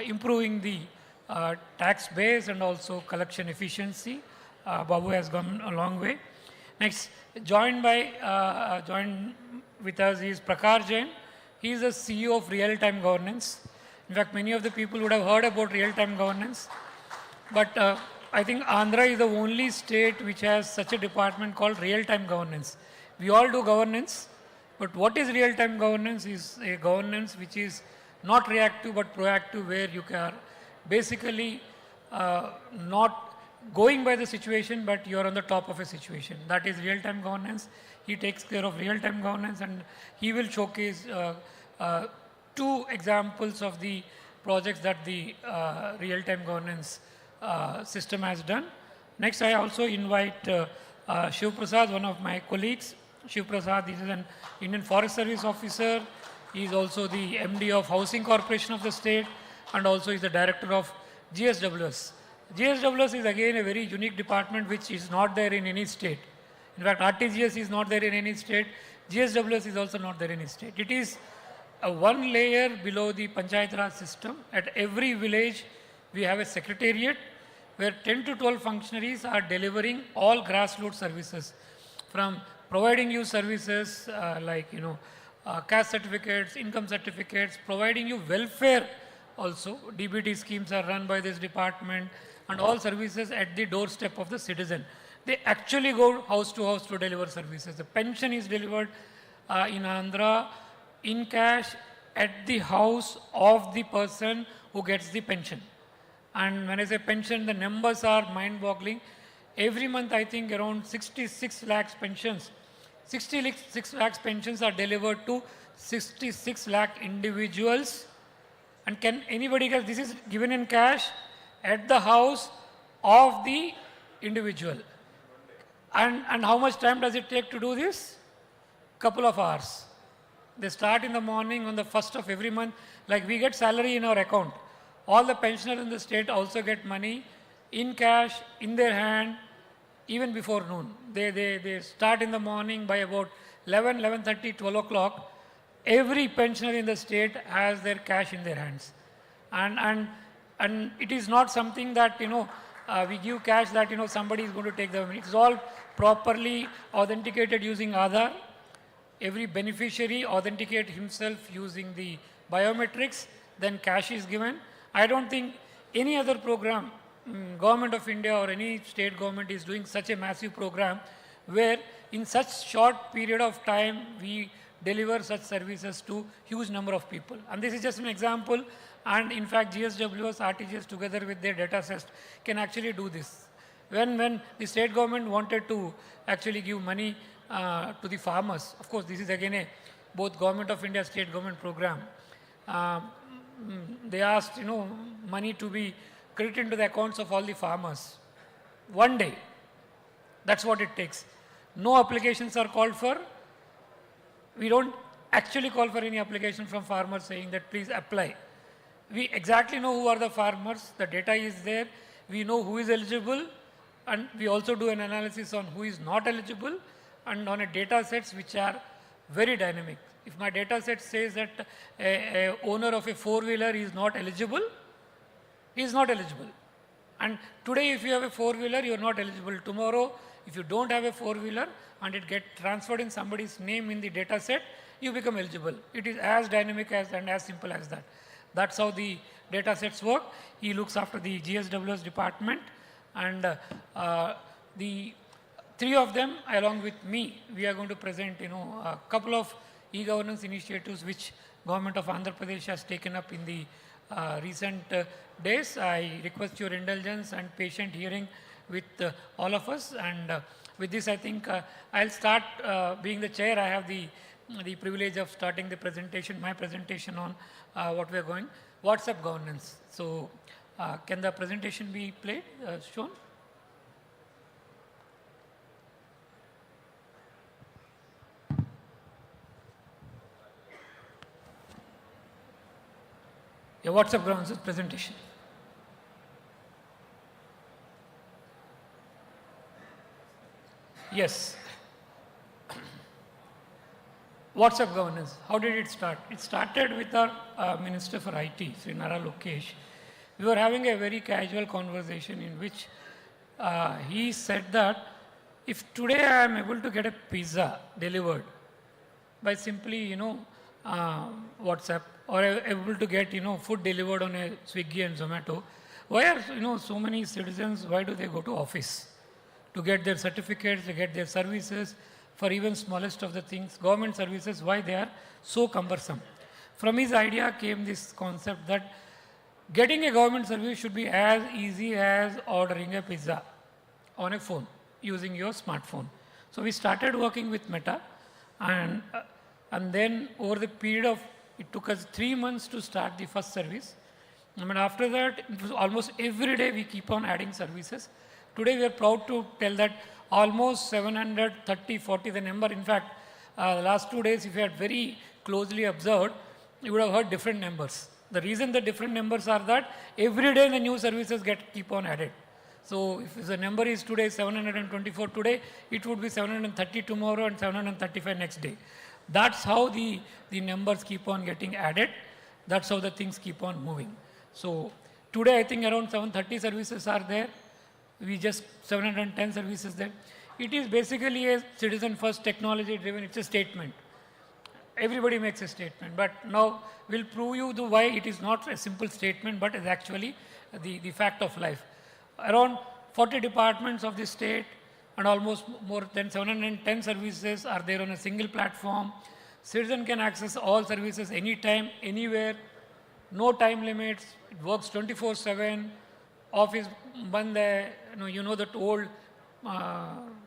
improving the tax base and also collection efficiency. Babu has gone a long way. Next, joined with us is Prakar Jain. He is the CEO of Real-Time Governance. In fact, many of the people would have heard about real-time governance. But I think Andhra is the only state which has such a department called real-time governance. We all do governance, but what is real-time governance is a governance which is not reactive but proactive, where you can basically not going by the situation, but you are on the top of a situation. That is real-time governance. He takes care of real-time governance, and he will showcase 2 examples of the projects that the real-time governance system has done. Next, I also invite Shiv Prasad, one of my colleagues. Shiv Prasad is an Indian Forest Service officer. He is also the MD of Housing Corporation of the state, and also is the director of GSWS. GSWS is again a very unique department which is not there in any state. In fact, RTGS is not there in any state. GSWS is also not there in any state. It is one layer below the Panchayat Raj system. At every village, we have a secretariat where 10 to 12 functionaries are delivering all grassroots services, from providing you services like caste certificates, income certificates, providing you welfare also. DBT schemes are run by this department, and all services at the doorstep of the citizen. They actually go house to deliver services. The pension is delivered in Andhra in cash at the house of the person who gets the pension. And when I say pension, the numbers are mind-boggling. Every month, I think around 66 lakhs pensions. 66 lakhs pensions are delivered to 66 lakh individuals. And can anybody guess, this is given in cash at the house of the individual. And how much time does it take to do this? Couple of hours. They start in the morning on the 1st of every month. Like we get salary in our account. All the pensioners in the state also get money in cash, in their hand, even before noon. They start in the morning by about 11, 11:30, 12 o'clock. Every pensioner in the state has their cash in their hands. And And it is not something that, we give cash that, somebody is going to take the money. It's all properly authenticated using Aadhaar. Every beneficiary authenticate himself using the biometrics, then cash is given. I don't think any other program, government of India or any state government is doing such a massive program where in such short period of time we deliver such services to huge number of people. And this is just an example, and in fact GSWS, RTGS together with their data sets can actually do this. When the state government wanted to actually give money to the farmers, of course this is again a both government of India, state government program, they asked money to be credited into the accounts of all the farmers. One day, that's what it takes. No applications are called for. We don't actually call for any application from farmers saying that please apply. We exactly know who are the farmers, the data is there, we know who is eligible, and we also do an analysis on who is not eligible, and on a data sets which are very dynamic. If my data set says that a owner of a four-wheeler is not eligible, he is not eligible. And today if you have a four-wheeler, you are not eligible. Tomorrow, if you don't have a four-wheeler and it gets transferred in somebody's name in the data set, you become eligible. It is as dynamic as and as simple as that. That's how the data sets work. He looks after the GSWS department, and the three of them along with me, we are going to present a couple of e-governance initiatives which government of Andhra Pradesh has taken up in the recent days. I request your indulgence and patient hearing with all of us, and with this I think I'll start being the chair. I have the privilege of starting the presentation, my presentation on what we are going, WhatsApp governance. So can the presentation be played, shown? Yeah, WhatsApp governance presentation. Yes. WhatsApp governance, how did it start? It started with our Minister for IT, Sri Nara Lokesh. We were having a very casual conversation in which he said that if today I am able to get a pizza delivered by simply, WhatsApp, or able to get, food delivered on a Swiggy and Zomato, why are, so many citizens, why do they go to office? To get their certificates, to get their services, for even smallest of the things, government services, why they are so cumbersome. From his idea came this concept that getting a government service should be as easy as ordering a pizza on a phone using your smartphone. So we started working with Meta, and then over the period of, it took us 3 months to start the first service. I mean, after that, it was almost every day we keep on adding services. Today we are proud to tell that almost 730, 40 the number. In fact, the last 2 days, if you had very closely observed, you would have heard different numbers. The reason the different numbers are that every day the new services keep on added. So if the number is today 724 today, it would be 730 tomorrow and 735 next day. That's how the numbers keep on getting added. That's how the things keep on moving. So today I think around 730 services are there. We just 710 services there. It is basically a citizen first technology driven, it's a statement. Everybody makes a statement, but now we'll prove you why it is not a simple statement, but is actually the fact of life. Around 40 departments of the state and almost more than 710 services are there on a single platform. Citizen can access all services anytime, anywhere, no time limits, it works 24/7. Office band hai, you know that old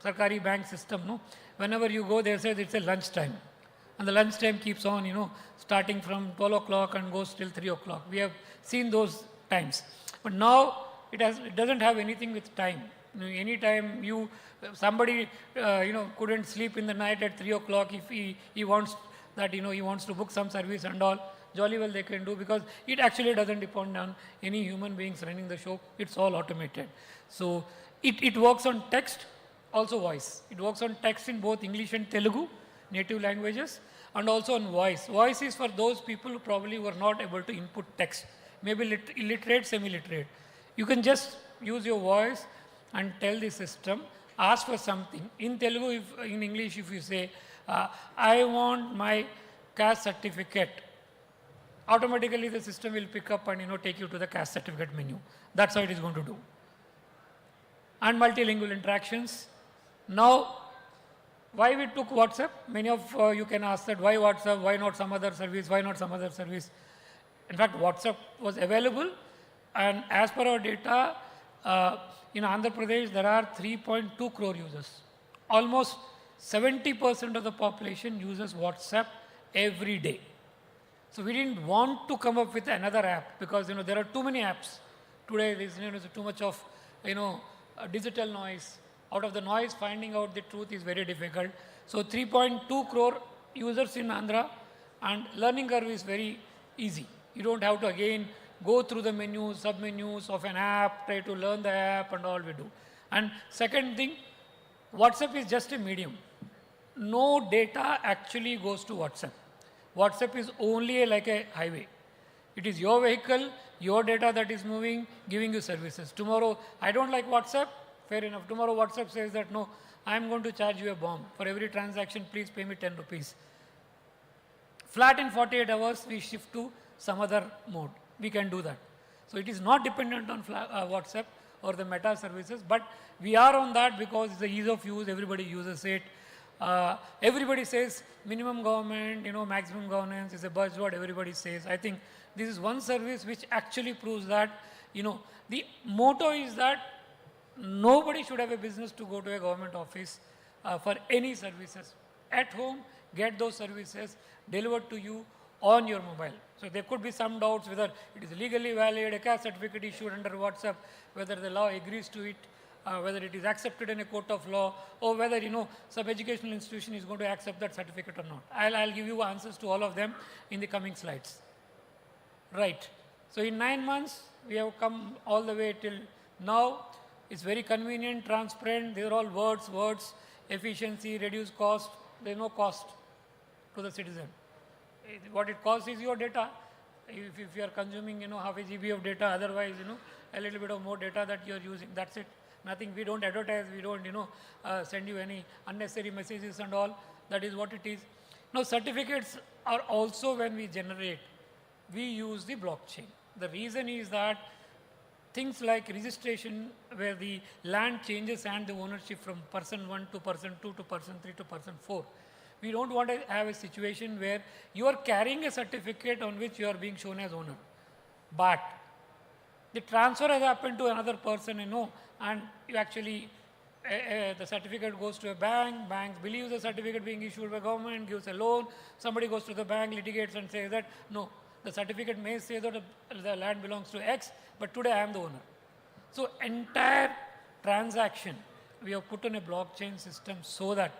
Sarkari bank system, no? Whenever you go, they say it's a lunch time. And the lunch time keeps on, starting from 12 o'clock and goes till 3 o'clock. We have seen those times. But now it doesn't have anything with time. Anytime somebody, couldn't sleep in the night at 3 o'clock, if he wants that, he wants to book some service and all, jolly well they can do, because it actually doesn't depend on any human beings running the show. It's all automated. So it works on text, also voice. It works on text in both English and Telugu, native languages, and also on voice. Voice is for those people who probably were not able to input text. maybe illiterate, semi-literate. You can just use your voice and tell the system, ask for something. In Telugu, in English, if you say, I want my caste certificate, automatically the system will pick up and take you to the caste certificate menu. That's how it is going to do. And multilingual interactions. Now, why we took WhatsApp? Many of you can ask that, why WhatsApp, why not some other service, why not some other service? In fact, WhatsApp was available, and as per our data, in Andhra Pradesh, there are 3.2 crore users. Almost 70% of the population uses WhatsApp every day. So we didn't want to come up with another app because there are too many apps. Today there's too much of digital noise. Out of the noise, finding out the truth is very difficult. So 3.2 crore users in Andhra, and learning curve is very easy. You don't have to again go through the menus, sub-menus of an app, try to learn the app and all we do. And second thing, WhatsApp is just a medium. No data actually goes to WhatsApp. WhatsApp is only like a highway. It is your vehicle, your data that is moving, giving you services. Tomorrow, I don't like WhatsApp, fair enough. Tomorrow WhatsApp says that, no, I am going to charge you a bomb. For every transaction, please pay me 10 rupees. Flat in 48 hours, we shift to some other mode. We can do that. So it is not dependent on WhatsApp or the meta services, but we are on that because it's the ease of use, everybody uses it. Everybody says minimum government, maximum governance is a buzzword everybody says. I think this is one service which actually proves that, the motto is that nobody should have a business to go to a government office for any services. At home, get those services delivered to you on your mobile. So there could be some doubts whether it is legally valid, a caste certificate issued under WhatsApp, whether the law agrees to it, whether it is accepted in a court of law, or whether, some educational institution is going to accept that certificate or not. I'll give you answers to all of them in the coming slides. Right. So in 9 months, we have come all the way till now. It's very convenient, transparent. These are all words, efficiency, reduce cost. There's no cost to the citizen. What it costs is your data. If you are consuming, half a GB of data, otherwise, a little bit of more data that you are using. That's it. Nothing. We don't advertise. We don't, send you any unnecessary messages and all. That is what it is. Now, certificates are also, when we generate, we use the blockchain. The reason is that things like registration, where the land changes and the ownership from person 1 to person 2 to person 3 to person 4. We don't want to have a situation where you are carrying a certificate on which you are being shown as owner. But the transfer has happened to another person, and you actually, the certificate goes to a bank, banks believe the certificate being issued by government, gives a loan, somebody goes to the bank, litigates and says that, no, the certificate may say that the land belongs to X, but today I am the owner. So entire transaction, we have put in a blockchain system so that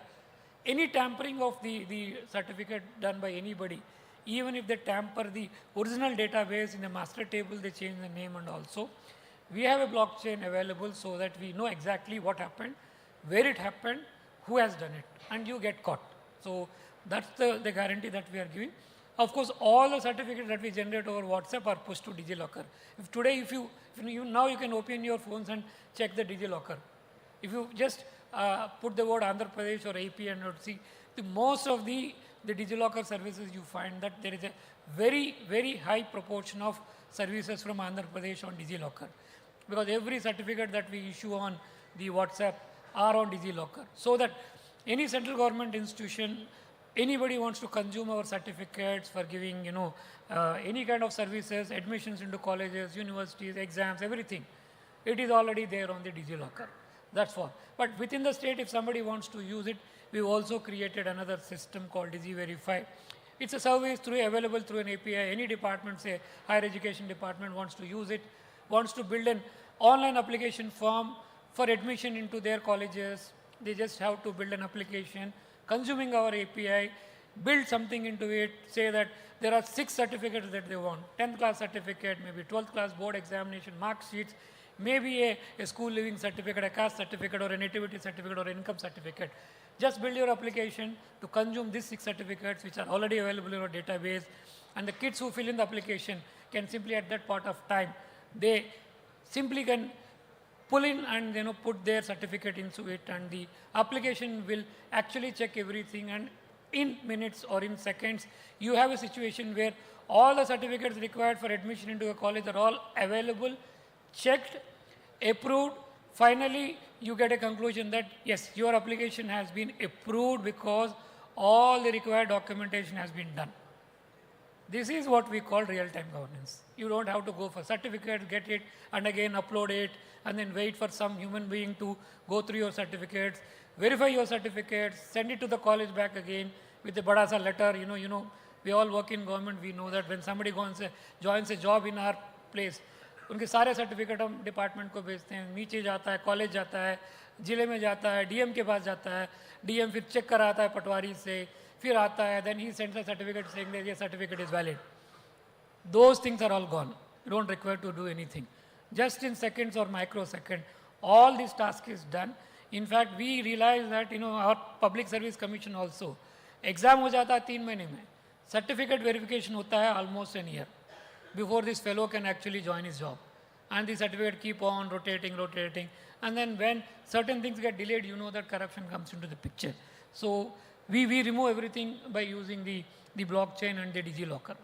any tampering of the certificate done by anybody, even if they tamper the original database in the master table, they change the name and also, we have a blockchain available so that we know exactly what happened, where it happened, who has done it, and you get caught. So that's the guarantee that we are giving. Of course, all the certificates that we generate over WhatsApp are pushed to DigiLocker. If now you can open your phones and check the DigiLocker. If you just put the word Andhra Pradesh or AP and see, most of the DigiLocker services, you find that there is a very, very high proportion of services from Andhra Pradesh on DigiLocker. Because every certificate that we issue on the WhatsApp are on DigiLocker. So that any central government institution, anybody wants to consume our certificates for giving, any kind of services, admissions into colleges, universities, exams, everything, it is already there on the DigiLocker. That's all. But within the state, if somebody wants to use it, we've also created another system called DigiVerify. It's a service available through an API. Any department, say higher education department, wants to use it, wants to build an online application form for admission into their colleges. They just have to build an application, consuming our API, build something into it, say that there are 6 certificates that they want, 10th class certificate, maybe 12th class board examination, mark sheets, maybe a school living certificate, a caste certificate, or a nativity certificate, or income certificate. Just build your application to consume these 6 certificates which are already available in our database. And the kids who fill in the application can simply at that part of time, they simply can pull in and put their certificate into it, and the application will actually check everything, and in minutes or in seconds you have a situation where all the certificates required for admission into a college are all available, checked, approved. Finally you get a conclusion that yes, your application has been approved because all the required documentation has been done. This is what we call real-time governance. You don't have to go for certificate, get it, and again upload it, and then wait for some human being to go through your certificates, verify your certificates, send it to the college back again with a bada sa letter. We all work in government. We know that when somebody joins a job in our place, उनके सारे certificate हम department को भेजते हैं, नीचे जाता है, college जाता है, जिले में जाता है, डीएम के पास जाता है, डीएम फिर चेक कराता है पटवारी से, फिर आता है, then he sends a certificate saying that your certificate is valid. Those things are all gone. You don't require to do anything. Just in seconds or microsecond, all this task is done. In fact, we realize that our Public Service Commission also, exam हो जाता है 3 महीने में, certificate verification होता है almost an year before this fellow can actually join his job. And the certificate keep on rotating, and then when certain things get delayed, that corruption comes into the picture. So we remove everything by using the blockchain and the DigiLocker.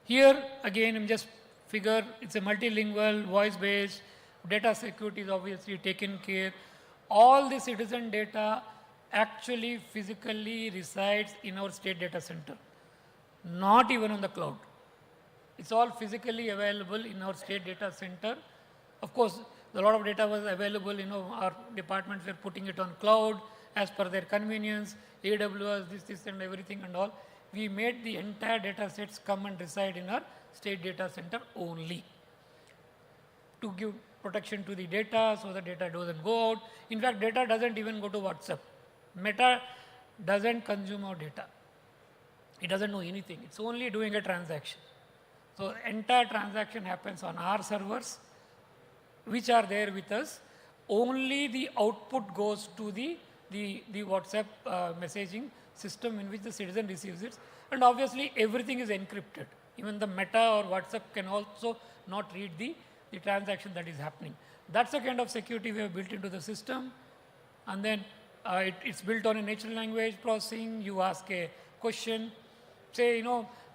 Here again, I'm just figure it's a multilingual, voice-based, data security is obviously taken care. All the citizen data actually physically resides in our state data center, not even on the cloud. It's all physically available in our state data center. Of course, a lot of data was available, our departments were putting it on cloud as per their convenience, AWS, this and everything and all. We made the entire data sets come and reside in our state data center only to give protection to the data so the data doesn't go out. In fact, data doesn't even go to WhatsApp. Meta doesn't consume our data. It doesn't know anything. It's only doing a transaction. So entire transaction happens on our servers, which are there with us. Only the output goes to the WhatsApp messaging system in which the citizen receives it. And obviously everything is encrypted. Even the Meta or WhatsApp can also not read the transaction that is happening. That's the kind of security we have built into the system. And then it's built on a natural language processing. You ask a question. Say,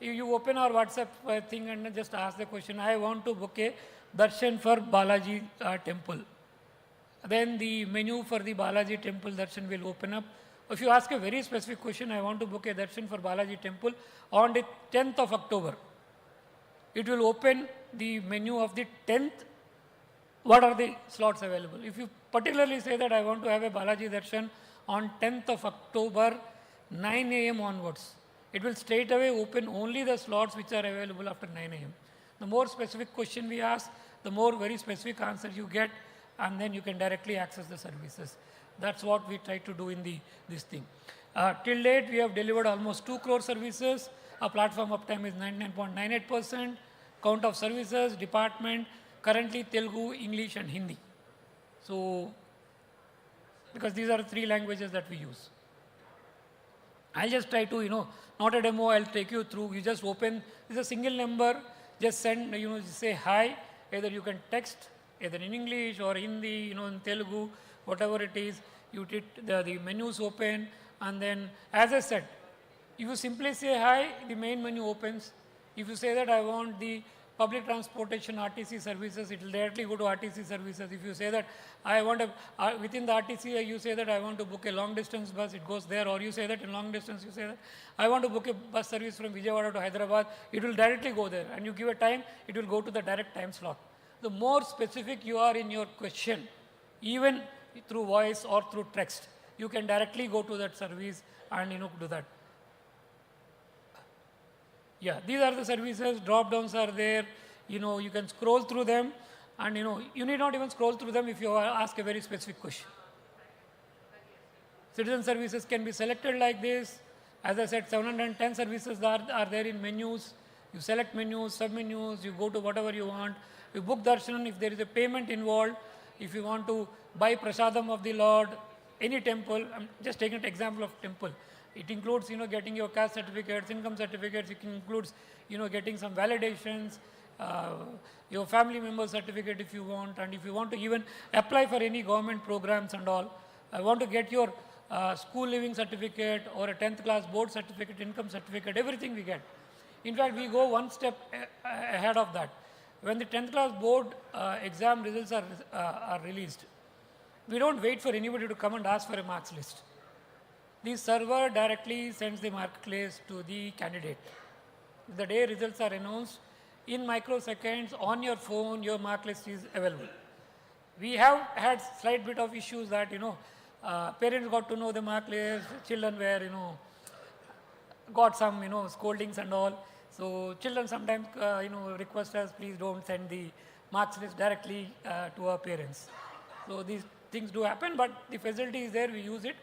you open our WhatsApp thing and just ask the question, I want to book a darshan for Balaji temple. Then the menu for the Balaji temple darshan will open up. If you ask a very specific question, I want to book a darshan for Balaji temple on the 10th of October. It will open the menu of the 10th. What are the slots available? If you particularly say that I want to have a Balaji darshan on 10th of October, 9 a.m. onwards, it will straight away open only the slots which are available after 9 a.m. The more specific question we ask, the more very specific answer you get, and then you can directly access the services. That's what we try to do in this thing. Till date, we have delivered almost 2 crore services. Our platform uptime is 99.98%. Count of services, department, currently Telugu, English and Hindi. So, because these are 3 languages that we use. I'll just try to, not a demo, I'll take you through. You just open, this is a single number, just send, say hi. Either you can text, either in English or Hindi, in Telugu, whatever it is. You the menus open, and then, as I said, if you simply say hi, the main menu opens. If you say that I want the public transportation RTC services, it will directly go to RTC services. If you say that I want within the RTC, you say that I want to book a long distance bus, it goes there. Or you say that in long distance, you say that I want to book a bus service from Vijayawada to Hyderabad, it will directly go there. And you give a time, it will go to the direct time slot. The more specific you are in your question, even through voice or through text, you can directly go to that service and do that. Yeah, these are the services, drop downs are there, you can scroll through them, and you need not even scroll through them if you ask a very specific question. Citizen services can be selected like this. As I said, 710 services are there in menus. You select menus, sub-menus, you go to whatever you want. You book darshan if there is a payment involved. If you want to buy prasadam of the Lord, any temple, I'm just taking an example of temple. It includes, getting your caste certificates, income certificates. It includes, getting some validations, your family member certificate if you want, and if you want to even apply for any government programs and all. I want to get your school living certificate or a 10th class board certificate, income certificate, everything we get. In fact, we go one step ahead of that. When the 10th class board exam results are released, we don't wait for anybody to come and ask for a marks list. The server directly sends the marketplace to the candidate. The day results are announced, in microseconds on your phone, your mark list is available. We have had slight bit of issues that, parents got to know the mark list, children were, got some, scoldings and all. So children sometimes, request us, please don't send the marks list directly to our parents. So these things do happen, but the facility is there, we use it.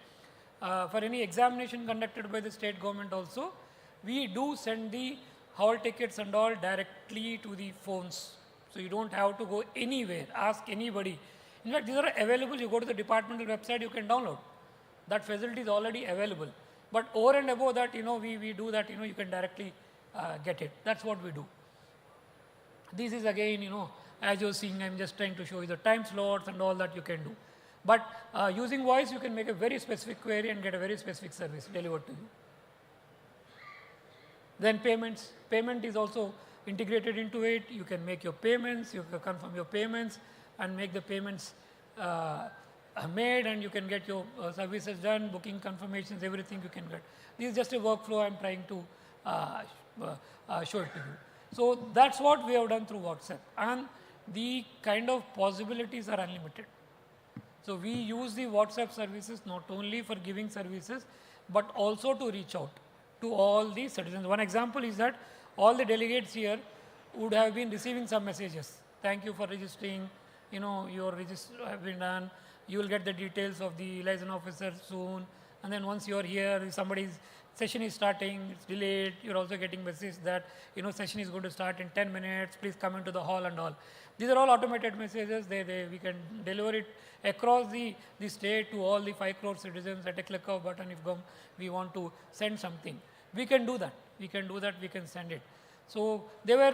For any examination conducted by the state government also, we do send the hall tickets and all directly to the phones. So you don't have to go anywhere, ask anybody. In fact, these are available. You go to the departmental website, you can download. That facility is already available. But over and above that, we do that, you can directly get it. That's what we do. This is again, as you're seeing, I'm just trying to show you the time slots and all that you can do. But using voice, you can make a very specific query and get a very specific service delivered to you. Then payments. Payment is also integrated into it. You can make your payments, you can confirm your payments and make the payments made, and you can get your services done, booking confirmations, everything you can get. This is just a workflow I'm trying to show it to you. So that's what we have done through WhatsApp, and the kind of possibilities are unlimited. So we use the WhatsApp services not only for giving services, but also to reach out to all the citizens. One example is that all the delegates here would have been receiving some messages. Thank you for registering, your register have been done. You will get the details of the liaison officer soon. And then once you are here, if somebody's session is starting, it's delayed, you're also getting message that, session is going to start in 10 minutes, please come into the hall and all. These are all automated messages. We can deliver it across the state to all the 5 crore citizens at a click of button. If we want to send something, we can do that. We can send it. So they were,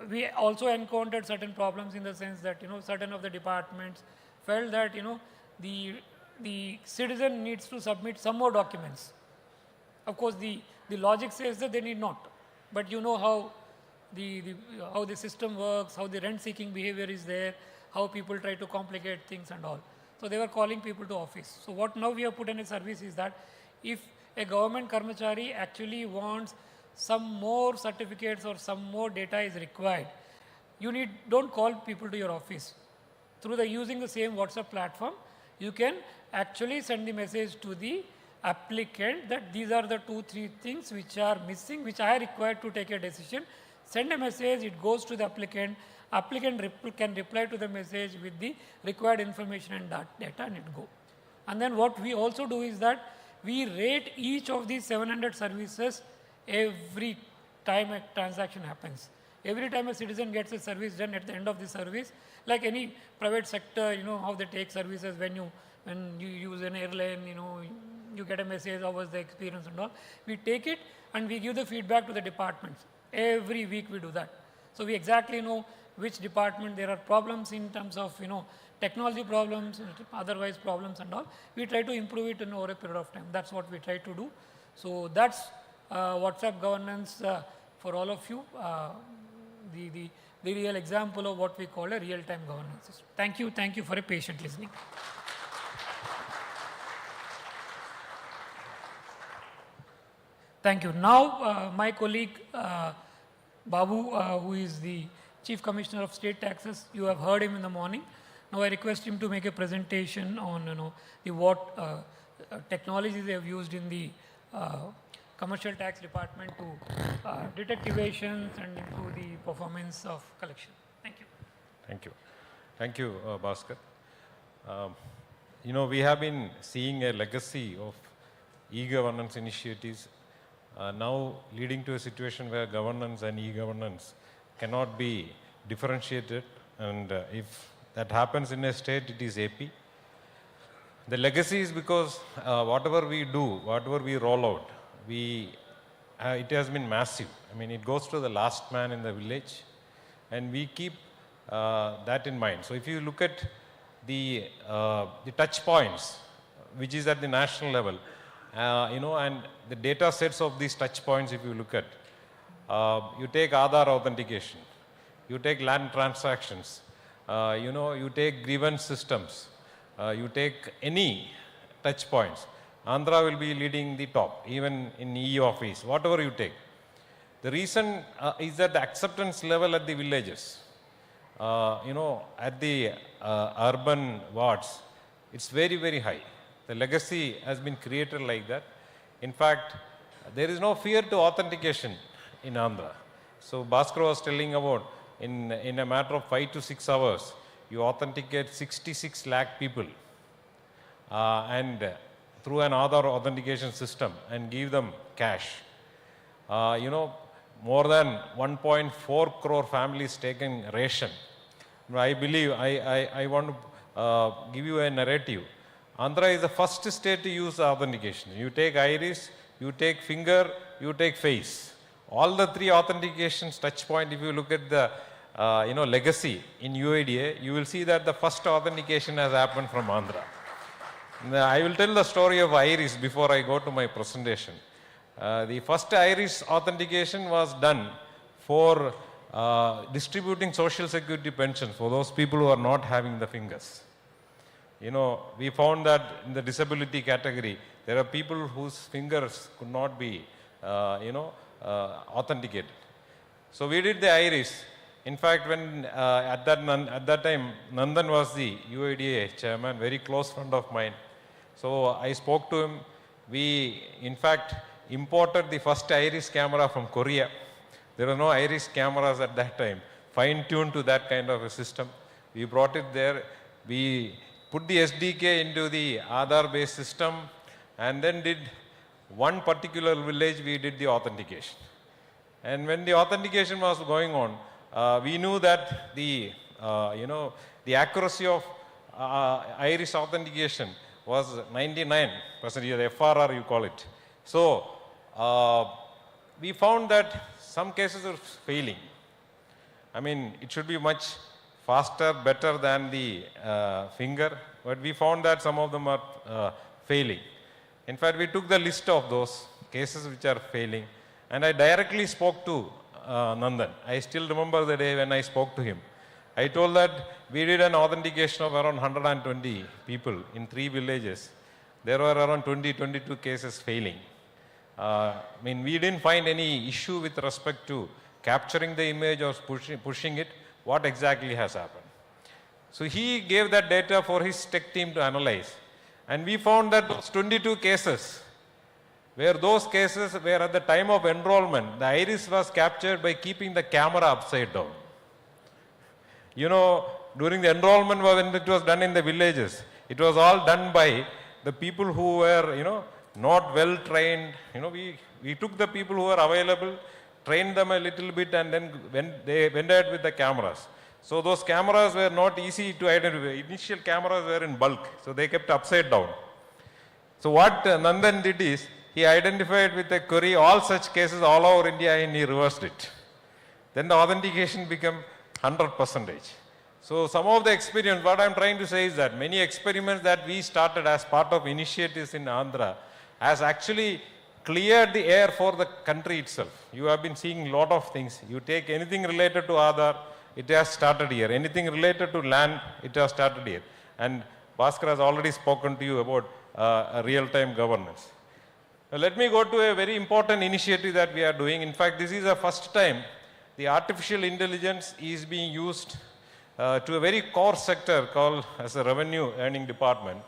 we also encountered certain problems in the sense that, certain of the departments felt that, the citizen needs to submit some more documents. Of course, the logic says that they need not, but you know how the system works, how the rent-seeking behavior is there, how people try to complicate things and all. So they were calling people to office. So what now we have put in a service is that if a government karmachari actually wants some more certificates or some more data is required, don't call people to your office. Through using the same WhatsApp platform, you can actually send the message to the applicant that these are the 2-3 things which are missing, which I require to take a decision. Send a message, it goes to the applicant. Applicant can reply to the message with the required information and data, and it go. And then what we also do is that we rate each of these 700 services every time a transaction happens. Every time a citizen gets a service done, at the end of the service, like any private sector, how they take services when you use an airline, you get a message, how was the experience and all. We take it and we give the feedback to the departments. Every week we do that. So we exactly know which department there are problems in terms of, technology problems, otherwise problems and all. We try to improve it in over a period of time. That's what we try to do. So that's WhatsApp governance for all of you. The real example of what we call a real-time governance system. Thank you for a patient listening. Thank you. Now, my colleague Babu, who is the Chief Commissioner of State Taxes, you have heard him in the morning. Now I request him to make a presentation on what technologies they have used in the commercial tax department to detect evasions and improve the performance of collection. Thank you. Thank you. Thank you, Bhaskar. We have been seeing a legacy of e-governance initiatives now leading to a situation where governance and e-governance cannot be differentiated, and if that happens in a state, it is AP. The legacy is because whatever we do, whatever we roll out, it has been massive. I mean, it goes to the last man in the village, and we keep that in mind. So if you look at the touch points, which is at the national level, and the data sets of these touch points, if you look at, you take Aadhaar authentication, you take land transactions, you take grievance systems, you take any touch points. Andhra will be leading the top, even in e-office, whatever you take. The reason is that the acceptance level at the villages, at the urban wards, it's very, very high. The legacy has been created like that. In fact, there is no fear to authentication in Andhra. So Bhaskar was telling about in a matter of 5 to 6 hours, you authenticate 66 lakh people and through an Aadhaar authentication system and give them cash. More than 1.4 crore families taken ration. I believe, I want to give you a narrative. Andhra is the first state to use authentication. You take iris, you take finger, you take face. All the three authentications touch point, if you look at the legacy in UIDA, you will see that the first authentication has happened from Andhra. I will tell the story of iris before I go to my presentation. The first iris authentication was done for distributing social security pensions for those people who are not having the fingers. We found that in the disability category, there are people whose fingers could not be, authenticated. So we did the iris. In fact, when at that time, Nandan was the UIDA chairman, very close friend of mine. So I spoke to him. We, in fact, imported the first iris camera from Korea. There were no iris cameras at that time, fine-tuned to that kind of a system. We brought it there. We put the SDK into the Aadhaar-based system, and then did one particular village, we did the authentication. And when the authentication was going on, we knew that the accuracy of iris authentication was 99%, the FRR you call it. So we found that some cases are failing. I mean, it should be much faster, better than the finger, but we found that some of them are failing. In fact, we took the list of those cases which are failing, and I directly spoke to Nandan. I still remember the day when I spoke to him. I told that we did an authentication of around 120 people in 3 villages. There were around 22 cases failing. We didn't find any issue with respect to capturing the image or pushing it. What exactly has happened? So he gave that data for his tech team to analyze. And we found that those 22 cases, where those cases were at the time of enrollment, the iris was captured by keeping the camera upside down. During the enrollment when it was done in the villages, it was all done by the people who were, not well trained. We took the people who were available, trained them a little bit, and then they went ahead with the cameras. So those cameras were not easy to identify. Initial cameras were in bulk, so they kept upside down. So what Nandan did is, he identified with a query all such cases all over India and he reversed it. Then the authentication became 100%. So some of the experience, what I'm trying to say is that many experiments that we started as part of initiatives in Andhra has actually cleared the air for the country itself. You have been seeing a lot of things. You take anything related to Aadhaar, it has started here. Anything related to land, it has started here. And Bhaskar has already spoken to you about real-time governance. Now, let me go to a very important initiative that we are doing. In fact, this is the first time the artificial intelligence is being used to a very core sector called as a revenue earning department.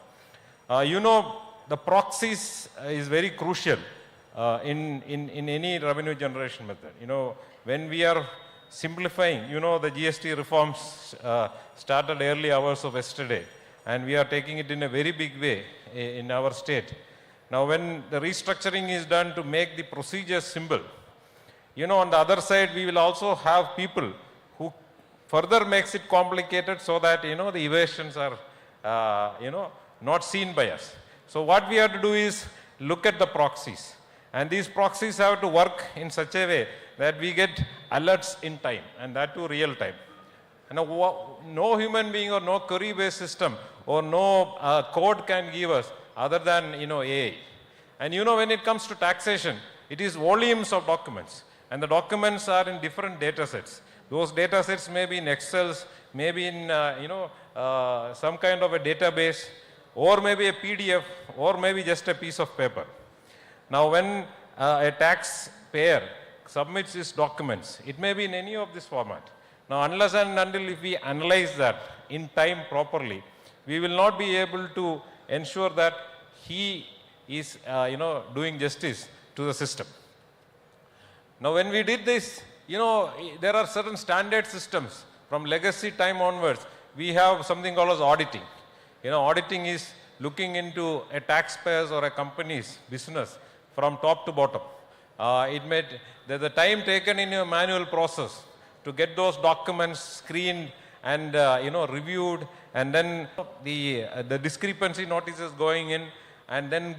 The proxies is very crucial in any revenue generation method. When we are simplifying, the GST reforms started early hours of yesterday, and we are taking it in a very big way in our state. Now, when the restructuring is done to make the procedures simple, on the other side, we will also have people who further makes it complicated so that, the evasions are, not seen by us. So what we have to do is look at the proxies. And these proxies have to work in such a way that we get alerts in time, and that too real time. And no human being or no query-based system or no code can give us other than AI. And when it comes to taxation, it is volumes of documents, and the documents are in different data sets. Those data sets may be in Excels, maybe in some kind of a database, or maybe a PDF, or maybe just a piece of paper. Now, when a taxpayer submits his documents, it may be in any of this format. Now, unless and until if we analyze that in time properly, we will not be able to ensure that he is, doing justice to the system. Now, when we did this, there are certain standard systems from legacy time onwards. We have something called as auditing. Auditing is looking into a taxpayer's or a company's business from top to bottom. There's a time taken in a manual process to get those documents screened and reviewed, and then the discrepancy notices going in, and then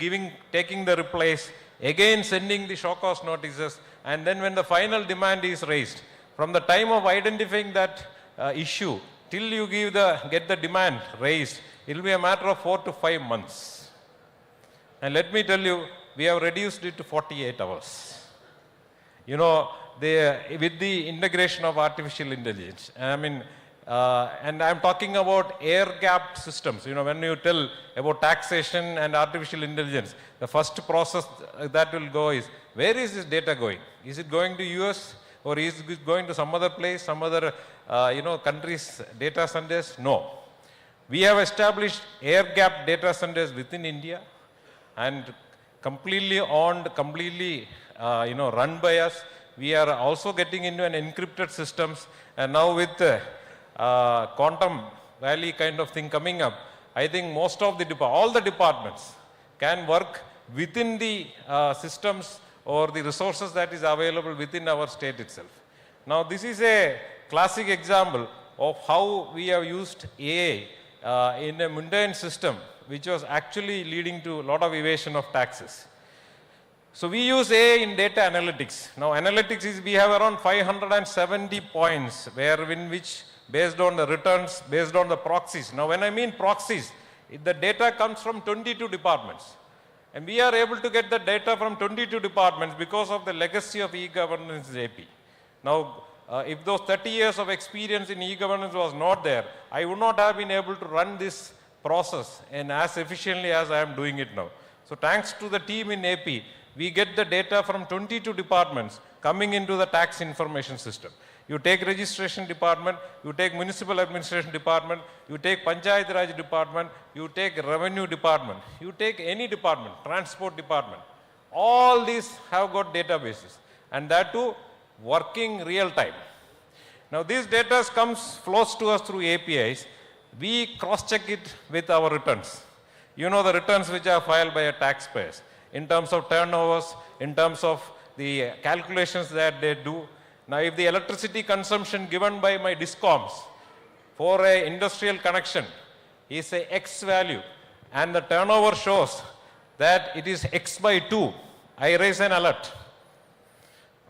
taking the replies, again sending the show cause notices, and then when the final demand is raised, from the time of identifying that issue till you get the demand raised, it will be a matter of 4 to 5 months. And let me tell you, we have reduced it to 48 hours. With the integration of artificial intelligence, and I'm talking about air-gapped systems. When you tell about taxation and artificial intelligence, the first process that will go is, where is this data going? Is it going to US, or is it going to some other place, some other countries' data centers? No. We have established air-gapped data centers within India, and completely owned, completely run by us. We are also getting into an encrypted systems, and now with quantum valley kind of thing coming up, I think most of all the departments can work within the systems or the resources that is available within our state itself. Now, this is a classic example of how we have used AI in a mundane system, which was actually leading to a lot of evasion of taxes. So we use AI in data analytics. Now, analytics is, we have around 570 points in which, based on the returns, based on the proxies. Now, when I mean proxies, the data comes from 22 departments. And we are able to get the data from 22 departments because of the legacy of e-governance AP. Now, if those 30 years of experience in e-governance was not there, I would not have been able to run this process and as efficiently as I am doing it now. So thanks to the team in AP, we get the data from 22 departments coming into the tax information system. You take registration department, you take municipal administration department, you take Panchayat Raj department, you take revenue department, you take any department, transport department. All these have got databases, and that too working real time. Now this data flows to us through APIs. We cross-check it with our returns. The returns which are filed by a taxpayers, in terms of turnovers, in terms of the calculations that they do. Now, if the electricity consumption given by my discoms for a industrial connection is a X value, and the turnover shows that it is X by 2, I raise an alert.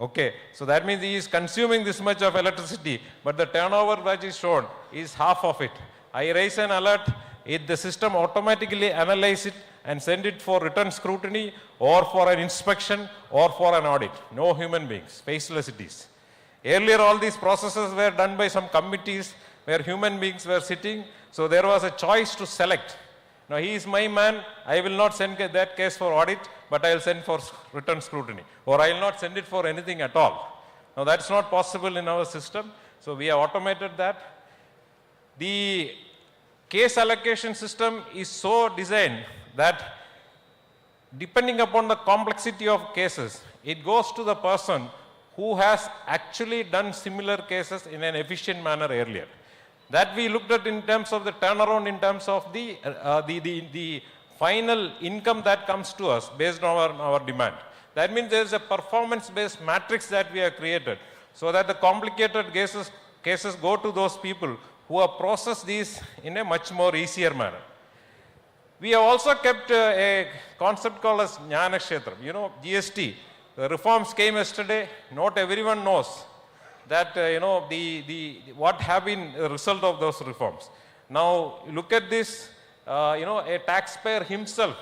Okay, so that means he is consuming this much of electricity, but the turnover that is shown is half of it. I raise an alert, the system automatically analyzes it and send it for return scrutiny or for an inspection or for an audit. No human beings, faceless it is. Earlier, all these processes were done by some committees where human beings were sitting, so there was a choice to select. Now, he is my man, I will not send that case for audit, but I will send for return scrutiny, or I will not send it for anything at all. Now, that's not possible in our system, so we have automated that. The case allocation system is so designed that depending upon the complexity of cases, it goes to the person who has actually done similar cases in an efficient manner earlier. That we looked at in terms of the turnaround, in terms of the final income that comes to us based on our demand. That means there is a performance-based matrix that we have created so that the complicated cases go to those people who have processed these in a much more easier manner. We have also kept a concept called as Jnana Kshetram. You know, GST, the reforms came yesterday. Not everyone knows that, what have been the result of those reforms. Now, look at this, a taxpayer himself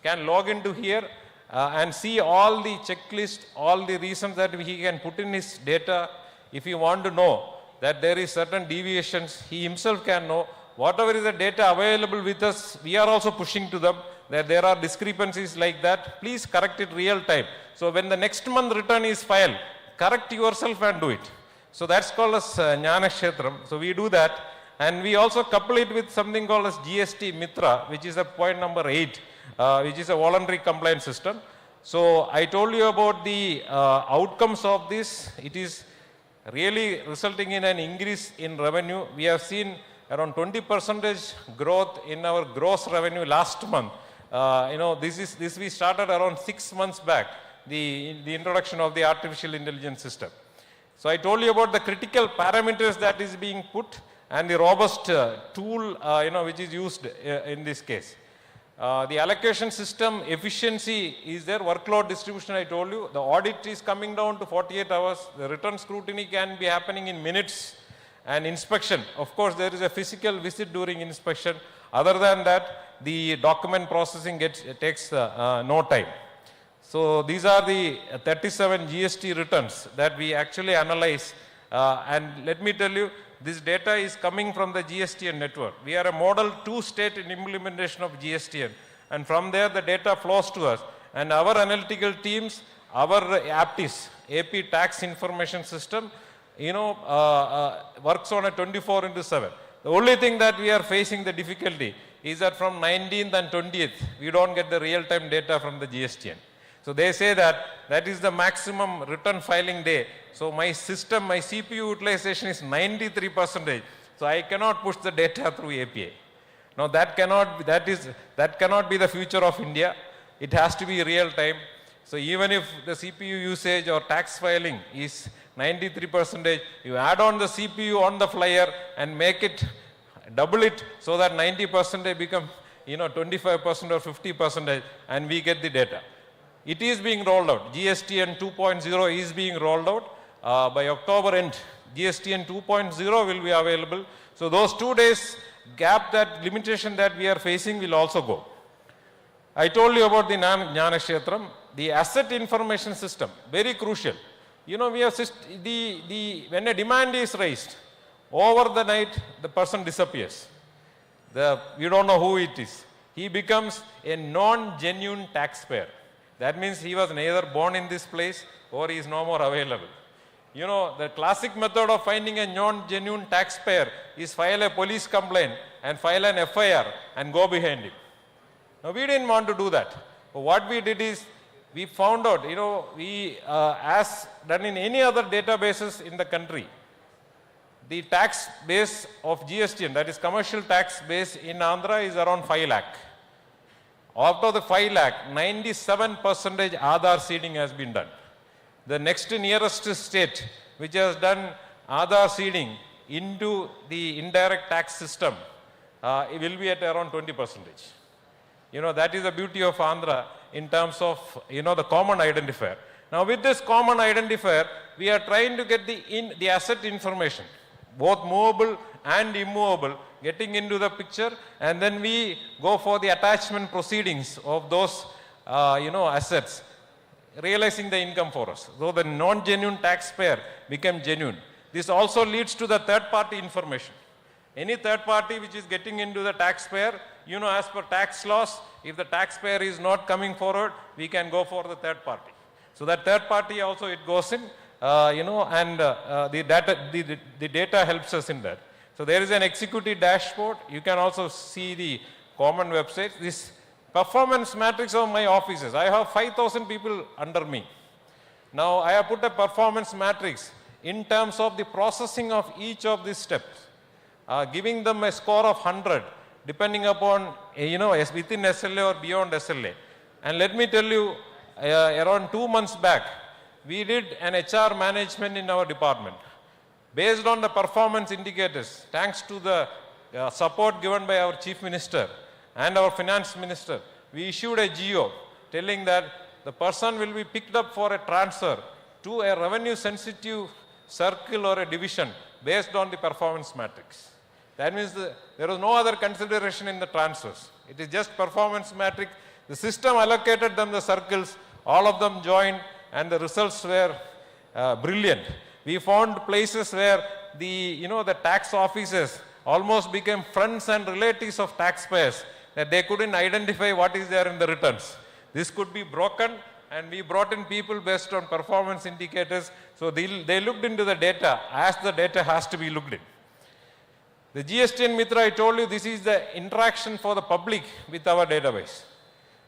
can log into here and see all the checklist, all the reasons that he can put in his data. If you want to know that there is certain deviations, he himself can know. Whatever is the data available with us, we are also pushing to them that there are discrepancies like that. Please correct it real time. So when the next month return is filed, correct yourself and do it. So that's called as Jnana Kshetram. So we do that. And we also couple it with something called as GST Mitra, which is a point number 8, which is a voluntary compliance system. So I told you about the outcomes of this. It is really resulting in an increase in revenue. We have seen around 20% growth in our gross revenue last month. This we started around 6 months back, the introduction of the artificial intelligence system. So I told you about the critical parameters that is being put and the robust tool, which is used in this case. The allocation system efficiency is there, workload distribution I told you. The audit is coming down to 48 hours. The return scrutiny can be happening in minutes. And inspection, of course, there is a physical visit during inspection. Other than that, the document processing takes no time. So these are the 37 GST returns that we actually analyze. And let me tell you, this data is coming from the GSTN network. We are a model 2 state in implementation of GSTN. And from there, the data flows to us. And our analytical teams, our APTIS, AP Tax Information System, works on a 24/7. The only thing that we are facing the difficulty is that from 19th and 20th, we don't get the real-time data from the GSTN. So they say that is the maximum return filing day. So my system, my CPU utilization is 93%. So I cannot push the data through API. Now that cannot be the future of India. It has to be real-time. So even if the CPU usage or tax filing is 93%, you add on the CPU on the flyer and make it, double it so that 90% become 25% or 50% and we get the data. It is being rolled out. GSTN 2.0 is being rolled out. By October end, GSTN 2.0 will be available. So those 2 days gap, that limitation that we are facing will also go. I told you about the Jnana Kshetram, the asset information system, very crucial. We have when a demand is raised, over the night the person disappears. We don't know who it is. He becomes a non-genuine taxpayer. That means he was neither born in this place or he is no more available. The classic method of finding a non-genuine taxpayer is file a police complaint and file an FIR and go behind him. Now we didn't want to do that. But what we did is, we found out, as done in any other databases in the country, the tax base of GSTN, that is commercial tax base in Andhra, is around 5 lakh. Out of the 5 lakh, 97% Aadhaar seeding has been done. The next nearest state which has done Aadhaar seeding into the indirect tax system, it will be at around 20%. That is the beauty of Andhra in terms of, the common identifier. Now with this common identifier, we are trying to get the asset information, both movable and immovable, getting into the picture, and then we go for the attachment proceedings of those, assets, realizing the income for us. So the non-genuine taxpayer become genuine. This also leads to the third-party information. Any third party which is getting into the taxpayer, as per tax laws, if the taxpayer is not coming forward, we can go for the third party. So that third party also it goes in, and the data helps us in that. So there is an executive dashboard. You can also see the common websites. This performance matrix of my offices. I have 5,000 people under me. Now I have put a performance matrix in terms of the processing of each of these steps, giving them a score of 100 depending upon, within SLA or beyond SLA. And let me tell you, around 2 months back, we did an HR management in our department. Based on the performance indicators, thanks to the support given by our Chief Minister and our finance minister, we issued a GO telling that the person will be picked up for a transfer to a revenue sensitive circle or a division based on the performance matrix. That means there was no other consideration in the transfers. It is just performance matrix. The system allocated them the circles, all of them joined, and the results were brilliant. We found places where the tax officers almost became friends and relatives of taxpayers, that they couldn't identify what is there in the returns. This could be broken, and we brought in people based on performance indicators. So they looked into the data as the data has to be looked in. The GST and Mitra, I told you, this is the interaction for the public with our database.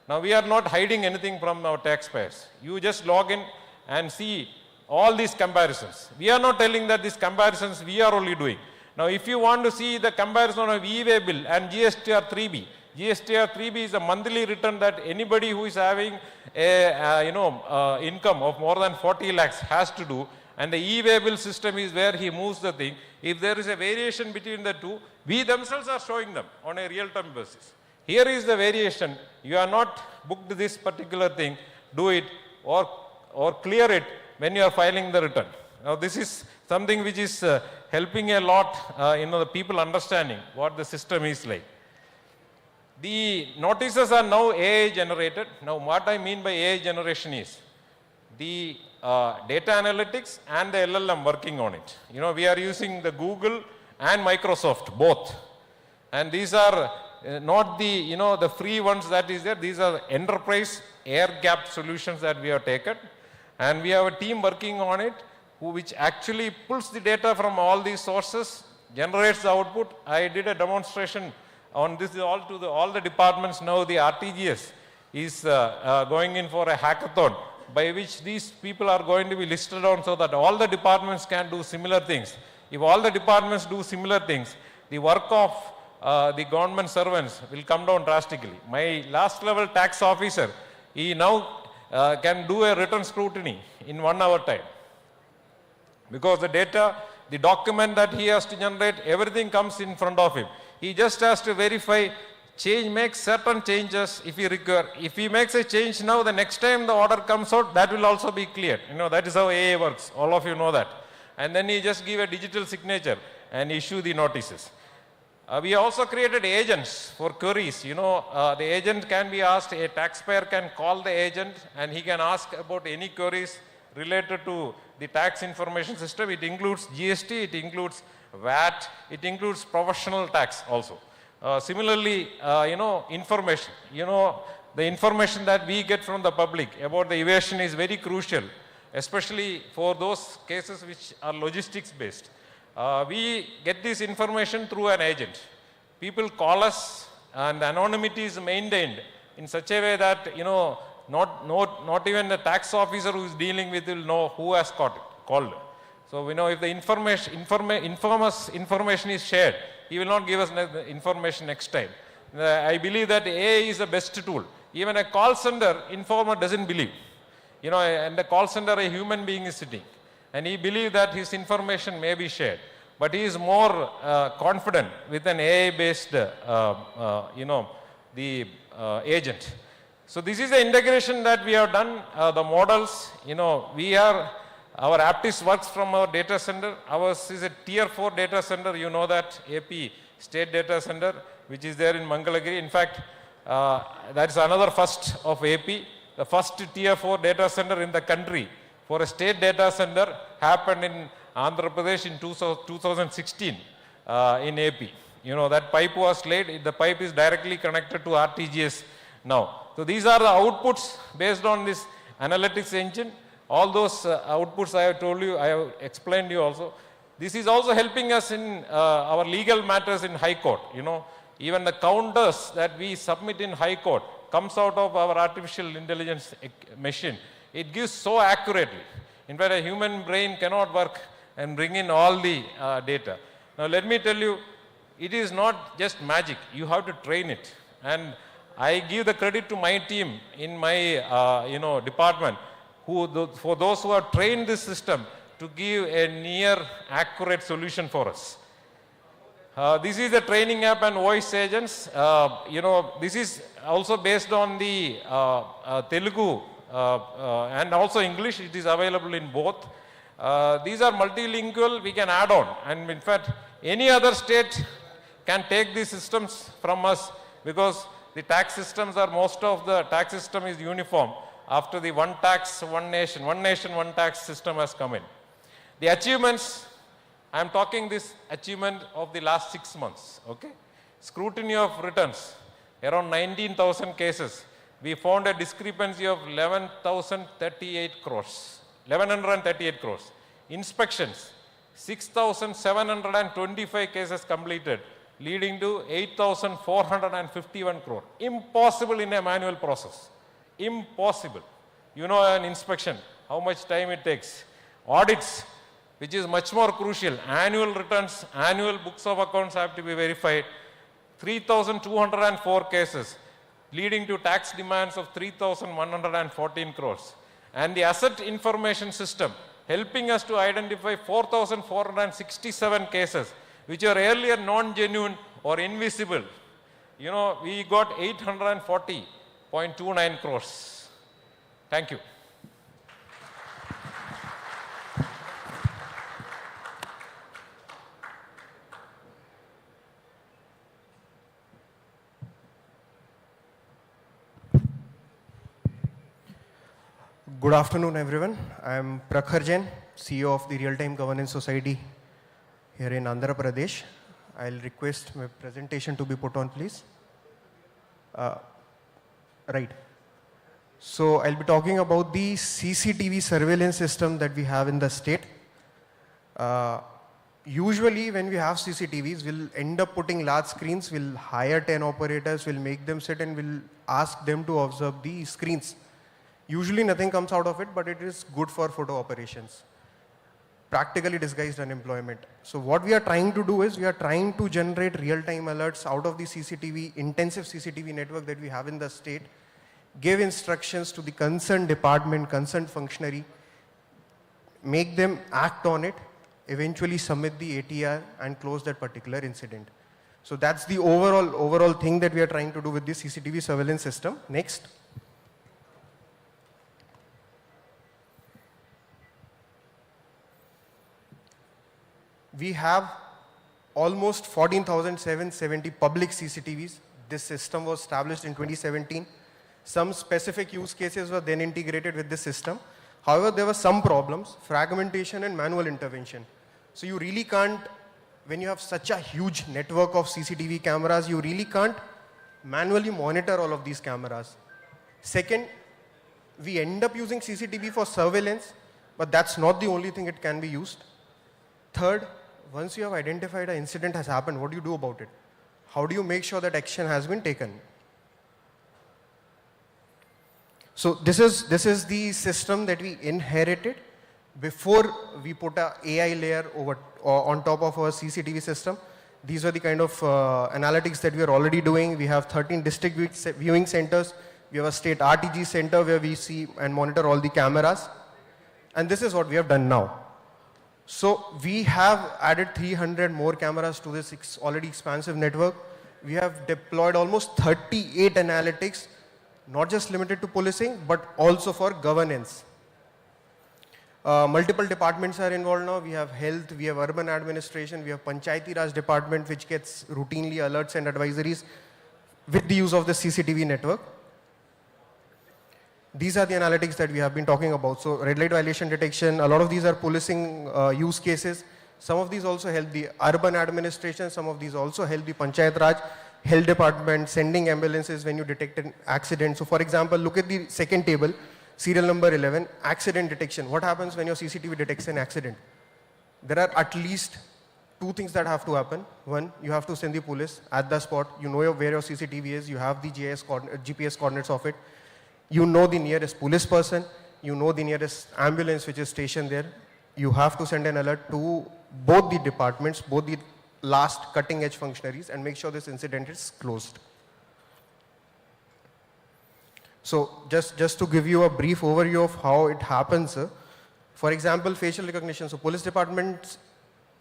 Now we are not hiding anything from our taxpayers. You just log in and see all these comparisons. We are not telling that these comparisons we are only doing. Now if you want to see the comparison of e-way bill and GSTR 3B, GSTR 3B is a monthly return that anybody who is having a income of more than 40 lakhs has to do, and the e-way bill system is where he moves the thing. If there is a variation between the two, we themselves are showing them on a real-time basis. Here is the variation. You are not booked this particular thing, do it or clear it when you are filing the return. Now this is something which is helping a lot, the people understanding what the system is like. The notices are now AI generated. Now what I mean by AI generation is the data analytics and the LLM working on it. We are using the Google and Microsoft both, and these are not the free ones that is there. These are enterprise air-gapped solutions that we have taken, and we have a team working on it which actually pulls the data from all these sources, generates the output. I did a demonstration on this all to all the departments. Now the RTGS is going in for a hackathon by which these people are going to be listed on so that all the departments can do similar things. If all the departments do similar things, the work of the government servants will come down drastically. My last level tax officer, he now can do a return scrutiny in 1 hour time. Because the data, the document that he has to generate, everything comes in front of him. He just has to verify, make certain changes if he require. If he makes a change now, the next time the order comes out, that will also be cleared. That is how AI works. All of you know that. And then he just give a digital signature and issue the notices. We also created agents for queries. The agent can be asked, a taxpayer can call the agent and he can ask about any queries related to the tax information system. It includes GST, it includes VAT, it includes professional tax also. Similarly, information. The information that we get from the public about the evasion is very crucial, especially for those cases which are logistics based. We get this information through an agent. People call us and the anonymity is maintained in such a way that, not even the tax officer who is dealing with will know who has called. So we know if the information is shared, he will not give us the information next time. I believe that AI is the best tool. Even a call center informer doesn't believe. And the call center, a human being is sitting. And he believes that his information may be shared. But he is more confident with an AI-based, agent. So this is the integration that we have done. The models, our Aptis works from our data center. Ours is a tier 4 data center. You know that, AP State Data Center, which is there in Mangalagiri. In fact, that is another first of AP. The first tier 4 data center in the country for a state data center happened in Andhra Pradesh in 2016 in AP. That pipe was laid. The pipe is directly connected to RTGS now. So these are the outputs based on this analytics engine. All those outputs I have told you, I have explained you also. This is also helping us in our legal matters in High Court. Even the counters that we submit in High Court comes out of our artificial intelligence machine. It gives so accurately. In fact, a human brain cannot work and bring in all the data. Now let me tell you, it is not just magic. You have to train it. And I give the credit to my team in my department, for those who have trained this system to give a near accurate solution for us. This is the training app and voice agents. This is also based on the Telugu and also English. It is available in both. These are multilingual, we can add on. And in fact, any other state can take these systems from us because the tax systems are, most of the tax system is uniform after the one tax, one nation, one tax system has come in. The achievements, I am talking this achievement of the last 6 months, okay? Scrutiny of returns, around 19,000 cases. We found a discrepancy of 11,038 crores, 1138 crores. Inspections, 6,725 cases completed, leading to 8,451 crore. Impossible in a manual process. Impossible. You know, an inspection, how much time it takes. Audits, which is much more crucial. Annual returns, annual books of accounts have to be verified. 3,204 cases, leading to tax demands of 3,114 crores. And the asset information system, helping us to identify 4,467 cases, which are earlier non-genuine or invisible. You know, we got 840.29 crores. Thank you. Good afternoon, everyone. I am Prakhar Jain, CEO of the Real Time Governance Society here in Andhra Pradesh. I'll request my presentation to be put on, please. Right. So I'll be talking about the CCTV surveillance system that we have in the state. Usually when we have CCTVs, we'll end up putting large screens, we'll hire 10 operators, we'll make them sit and we'll ask them to observe the screens. Usually nothing comes out of it, but it is good for photo operations. Practically disguised unemployment. So what we are trying to do is we are trying to generate real-time alerts out of the CCTV, intensive CCTV network that we have in the state, give instructions to the concerned department, concerned functionary, make them act on it, eventually submit the ATR and close that particular incident. So that's the overall thing that we are trying to do with the CCTV surveillance system. Next. We have almost 14,770 public CCTVs. This system was established in 2017. Some specific use cases were then integrated with this system. However, there were some problems, fragmentation and manual intervention. So you really can't, when you have such a huge network of CCTV cameras, you really can't manually monitor all of these cameras. Second, we end up using CCTV for surveillance, but that's not the only thing it can be used. Third, once you have identified an incident has happened, what do you do about it? How do you make sure that action has been taken? So this is the system that we inherited before we put a AI layer on top of our CCTV system. These are the kind of analytics that we are already doing. We have 13 district viewing centers. We have a state RTG center where we see and monitor all the cameras. And this is what we have done now. So we have added 300 more cameras to this already expansive network. We have deployed almost 38 analytics, not just limited to policing, but also for governance. Multiple departments are involved now. We have health, we have urban administration, we have Panchayati Raj department, which gets routinely alerts and advisories with the use of the CCTV network. These are the analytics that we have been talking about. So red light violation detection, a lot of these are policing use cases. Some of these also help the urban administration. Some of these also help the Panchayat Raj, health department, sending ambulances when you detect an accident. So for example, look at the second table, serial number 11, accident detection. What happens when your CCTV detects an accident? There are at least 2 things that have to happen. One, you have to send the police at the spot. You know where your CCTV is. You have the GPS coordinates of it. You know the nearest police person, you know the nearest ambulance which is stationed there. You have to send an alert to both the departments, both the last cutting edge functionaries, and make sure this incident is closed. So just to give you a brief overview of how it happens, for example, facial recognition. So police departments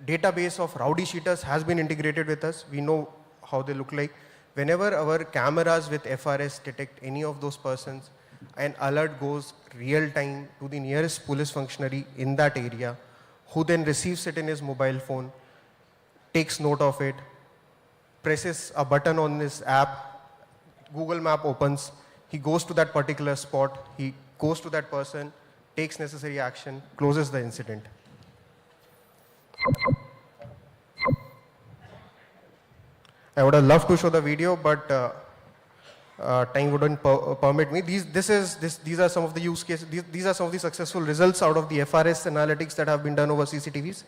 database of rowdy sheeters has been integrated with us. We know how they look like. Whenever our cameras with FRS detect any of those persons, an alert goes real time to the nearest police functionary in that area, who then receives it in his mobile phone, takes note of it, presses a button on his app, Google Map opens, he goes to that particular spot, he goes to that person, takes necessary action, closes the incident. I would have loved to show the video, but time wouldn't permit me. These are some of the use cases. These are some of the successful results out of the FRS analytics that have been done over CCTVs.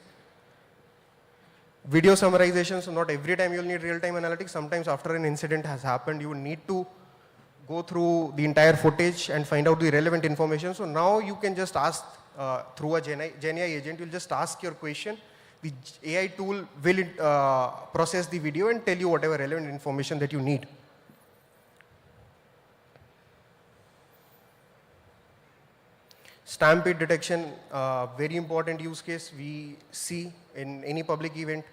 Video summarization, so not every time you'll need real-time analytics. Sometimes after an incident has happened, you will need to go through the entire footage and find out the relevant information. So now you can just ask through a GenAI agent, you'll just ask your question. The AI tool will process the video and tell you whatever relevant information that you need. Stampede detection, very important use case we see in any public event.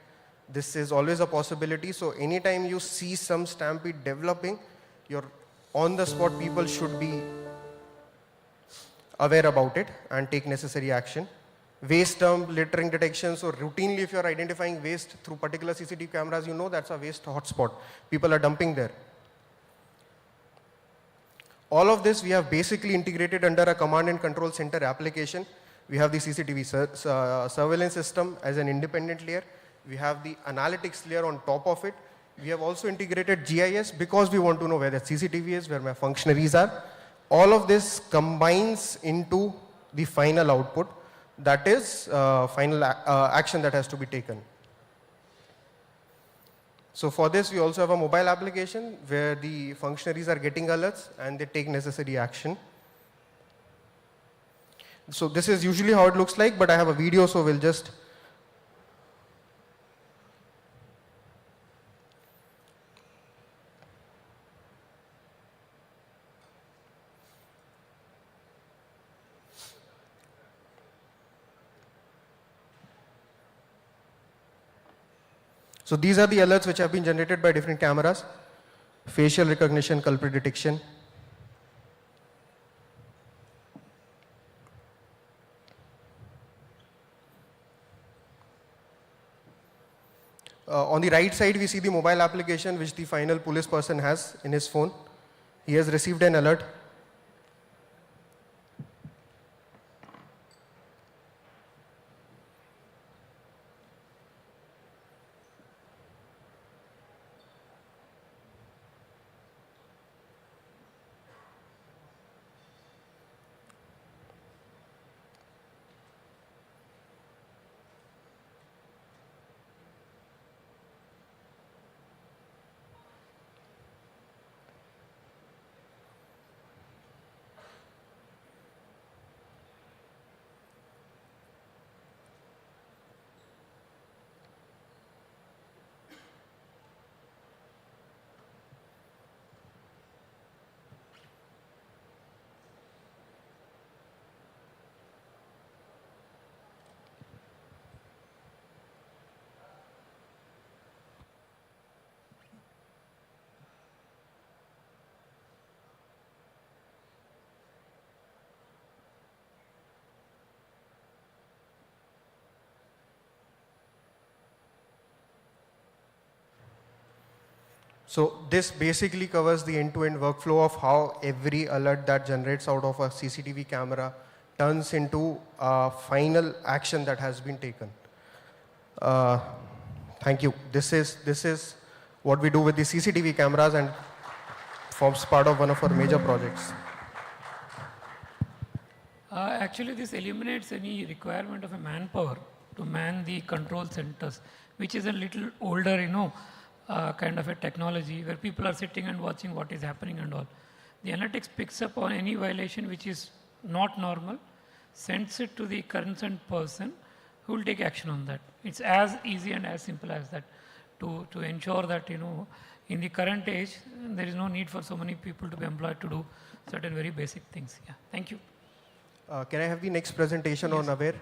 This is always a possibility. So anytime you see some stampede developing, your on-the-spot people should be aware about it and take necessary action. Waste dump, littering detection. So routinely if you are identifying waste through particular CCTV cameras, you know that's a waste hotspot. People are dumping there. All of this we have basically integrated under a command and control center application. We have the CCTV surveillance system as an independent layer. We have the analytics layer on top of it. We have also integrated GIS because we want to know where the CCTV is, where my functionaries are. All of this combines into the final output, that is final action that has to be taken. So for this, we also have a mobile application where the functionaries are getting alerts and they take necessary action. So this is usually how it looks like, but I have a video, so we'll just So these are the alerts which have been generated by different cameras. Facial recognition, culprit detection. On the right side, we see the mobile application which the final police person has in his phone. He has received an alert. So this basically covers the end-to-end workflow of how every alert that generates out of a CCTV camera turns into a final action that has been taken. Thank you. This is what we do with the CCTV cameras and forms part of one of our major projects. Actually, this eliminates any requirement of a manpower to man the control centers, which is a little older, kind of a technology where people are sitting and watching what is happening and all. The analytics picks up on any violation which is not normal, sends it to the concerned person who will take action on that. It's as easy and as simple as that to ensure that, in the current age, there is no need for so many people to be employed to do certain very basic things. Yeah, thank you. Can I have the next presentation on AWARE?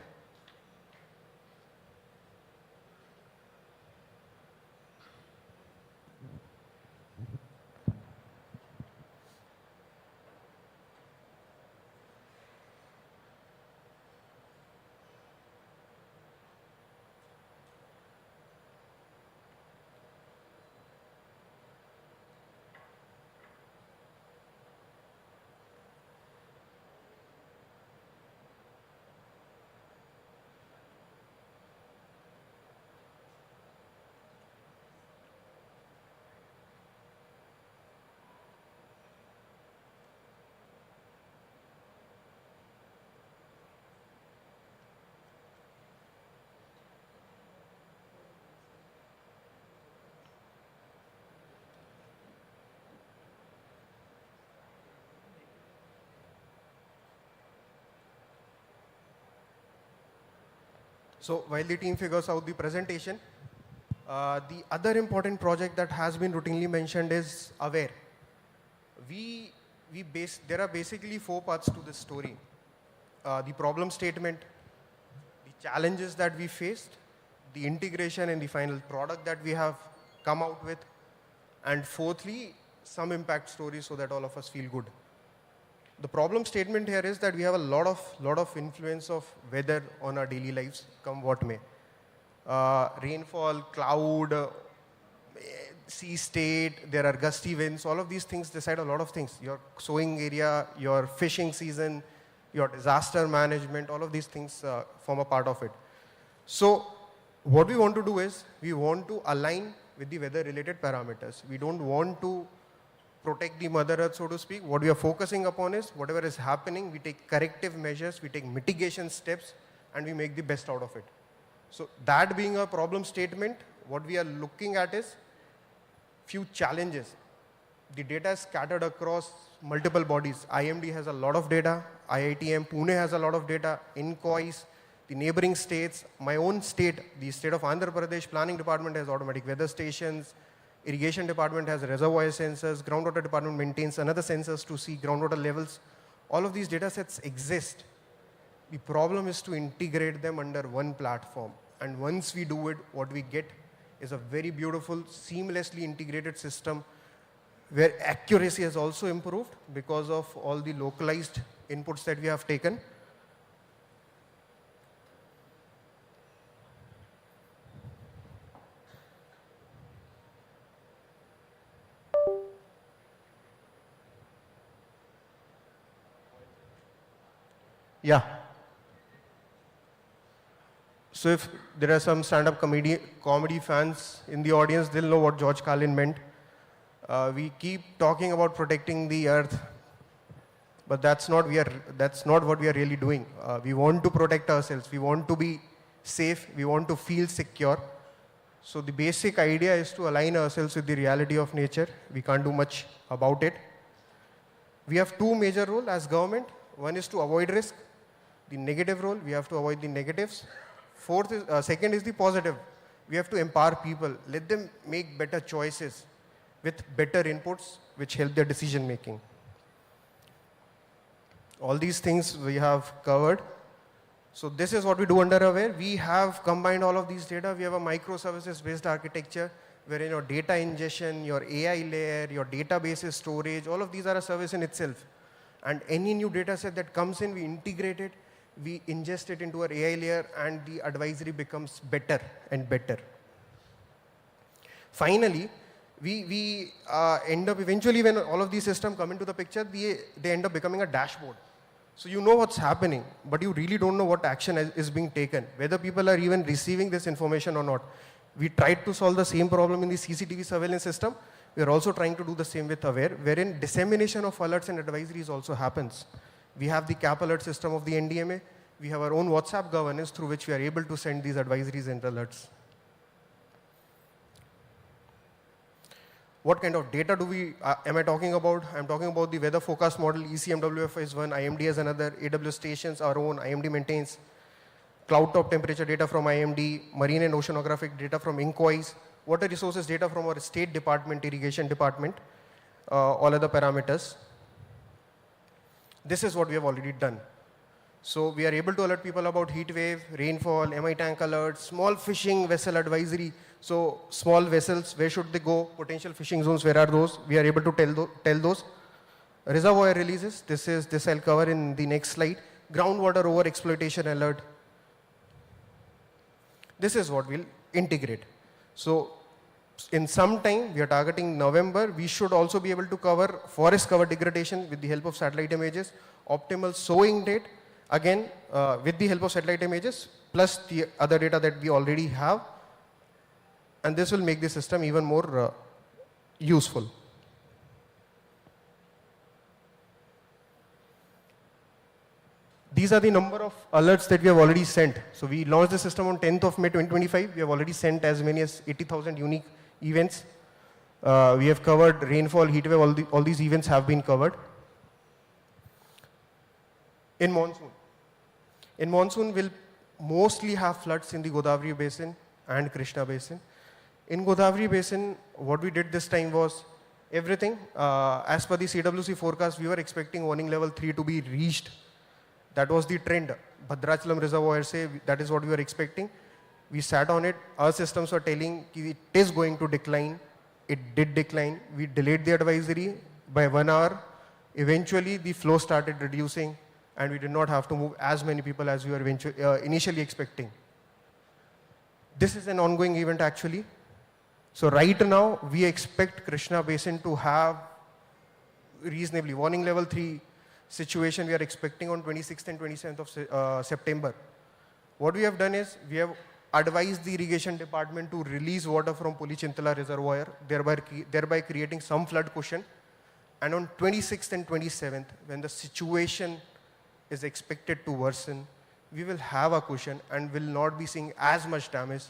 So while the team figures out the presentation, the other important project that has been routinely mentioned is AWARE. There are basically 4 parts to this story. The problem statement, the challenges that we faced, the integration and the final product that we have come out with, and fourthly, some impact stories so that all of us feel good. The problem statement here is that we have a lot of influence of weather on our daily lives, come what may. Rainfall, cloud, sea state, there are gusty winds, all of these things decide a lot of things. Your sowing area, your fishing season, your disaster management, all of these things form a part of it. So what we want to do is, we want to align with the weather related parameters. We don't want to protect the mother earth, so to speak. What we are focusing upon is, whatever is happening, we take corrective measures, we take mitigation steps, and we make the best out of it. So that being a problem statement, what we are looking at is few challenges. The data is scattered across multiple bodies. IMD has a lot of data, IITM Pune has a lot of data, INCOIS, the neighboring states, my own state, the state of Andhra Pradesh Planning Department has automatic weather stations, Irrigation Department has reservoir sensors, Groundwater Department maintains another sensors to see groundwater levels. All of these data sets exist. The problem is to integrate them under one platform. And once we do it, what we get is a very beautiful, seamlessly integrated system where accuracy has also improved because of all the localized inputs that we have taken. Yeah. So if there are some stand-up comedy fans in the audience, they'll know what George Carlin meant. We keep talking about protecting the earth, but that's not what we are really doing. We want to protect ourselves. We want to be safe. We want to feel secure. So the basic idea is to align ourselves with the reality of nature. We can't do much about it. We have 2 major roles as government. One is to avoid risk. The negative role, we have to avoid the negatives. Second is the positive. We have to empower people, let them make better choices with better inputs which help their decision making. All these things we have covered. So this is what we do under AWARE. We have combined all of these data. We have a microservices based architecture wherein your data ingestion, your AI layer, your database storage, all of these are a service in itself. And any new data set that comes in, we integrate it, we ingest it into our AI layer, and the advisory becomes better and better. Finally, we end up eventually, when all of these systems come into the picture, they end up becoming a dashboard. So you know what's happening, but you really don't know what action is being taken, whether people are even receiving this information or not. We tried to solve the same problem in the CCTV surveillance system. We are also trying to do the same with AWARE, wherein dissemination of alerts and advisories also happens. We have the CAP alert system of the NDMA. We have our own WhatsApp governance through which we are able to send these advisories and alerts. What kind of data am I talking about? I'm talking about the weather forecast model. ECMWF is one, IMD is another, AWS stations, our own, IMD maintains. Cloud top temperature data from IMD, marine and oceanographic data from INCOIS, water resources data from our state department, irrigation department, all other parameters. This is what we have already done. So we are able to alert people about heat wave, rainfall, MI tank alerts, small fishing vessel advisory. So small vessels, where should they go? Potential fishing zones, where are those? We are able to tell those. Reservoir releases, this I'll cover in the next slide. Groundwater over exploitation alert. This is what we'll integrate. So in some time, we are targeting November, we should also be able to cover forest cover degradation with the help of satellite images, optimal sowing date, again with the help of satellite images, plus the other data that we already have. And this will make the system even more useful. These are the number of alerts that we have already sent. So we launched the system on 10th of May 2025. We have already sent as many as 80,000 unique events. We have covered rainfall, heat wave, all these events have been covered. In monsoon, we'll mostly have floods in the Godavari Basin and Krishna Basin. In Godavari Basin, what we did this time was everything. As per the CWC forecast, we were expecting warning level 3 to be reached. That was the trend. Bhadrachalam Reservoir, say, that is what we were expecting. We sat on it. Our systems were telling it is going to decline. It did decline. We delayed the advisory by 1 hour. Eventually, the flow started reducing, and we did not have to move as many people as we were initially expecting. This is an ongoing event, actually. So right now, we expect Krishna Basin to have reasonably warning level 3 situation we are expecting on 26th and 27th of September. What we have done is, we have advised the irrigation department to release water from Pulichintala reservoir, thereby creating some flood cushion. And on 26th and 27th, when the situation is expected to worsen, we will have a cushion and will not be seeing as much damage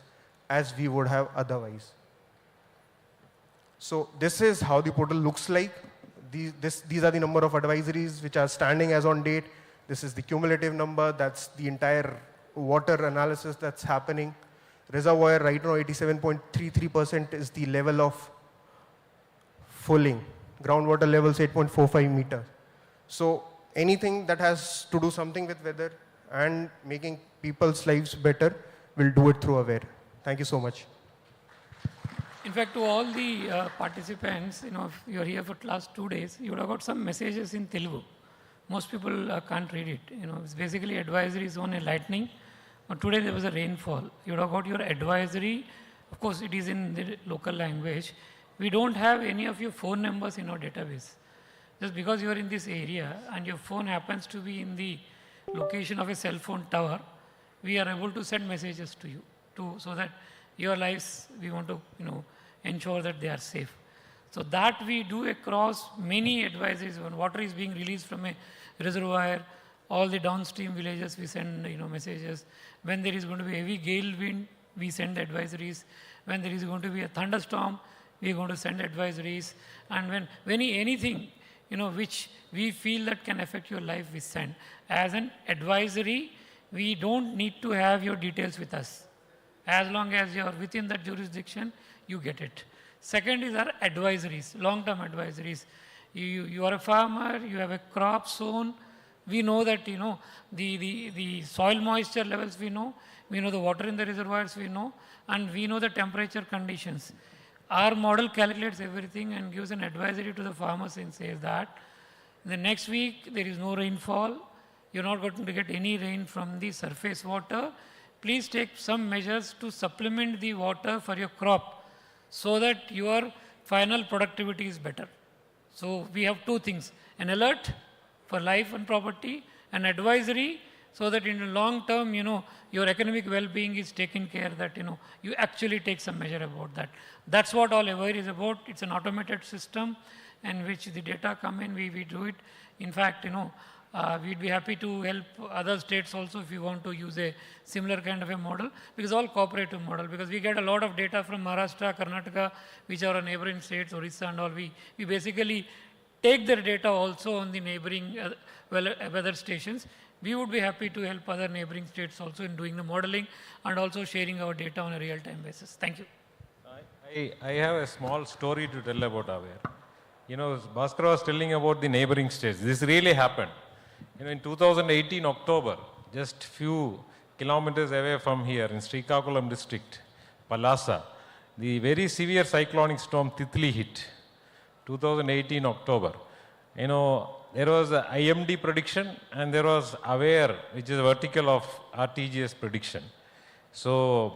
as we would have otherwise. So this is how the portal looks like. These are the number of advisories which are standing as on date. This is the cumulative number. That's the entire water analysis that's happening. Reservoir right now 87.33% is the level of fulling. Groundwater levels 8.45 meters. So anything that has to do something with weather and making people's lives better, we'll do it through AWARE. Thank you so much. In fact, to all the participants, if you're here for the last 2 days, you would have got some messages in Telugu. Most people can't read it. It's basically advisories on a lightning. But today there was a rainfall. You would have got your advisory. Of course, it is in the local language. We don't have any of your phone numbers in our database. Just because you are in this area and your phone happens to be in the location of a cell phone tower, we are able to send messages to you so that your lives, we want to ensure that they are safe. So that we do across many advisories. When water is being released from a reservoir, all the downstream villages we send messages. When there is going to be heavy gale wind, we send advisories. When there is going to be a thunderstorm, we are going to send advisories. And when anything which we feel that can affect your life, we send. As an advisory, we don't need to have your details with us. As long as you are within that jurisdiction, you get it. Second is our advisories, long-term advisories. You are a farmer, you have a crop sown. We know that, the soil moisture levels we know the water in the reservoirs we know, and we know the temperature conditions. Our model calculates everything and gives an advisory to the farmers and says that the next week there is no rainfall, you're not going to get any rain from the surface water. Please take some measures to supplement the water for your crop so that your final productivity is better. So we have two things, an alert for life and property, an advisory so that in the long term, your economic well-being is taken care that, you actually take some measure about that. That's what all AWARE is about. It's an automated system in which the data come in, we do it. In fact, we'd be happy to help other states also if you want to use a similar kind of a model, because all cooperative model, because we get a lot of data from Maharashtra, Karnataka, which are our neighboring states, Orissa and all. We basically take their data also on the neighboring weather stations. We would be happy to help other neighboring states also in doing the modeling and also sharing our data on a real-time basis. Thank you. I have a small story to tell about AWARE. Bhaskar was telling about the neighboring states. This really happened. In 2018 October, just few kilometers away from here in Srikakulam district, Palasa, the very severe cyclonic storm Titli hit. 2018 October. There was a IMD prediction and there was AWARE, which is a vertical of RTGS prediction. So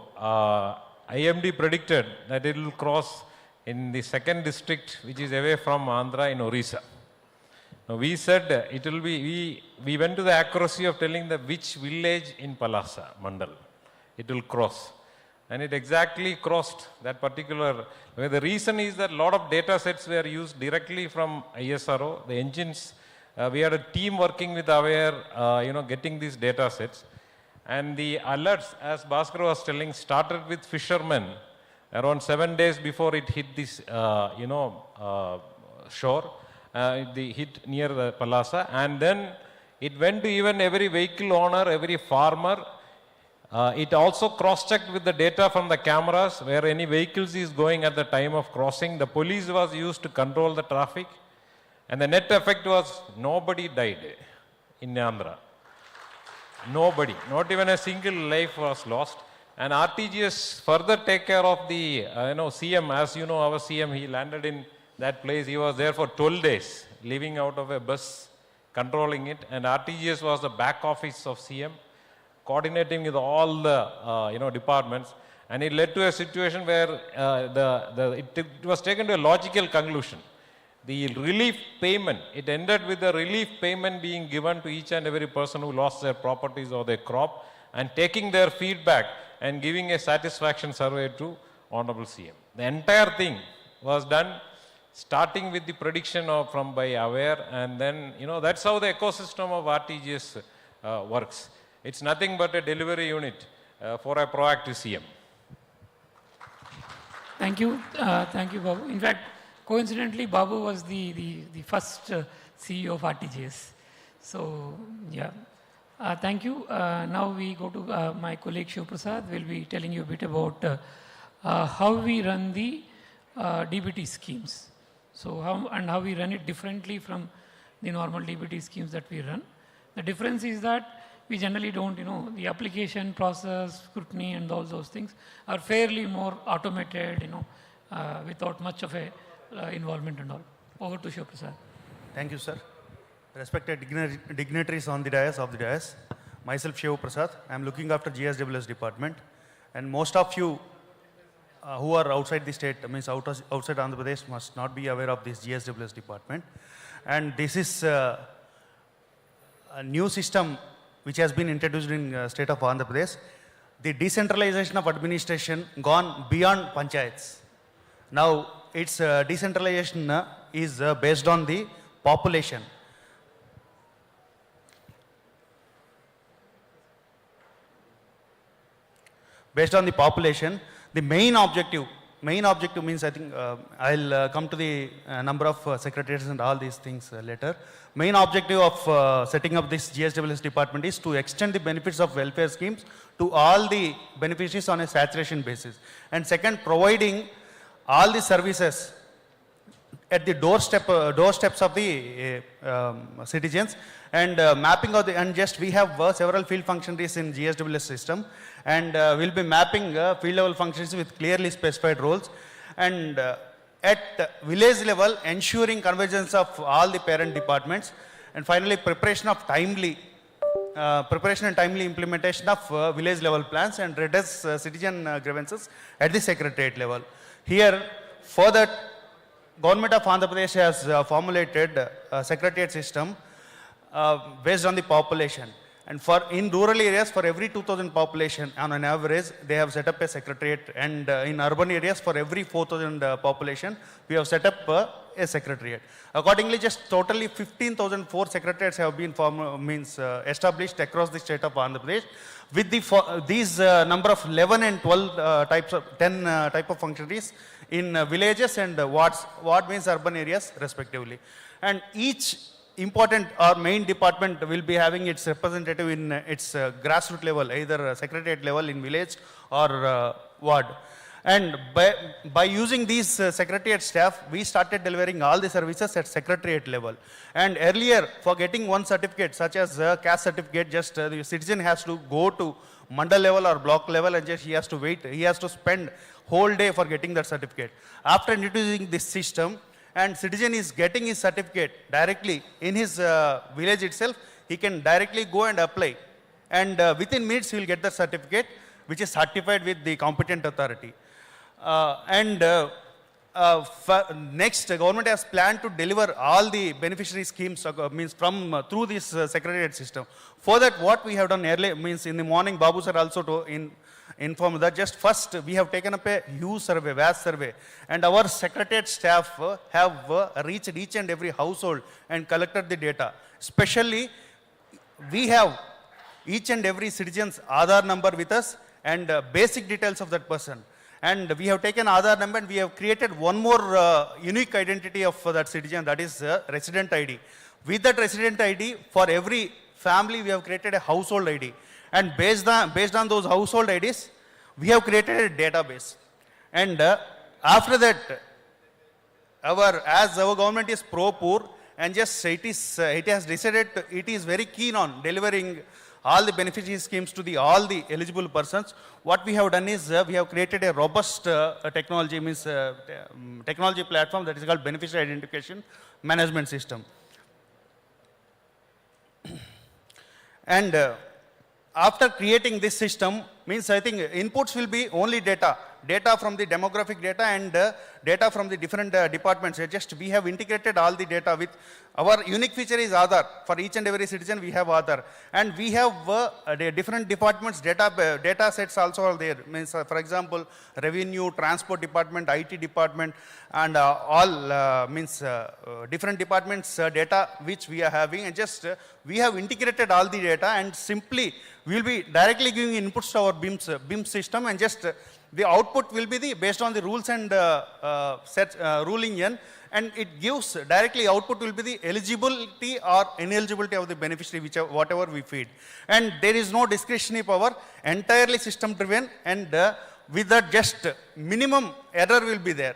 IMD predicted that it will cross in the second district, which is away from Andhra in Orissa. Now we said it will be, we went to the accuracy of telling the which village in Palasa, Mandal, it will cross. And it exactly crossed that particular. The reason is that a lot of data sets were used directly from ISRO. The engines, we had a team working with AWARE, getting these data sets. And the alerts, as Bhaskar was telling, started with fishermen around 7 days before it hit this, shore. It hit near the Palasa. And then it went to even every vehicle owner, every farmer. It also cross-checked with the data from the cameras where any vehicles is going at the time of crossing. The police was used to control the traffic. And the net effect was nobody died in Andhra. Nobody, not even a single life was lost. And RTGS further take care of the CM. As you know, our CM, he landed in that place. He was there for 12 days, living out of a bus, controlling it. And RTGS was the back office of CM, coordinating with all the departments. And it led to a situation where it was taken to a logical conclusion. The relief payment, it ended with the relief payment being given to each and every person who lost their properties or their crop, and taking their feedback and giving a satisfaction survey to Honorable CM. The entire thing was done starting with the prediction by Aware, and then, that's how the ecosystem of RTGS works. It's nothing but a delivery unit for a proactive CM. Thank you. Thank you, Babu. In fact, coincidentally, Babu was the first CEO of RTGS. So, yeah. Thank you. Now we go to my colleague Shiv Prasad. Will be telling you a bit about how we run the DBT schemes. So, how we run it differently from the normal DBT schemes that we run. The difference is that we generally don't, the application process, scrutiny, and all those things are fairly more automated, without much of a involvement and all. Over to Shiv Prasad. Thank you, sir. Respected dignitaries on the dais of the dais, myself Shiv Prasad. I am looking after GSWS department, and most of you who are outside the state, means outside Andhra Pradesh, must not be aware of this GSWS department. And this is a new system which has been introduced in state of Andhra Pradesh. The decentralization of administration gone beyond panchayats. Now, its decentralization is based on the population. Based on the population, the main objective means, I think I'll come to the number of secretaries and all these things later. Main objective of setting up this GSWS department is to extend the benefits of welfare schemes to all the beneficiaries on a saturation basis. And second, providing all the services at the doorsteps of the citizens, and mapping of the, and just we have several field functionaries in GSWS system, and we'll be mapping field level functions with clearly specified roles, and at village level ensuring convergence of all the parent departments, and finally preparation and timely implementation of village level plans, and redress citizen grievances at the secretariat level. Here, for that, Government of Andhra Pradesh has formulated a secretariat system based on the population. And in rural areas, for every 2,000 population, on an average, they have set up a secretariat. And in urban areas, for every 4,000 population, we have set up a secretariat. Accordingly, just totally 15,004 secretariats have been established across the state of Andhra Pradesh, with these number of 11 and 12 10 type of functionaries in villages and wards. Ward means urban areas respectively. And each important or main department will be having its representative in its grassroots level, either secretariat level in village or ward. And by using these secretariat staff, we started delivering all the services at secretariat level. And earlier, for getting one certificate, such as caste certificate, just the citizen has to go to mandal level or block level, and just he has to wait. He has to spend whole day for getting that certificate. After introducing this system, and citizen is getting his certificate directly in his village itself, he can directly go and apply. And within minutes, he will get the certificate, which is certified with the competent authority. Next, the government has planned to deliver all the beneficiary schemes through this secretariat system. For that, what we have done earlier means in the morning, Babu sir also informed that just first we have taken up a huge survey, vast survey, and our secretariat staff have reached each and every household and collected the data. Especially, we have each and every citizen's Aadhaar number with us and basic details of that person. And we have taken Aadhaar number and we have created one more unique identity of that citizen, that is resident ID. With that resident ID, for every family, we have created a household ID. And based on those household IDs, we have created a database. And after that, as our government is pro-poor, and just it has decided it is very keen on delivering all the beneficiary schemes to all the eligible persons. What we have done is we have created a robust technology platform that is called Beneficiary Identification Management System. And after creating this system, means I think inputs will be only data from the demographic data and data from the different departments. We have integrated all the data with our unique feature is Aadhaar. For each and every citizen, we have Aadhaar. And we have the different departments data sets also are there. Means, for example, revenue, transport department, IT department, and all different departments data which we are having. And we have integrated all the data, and simply we will be directly giving inputs to our BIM system, and the output will be based on the rules and rule engine, and it gives directly output will be the eligibility or ineligibility of the beneficiary, whatever we feed. And there is no discretionary power, entirely system driven, and with that minimum error will be there.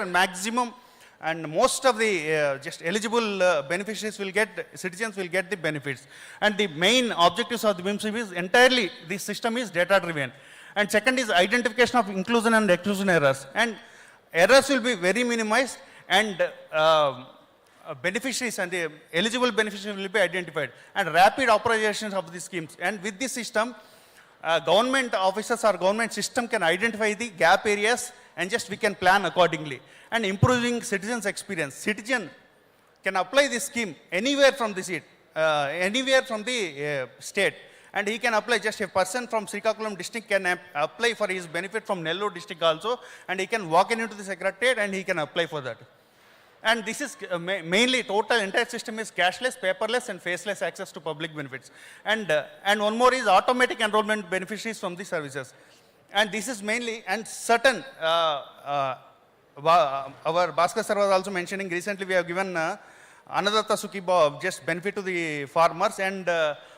And maximum, and most of the eligible beneficiaries citizens will get the benefits. And the main objectives of the BIM system is entirely, this system is data driven. And second is identification of inclusion and exclusion errors. And errors will be very minimized, and beneficiaries and the eligible beneficiaries will be identified. And rapid operations of the schemes. And with this system, government officers or government system can identify the gap areas, and we can plan accordingly. And improving citizens' experience. Citizen can apply this scheme anywhere from the seat, anywhere from the state. And he can apply, a person from Srikakulam district can apply for his benefit from Nellore district also, and he can walk into the secretariat and he can apply for that. And this is mainly entire system is cashless, paperless, and faceless access to public benefits. And one more is automatic enrollment beneficiaries from the services. And this is mainly, and certain, our Bhaskar sir was also mentioning, recently we have given Annadatta Sukhiba benefit to the farmers, and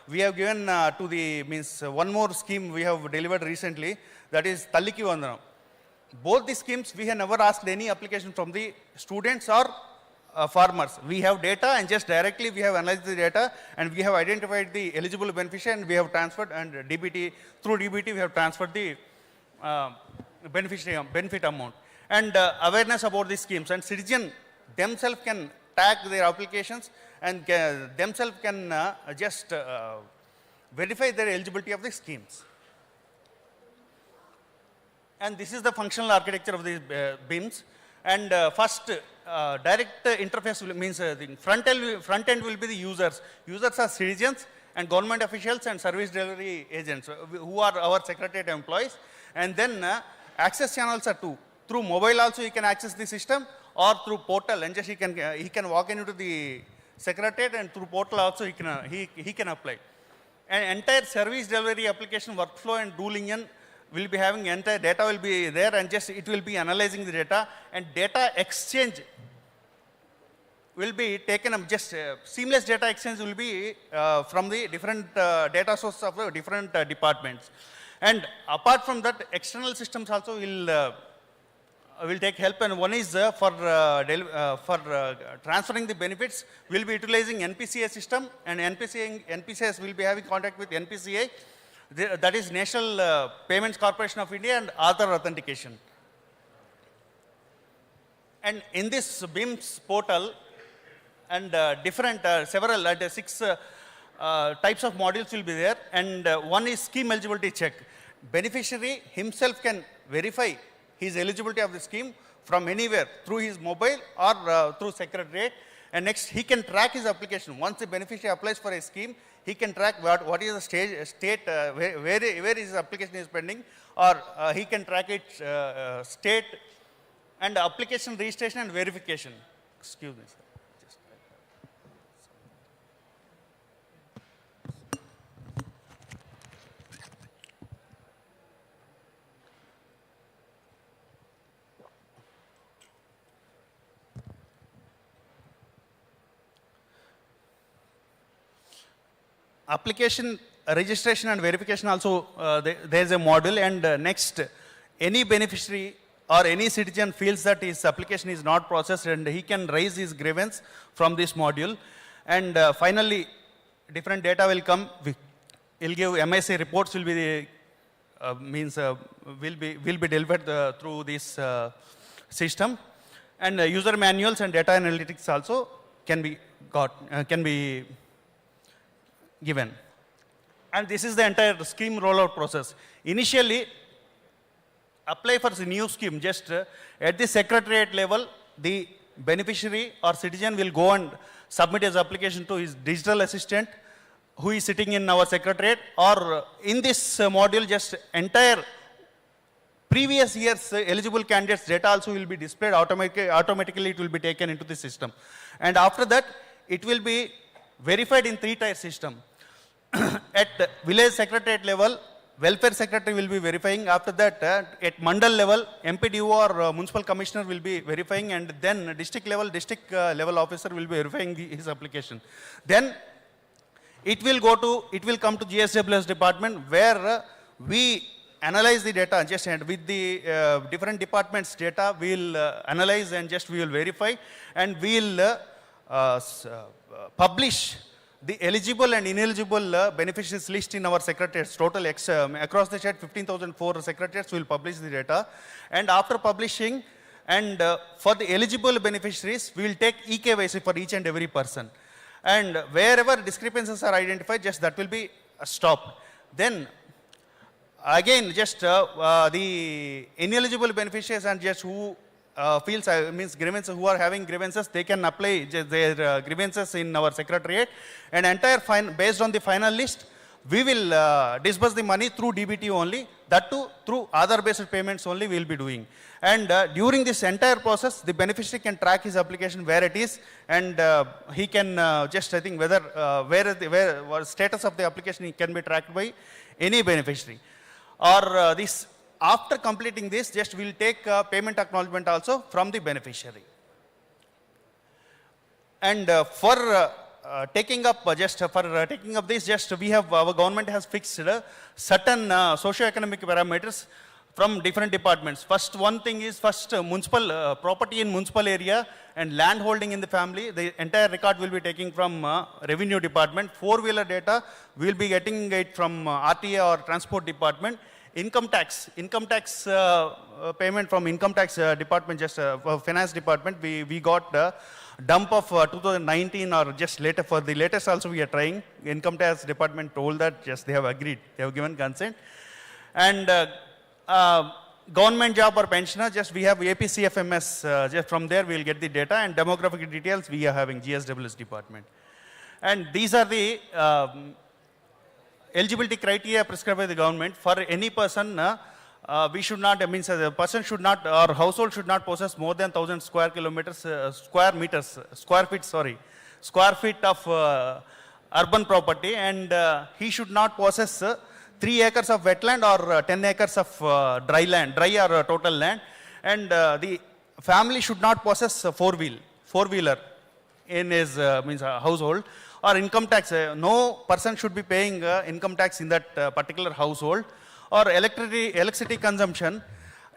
we have given to the, one more scheme we have delivered recently, that is Talliki Vandanam. Both the schemes, we have never asked any application from the students or farmers. We have data, and directly we have analyzed the data, and we have identified the eligible beneficiary, and we have transferred, and through DBT we have transferred the benefit amount. And awareness about the schemes, and citizens themselves can tag their applications, and themselves can verify their eligibility of the schemes. And this is the functional architecture of the BIMs. And first, direct interface means the front end will be the users. Users are citizens and government officials and service delivery agents who are our secretariat employees. And then access channels are two. Through mobile also he can access the system, or through portal, and he can walk into the secretariat, and through portal also he can apply. And entire service delivery application workflow and rule engine will be having entire data will be there, and it will be analyzing the data, and data exchange will be taken up, seamless data exchange will be from the different data sources of the different departments. And apart from that, external systems also will take help, and one is for transferring the benefits, we will be utilizing NPCA system, and NPCS will be having contact with NPCA, that is National Payments Corporation of India, and Aadhaar authentication. And in this BIMS portal, and several 6 types of modules will be there, and one is scheme eligibility check. Beneficiary himself can verify his eligibility of the scheme from anywhere through his mobile or through secretariat, and next he can track his application. Once the beneficiary applies for a scheme, he can track what is the state where his application is pending, or he can track its state and application registration and verification. Excuse me, sir. Application registration and verification also, there is a module, and next, any beneficiary or any citizen feels that his application is not processed, and he can raise his grievance from this module. And finally, different data will come. We'll give MSA reports will be will be delivered through this system, and user manuals and data analytics also can be given. And this is the entire scheme rollout process. Initially, apply for the new scheme, just at the secretariat level, the beneficiary or citizen will go and submit his application to his digital assistant who is sitting in our secretariat, or in this module, just entire previous year's eligible candidates data also will be displayed automatically. It will be taken into the system. And after that, it will be verified in 3-tier system. At village secretariat level, welfare secretary will be verifying. After that, at mandal level, MPDO or municipal commissioner will be verifying, and then district level officer will be verifying his application. Then it will come to GSWS department, where we analyze the data, just and with the different departments data, we'll analyze and just we will verify, and we'll publish the eligible and ineligible beneficiaries list in our secretariats. Total across the state, 15,004 secretariats will publish the data. And after publishing, and for the eligible beneficiaries, we will take eKYC for each and every person. And wherever discrepancies are identified, just that will be stopped. Then again, just the ineligible beneficiaries and just who grievances, who are having grievances, they can apply their grievances in our secretariat, and entire based on the final list, we will disburse the money through DBT only. That too through Aadhaar-based payments only we will be doing. And during this entire process, the beneficiary can track his application where it is, and he can just, I think, whether where status of the application can be tracked by any beneficiary. Or this, after completing this, just we'll take payment acknowledgement also from the beneficiary. And for taking up this, just we have, our government has fixed certain socio-economic parameters from different departments. First, one thing is municipal property in municipal area and land holding in the family. The entire record will be taken from revenue department. Four-wheeler data, we will be getting it from RTA or transport department. Income tax payment from income tax department, just finance department, we got dump of 2019 or just later. For the latest also we are trying. Income tax department told that just they have agreed, they have given consent. And government job or pensioner, just we have APCFMS, just from there we will get the data, and demographic details we are having GSWS department. And these are the eligibility criteria prescribed by the government. For any person, we should not, the person should not, or household should not possess more than 1,000 square feet of urban property, and he should not possess 3 acres of wetland or 10 acres of dry or total land, and the family should not possess a four-wheeler in his household. Or income tax, no person should be paying income tax in that particular household. Or electricity consumption,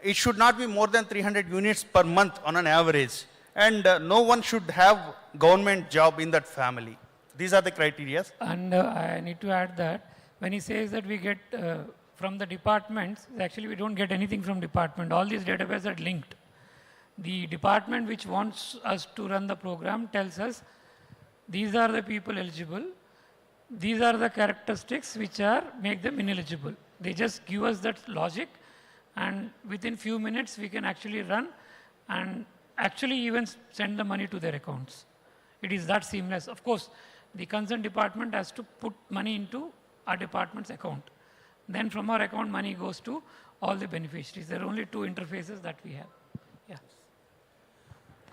it should not be more than 300 units per month on an average. And no one should have government job in that family. These are the criteria. And I need to add that when he says that we get from the departments, actually we don't get anything from department. All these databases are linked. The department which wants us to run the program tells us these are the people eligible, these are the characteristics which make them ineligible. They just give us that logic, and within few minutes we can actually run and actually even send the money to their accounts. It is that seamless. Of course, the concerned department has to put money into our department's account. Then from our account, money goes to all the beneficiaries. There are only 2 interfaces that we have. Yeah.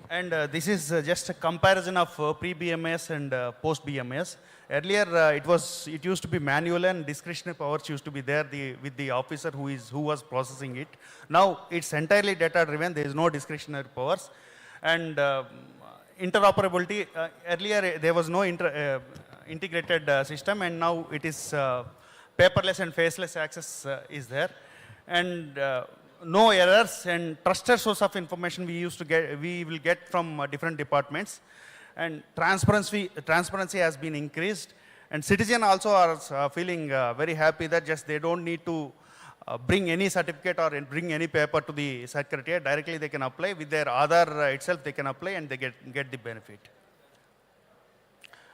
And this is just a comparison of pre-BMS and post-BMS. Earlier, it used to be manual, and discretionary powers used to be there with the officer who was processing it. Now it's entirely data-driven. There is no discretionary powers, and interoperability. Earlier there was no integrated system, and now it is paperless and faceless access is there, and no errors and trusted source of information we will get from different departments, and transparency has been increased, and citizens also are feeling very happy that just they don't need to bring any certificate or bring any paper to the secretariat. Directly they can apply with their Aadhaar itself, they can apply and they get the benefit.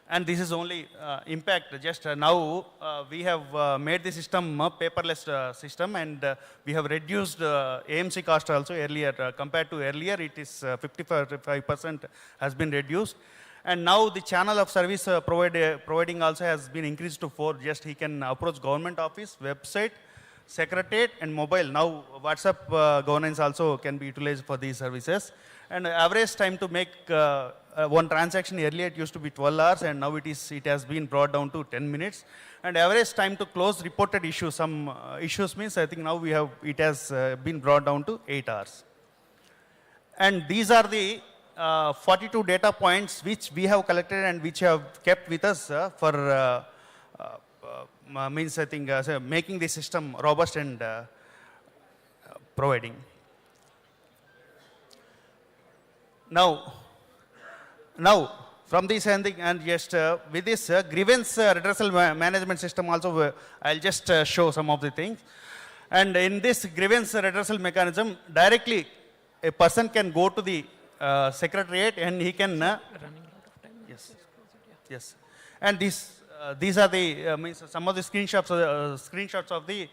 And this is only impact. Just now we have made the system a paperless system, and we have reduced AMC cost also earlier. Compared to earlier, it is 55% has been reduced. And now the channel of service providing also has been increased to 4. Just he can approach government office, website, secretariat and mobile. Now WhatsApp governance also can be utilized for these services. And average time to make one transaction, earlier it used to be 12 hours and now it has been brought down to 10 minutes. And average time to close reported issues, some issues means I think now it has been brought down to 8 hours. And these are the 42 data points which we have collected and which have kept with us for means I think making the system robust and providing. Now from this and just with this grievance redressal management system also, I'll just show some of the things. And in this grievance redressal mechanism, directly a person can go to the secretariat and he can yes. And these are the means some of the screenshots of the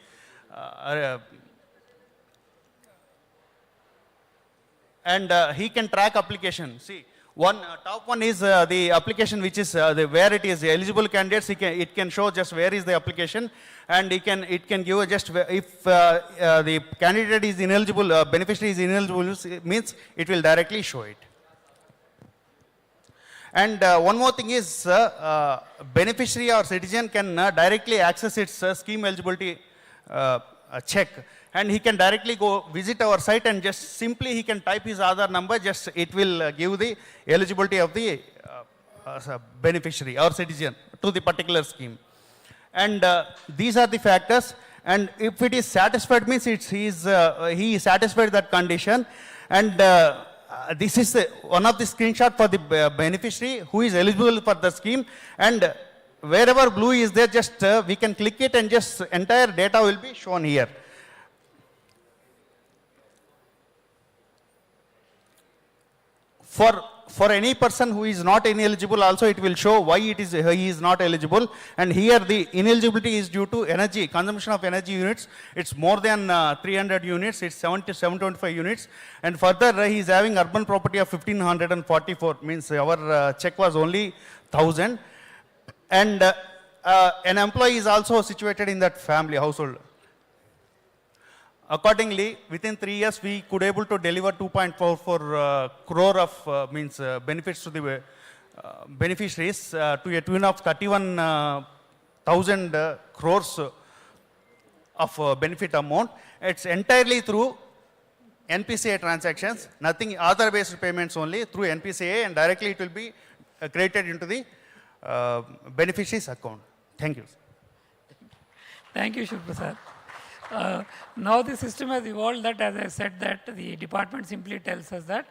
and he can track application. See, top one is the application which is where it is eligible candidates. It can show just where is the application, and it can give just if the candidate is ineligible, beneficiary is ineligible, means it will directly show it. And one more thing is beneficiary or citizen can directly access its scheme eligibility check, and he can directly go visit our site and just simply he can type his Aadhaar number, just it will give the eligibility of the beneficiary or citizen to the particular scheme. And these are the factors, and if it is satisfied means he is satisfied that condition. And this is one of the screenshot for the beneficiary who is eligible for the scheme, and wherever blue is there, just we can click it and just entire data will be shown here. For any person who is not ineligible also, it will show why he is not eligible. And here the ineligibility is due to energy, consumption of energy units. It's more than 300 units, it's 725 units. And further he is having urban property of 1544, means our check was only 1000. And an employee is also situated in that family household. Accordingly, within 3 years, we could able to deliver 2.44 crore of benefits to the beneficiaries to a tune of 31,000 crores of benefit amount. It's entirely through NPCI transactions, nothing other-based payments only through NPCI, and directly it will be credited into the beneficiary's account. Thank you. Thank you, Shiv Prasad. Now the system has evolved that, as I said, that the department simply tells us that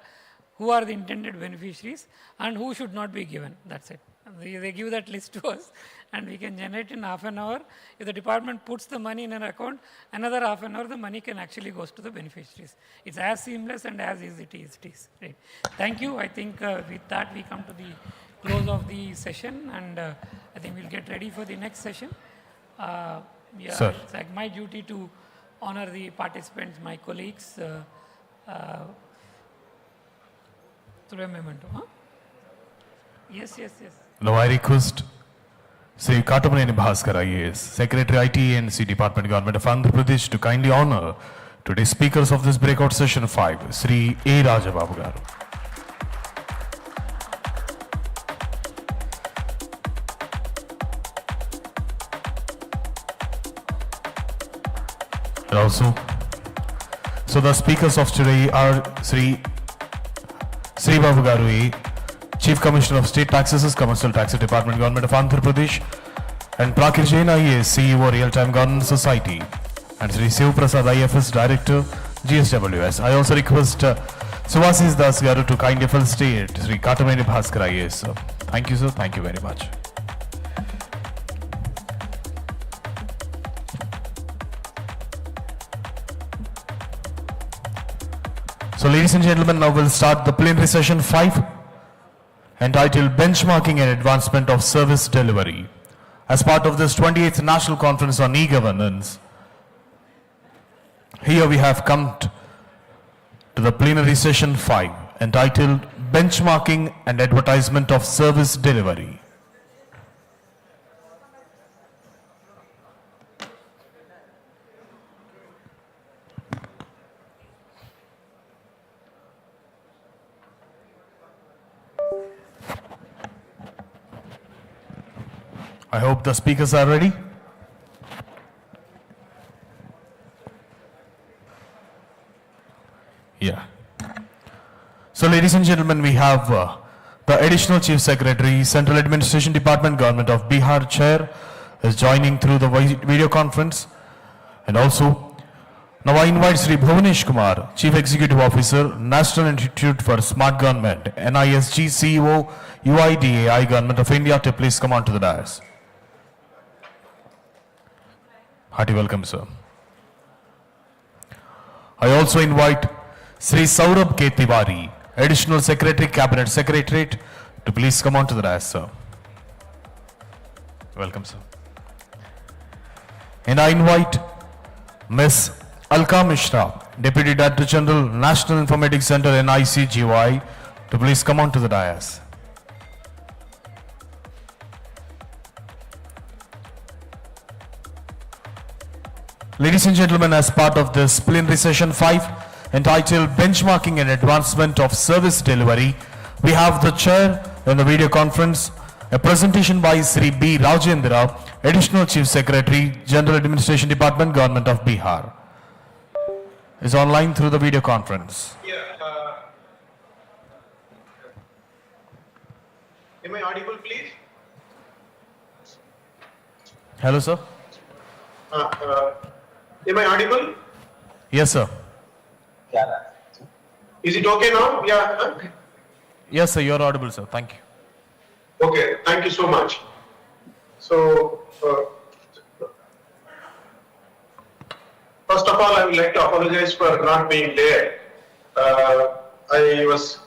who are the intended beneficiaries and who should not be given. That's it. They give that list to us and we can generate in half an hour. If the department puts the money in an account, another half an hour the money can actually goes to the beneficiaries. It's as seamless and as easy it is. Right. Thank you. I think with that we come to the close of the session, and I think we'll get ready for the next session. Yeah, Sir. It's like my duty to honor the participants, my colleagues, through a memento. Huh? Yes. Now I request Sri Katamaneni Bhaskar IAS, Secretary IT and C Department, Government of Andhra Pradesh, to kindly honor today's speakers of this breakout session 5, Sri A. Rajababu Garu. Also, so the speakers of today are Sri Babu Garu, Chief Commissioner of State Taxes, Commercial Taxes Department, Government of Andhra Pradesh, and Prakir Jain IAS, CEO, Real-Time Governance Society, and Sri Shiv Prasad IFS, Director, GSWS. I also request Suvasis Das Garu to kindly felicitate Sri Katameni Bhaskar IAS. Sir. Thank you, sir. Thank you very much. So, ladies and gentlemen, now we'll start the plenary session 5, entitled Benchmarking and Advancement of Service Delivery. As part of this 28th National Conference on E-Governance, here we have come to the plenary session 5, entitled Benchmarking and Advertisement of Service Delivery. I hope the speakers are ready. Yeah. So, ladies and gentlemen, we have the Additional Chief Secretary, Central Administration Department, Government of Bihar, Chair, is joining through the video conference. And also, now I invite Sri Bhuvanesh Kumar, Chief Executive Officer, National Institute for Smart Government, NISG, CEO, UIDAI, Government of India, to please come on to the dais. Hearty welcome, sir. I also invite Sri Saurabh K. Tiwari, Additional Secretary, Cabinet Secretariat, to please come on to the dais, sir. Welcome, sir. And I invite Ms. Alka Mishra, Deputy Director General, National Informatics Center, NICGY, to please come on to the dais. Ladies and gentlemen, as part of this plenary session 5, entitled Benchmarking and Advancement of Service Delivery, we have the chair in the video conference, a presentation by Sri B. Rajendra, Additional Chief Secretary, General Administration Department, Government of Bihar, is online through the video conference. Am I audible, please? Hello, sir. Am I audible? Yes, sir. Is it okay now? Yeah. Yes, sir, you are audible, sir. Thank you. Okay, thank you so much. So, first of all, I would like to apologize for not being there. I was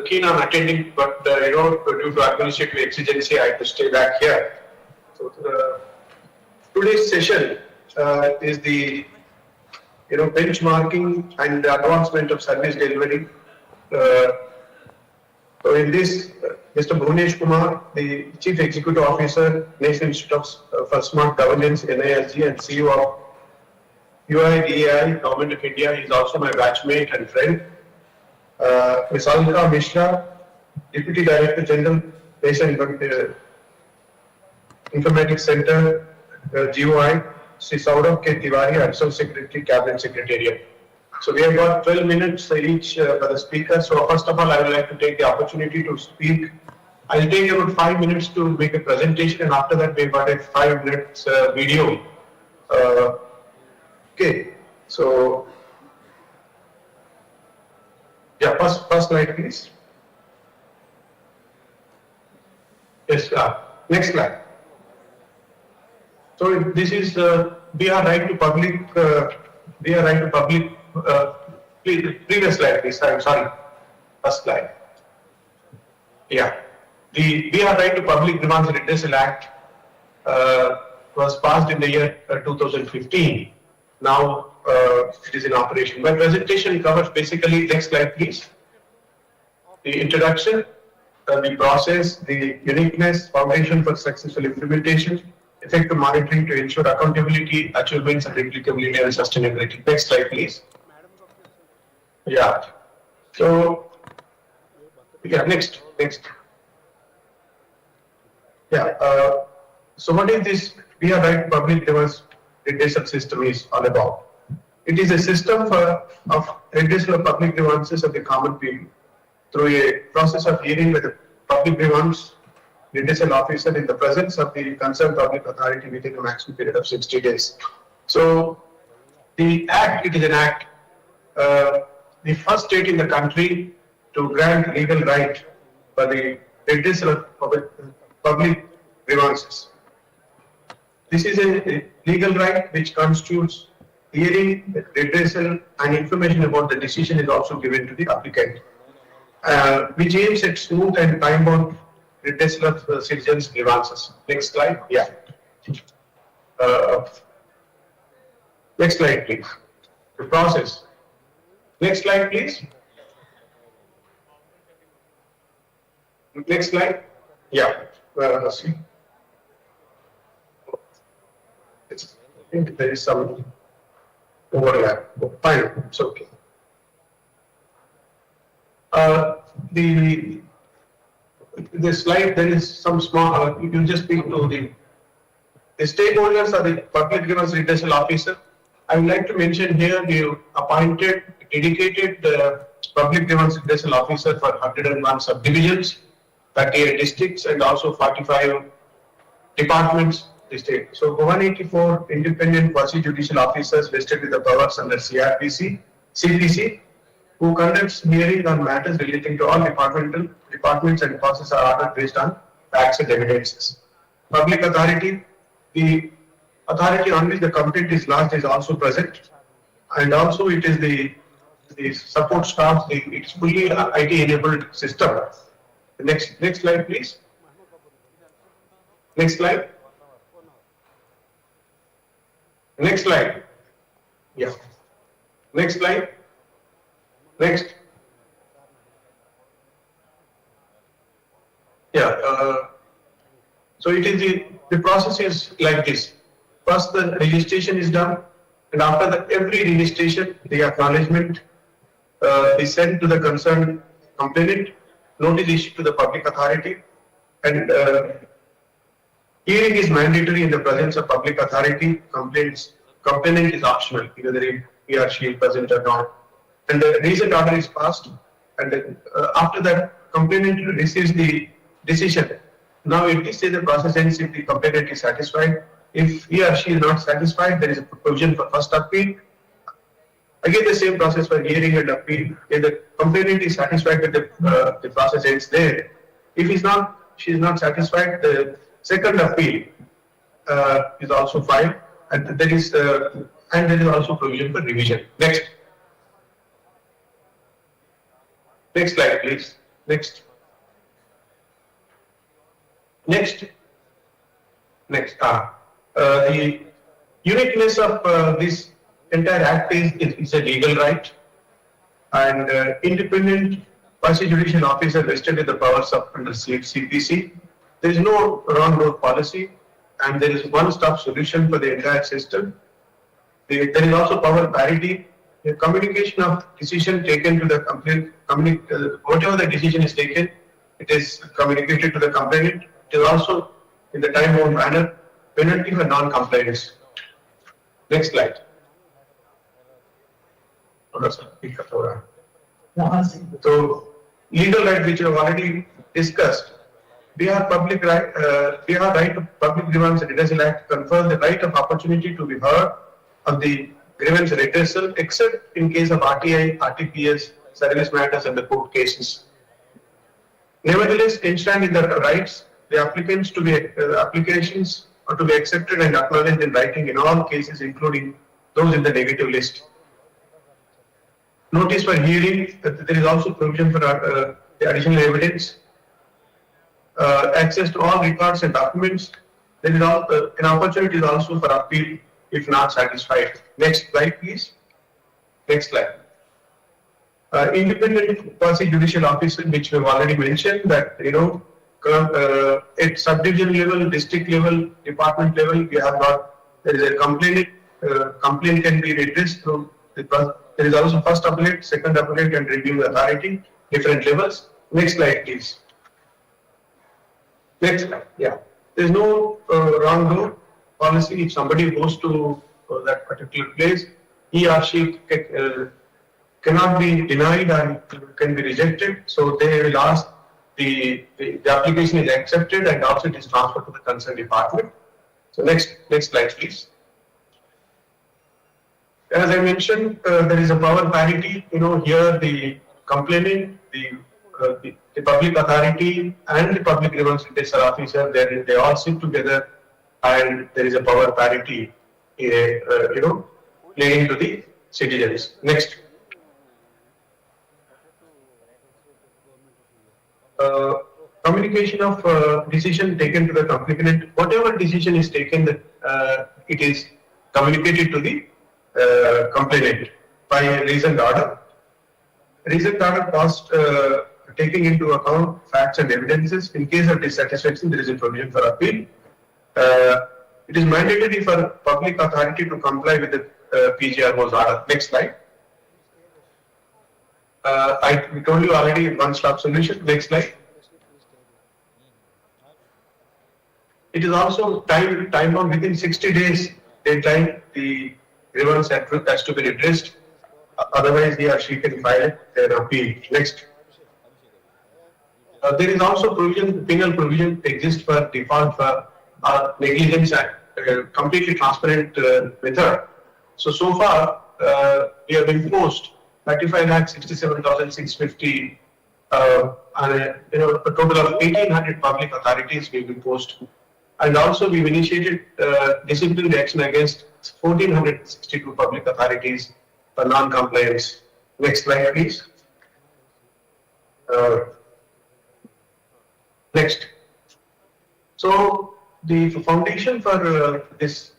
keen on attending, but due to administrative exigency, I had to stay back here. So, today's session is the benchmarking and advancement of service delivery. So in this, Mr. Bhuvanesh Kumar, the Chief Executive Officer, National Institute for Smart Governance, NISG, and CEO of UIDAI, Government of India, is also my batchmate and friend. Ms. Alka Mishra, Deputy Director General, National Informatics Center, GOI, Sri Saurabh K. Tiwari, Additional Secretary, Cabinet Secretariat. So we have got 12 minutes each for the speaker. So first of all, I would like to take the opportunity to speak. I'll take about 5 minutes to make a presentation, and after that we've got a 5 minutes video. Okay, so yeah, first slide, please. Yes, next slide. So this is Bihar Right to Public. Bihar Right to Public. Previous slide, please. I'm sorry. First slide. Yeah. The Bihar Right to Public Grievance Redressal Act was passed in the year 2015. Now it is in operation. My presentation covers basically, next slide, please. The introduction, the process, the uniqueness, foundation for successful implementation, effective monitoring to ensure accountability, achievements, and replicability and sustainability. Next slide, please. Yeah. So, yeah, next. Yeah. So what is this Bihar Right to Public Grievance Redressal system is all about? It is a system of redressal of public grievances of the common people through a process of hearing with the public grievance redressal officer in the presence of the concerned public authority within a maximum period of 60 days. So the act, it is an act, the first state in the country to grant legal right for the redressal of public grievances. This is a legal right which constitutes hearing, redressal, and information about the decision is also given to the applicant, which aims at smooth and time-bound redressal of citizens' grievances. Next slide. Yeah. Next slide, please. The process. Next slide, please. Next slide. Yeah. See. I think there is some overlap. Fine, it's okay. The slide, there is some small, you just speak to the stakeholders are the public grievance redressal officer. I would like to mention here the appointed dedicated public grievance redressal officer for 101 subdivisions, 38 districts, and also 45 departments. The state. So 184 independent quasi-judicial officers vested with the powers under CPC, who conducts hearing on matters relating to all departments and process are ordered based on facts and evidences. Public authority, the authority on which the complaint is lodged is also present, and also it is the support staff. It's fully IT-enabled system. Next slide, please. Next slide. Next slide. Yeah. Next slide. Next. Yeah. So it is the process is like this. First, the registration is done, and after every registration, the acknowledgement is sent to the concerned complainant, notice issued to the public authority, and hearing is mandatory in the presence of public authority. Complainant is optional, whether he or she is present or not. And the recent order is passed, and after that, complainant receives the decision. Now it is the process ends if the complainant is satisfied. If he or she is not satisfied, there is a provision for first appeal. Again, the same process for hearing and appeal. If the complainant is satisfied with the process ends there. If she is not satisfied, the second appeal is also filed, and there is also provision for revision. Next. Next slide, please. Next. The uniqueness of this entire act is a legal right, and independent quasi-judicial officer vested with the powers of under CPC. There is no wrong road policy, and there is one-stop solution for the entire system. There is also power parity. The communication of decision taken to the complaint, whatever the decision is taken, it is communicated to the complainant. It is also in the time-bound manner. Penalty for non-compliance. Next slide. So, legal right which we have already discussed. Bihar Right to Public Grievance Redressal Act confers the right of opportunity to be heard of the grievance redressal, except in case of RTI, RTPS, service matters, and the court cases. Nevertheless, enshrined in the rights, the applicants to be applications are to be accepted and acknowledged in writing in all cases, including those in the negative list. Notice for hearing, there is also provision for the additional evidence. Access to all records and documents. There is an opportunity also for appeal if not satisfied. Next slide, please. Next slide. Independent quasi-judicial officer, which we have already mentioned, that at subdivision level, district level, department level, we have got there is a complaint. Complaint can be redressed through there is also first appellate, second appellate, and reviewing authority, different levels. Next slide, please. Next slide. Yeah. There is no wrong door policy. If somebody goes to that particular place, he or she cannot be denied and can be rejected. So they will ask the application is accepted and also it is transferred to the concerned department. So next slide, please. As I mentioned, there is a power parity. Here the complainant, the public authority, and the public grievance redressal officer, they all sit together, and there is a power parity, leading to the citizens. Next. Communication of decision taken to the complainant. Whatever decision is taken, it is communicated to the complainant by a reasoned order. Reasoned order passed taking into account facts and evidences. In case of dissatisfaction, there is a provision for appeal. It is mandatory for public authority to comply with the PGRO's order. Next slide. I told you already one-stop solution. Next slide. It is also time bound within 60 days deadline. The grievance has to be redressed. Otherwise, he or she can file their appeal. Next. There is also penal provision exists for default for negligence and completely transparent method. So far, we have imposed 35,67,650 and a total of 1,800 public authorities we've imposed. And also we've initiated disciplinary action against 1,462 public authorities for non-compliance. Next slide, please. Next. So the foundation for this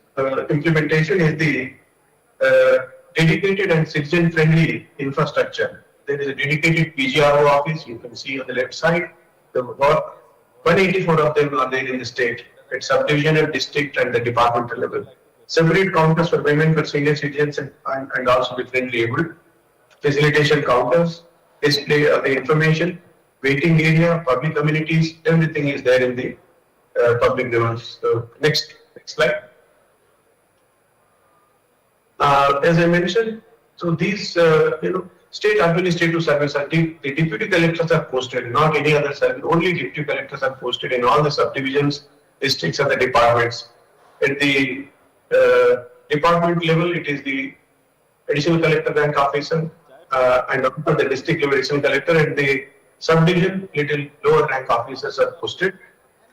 implementation is the dedicated and citizen-friendly infrastructure. There is a dedicated PGRO office, you can see on the left side. 184 of them are there in the state, at subdivisional, district and the departmental level. Separate counters for women, for senior citizens and also differently abled. Facilitation counters, display of the information, waiting area, public amenities, everything is there in the public grievance. So next slide. As I mentioned, so these state administrative services, the deputy collectors are posted, not any other service. Only deputy collectors are posted in all the subdivisions, districts, and the departments. At the department level, it is the additional collector rank officer and the district level additional collector. At the subdivision, little lower rank officers are posted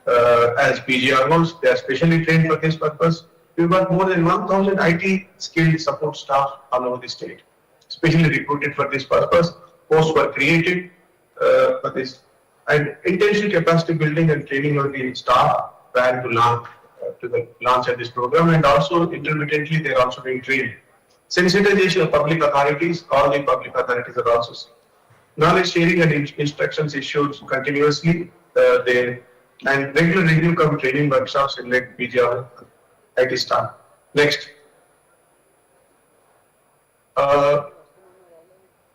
as PGROs. They are specially trained for this purpose. We've got more than 1,000 IT skilled support staff all over the state, specially recruited for this purpose. Posts were created for this, and intensive capacity building and training of the staff prior to the launch of this program, and also intermittently they are also being trained. Sensitization of public authorities, all the public authorities are also knowledge sharing and instructions issued continuously. And regular review come training workshops in like PGR IT staff. Next.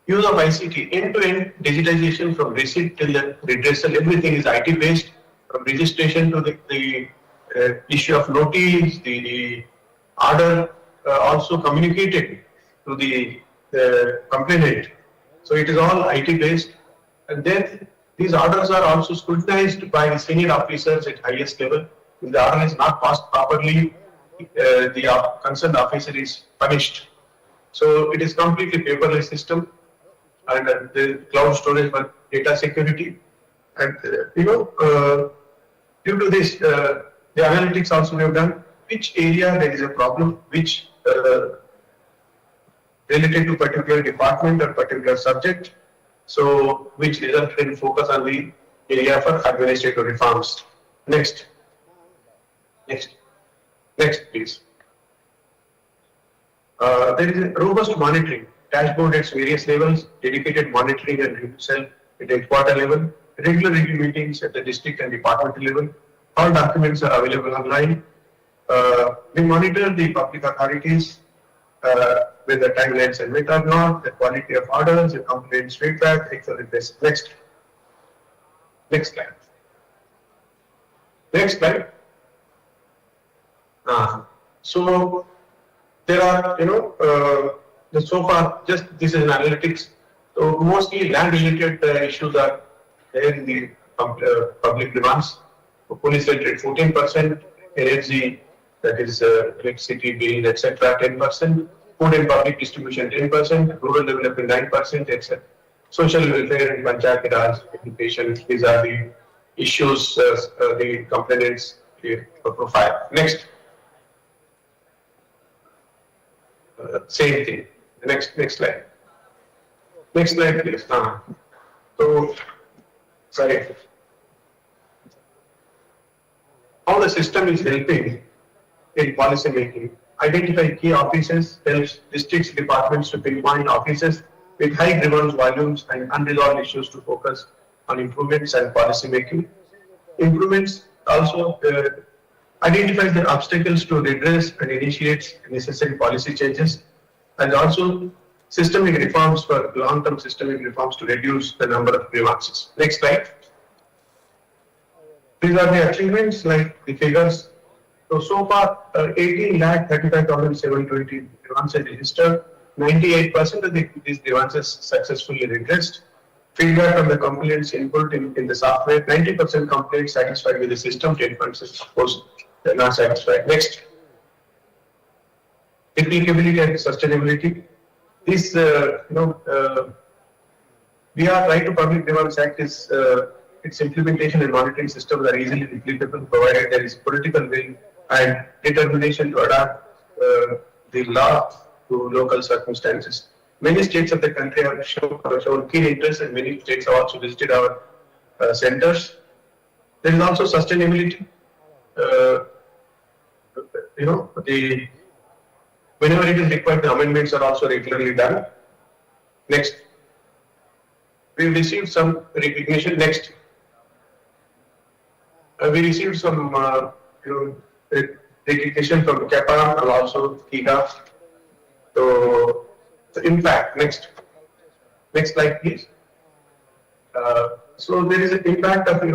Use of ICT, end-to-end digitization from receipt till the redressal, everything is IT based, from registration to the issue of notice, the order also communicated to the complainant. So it is all IT based, and then these orders are also scrutinized by the senior officers at highest level. If the order is not passed properly, the concerned officer is punished. So it is completely paperless system, and the cloud storage for data security. And due to this, the analytics also we have done which area there is a problem, which related to particular department or particular subject. So which result in focus on the area for administrative reforms. Next, please. There is a robust monitoring, dashboard at various levels, dedicated monitoring and review cell at the headquarter level, regular review meetings at the district and departmental level. All documents are available online. We monitor the public authorities with the timelines and met or not, the quality of orders, the complaints feedback, excellent. Next slide. Next slide. So there are, so far just this is an analytics. So mostly land related issues are there in the public demands. Police rate 14%, energy, that is electricity bill, etc. 10%, food and public distribution 10%, rural development 9%, etc. Social welfare and Panchayat Raj, education, these are the issues, the complainants profile. Next. Same thing. Next slide. Next slide, please. So, sorry. How the system is helping in policy making. Identify key offices, helps districts, departments to pinpoint offices with high grievance volumes and unresolved issues to focus on improvements and policy making. Improvements also identifies the obstacles to redress and initiates necessary policy changes, and also systemic reforms for long-term systemic reforms to reduce the number of grievances. Next slide. These are the achievements, like the figures. So far, 18,35,720 grievances registered. 98% of these grievances successfully redressed. Feedback from the complaints input in the software. 90% complaints satisfied with the system. 10% of course not satisfied. Next. Replicability and sustainability. This, we are Right to Public Grievance Act is its implementation and monitoring systems are easily replicable, provided there is political will and determination to adapt the law to local circumstances. Many states of the country have shown keen interest, and many states have also visited our centers. There is also sustainability. Whenever it is required, the amendments are also regularly done. Next. We received some recognition. Next. We received some recognition from CAPA and also KIGA. So, the impact. Next slide, please. So there is an impact of the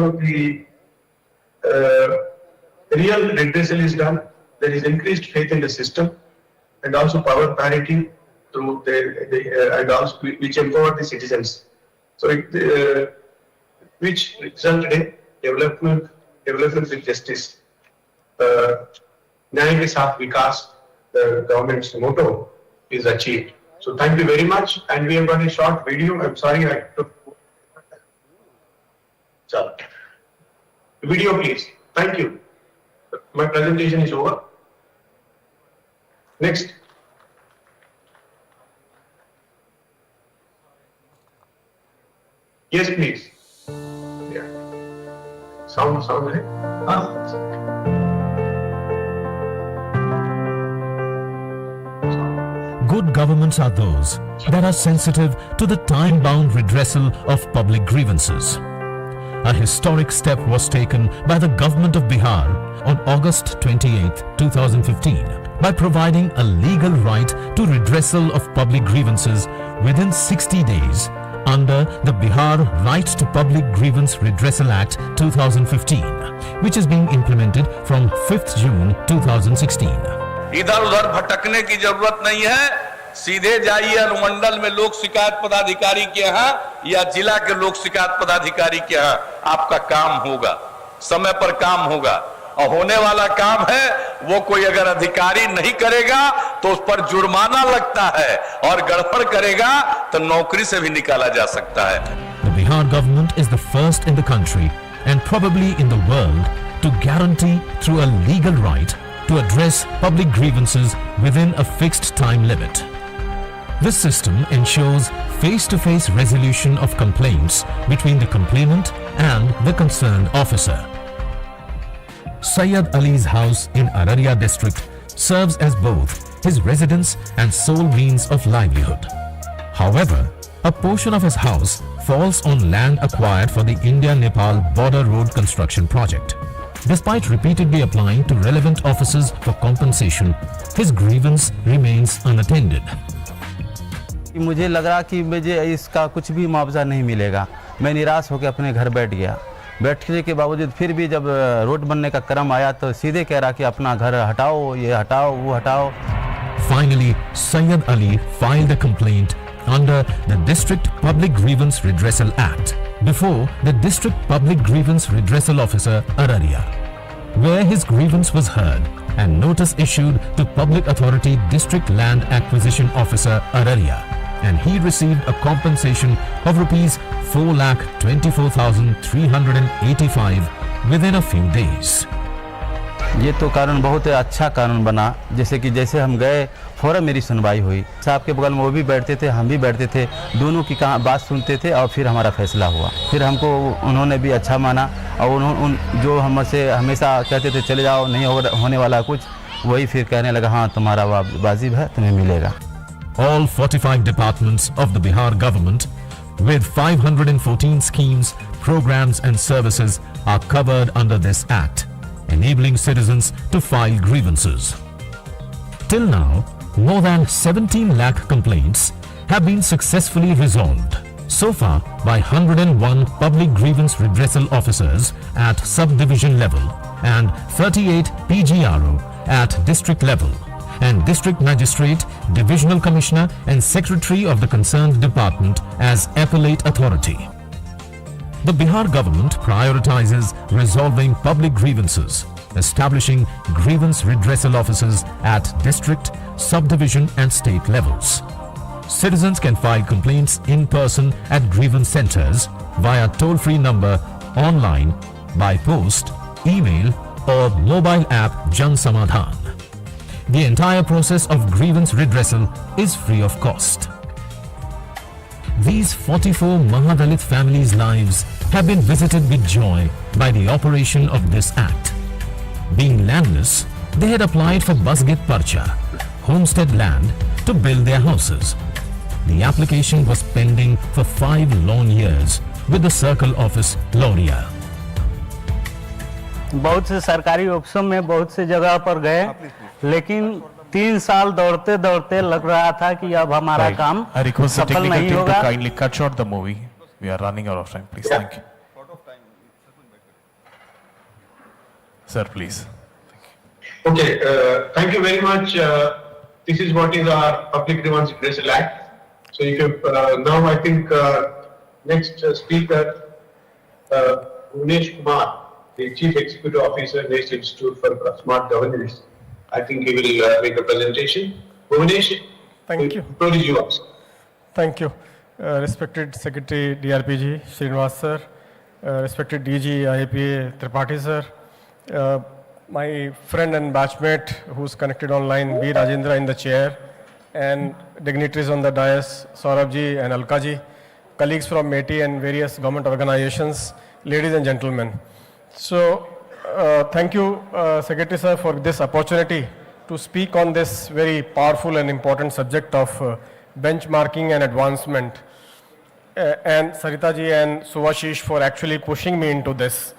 real redressal is done. There is increased faith in the system, and also power parity through and also which empower the citizens. So which resulted in development with justice. Nyaya ke saath Vikas, the government's motto, is achieved. So thank you very much, and we have got a short video. I'm sorry I took. So, video please. Thank you. My presentation is over. Next. Yes, please. Yeah. Sound, hai? Good governments are those that are sensitive to the time-bound redressal of public grievances. A historic step was taken by the government of Bihar on August 28, 2015, by providing a legal right to redressal of public grievances within 60 days under the Bihar Right to Public Grievance Redressal Act 2015, which is being implemented from 5th June 2016. इधर उधर भटकने की जरूरत नहीं है, सीधे जाइए अनुमंडल में लोक शिकायत पदाधिकारी के यहाँ या जिला के लोक शिकायत पदाधिकारी के यहाँ, आपका काम होगा, समय पर काम होगा, और होने वाला काम है वो कोई अगर अधिकारी नहीं करेगा तो उस पर जुर्माना लगता है, और गड़बड़ करेगा तो नौकरी से भी निकाला जा सकता है. The Bihar government is the first in the country and probably in the world to guarantee through a legal right to address public grievances within a fixed time limit. This system ensures face-to-face resolution of complaints between the complainant and the concerned officer. Sayyid Ali's house in Araria district serves as both his residence and sole means of livelihood. However, a portion of his house falls on land acquired for the India-Nepal border road construction project. Despite repeatedly applying to relevant officers for compensation, his grievance remains unattended. मुझे लग रहा कि मुझे इसका कुछ भी मुआवजा नहीं मिलेगा. मैं निराश होकर अपने घर बैठ गया. बैठने के बावजूद फिर भी जब रोड बनने का क्रम आया तो सीधे कह रहा कि अपना घर हटाओ, ये हटाओ, वो हटाओ. Finally, Sayyid Ali filed a complaint under the District Public Grievance Redressal Act before the District Public Grievance Redressal Officer, Araria, where his grievance was heard and notice issued to Public Authority District Land Acquisition Officer, Araria, and he received a compensation of rupees 4,24,385 within a few days. ये तो कानून बहुत अच्छा कानून बना, जैसे हम गए फौरन मेरी सुनवाई हुई। साहब के बगल में वो भी बैठते थे, हम भी बैठते थे, दोनों की बात सुनते थे और फिर हमारा फैसला हुआ। फिर हमको उन्होंने भी अच्छा माना और जो हमसे हमेशा कहते थे चले जाओ नहीं होने वाला कुछ, वही फिर कहने लगा हाँ तुम्हारा वाजिब है, तुम्हें मिलेगा। All 45 departments of the Bihar government with 514 schemes, programs and services are covered under this act, enabling citizens to file grievances. Till now, more than 17 lakh complaints have been successfully resolved. So far, by 101 public grievance redressal officers at subdivision level and 38 PGRO at district level, and district magistrate, divisional commissioner and secretary of the concerned department as appellate authority. The Bihar government prioritizes resolving public grievances, establishing grievance redressal offices at district, subdivision and state levels. Citizens can file complaints in person at grievance centers via toll-free number, online, by post, email or mobile app Jan Samadhan. The entire process of grievance redressal is free of cost. These 44 Mahadalit families' lives have been visited with joy by the operation of this act. Being landless, they had applied for Basgit Parcha, homestead land, to build their houses. The application was pending for 5 long years with the Circle Office, Lauria. बहुत से सरकारी ऑफिसों में बहुत से जगह पर गए, लेकिन 3 साल दौड़ते दौड़ते लग रहा था कि अब हमारा काम सफल नहीं होगा। Kindly cut short the movie. We are running out of time. Please, thank you. Sir, please. Okay, thank you very much. This is what is our Public Grievance Redressal Act. So you can, now I think next speaker, Bhuvanesh Kumar, the Chief Executive Officer, Next Institute for Smart Governance. I think he will make a presentation. Bhuvanesh, thank you. The floor is yours. Thank you. Respected Secretary DRPG, Srinivas sir, respected DG IAPA Tripathi sir, my friend and batchmate who's connected online, B. Rajendra in the chair, and dignitaries on the dais, Saurabh ji and Alka ji, colleagues from METI and various government organizations, ladies and gentlemen. So, thank you, Secretary sir, for this opportunity to speak on this very powerful and important subject of benchmarking and advancement. And Sarita ji and Suvashish for actually pushing me into this.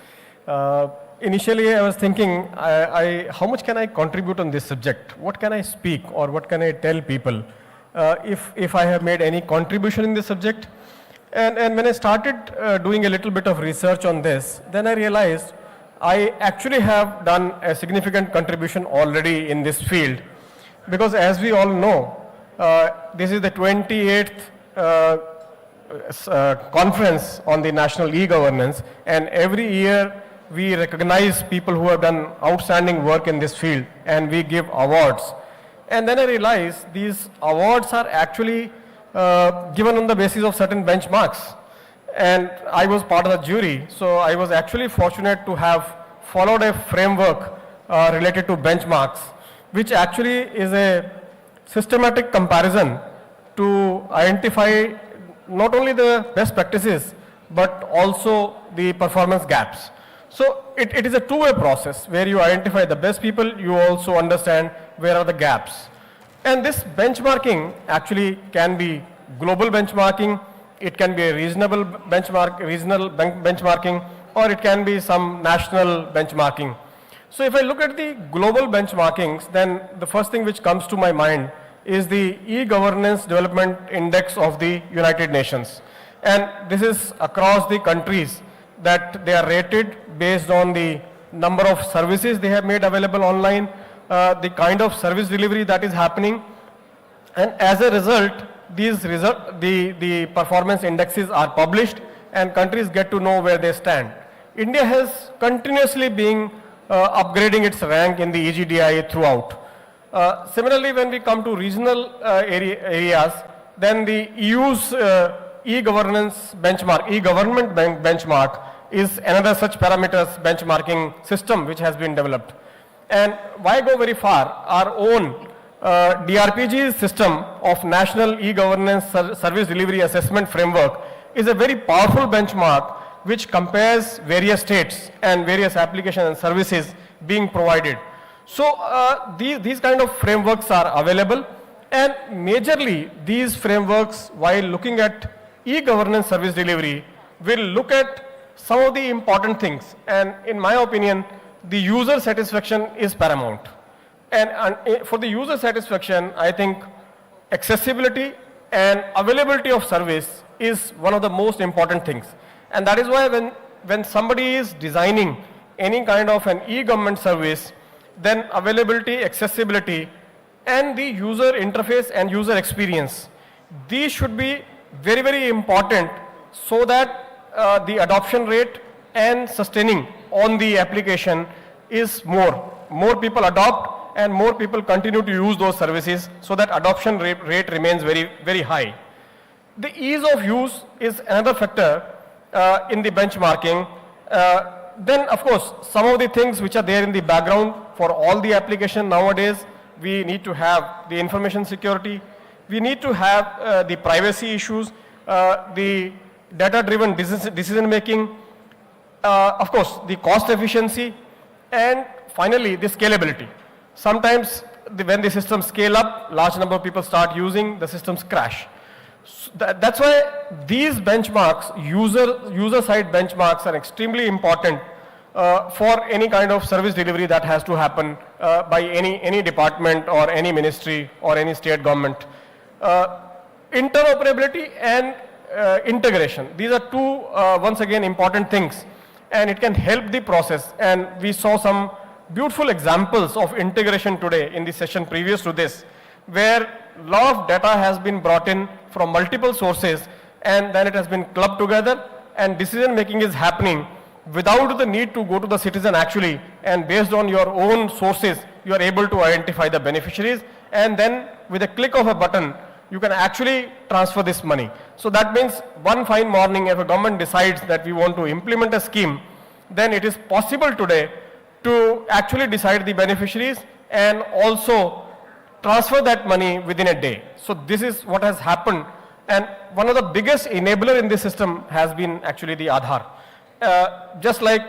Initially, I was thinking, how much can I contribute on this subject? What can I speak or what can I tell people if I have made any contribution in this subject? And when I started doing a little bit of research on this, then I realized I actually have done a significant contribution already in this field. Because as we all know, this is the 28th conference on the national e-governance, and every year we recognize people who have done outstanding work in this field and we give awards. And then I realized these awards are actually given on the basis of certain benchmarks. And I was part of the jury, so I was actually fortunate to have followed a framework related to benchmarks, which actually is a systematic comparison to identify not only the best practices, but also the performance gaps. So it is a two-way process where you identify the best people, you also understand where are the gaps. And this benchmarking actually can be global benchmarking, it can be a regional benchmarking, or it can be some national benchmarking. So if I look at the global benchmarkings, then the first thing which comes to my mind is the e-governance development index of the United Nations. And this is across the countries that they are rated based on the number of services they have made available online, the kind of service delivery that is happening. And as a result, the performance indexes are published and countries get to know where they stand. India has continuously been upgrading its rank in the EGDI throughout. Similarly, when we come to regional areas, then the EU's e-governance benchmark, e-government benchmark is another such parameters benchmarking system which has been developed. And why go very far? Our own DRPG system of National E-Governance Service Delivery Assessment Framework is a very powerful benchmark which compares various states and various applications and services being provided. So these kind of frameworks are available, and majorly these frameworks, while looking at e-governance service delivery, will look at some of the important things, and in my opinion, the user satisfaction is paramount. And for the user satisfaction, I think accessibility and availability of service is one of the most important things. And that is why when somebody is designing any kind of an e-government service, then availability, accessibility, and the user interface and user experience, these should be very, very important so that the adoption rate and sustaining on the application is more. More people adopt and more people continue to use those services so that adoption rate remains very, very high. The ease of use is another factor in the benchmarking. Then of course, some of the things which are there in the background for all the application nowadays, we need to have the information security, we need to have the privacy issues, the data-driven decision making, of course, the cost efficiency, and finally, the scalability. Sometimes when the systems scale up, large number of people start using, the systems crash. So that's why these benchmarks, user side benchmarks, are extremely important for any kind of service delivery that has to happen by any department or any ministry or any state government. Interoperability and integration, these are two once again important things, and it can help the process, and we saw some beautiful examples of integration today in the session previous to this, where a lot of data has been brought in from multiple sources, and then it has been clubbed together, and decision making is happening without the need to go to the citizen actually, and based on your own sources, you are able to identify the beneficiaries, and then with a click of a button, you can actually transfer this money. So that means one fine morning, if a government decides that we want to implement a scheme, then it is possible today to actually decide the beneficiaries and also transfer that money within a day. So this is what has happened, and one of the biggest enabler in this system has been actually the Aadhaar. Just like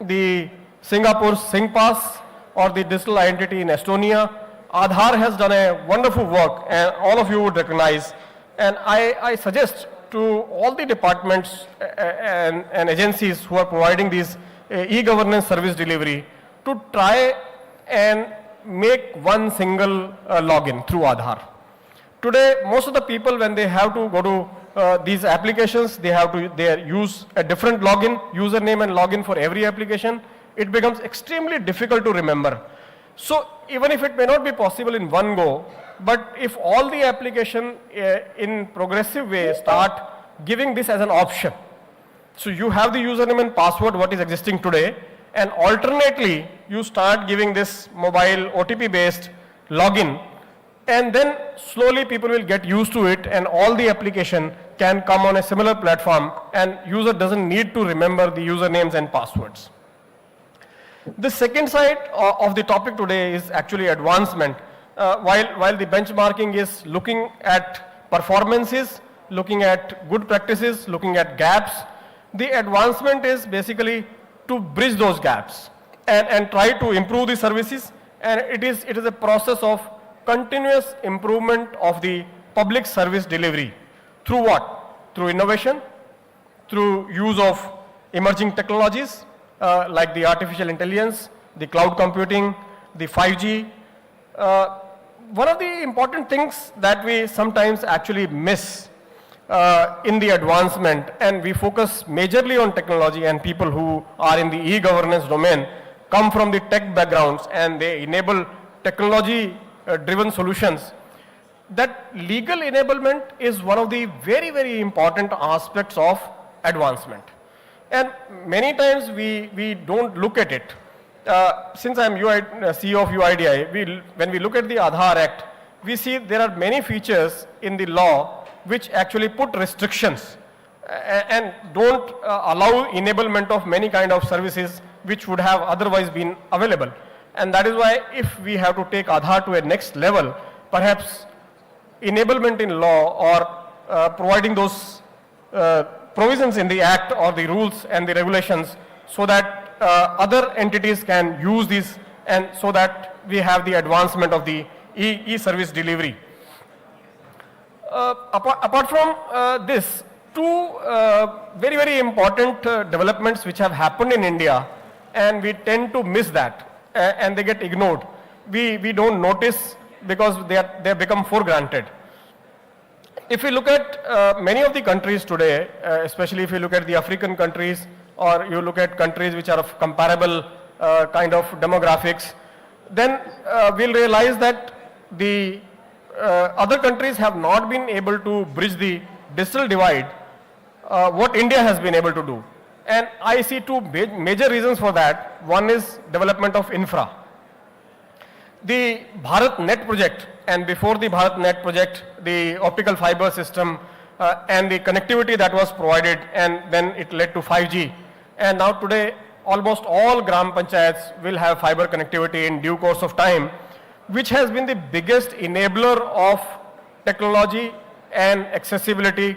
the Singapore's SingPass or the digital identity in Estonia, Aadhaar has done a wonderful work, and all of you would recognize. And I suggest to all the departments and agencies who are providing these e-governance service delivery to try and make one single login through Aadhaar. Today, most of the people, when they have to go to these applications, they use a different login, username and login for every application. It becomes extremely difficult to remember. So even if it may not be possible in one go, but if all the application in progressive way start giving this as an option. So you have the username and password what is existing today, and alternately you start giving this mobile OTP based login, and then slowly people will get used to it, and all the application can come on a similar platform, and user doesn't need to remember the usernames and passwords. The second side of the topic today is actually advancement. While the benchmarking is looking at performances, looking at good practices, looking at gaps, the advancement is basically to bridge those gaps and try to improve the services, and it is a process of continuous improvement of the public service delivery. Through what? Through innovation, through use of emerging technologies like the artificial intelligence, the cloud computing, the 5G. One of the important things that we sometimes actually miss in the advancement, and we focus majorly on technology, and people who are in the e-governance domain come from the tech backgrounds and they enable technology driven solutions, that legal enablement is one of the very, very important aspects of advancement. And many times we don't look at it. Since I'm CEO of UIDI, when we look at the Aadhaar Act, we see there are many features in the law which actually put restrictions and don't allow enablement of many kind of services which would have otherwise been available. And that is why if we have to take Aadhaar to a next level, perhaps enablement in law or providing those provisions in the act or the rules and the regulations so that other entities can use these, and so that we have the advancement of the e-service delivery. Apart from this, two very, very important developments which have happened in India, and we tend to miss that and they get ignored. We don't notice because they have become for granted. If we look at many of the countries today, especially if you look at the African countries, or you look at countries which are of comparable kind of demographics, then we'll realize that the other countries have not been able to bridge the digital divide, what India has been able to do. And I see two major reasons for that. One is development of infra. The Bharat Net project, and before the Bharat Net project, the optical fiber system and the connectivity that was provided, and then it led to 5G. And now today, almost all Gram Panchayats will have fiber connectivity in due course of time, which has been the biggest enabler of technology and accessibility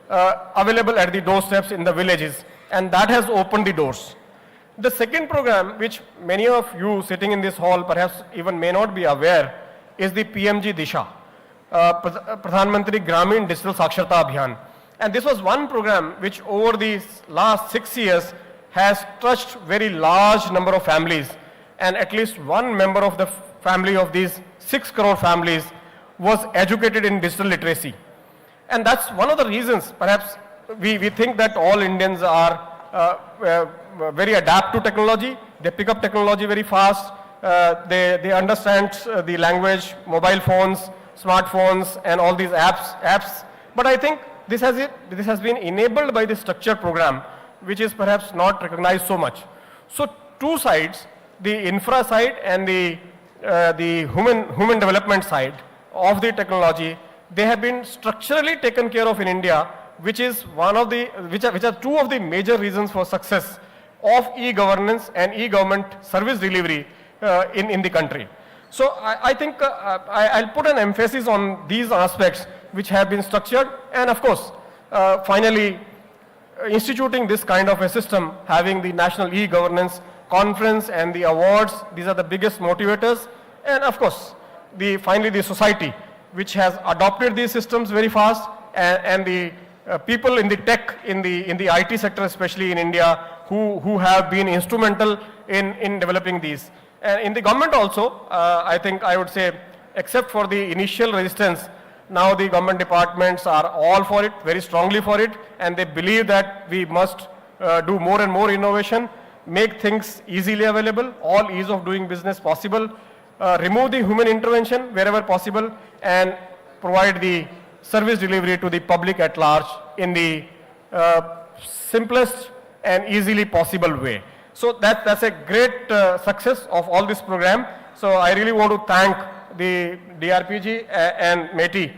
available at the doorsteps in the villages. And that has opened the doors. The second program, which many of you sitting in this hall perhaps even may not be aware, is the PMG Disha, Pradhan Mantri Gramin Digital Saksharta Abhiyan. And this was one program which over these last 6 years has touched very large number of families, and at least one member of the family of these 6 crore families was educated in digital literacy. And that's one of the reasons perhaps we think that all Indians are very adapt to technology. They pick up technology very fast. They understand the language, mobile phones, smartphones, and all these apps. But I think this has been enabled by the structured program, which is perhaps not recognized so much. So two sides, the infra side and the human development side of the technology, they have been structurally taken care of in India, which is which are two of the major reasons for success of e-governance and e-government service delivery in the country. So I think I'll put an emphasis on these aspects which have been structured, and of course, finally, instituting this kind of a system, having the National E-Governance Conference and the awards, these are the biggest motivators. And of course, finally the society, which has adopted these systems very fast, and the people in the tech, in the IT sector, especially in India, who have been instrumental in developing these. And in the government also, I think I would say, except for the initial resistance, now the government departments are all for it, very strongly for it, and they believe that we must do more and more innovation, make things easily available, all ease of doing business possible, remove the human intervention wherever possible, and provide the service delivery to the public at large in the simplest and easily possible way. So that's a great success of all this program. So I really want to thank the DRPG and METI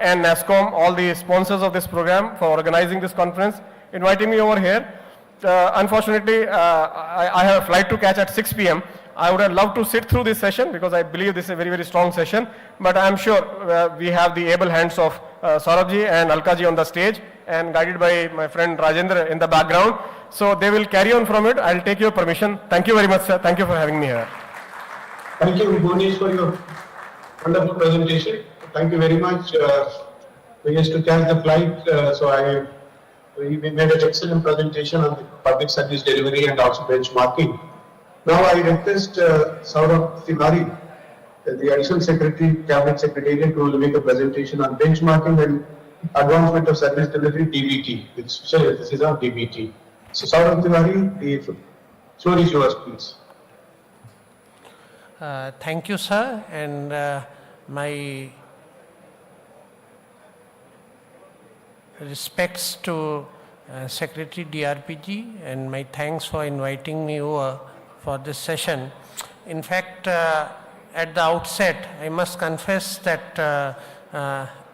and NASCOM, all the sponsors of this program, for organizing this conference, inviting me over here. Unfortunately, I have a flight to catch at 6 p.m. I would have loved to sit through this session because I believe this is a very, very strong session. But I'm sure we have the able hands of Saurabhji and Alkaji on the stage, and guided by my friend Rajendra in the background. So they will carry on from it. I'll take your permission. Thank you very much, sir. Thank you for having me here. Thank you, Bhunesh, for your wonderful presentation. Thank you very much. We used to catch the flight, we made an excellent presentation on the public service delivery and also benchmarking. Now I request Saurabh Tiwari, the Additional Secretary, Cabinet Secretariat, who will make a presentation on benchmarking and advancement of service delivery, DBT, with special emphasis on DBT. So Saurabh Tiwari, the floor is yours, please. Thank you, sir, and my respects to Secretary DRPG, and my thanks for inviting me over for this session. In fact, at the outset, I must confess that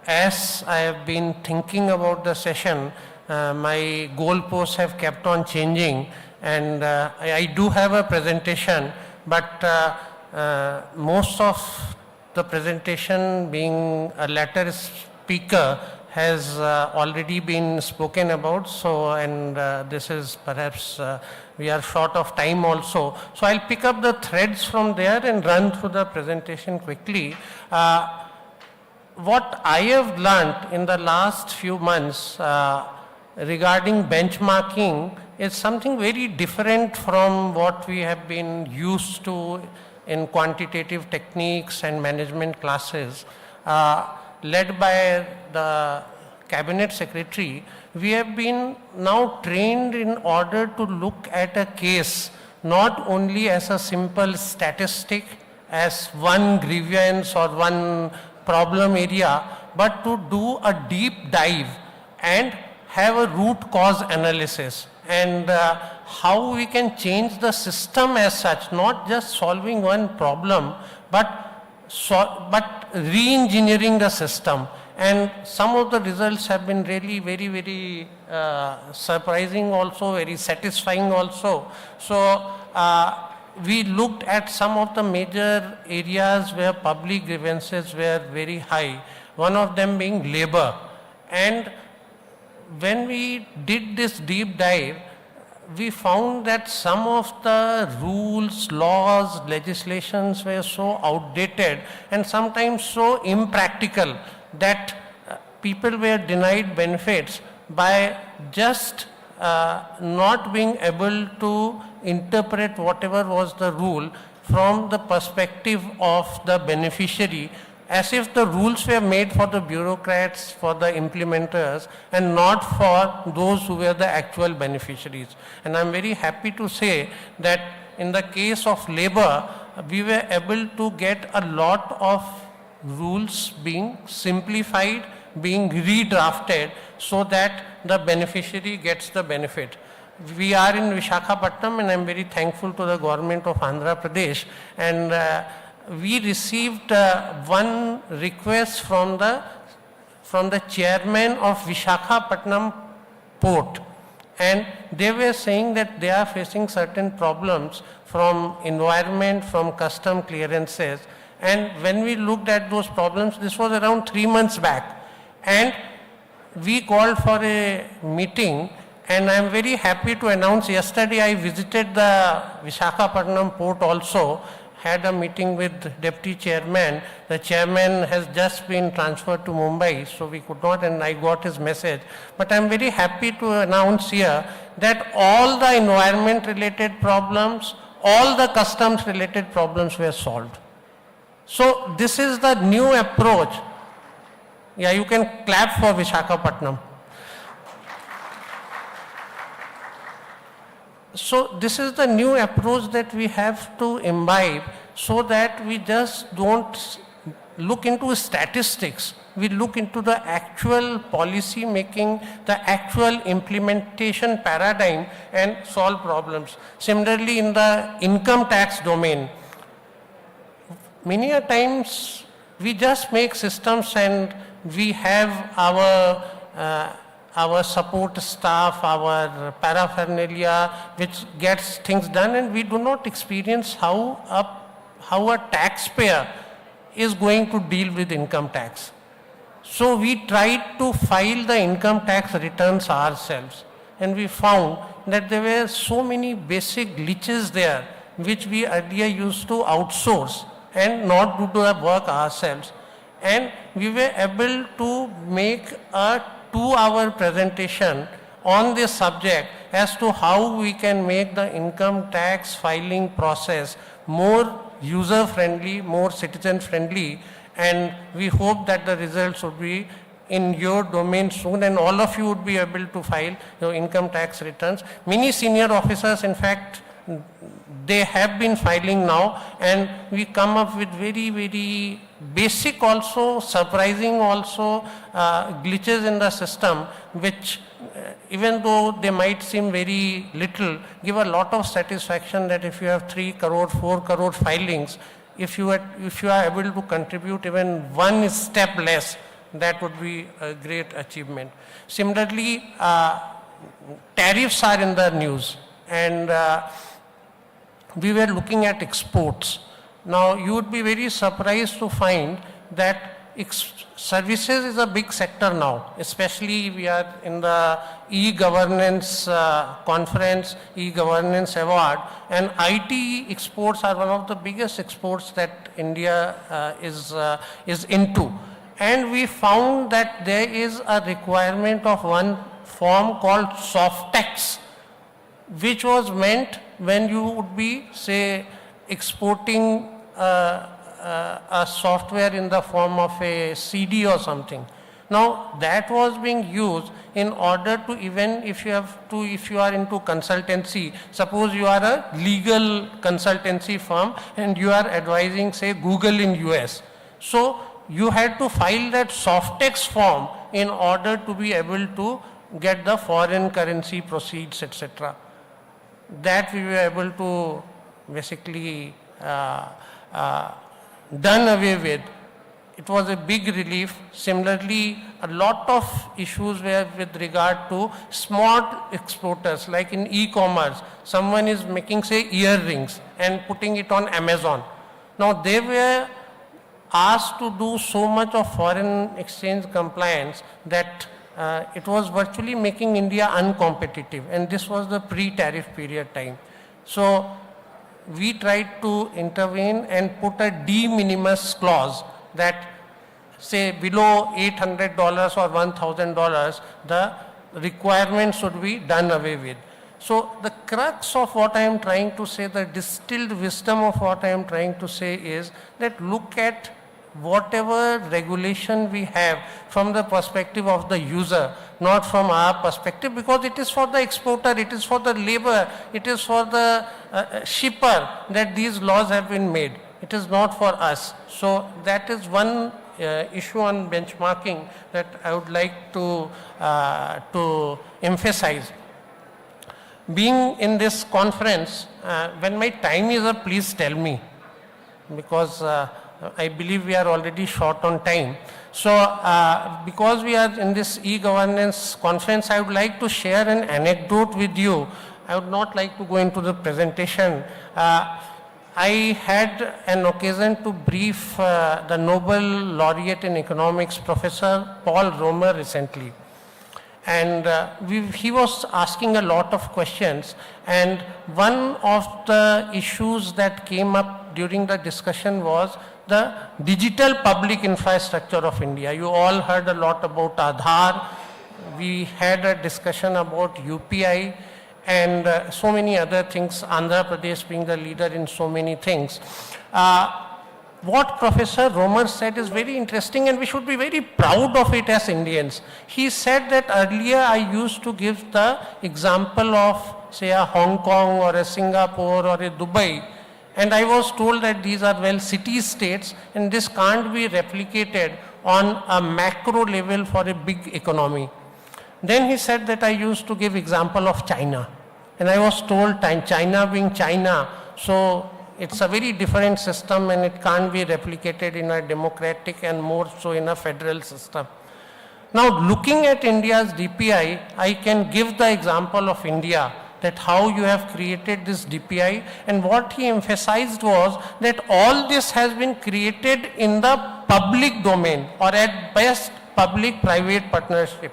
as I have been thinking about the session, my goalposts have kept on changing, and I do have a presentation, but most of the presentation, being a latter speaker, has already been spoken about. So, and this is perhaps we are short of time also. So I'll pick up the threads from there and run through the presentation quickly. What I have learned in the last few months regarding benchmarking is something very different from what we have been used to in quantitative techniques and management classes. Led by the cabinet secretary, we have been now trained in order to look at a case not only as a simple statistic, as one grievance or one problem area, but to do a deep dive and have a root cause analysis, and how we can change the system as such, not just solving one problem, but re-engineering the system. And some of the results have been really very, very surprising also, very satisfying also. So we looked at some of the major areas where public grievances were very high, one of them being labor. And when we did this deep dive, we found that some of the rules, laws, legislations were so outdated and sometimes so impractical that people were denied benefits by just not being able to interpret whatever was the rule from the perspective of the beneficiary, as if the rules were made for the bureaucrats, for the implementers, and not for those who were the actual beneficiaries. And I'm very happy to say that in the case of labor, we were able to get a lot of rules being simplified, being redrafted, so that the beneficiary gets the benefit. We are in Visakhapatnam, and I'm very thankful to the government of Andhra Pradesh, and we received one request from the chairman of Visakhapatnam port, and they were saying that they are facing certain problems from environment, from custom clearances. And when we looked at those problems, this was around 3 months back, and we called for a meeting. And I'm very happy to announce, yesterday I visited the Visakhapatnam port also, had a meeting with deputy chairman. The chairman has just been transferred to Mumbai, so we could not, and I got his message. But I'm very happy to announce here that all the environment related problems, all the customs related problems were solved. So this is the new approach. Yeah, you can clap for Visakhapatnam. So this is the new approach that we have to imbibe, so that we just don't look into statistics. We look into the actual policy making, the actual implementation paradigm, and solve problems. Similarly, in the income tax domain, many a times we just make systems and we have our support staff, our paraphernalia, which gets things done, and we do not experience how a taxpayer is going to deal with income tax. So we tried to file the income tax returns ourselves, and we found that there were so many basic glitches there, which we earlier used to outsource and not do the work ourselves. And we were able to make a 2-hour presentation on this subject as to how we can make the income tax filing process more user-friendly, more citizen-friendly, and we hope that the results would be in your domain soon, and all of you would be able to file your income tax returns. Many senior officers, in fact, they have been filing now, and we come up with very, very basic also, surprising also glitches in the system, which even though they might seem very little, give a lot of satisfaction that if you have 3 crore, 4 crore filings, if you are able to contribute even one step less, that would be a great achievement. Similarly, tariffs are in the news, and we were looking at exports. Now, you would be very surprised to find that services is a big sector now, especially we are in the e-governance conference, e-governance award, and IT exports are one of the biggest exports that India is into. And we found that there is a requirement of one form called soft tax, which was meant when you would be, say, exporting a software in the form of a CD or something. Now, that was being used in order to, even if you are into consultancy, suppose you are a legal consultancy firm and you are advising, say, Google in US. So, you had to file that soft tax form in order to be able to get the foreign currency proceeds, etc. That we were able to basically done away with. It was a big relief. Similarly, a lot of issues were with regard to small exporters, like in e-commerce. Someone is making, say, earrings and putting it on Amazon. Now, they were asked to do so much of foreign exchange compliance that it was virtually making India uncompetitive, and this was the pre-tariff period time. So we tried to intervene and put a de minimis clause that, say, below $800 or $1,000, the requirement should be done away with. So the crux of what I am trying to say, the distilled wisdom of what I am trying to say is that look at whatever regulation we have from the perspective of the user, not from our perspective, because it is for the exporter, it is for the labor, it is for the shipper that these laws have been made. It is not for us. So that is one issue on benchmarking that I would like to emphasize. Being in this conference, when my time is up, please tell me, because I believe we are already short on time. So because we are in this e-governance conference, I would like to share an anecdote with you. I would not like to go into the presentation. I had an occasion to brief the Nobel laureate in economics, Professor Paul Romer, recently. And he was asking a lot of questions, and one of the issues that came up during the discussion was the digital public infrastructure of India. You all heard a lot about Aadhaar. We had a discussion about UPI and so many other things, Andhra Pradesh being the leader in so many things. What Professor Romer said is very interesting, and we should be very proud of it as Indians. He said that earlier I used to give the example of, say, a Hong Kong or a Singapore or a Dubai, and I was told that these are, well, city-states, and this can't be replicated on a macro level for a big economy. Then he said that I used to give example of China, and I was told China being China, so it's a very different system and it can't be replicated in a democratic and more so in a federal system. Now, looking at India's DPI, I can give the example of India, that how you have created this DPI, and what he emphasized was that all this has been created in the public domain, or at best public-private partnership.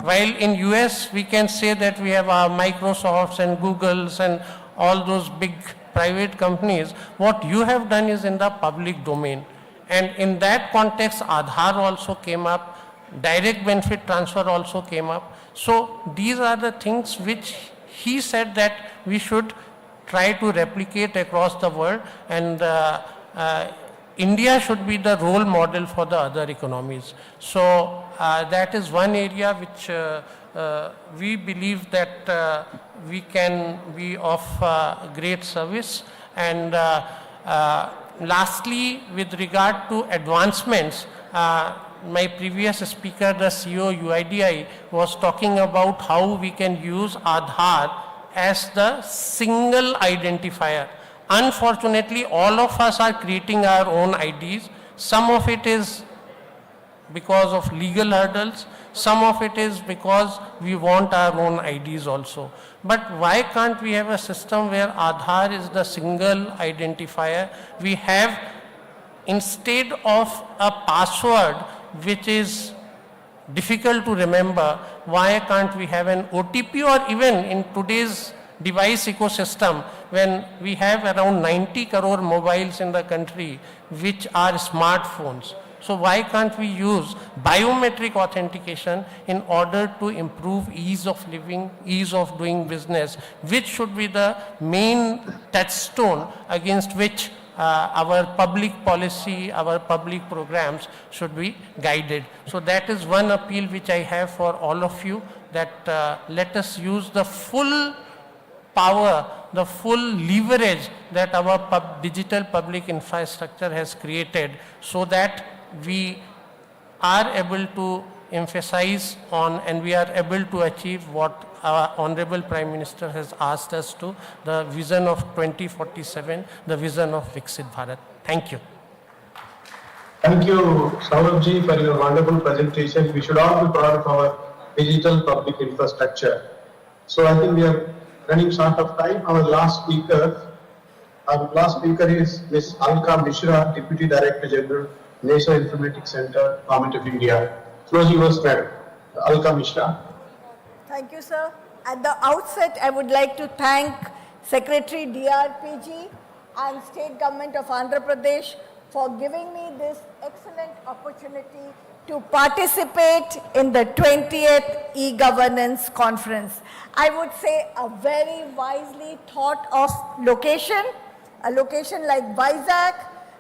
While in US we can say that we have our Microsofts and Googles and all those big private companies, what you have done is in the public domain. And in that context, Aadhaar also came up, direct benefit transfer also came up. So these are the things which he said that we should try to replicate across the world, and India should be the role model for the other economies. So that is one area which we believe that we can be of great service. And lastly, with regard to advancements, my previous speaker, the CEO UIDI, was talking about how we can use Aadhaar as the single identifier. Unfortunately, all of us are creating our own IDs. Some of it is because of legal hurdles, some of it is because we want our own IDs also. But why can't we have a system where Aadhaar is the single identifier? We have, instead of a password which is difficult to remember, why can't we have an OTP? Or even in today's device ecosystem, when we have around 90 crore mobiles in the country which are smartphones, so why can't we use biometric authentication in order to improve ease of living, ease of doing business, which should be the main touchstone against which our public policy, our public programs should be guided. So that is one appeal which I have for all of you, that let us use the full power, the full leverage that our digital public infrastructure has created, so that we are able to emphasize on and we are able to achieve what our Honorable Prime Minister has asked us to, the vision of 2047, the vision of Viksit Bharat. Thank you. Thank you, Saurabh for your wonderful presentation. We should all be proud of our digital public infrastructure. So I think we are running short of time. Our last speaker is Ms. Alka Mishra, Deputy Director General, National Informatics Center, Government of India. Floor is yours, Madam. Alka Mishra. Thank you, sir. At the outset, I would like to thank Secretary DRPG and State Government of Andhra Pradesh for giving me this excellent opportunity to participate in the 20th e-governance conference. I would say a very wisely thought of location, a location like Vizag,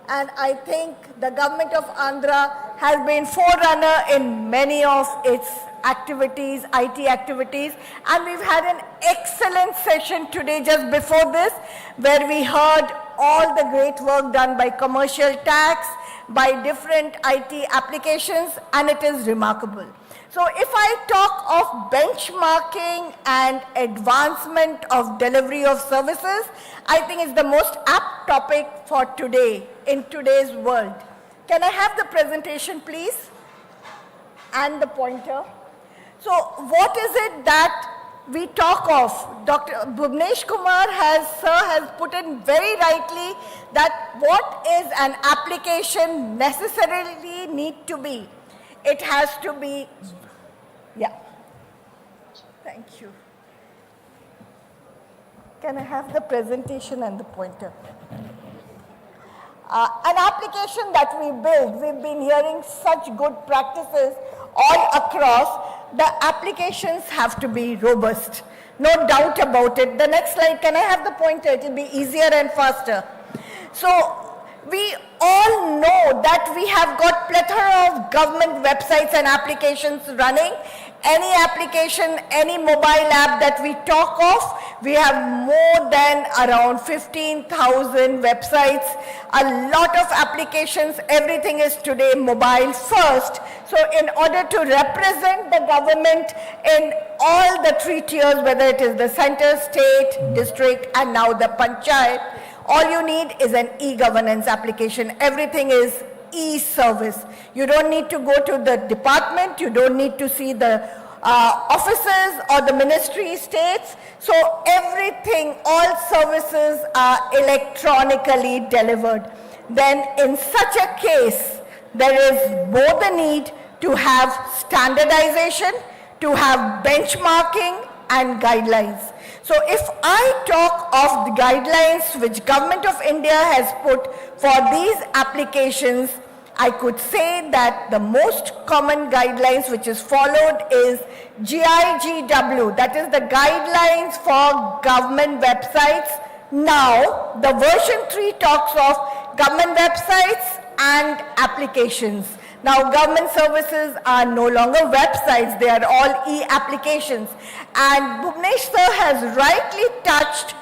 and I think the government of Andhra has been forerunner in many of its activities, IT activities, and we've had an excellent session today just before this, where we heard all the great work done by commercial tax, by different IT applications, and it is remarkable. So if I talk of benchmarking and advancement of delivery of services, I think it's the most apt topic for today, in today's world. Can I have the presentation, please? And the pointer. So what is it that we talk of? Dr. Bhuvnesh Kumar has put in very rightly that what is an application necessarily need to be? It has to be, yeah. Thank you. Can I have the presentation and the pointer? An application that we build, we've been hearing such good practices all across. The applications have to be robust, no doubt about it. The next slide, can I have the pointer? It will be easier and faster. So we all know that we have got plethora of government websites and applications running. Any application, any mobile app that we talk of, we have more than around 15,000 websites, a lot of applications, everything is today mobile first. So in order to represent the government in all the three tiers, whether it is the center, state, district, and now the panchayat, all you need is an e-governance application. Everything is e-service. You don't need to go to the department, you don't need to see the offices or the ministry states. So everything, all services are electronically delivered. Then in such a case, there is both the need to have standardization, to have benchmarking and guidelines. So if I talk of the guidelines which Government of India has put for these applications, I could say that the most common guidelines which is followed is GIGW, that is the guidelines for government websites. Now, the version 3 talks of government websites and applications. Now, government services are no longer websites, they are all e-applications. And Bhuvnesh sir has rightly touched,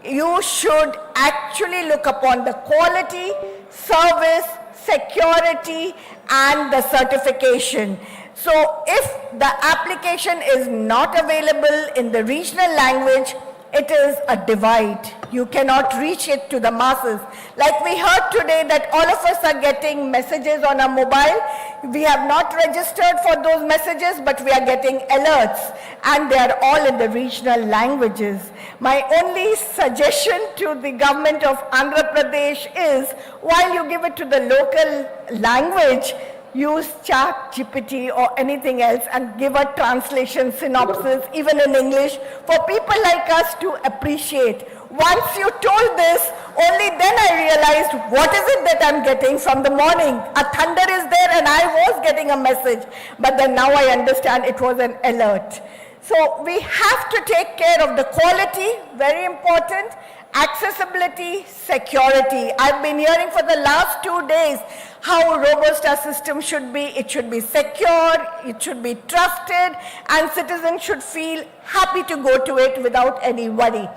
you should actually look upon the quality, service, security, and the certification. So if the application is not available in the regional language, it is a divide. You cannot reach it to the masses. Like we heard today that all of us are getting messages on our mobile. We have not registered for those messages, but we are getting alerts, and they are all in the regional languages. My only suggestion to the government of Andhra Pradesh is, while you give it to the local language, use ChatGPT or anything else and give a translation synopsis, even in English, for people like us to appreciate. Once you told this, only then I realized what is it that I'm getting from the morning. A thunder is there and I was getting a message, but then now I understand it was an alert. So we have to take care of the quality, very important, accessibility, security. I've been hearing for the last 2 days how robust our system should be. It should be secure, it should be trusted, and citizens should feel happy to go to it without any worry.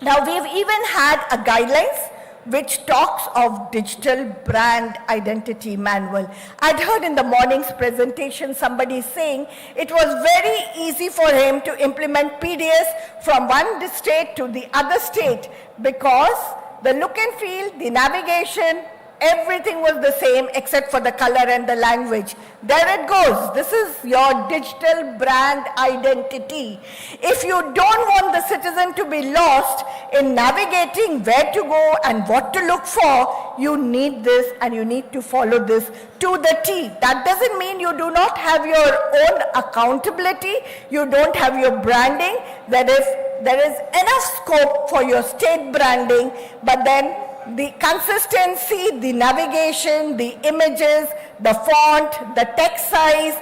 Now, we've even had a guidelines which talks of digital brand identity manual. I'd heard in the morning's presentation somebody saying it was very easy for him to implement PDS from one state to the other state because the look and feel, the navigation, everything was the same except for the color and the language. There it goes. This is your digital brand identity. If you don't want the citizen to be lost in navigating where to go and what to look for, you need this and you need to follow this to the T. That doesn't mean you do not have your own accountability, you don't have your branding, that if there is enough scope for your state branding, but then the consistency, the navigation, the images, the font, the text size,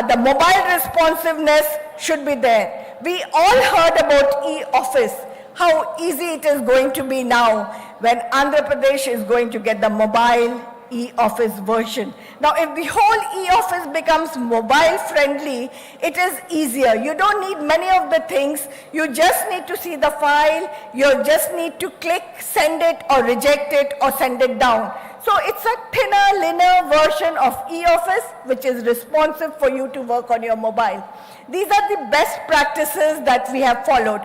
the mobile responsiveness should be there. We all heard about e-office, how easy it is going to be now when Andhra Pradesh is going to get the mobile e-office version. Now, if the whole e-office becomes mobile friendly, it is easier. You don't need many of the things. You just need to see the file. You just need to click, send it or reject it or send it down. So it's a thinner, linear version of e-office which is responsive for you to work on your mobile. These are the best practices that we have followed.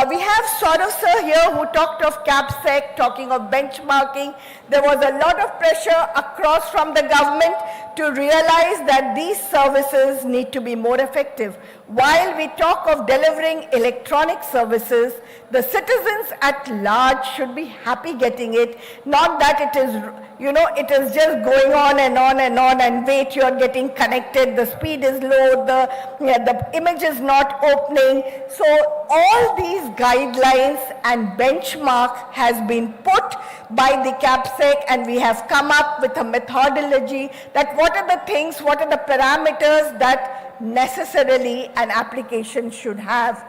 We have Saurav sir here who talked of CAPSEC, talking of benchmarking. There was a lot of pressure across from the government to realize that these services need to be more effective. While we talk of delivering electronic services, the citizens at large should be happy getting it, not that it is, it is just going on and on and on and wait, you're getting connected, the speed is low, the image is not opening. So all these guidelines and benchmark has been put by the CAPSEC, and we have come up with a methodology that what are the things, what are the parameters that necessarily an application should have.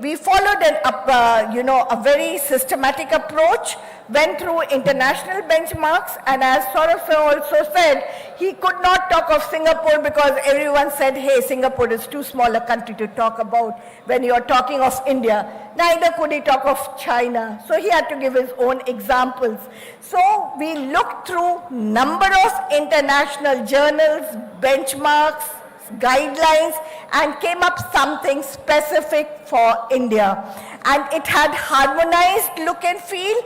We followed a very systematic approach, went through international benchmarks, and as Saurav sir also said, he could not talk of Singapore because everyone said, hey, Singapore is too small a country to talk about when you are talking of India. Neither could he talk of China. So he had to give his own examples. So we looked through number of international journals, benchmarks, guidelines, and came up something specific for India. And it had harmonized look and feel.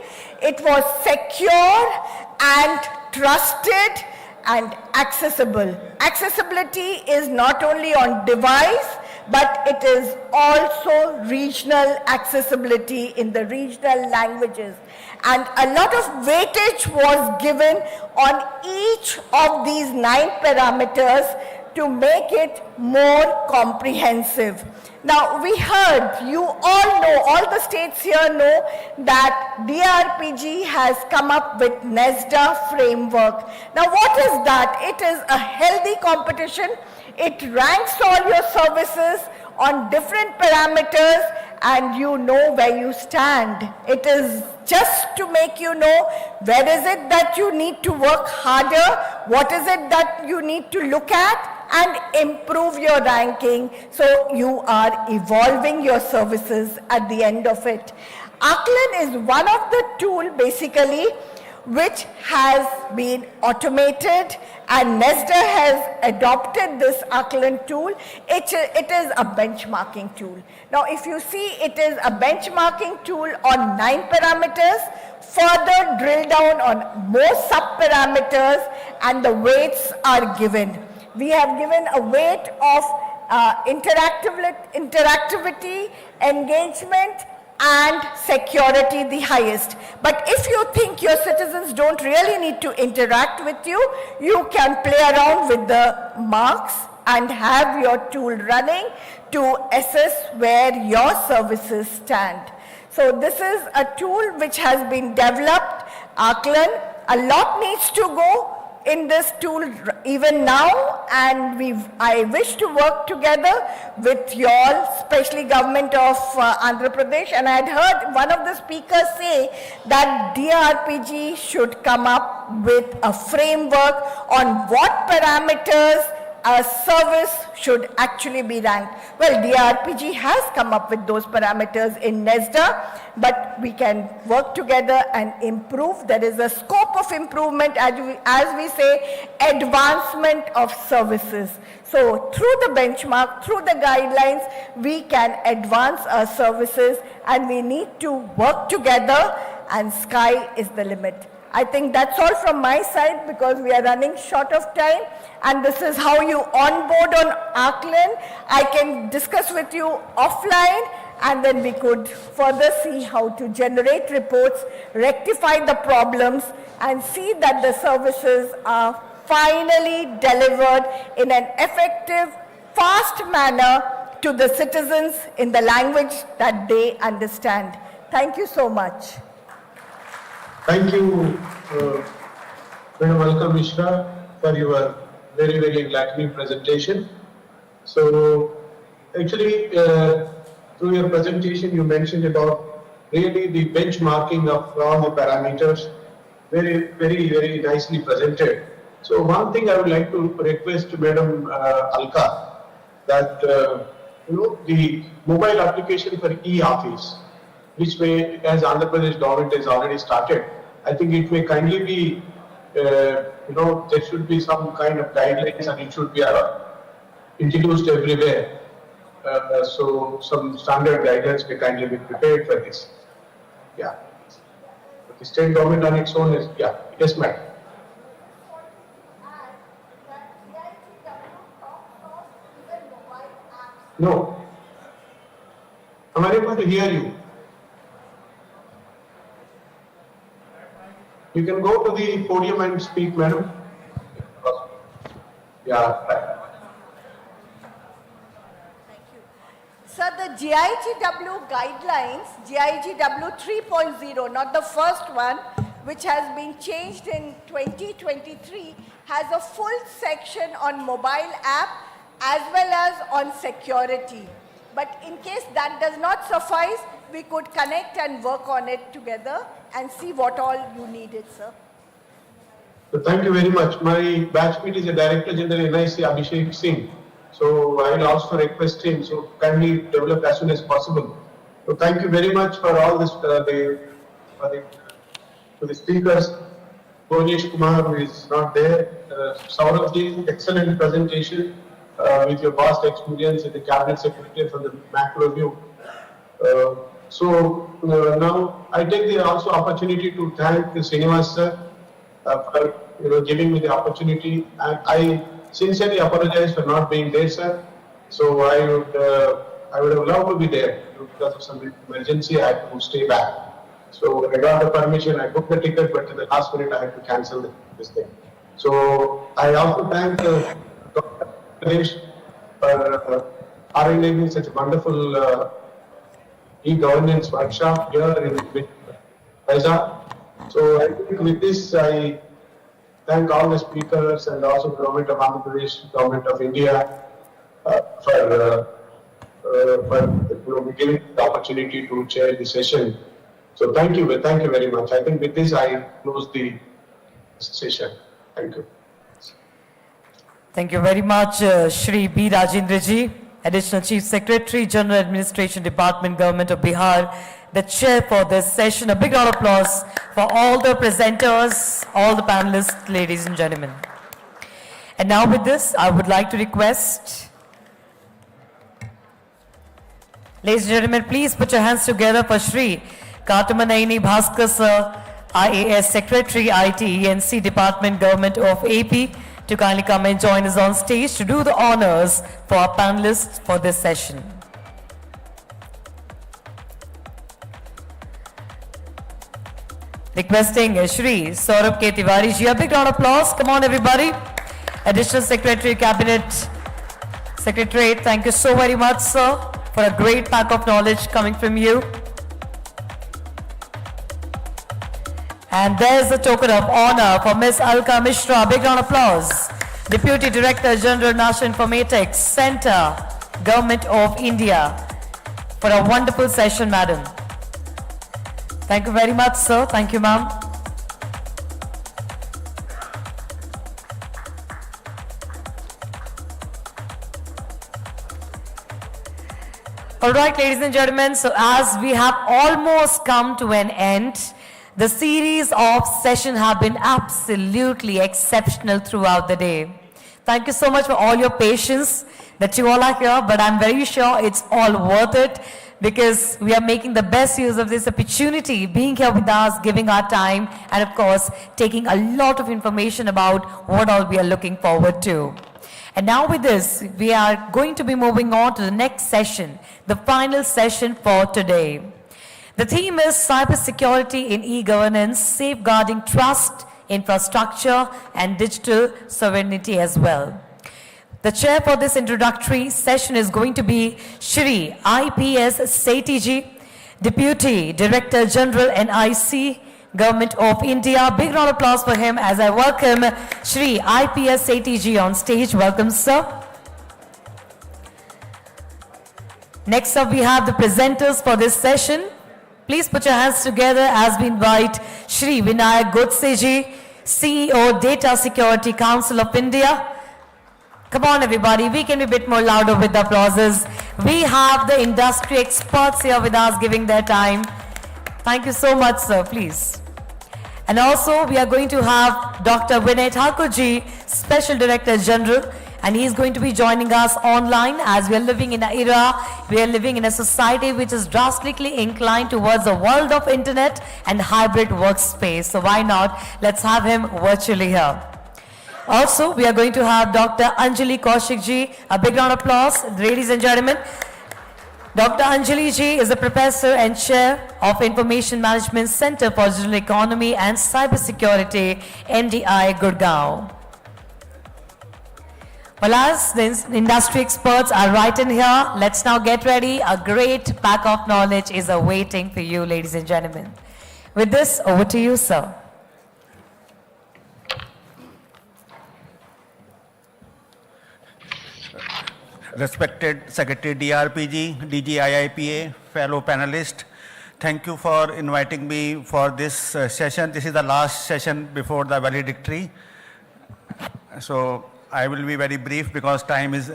It was secure and trusted and accessible. Accessibility is not only on device, but it is also regional accessibility in the regional languages. And a lot of weightage was given on each of these 9 parameters to make it more comprehensive. Now, we heard, you all know, all the states here know that DARPG has come up with NESDA framework. Now, what is that? It is a healthy competition. It ranks all your services on different parameters and you know where you stand. It is just to make you know where is it that you need to work harder, what is it that you need to look at and improve your ranking so you are evolving your services at the end of it. Ackland is one of the tools basically which has been automated, and NESDA has adopted this Aaklan tool. It is a benchmarking tool. Now, if you see, it is a benchmarking tool on 9 parameters, further drill down on more sub-parameters, and the weights are given. We have given a weight of interactivity, engagement, and security the highest. But if you think your citizens don't really need to interact with you, you can play around with the marks and have your tool running to assess where your services stand. So this is a tool which has been developed, Aaklan. A lot needs to go in this tool even now, and I wish to work together with you all, especially government of Andhra Pradesh. And I had heard one of the speakers say that DARPG should come up with a framework on what parameters a service should actually be ranked. Well, DARPG has come up with those parameters in NESDA, but we can work together and improve. There is a scope of improvement, as we say, advancement of services. So through the benchmark, through the guidelines, we can advance our services, and we need to work together, and sky is the limit. I think that's all from my side, because we are running short of time, and this is how you onboard on Aaklan. I can discuss with you offline, and then we could further see how to generate reports, rectify the problems, and see that the services are finally delivered in an effective, fast manner to the citizens in the language that they understand. Thank you so much. Thank you, Madam Alka Mishra, for your very, very enlightening presentation. So, actually, through your presentation, you mentioned about really the benchmarking of all the parameters, very, very, very nicely presented. So, one thing I would like to request to Madam Alka, that the mobile application for e-office, which may, as Andhra Pradesh government has already started, I think it may kindly be, there should be some kind of guidelines, and it should be introduced everywhere. So some standard guidelines may kindly be prepared for this. Yeah. But the state government on its own is, yeah. Yes, ma'am. No. I'm unable to hear you. You can go to the podium and speak, madam. Yeah. Thank you. Sir, the GIGW guidelines, GIGW 3.0, not the first one, which has been changed in 2023, has a full section on mobile app as well as on security. But in case that does not suffice, we could connect and work on it together and see what all you needed, sir. So thank you very much. My batchmate is a Director General NIC Abhishek Singh. So I will also request him, so kindly develop as soon as possible. So thank you very much for all this, to the speakers. Bonish Kumar, who is not there. Saurabhji, excellent presentation with your vast experience in the Cabinet Secretary from the macro view. Now I take the also opportunity to thank Srinivas sir for giving me the opportunity, and I sincerely apologize for not being there, sir. So I would have loved to be there. Because of some emergency, I had to stay back. So I got the permission, I booked the ticket, but at the last minute I had to cancel this thing. So I also thank Dr. Ganesh for arranging such a wonderful e-governance workshop here in Vizag. So I think with this, I thank all the speakers and also the Government of Andhra Pradesh, Government of India for giving the opportunity to chair the session. So thank you very much. I think with this, I close the session. Thank you. Thank you very much, Shri B. Rajendra ji, Additional Chief Secretary, General Administration Department, Government of Bihar. the chair for this session. A big round of applause for all the presenters, all the panelists, ladies and gentlemen. And now with this, I would like to request, ladies and gentlemen, please put your hands together for Shri Katamanaini Bhaskar Sir, IAS Secretary, IT, ENC Department, Government of AP, to kindly come and join us on stage to do the honors for our panelists for this session. Requesting Shri Saurabh K. Tiwari ji, a big round of applause. Come on, everybody. Additional Secretary, Cabinet Secretary, thank you so very much, sir, for a great pack of knowledge coming from you. And there's a token of honor for Ms. Alka Mishra. A big round of applause. Deputy Director General National Informatics Center, Government of India, for a wonderful session, madam. Thank you very much, sir. Thank you, ma'am. All right, ladies and gentlemen, so as we have almost come to an end, the series of sessions have been absolutely exceptional throughout the day. Thank you so much for all your patience that you all are here, but I'm very sure it's all worth it because we are making the best use of this opportunity, being here with us, giving our time, and of course, taking a lot of information about what all we are looking forward to. And now with this, we are going to be moving on to the next session, the final session for today. The theme is cybersecurity in e-governance, safeguarding trust, infrastructure, and digital sovereignty as well. The chair for this introductory session is going to be Shri IPS Sethi ji, Deputy Director General NIC, Government of India. Big round of applause for him as I welcome Shri IPS Sethi ji on stage. Welcome, sir. Next up, we have the presenters for this session. Please put your hands together as we invite Shri Vinayak Godse ji, CEO, Data Security Council of India. Come on, everybody, we can be a bit more louder with the applauses. We have the industry experts here with us giving their time. Thank you so much, sir, please. And also, we are going to have Dr. Vinay Thakur ji, Special Director General, and he is going to be joining us online as we are living in an era, we are living in a society which is drastically inclined towards a world of internet and hybrid workspace. So why not? Let's have him virtually here. Also, we are going to have Dr. Anjali Kaushik ji. A big round of applause, ladies and gentlemen. Dr. Anjali ji is a professor and chair of Information Management Center for Digital Economy and Cybersecurity, NDI, Gurgaon. Well, as the industry experts are right in here, let's now get ready. A great pack of knowledge is awaiting for you, ladies and gentlemen. With this, over to you, sir. Respected Secretary DRPG, DG IIPA, fellow panelists, thank you for inviting me for this session. This is the last session before the valedictory. So I will be very brief because time is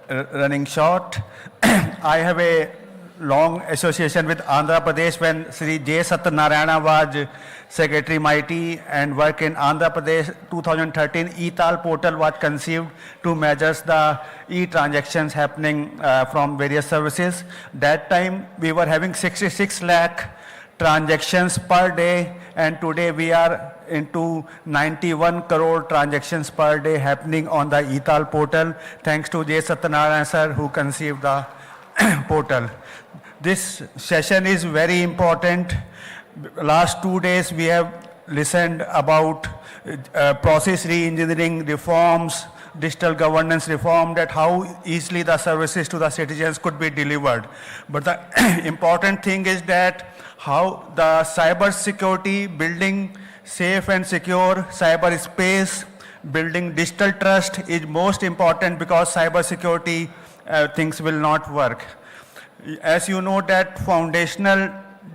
running short. I have a long association with Andhra Pradesh when Sri J. Satyanarayana was Secretary MIT and work in Andhra Pradesh. 2013 e-Tal portal was conceived to measure the e-transactions happening from various services. That time we were having 66 lakh transactions per day, and today we are into 91 crore transactions per day happening on the e-Tal portal, thanks to J. Satyanarayana sir who conceived the portal. This session is very important. Last 2 days we have listened about process re-engineering reforms, digital governance reform, that how easily the services to the citizens could be delivered. But the important thing is that how the cyber security, building safe and secure cyber space, building digital trust is most important, because cyber security things will not work. As you know that foundational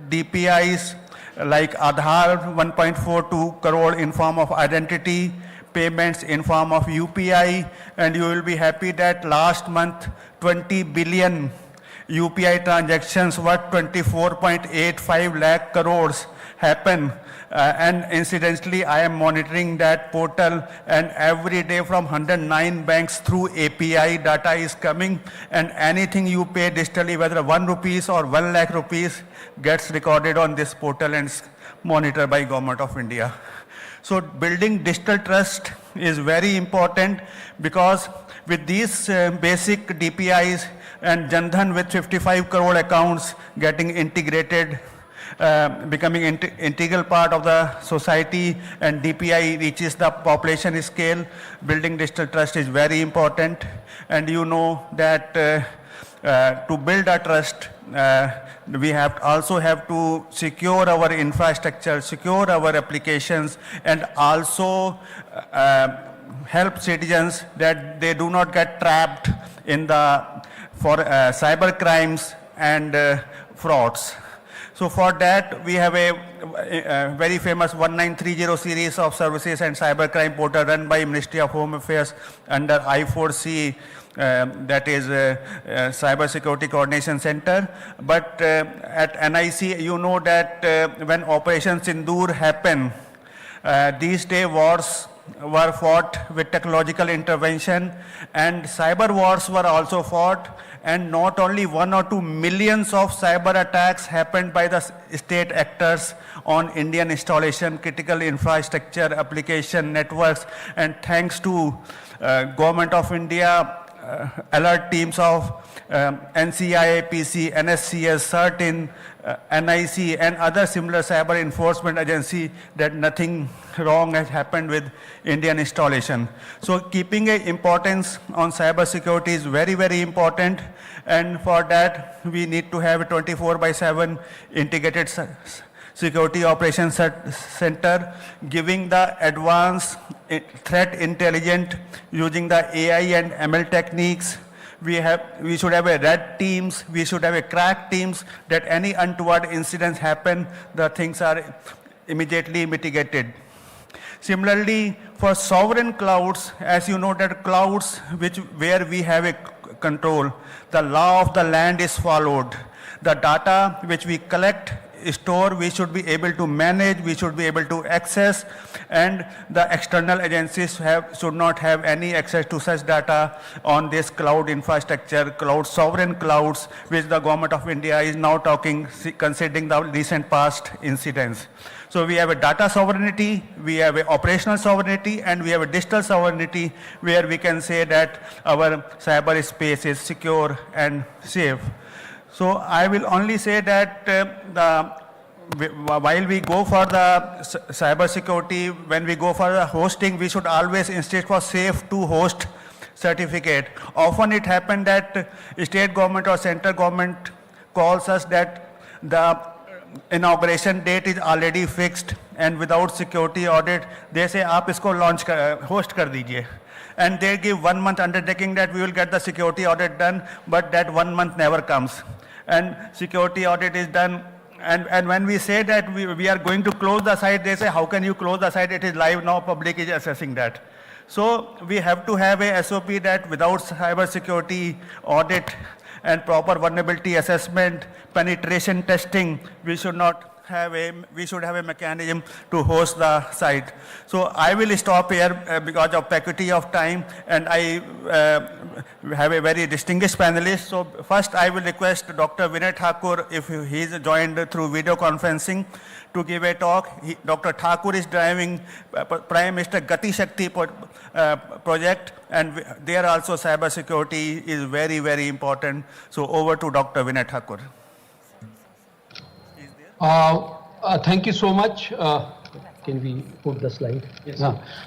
DPIs like Aadhaar 1.42 crore in form of identity, payments in form of UPI, and you will be happy that last month 20 billion UPI transactions worth 24.85 lakh crores happen. And incidentally, I am monitoring that portal, and every day from 109 banks through API data is coming, and anything you pay digitally, whether 1 rupees or 1 lakh rupees, gets recorded on this portal and is monitored by Government of India. So building digital trust is very important, because with these basic DPIs and Jan Dhan with 55 crore accounts getting integrated, becoming integral part of the society, and DPI reaches the population scale, building digital trust is very important. And you know that to build a trust, we also have to secure our infrastructure, secure our applications, and also help citizens that they do not get trapped in the cyber crimes and frauds. So for that, we have a very famous 1930 series of services and cybercrime portal run by Ministry of Home Affairs under I4C, that is Cyber Security Coordination Center. But at NIC, you know that when Operation Sindoor happened, these days wars were fought with technological intervention, and cyber wars were also fought. And not only 1 or 2 millions of cyber attacks happened by the state actors on Indian installation, critical infrastructure, application networks, and thanks to Government of India, alert teams of NCI, PC, NSCS, CERT-in, NIC, and other similar cyber enforcement agency, that nothing wrong has happened with Indian installation. So keeping a importance on cyber security is very, very important. And for that, we need to have a 24/7 integrated security operations center, giving the advanced threat intelligence using the AI and ML techniques. We should have a red teams, we should have a crack teams, that any untoward incidents happen, the things are immediately mitigated. Similarly, for sovereign clouds, as you know that clouds where we have a control, the law of the land is followed. The data which we collect, store, we should be able to manage, we should be able to access, and the external agencies should not have any access to such data on this cloud infrastructure, sovereign clouds, which the Government of India is now considering the recent past incidents. So we have a data sovereignty, we have a operational sovereignty, and we have a digital sovereignty, where we can say that our cyber space is secure and safe. So I will only say that while we go for the cyber security, when we go for the hosting, we should always insist for safe to host certificate. Often it happens that state government or central government calls us that the inauguration date is already fixed, and without security audit, they say, "Aap isko host kar dijiye." And they give 1 month undertaking that we will get the security audit done, but that 1 month never comes. And security audit is done, and when we say that we are going to close the site, they say, "How can you close the site? It is live now, public is assessing that." So we have to have a SOP that without cyber security audit and proper vulnerability assessment, penetration testing, we should have a mechanism to host the site. So I will stop here because of paucity of time, and I have a very distinguished panelist. So first I will request Dr. Vinay Thakur, if he is joined through video conferencing, to give a talk. Dr. Thakur is driving Prime Minister Gati Shakti project, and there also cyber security is very, very important. So over to Dr. Vinay Thakur. Thank you so much. Can we put the slide? Yes.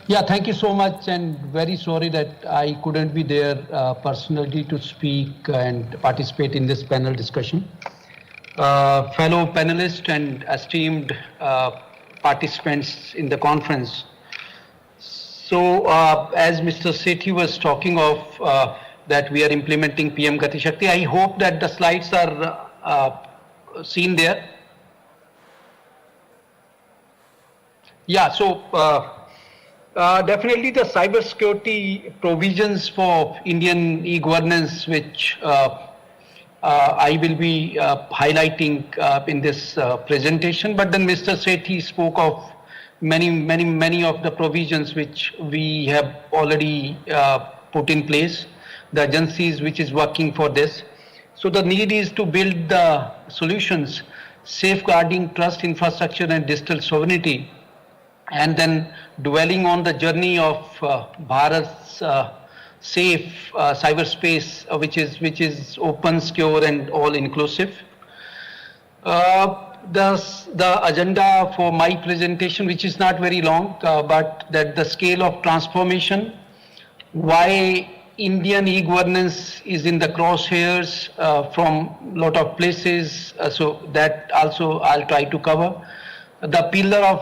Yeah, thank you so much, and very sorry that I couldn't be there personally to speak and participate in this panel discussion. Fellow panelists and esteemed participants in the conference. So as Mr. Sethi was talking of that we are implementing PM Gati Shakti, I hope that the slides are seen there. Yeah, so definitely the cybersecurity provisions for Indian e-governance, which I will be highlighting in this presentation. But then Mr. Sethi spoke of many of the provisions which we have already put in place, the agencies which is working for this. So the need is to build the solutions safeguarding trust, infrastructure and digital sovereignty, and then dwelling on the journey of Bharat's safe cyberspace, which is open, secure and all inclusive. The agenda for my presentation, which is not very long, but that the scale of transformation, why Indian e-governance is in the crosshairs from lot of places, so that also I'll try to cover. The pillar of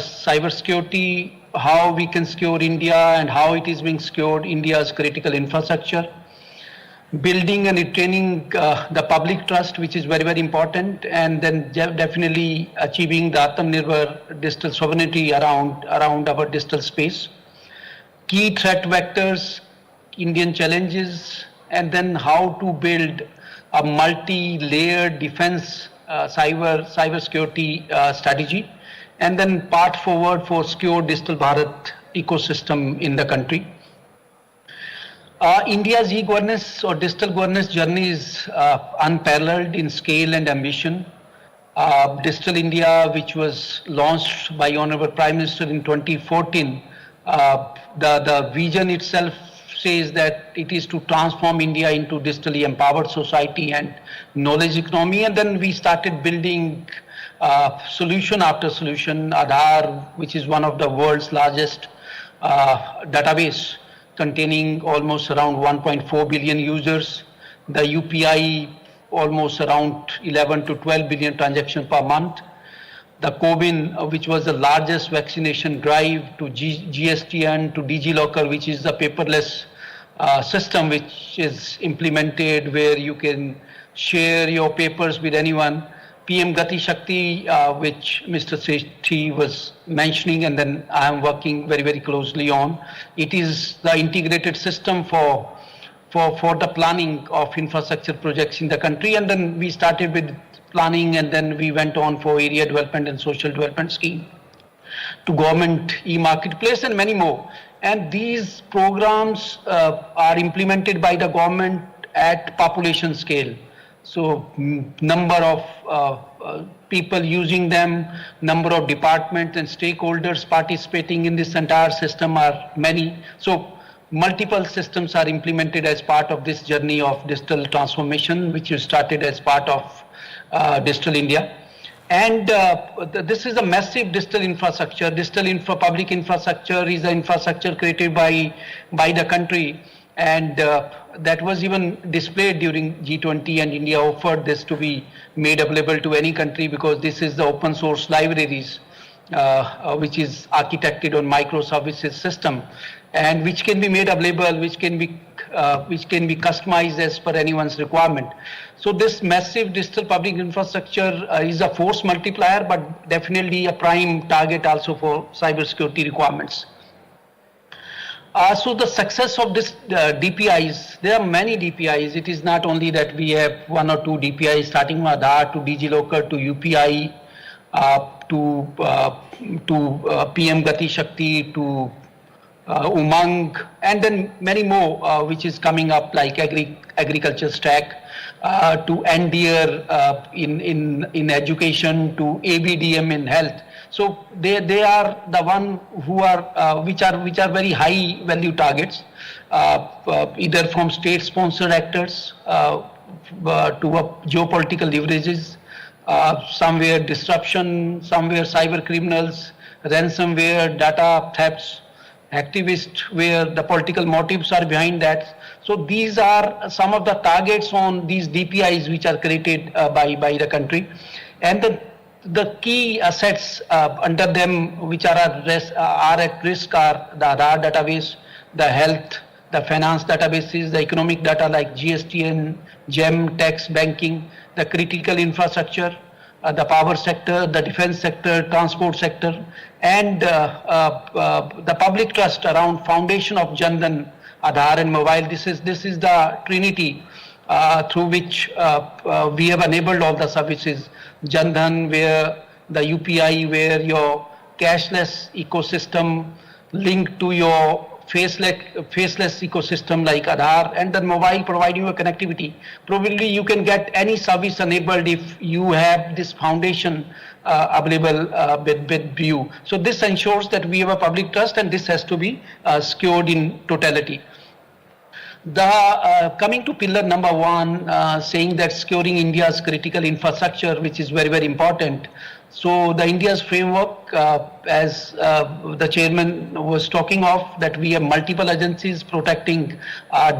cybersecurity, how we can secure India and how it is being secured, India's critical infrastructure. Building and retaining the public trust, which is very important, and then definitely achieving the Atmanirbhar digital sovereignty around our digital space. Key threat vectors, Indian challenges, and then how to build a multi-layered defense cybersecurity strategy, and then path forward for secure digital Bharat ecosystem in the country. India's e-governance or digital governance journey is unparalleled in scale and ambition. Digital India, which was launched by Honorable Prime Minister in 2014, the vision itself says that it is to transform India into digitally empowered society and knowledge economy. And then we started building solution after solution. Aadhaar, which is one of the world's largest database, containing almost around 1.4 billion users. The UPI, almost around 11 to 12 billion transactions per month. The CoWIN, which was the largest vaccination drive, to GSTN, to DigiLocker, which is the paperless system which is implemented where you can share your papers with anyone. PM Gati Shakti, which Mr. Sethi was mentioning, and then I am working very closely on. It is the integrated system for the planning of infrastructure projects in the country, and then we started with planning, and then we went on for area development and social development scheme, to government e-marketplace and many more. And these programs are implemented by the government at population scale. So number of people using them, number of departments and stakeholders participating in this entire system are many. So multiple systems are implemented as part of this journey of digital transformation, which is started as part of Digital India. And this is a massive digital infrastructure. Public infrastructure is the infrastructure created by the country, and that was even displayed during G20, and India offered this to be made available to any country because this is the open source libraries, which is architected on microservices system, and which can be made available, which can be customized as per anyone's requirement. So this massive digital public infrastructure is a force multiplier, but definitely a prime target also for cybersecurity requirements. So the success of this DPIs, there are many DPIs. It is not only that we have one or two DPIs starting from Aadhaar to DigiLocker to UPI to PM Gati Shakti to Umang, and then many more which is coming up, like agriculture stack to NDR in education, to ABDM in health. So they are the one who are which are very high value targets, either from state sponsored actors to geopolitical leverages, somewhere disruption, somewhere cyber criminals, ransomware, data thefts, activists where the political motives are behind that. So these are some of the targets on these DPIs which are created by the country, and the key assets under them which are at risk are the Aadhaar database, the health, the finance databases, the economic data like GSTN, GEM, tax, banking, the critical infrastructure, the power sector, the defense sector, transport sector, and the public trust around foundation of Jan Dhan, Aadhaar and mobile. This is the trinity through which we have enabled all the services. Jan Dhan, where the UPI, where your cashless ecosystem linked to your faceless ecosystem like Aadhaar, and then mobile providing you a connectivity. Probably you can get any service enabled if you have this foundation available with you. So this ensures that we have a public trust, and this has to be secured in totality. Coming to pillar number 1, saying that securing India's critical infrastructure, which is very, very important. So the India's framework, as the chairman was talking of, that we have multiple agencies protecting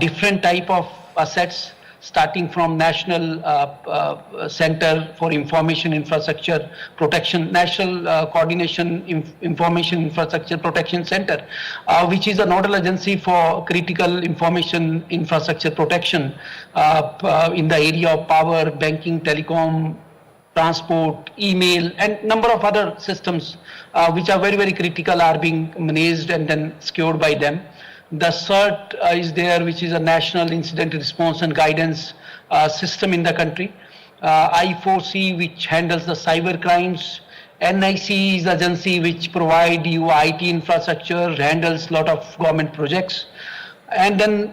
different type of assets, starting from National Center for Information Infrastructure Protection, National Coordination Information Infrastructure Protection Center, which is a nodal agency for critical information infrastructure protection in the area of power, banking, telecom, transport, email, and number of other systems which are very, very critical are being managed and then secured by them. The CERT is there, which is a National Incident Response and Guidance system in the country. I4C, which handles the cyber crimes. NIC is the agency which provide you IT infrastructure, handles a lot of government projects. And then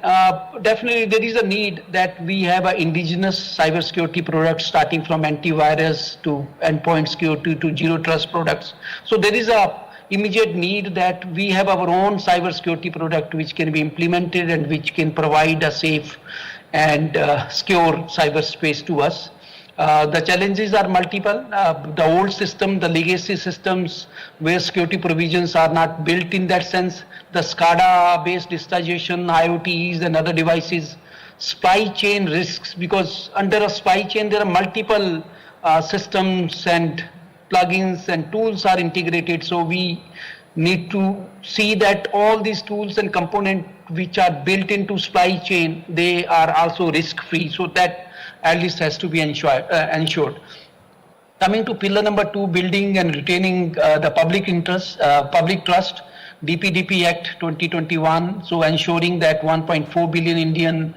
definitely there is a need that we have an indigenous cybersecurity products, starting from antivirus to endpoint security to zero trust products. So there is a immediate need that we have our own cybersecurity product which can be implemented and which can provide a safe and secure cyberspace to us. The challenges are multiple. The old system, the legacy systems where security provisions are not built in that sense, the SCADA-based digitization, IoTs and other devices, supply chain risks, because under a supply chain there are multiple systems and plugins and tools are integrated. So we need to see that all these tools and components which are built into supply chain, they are also risk-free. So that at least has to be ensured. Coming to pillar number 2, building and retaining the public interest, public trust, DPDP Act 2021. So ensuring that 1.4 billion Indian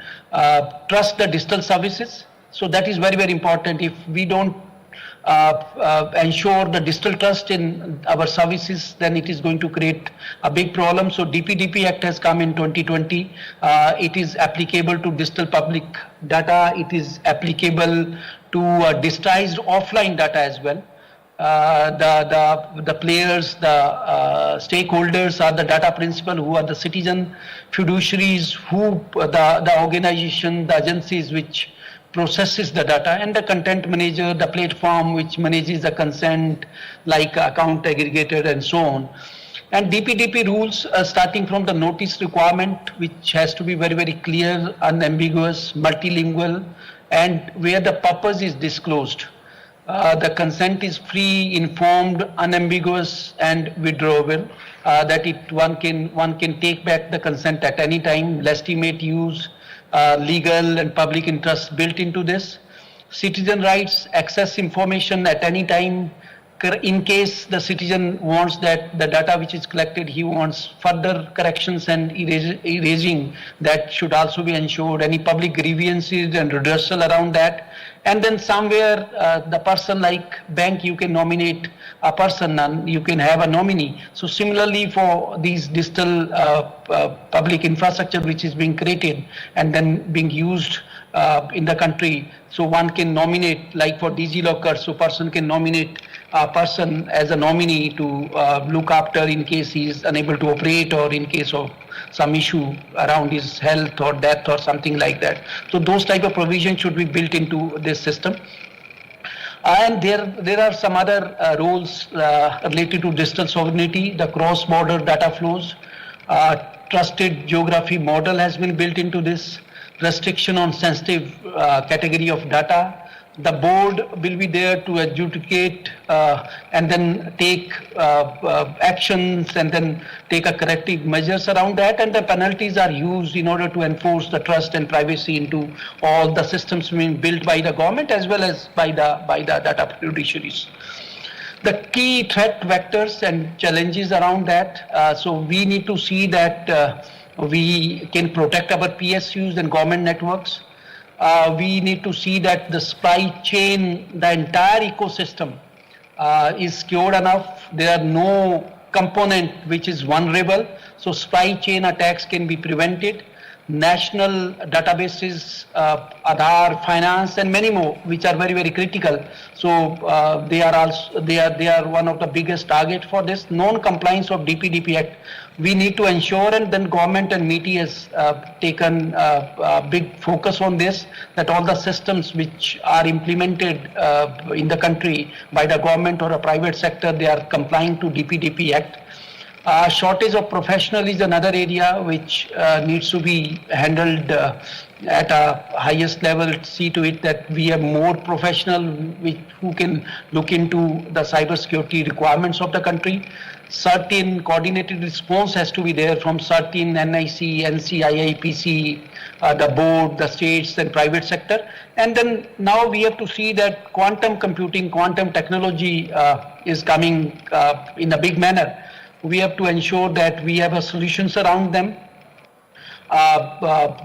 trust the digital services. So that is very, very important. If we don't ensure the digital trust in our services, then it is going to create a big problem. So DPDP Act has come in 2020. It is applicable to digital public data. It is applicable to digitized offline data as well. The players, the stakeholders are the data principal, who are the citizen fiduciaries, who the organization, the agencies which processes the data, and the content manager, the platform which manages the consent, like account aggregator and so on. And DPDP rules, starting from the notice requirement, which has to be very, very clear, unambiguous, multilingual, and where the purpose is disclosed. The consent is free, informed, unambiguous, and withdrawable. That one can take back the consent at any time. Legitimate use, legal and public interest built into this. Citizen rights, access information at any time. In case the citizen wants that the data which is collected, he wants further corrections and erasing, that should also be ensured. Any public grievances and redressal around that. And then somewhere the person, like bank, you can nominate a person and you can have a nominee. So similarly for these digital public infrastructure which is being created and then being used in the country, so one can nominate, like for DigiLocker, so person can nominate a person as a nominee to look after in case he is unable to operate, or in case of some issue around his health or death or something like that. So those type of provisions should be built into this system. And there are some other roles related to digital sovereignty, the cross-border data flows, trusted geography model has been built into this, restriction on sensitive category of data. The board will be there to adjudicate and then take actions and then take a corrective measures around that, and the penalties are used in order to enforce the trust and privacy into all the systems being built by the government as well as by the data fiduciaries. The key threat vectors and challenges around that, so we need to see that we can protect our PSUs and government networks. We need to see that the supply chain, the entire ecosystem is secured enough. There are no component which is vulnerable, so supply chain attacks can be prevented. National databases, Aadhaar, finance, and many more, which are very, very critical. So they are one of the biggest target for this non-compliance of DPDP Act. We need to ensure, and then government and MITI has taken a big focus on this, that all the systems which are implemented in the country by the government or a private sector, they are complying to DPDP Act. Shortage of professional is another area which needs to be handled at a highest level. See to it that we have more professional who can look into the cybersecurity requirements of the country. Certain coordinated response has to be there from certain NIC, NCII, PC, the board, the states and private sector. And then now we have to see that quantum computing, quantum technology is coming in a big manner. We have to ensure that we have a solutions around them.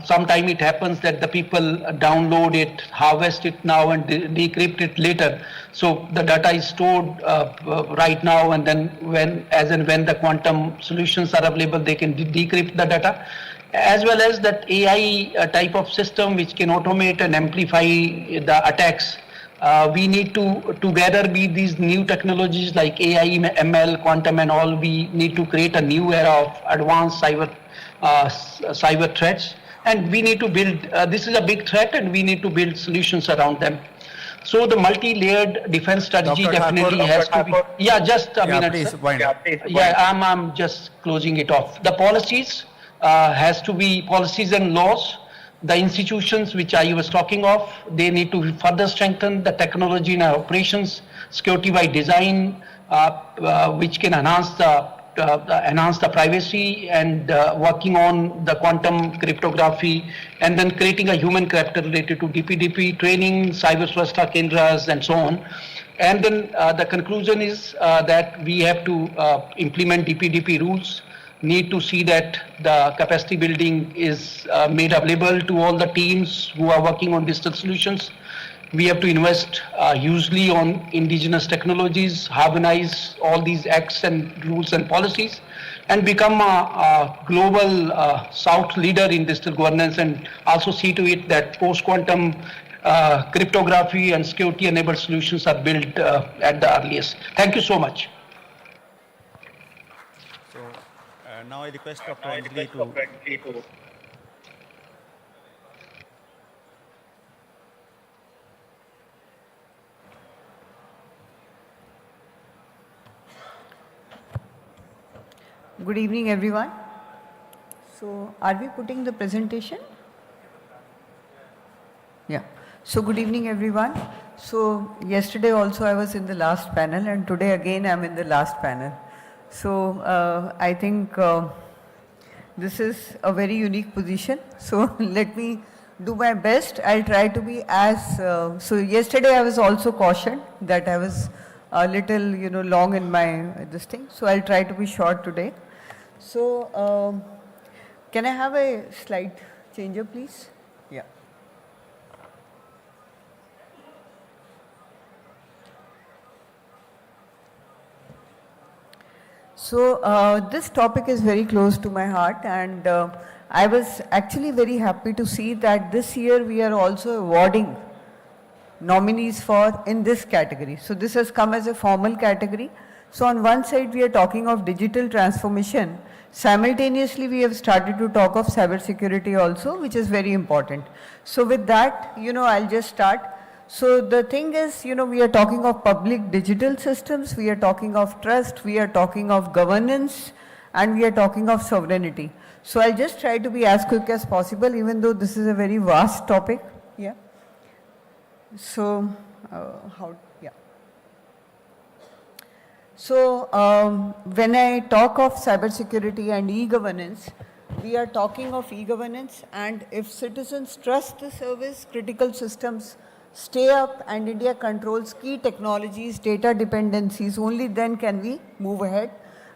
Sometime it happens that the people download it, harvest it now and decrypt it later. So the data is stored right now, and then when the quantum solutions are available, they can decrypt the data. As well as that AI type of system which can automate and amplify the attacks. We need to together with these new technologies like AI, ML, quantum and all, we need to create a new era of advanced cyber threats. And we need to build, this is a big threat and we need to build solutions around them. So the multi-layered defense strategy Dr. definitely Thakur, has to be. Yeah, just a minute, please, sir. wind up. I'm just closing it off. The policies has to be policies and laws. The institutions which I was talking of, they need to further strengthen the technology in our operations, security by design, which can enhance the privacy, and working on the quantum cryptography, and then creating a human capital related to DPDP, training, cyber swastika kendras, and so on. And then the conclusion is that we have to implement DPDP rules, need to see that the capacity building is made available to all the teams who are working on digital solutions. We have to invest hugely on indigenous technologies, harmonize all these acts and rules and policies, and become a global South leader in digital governance, and also see to it that post-quantum cryptography and security-enabled solutions are built at the earliest. Thank you so much. Now I request Dr. Anjali to... Good evening, everyone. So, are we putting the presentation? Yeah. So, good evening, everyone. So, yesterday also I was in the last panel, and today again I'm in the last panel. So, I think this is a very unique position. So, let me do my best. I'll try to be as, so yesterday I was also cautioned that I was a little, long in my this thing. So, I'll try to be short today. So, can I have a slide changer, please? Yeah. So, this topic is very close to my heart, and I was actually very happy to see that this year we are also awarding nominees for in this category. So, this has come as a formal category. So, on one side we are talking of digital transformation. Simultaneously, we have started to talk of cybersecurity also, which is very important. So, with that, I'll just start. So, the thing is, we are talking of public digital systems, we are talking of trust, we are talking of governance, and we are talking of sovereignty. So, I'll just try to be as quick as possible, even though this is a very vast topic. Yeah. So, So, when I talk of cybersecurity and e-governance, we are talking of e-governance, and if citizens trust the service, critical systems stay up and India controls key technologies, data dependencies, only then can we move ahead.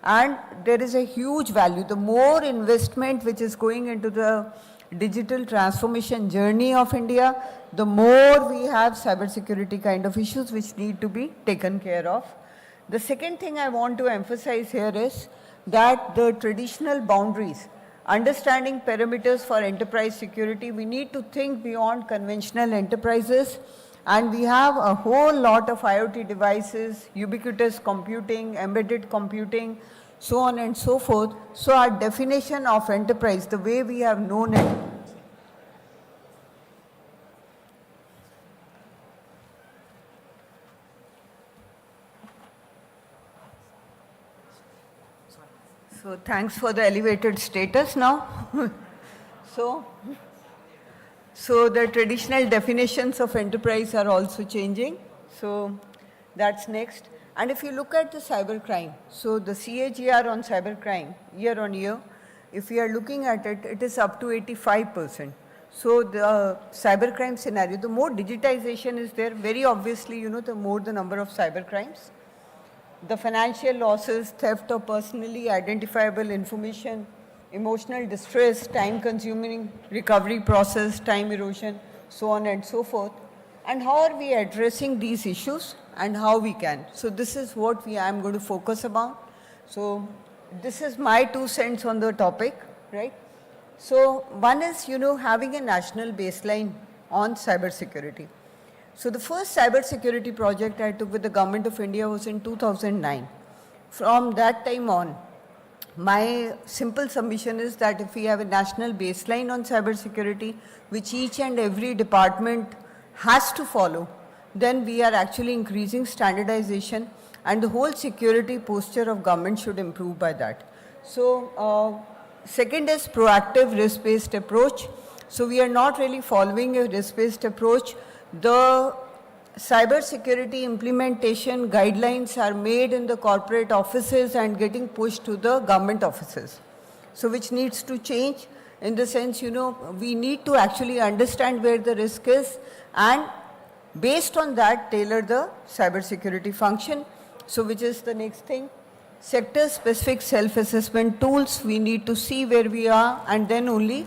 And there is a huge value. The more investment which is going into the digital transformation journey of India, the more we have cybersecurity kind of issues which need to be taken care of. The second thing I want to emphasize here is that the traditional boundaries, understanding parameters for enterprise security, we need to think beyond conventional enterprises, and we have a whole lot of IoT devices, ubiquitous computing, embedded computing, so on and so forth. So our definition of enterprise, the way we have known it, so thanks for the elevated status now. So the traditional definitions of enterprise are also changing. So that's next. And if you look at the cybercrime, so the CAGR on cybercrime year on year, if we are looking at it, it is up to 85%. So the cybercrime scenario, the more digitization is there, very obviously, the more the number of cybercrimes. The financial losses, theft of personally identifiable information, emotional distress, time-consuming recovery process, time erosion, so on and so forth. And how are we addressing these issues and how we can? So this is what I'm going to focus about. So this is my 2 cents on the topic, right? So one is, having a national baseline on cybersecurity. So the first cybersecurity project I took with the Government of India was in 2009. From that time on, my simple submission is that if we have a national baseline on cybersecurity, which each and every department has to follow, then we are actually increasing standardization, and the whole security posture of government should improve by that. So second is proactive risk-based approach. So we are not really following a risk-based approach. The cybersecurity implementation guidelines are made in the corporate offices and getting pushed to the government offices. So which needs to change in the sense, we need to actually understand where the risk is and based on that tailor the cybersecurity function. So which is the next thing. Sector-specific self-assessment tools, we need to see where we are and then only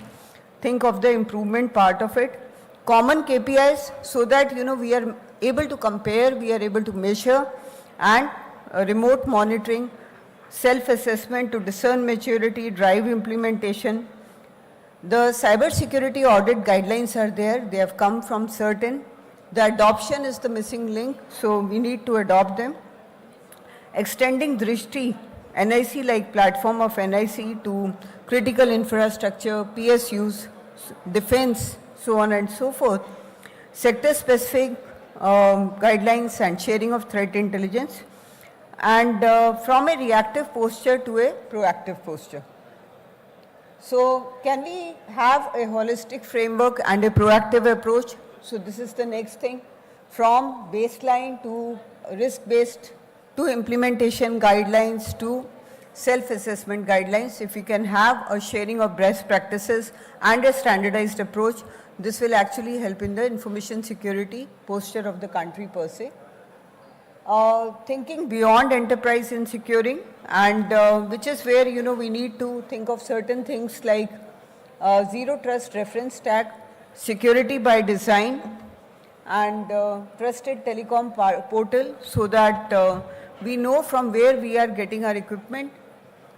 think of the improvement part of it. Common KPIs so that, we are able to compare, we are able to measure, and remote monitoring, self-assessment to discern maturity, drive implementation. The cybersecurity audit guidelines are there, they have come from certain. The adoption is the missing link, so we need to adopt them. Extending Drishti, NIC-like platform of NIC to critical infrastructure, PSUs, defense, so on and so forth. Sector-specific guidelines and sharing of threat intelligence, and from a reactive posture to a proactive posture. So can we have a holistic framework and a proactive approach? So this is the next thing. From baseline to risk-based to implementation guidelines to self-assessment guidelines, if we can have a sharing of best practices and a standardized approach, this will actually help in the information security posture of the country per se. Thinking beyond enterprise in securing, and which is where we need to think of certain things like zero trust reference stack, security by design, and trusted telecom portal so that we know from where we are getting our equipment.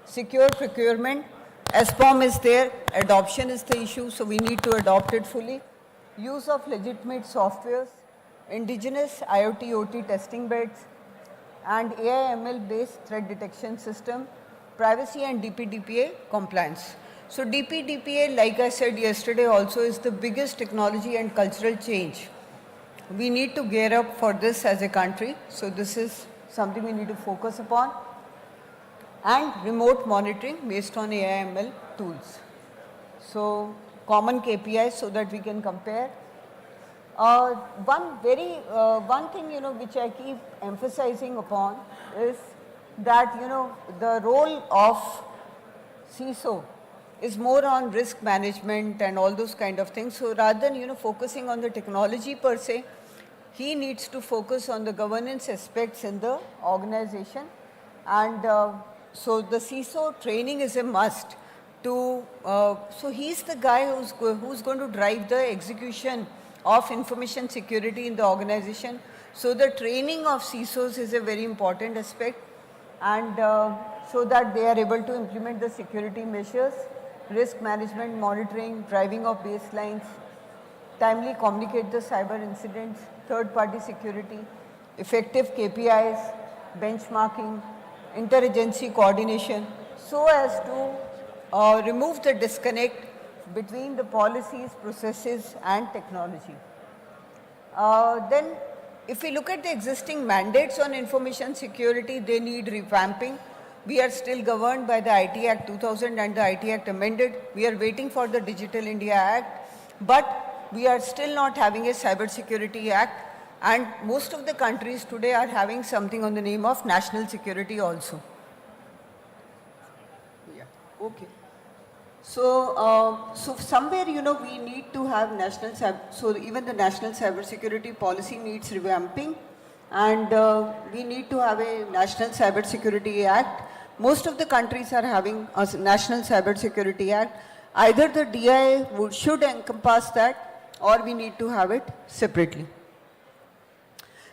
Secure procurement, SPOM is there, adoption is the issue, so we need to adopt it fully. Use of legitimate softwares, indigenous IoT OT testing beds, and AI/ML based threat detection system, privacy and DPDPA compliance. So DPDPA, like I said yesterday also, is the biggest technology and cultural change. We need to gear up for this as a country, so this is something we need to focus upon. And remote monitoring based on AI/ML tools. So common KPIs so that we can compare. One thing which I keep emphasizing upon is that the role of CISO is more on risk management and all those kind of things. So rather than focusing on the technology per se, he needs to focus on the governance aspects in the organization, and so the CISO training is a must to, so he's the guy who's going to drive the execution of information security in the organization. So the training of CISOs is a very important aspect, and so that they are able to implement the security measures, risk management, monitoring, driving of baselines, timely communicate the cyber incidents, third-party security, effective KPIs, benchmarking, interagency coordination, so as to remove the disconnect between the policies, processes, and technology. Then, if we look at the existing mandates on information security, they need revamping. We are still governed by the IT Act 2000 and the IT Act amended. We are waiting for the Digital India Act, but we are still not having a Cyber Security Act, and most of the countries today are having something on the name of national security also. Yeah, okay. So, so somewhere, you know, we need to have national, so even the national cybersecurity policy needs revamping, and we need to have a national cybersecurity act. Most of the countries are having a national cybersecurity act. Either the DI should encompass that, or we need to have it separately.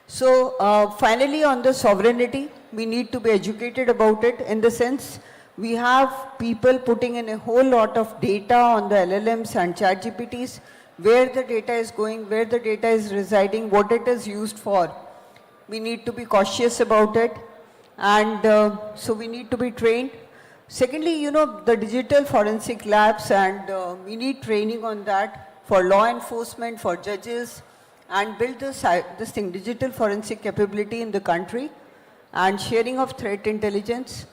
So finally, on the sovereignty, we need to be educated about it, in the sense we have people putting in a whole lot of data on the LLMs and ChatGPTs, where the data is going, where the data is residing, what it is used for. We need to be cautious about it, and so we need to be trained. Secondly, you know, the digital forensic labs, and we need training on that for law enforcement, for judges, and build this digital forensic capability in the country, and sharing of threat intelligence.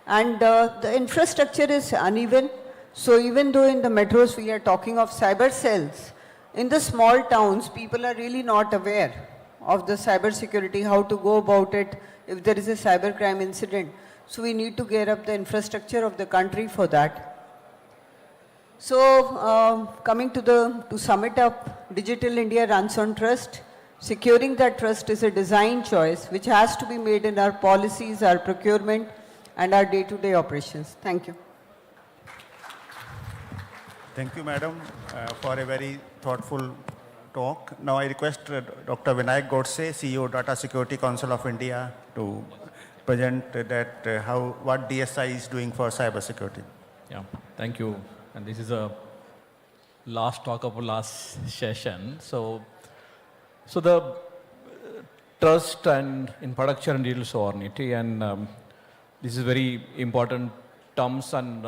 And the infrastructure is uneven. So even though in the metros we are talking of cyber cells, in the small towns people are really not aware of the cyber security, how to go about it if there is a cybercrime incident. So we need to gear up the infrastructure of the country for that. So coming to sum it up, Digital India runs on trust. Securing that trust is a design choice which has to be made in our policies, our procurement, and our day-to-day operations. Thank you. Thank you, Madam, for a very thoughtful talk. Now I request Dr. Vinayak Godse, CEO, Data Security Council of India, to present that what DSI is doing for cyber security. Yeah, thank you. And this is a last talk of a last session. So the trust and infrastructure and digital sovereignty, and this is very important terms, and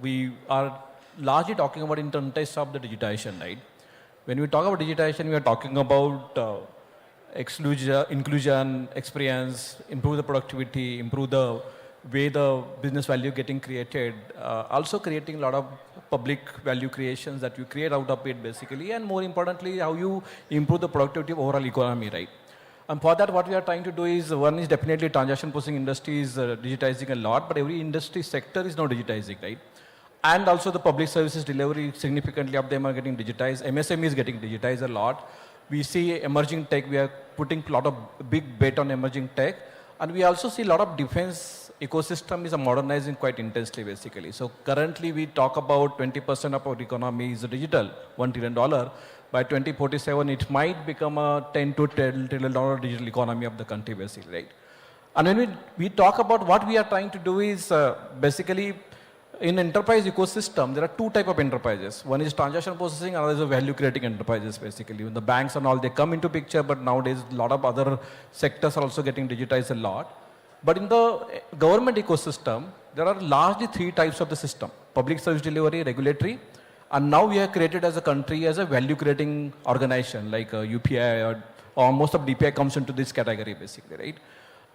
we are largely talking about in context of the digitization, right? When we talk about digitization, we are talking about inclusion, experience, improve the productivity, improve the way the business value getting created, also creating a lot of public value creations that you create out of it basically, and more importantly, how you improve the productivity of overall economy, right? And for that, what we are trying to do is, one is definitely transaction processing industry is digitizing a lot, but every industry sector is now digitizing, right? And also the public services delivery, significantly of them are getting digitized. MSME is getting digitized a lot. We see emerging tech, we are putting a lot of big bet on emerging tech. And we also see a lot of defense ecosystem is modernizing quite intensely basically. So currently we talk about 20% of our economy is digital, $1 trillion. By 2047, it might become a $10 to $12 trillion digital economy of the country basically, right? And when we talk about what we are trying to do is basically in enterprise ecosystem, there are two types of enterprises. One is transaction processing, another is value creating enterprises basically. When the banks and all, they come into picture, but nowadays a lot of other sectors are also getting digitized a lot. But in the government ecosystem, there are largely three types of the system: public service delivery, regulatory, and now we are created as a country as a value creating organization like UPI or most of DPI comes into this category basically, right?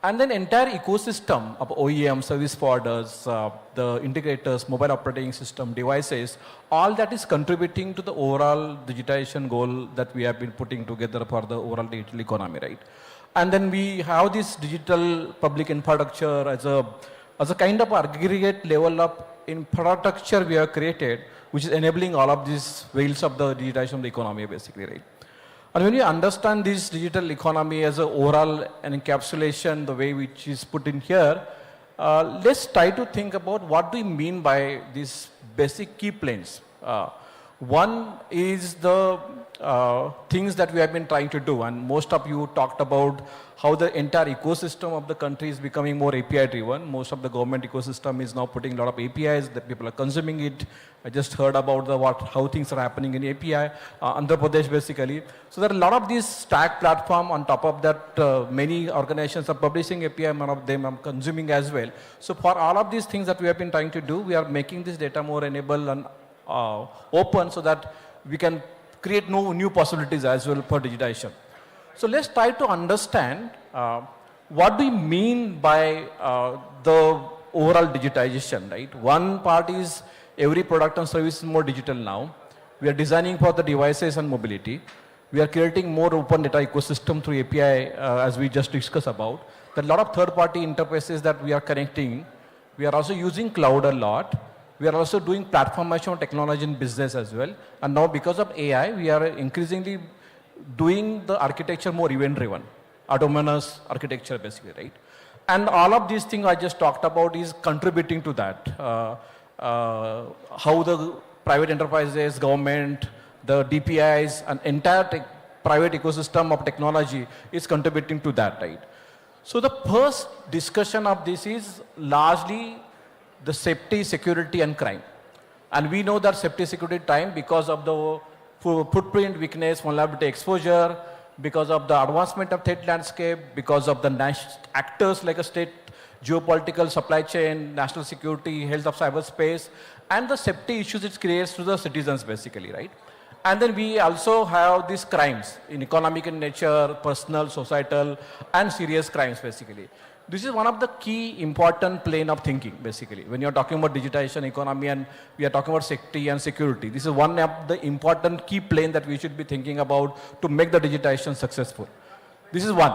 And then entire ecosystem of OEM, service providers, the integrators, mobile operating system, devices, all that is contributing to the overall digitization goal that we have been putting together for the overall digital economy, right? And then we have this digital public infrastructure as a kind of aggregate level of infrastructure we have created, which is enabling all of these wheels of the digitization of the economy basically, right? And when you understand this digital economy as an overall an encapsulation, the way which is put in here, let's try to think about what do we mean by these basic key planes. One is the things that we have been trying to do, and most of you talked about how the entire ecosystem of the country is becoming more API driven. Most of the government ecosystem is now putting a lot of APIs, that people are consuming it. I just heard about how things are happening in API, Andhra Pradesh basically. So there are a lot of these stack platform. On top of that, many organizations are publishing API, one of them are consuming as well. So for all of these things that we have been trying to do, we are making this data more enable and open so that we can create new possibilities as well for digitization. So let's try to understand what do we mean by the overall digitization, right? One part is every product and service is more digital now. We are designing for the devices and mobility. We are creating more open data ecosystem through API as we just discussed about. There are a lot of third-party interfaces that we are connecting. We are also using cloud a lot. We are also doing platformation technology in business as well. And now because of AI, we are increasingly doing the architecture more event-driven, autonomous architecture basically, right? And all of these things I just talked about is contributing to that. How the private enterprises, government, the DPIs, and entire private ecosystem of technology is contributing to that, right? So the first discussion of this is largely the safety, security, and crime. And we know that safety, security, crime because of the footprint, weakness, vulnerability, exposure, because of the advancement of threat landscape, because of the actors like a state, geopolitical, supply chain, national security, health of cyberspace, and the safety issues it creates to the citizens basically, right? And then we also have these crimes in economic in nature, personal, societal, and serious crimes basically. This is one of the key important plane of thinking basically. When you're talking about digitization, economy, and we are talking about safety and security, this is one of the important key plane that we should be thinking about to make the digitization successful. This is one.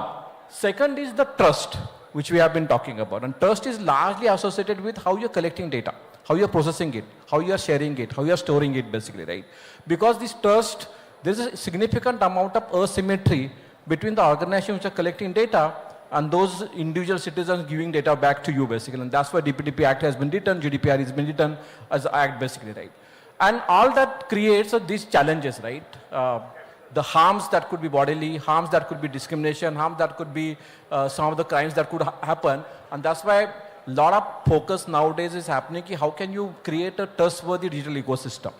Second is the trust, which we have been talking about. And trust is largely associated with how you're collecting data, how you're processing it, how you're sharing it, how you're storing it basically, right? Because this trust, there's a significant amount of asymmetry between the organizations which are collecting data and those individual citizens giving data back to you basically. And that's why DPDP Act has been written, GDPR has been written as an act basically, right? And all that creates these challenges, right? The harms that could be bodily, harms that could be discrimination, harm that could be some of the crimes that could happen. And that's why a lot of focus nowadays is happening, how can you create a trustworthy digital ecosystem?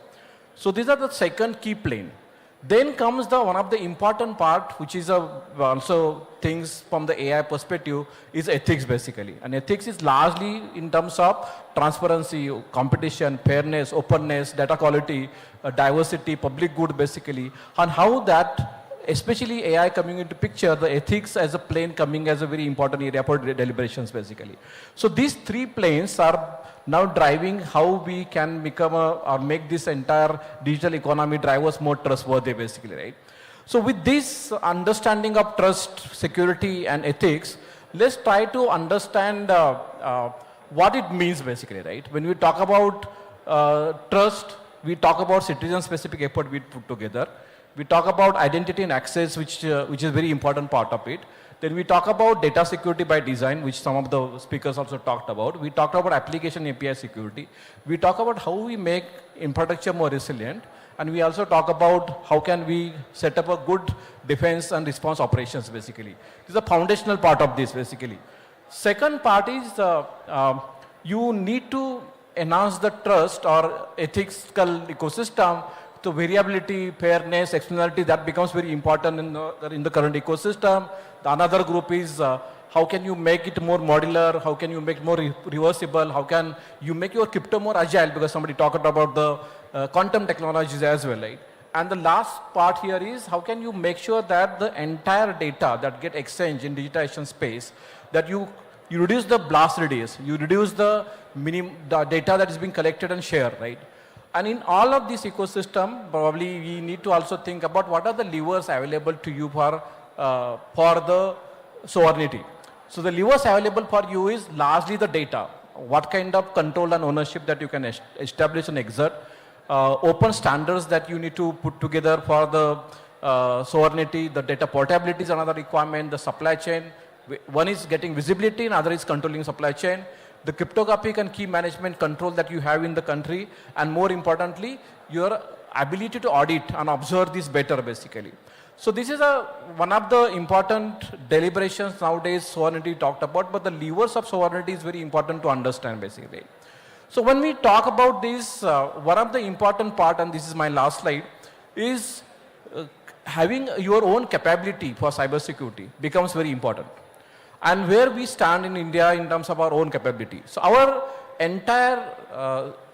So these are the second key plane. Then comes one of the important part, which is also things from the AI perspective, is ethics basically. And ethics is largely in terms of transparency, competition, fairness, openness, data quality, diversity, public good basically, and how that, especially AI coming into picture, the ethics as a plane coming as a very important area for deliberations basically. So these three planes are now driving how we can become or make this entire digital economy drivers more trustworthy basically, right? So with this understanding of trust, security, and ethics, let's try to understand what it means basically, right? When we talk about trust, we talk about citizen-specific effort we put together. We talk about identity and access, which is a very important part of it. Then we talk about data security by design, which some of the speakers also talked about. We talked about application API security. We talk about how we make infrastructure more resilient. And we also talk about how can we set up a good defense and response operations basically. This is a foundational part of this basically. Second part is you need to enhance the trust or ethical ecosystem. So variability, fairness, externality, that becomes very important in the current ecosystem. Another group is how can you make it more modular, how can you make it more reversible, how can you make your crypto more agile, because somebody talked about the quantum technologies as well, right? And the last part here is how can you make sure that the entire data that get exchanged in digitization space, that you reduce the blast radius, you reduce the data that is being collected and shared, right? And in all of this ecosystem, probably we need to also think about what are the levers available to you for the sovereignty. So the levers available for you is largely the data. What kind of control and ownership that you can establish and exert. Open standards that you need to put together for the sovereignty. The data portability is another requirement. The supply chain. One is getting visibility, another is controlling supply chain. the cryptographic and key management control that you have in the country, and more importantly, your ability to audit and observe this better basically. So this is one of the important deliberations nowadays sovereignty talked about, but the levers of sovereignty is very important to understand basically. So when we talk about this, one of the important part, and this is my last slide, is having your own capability for cybersecurity becomes very important. And where we stand in India in terms of our own capability. So our entire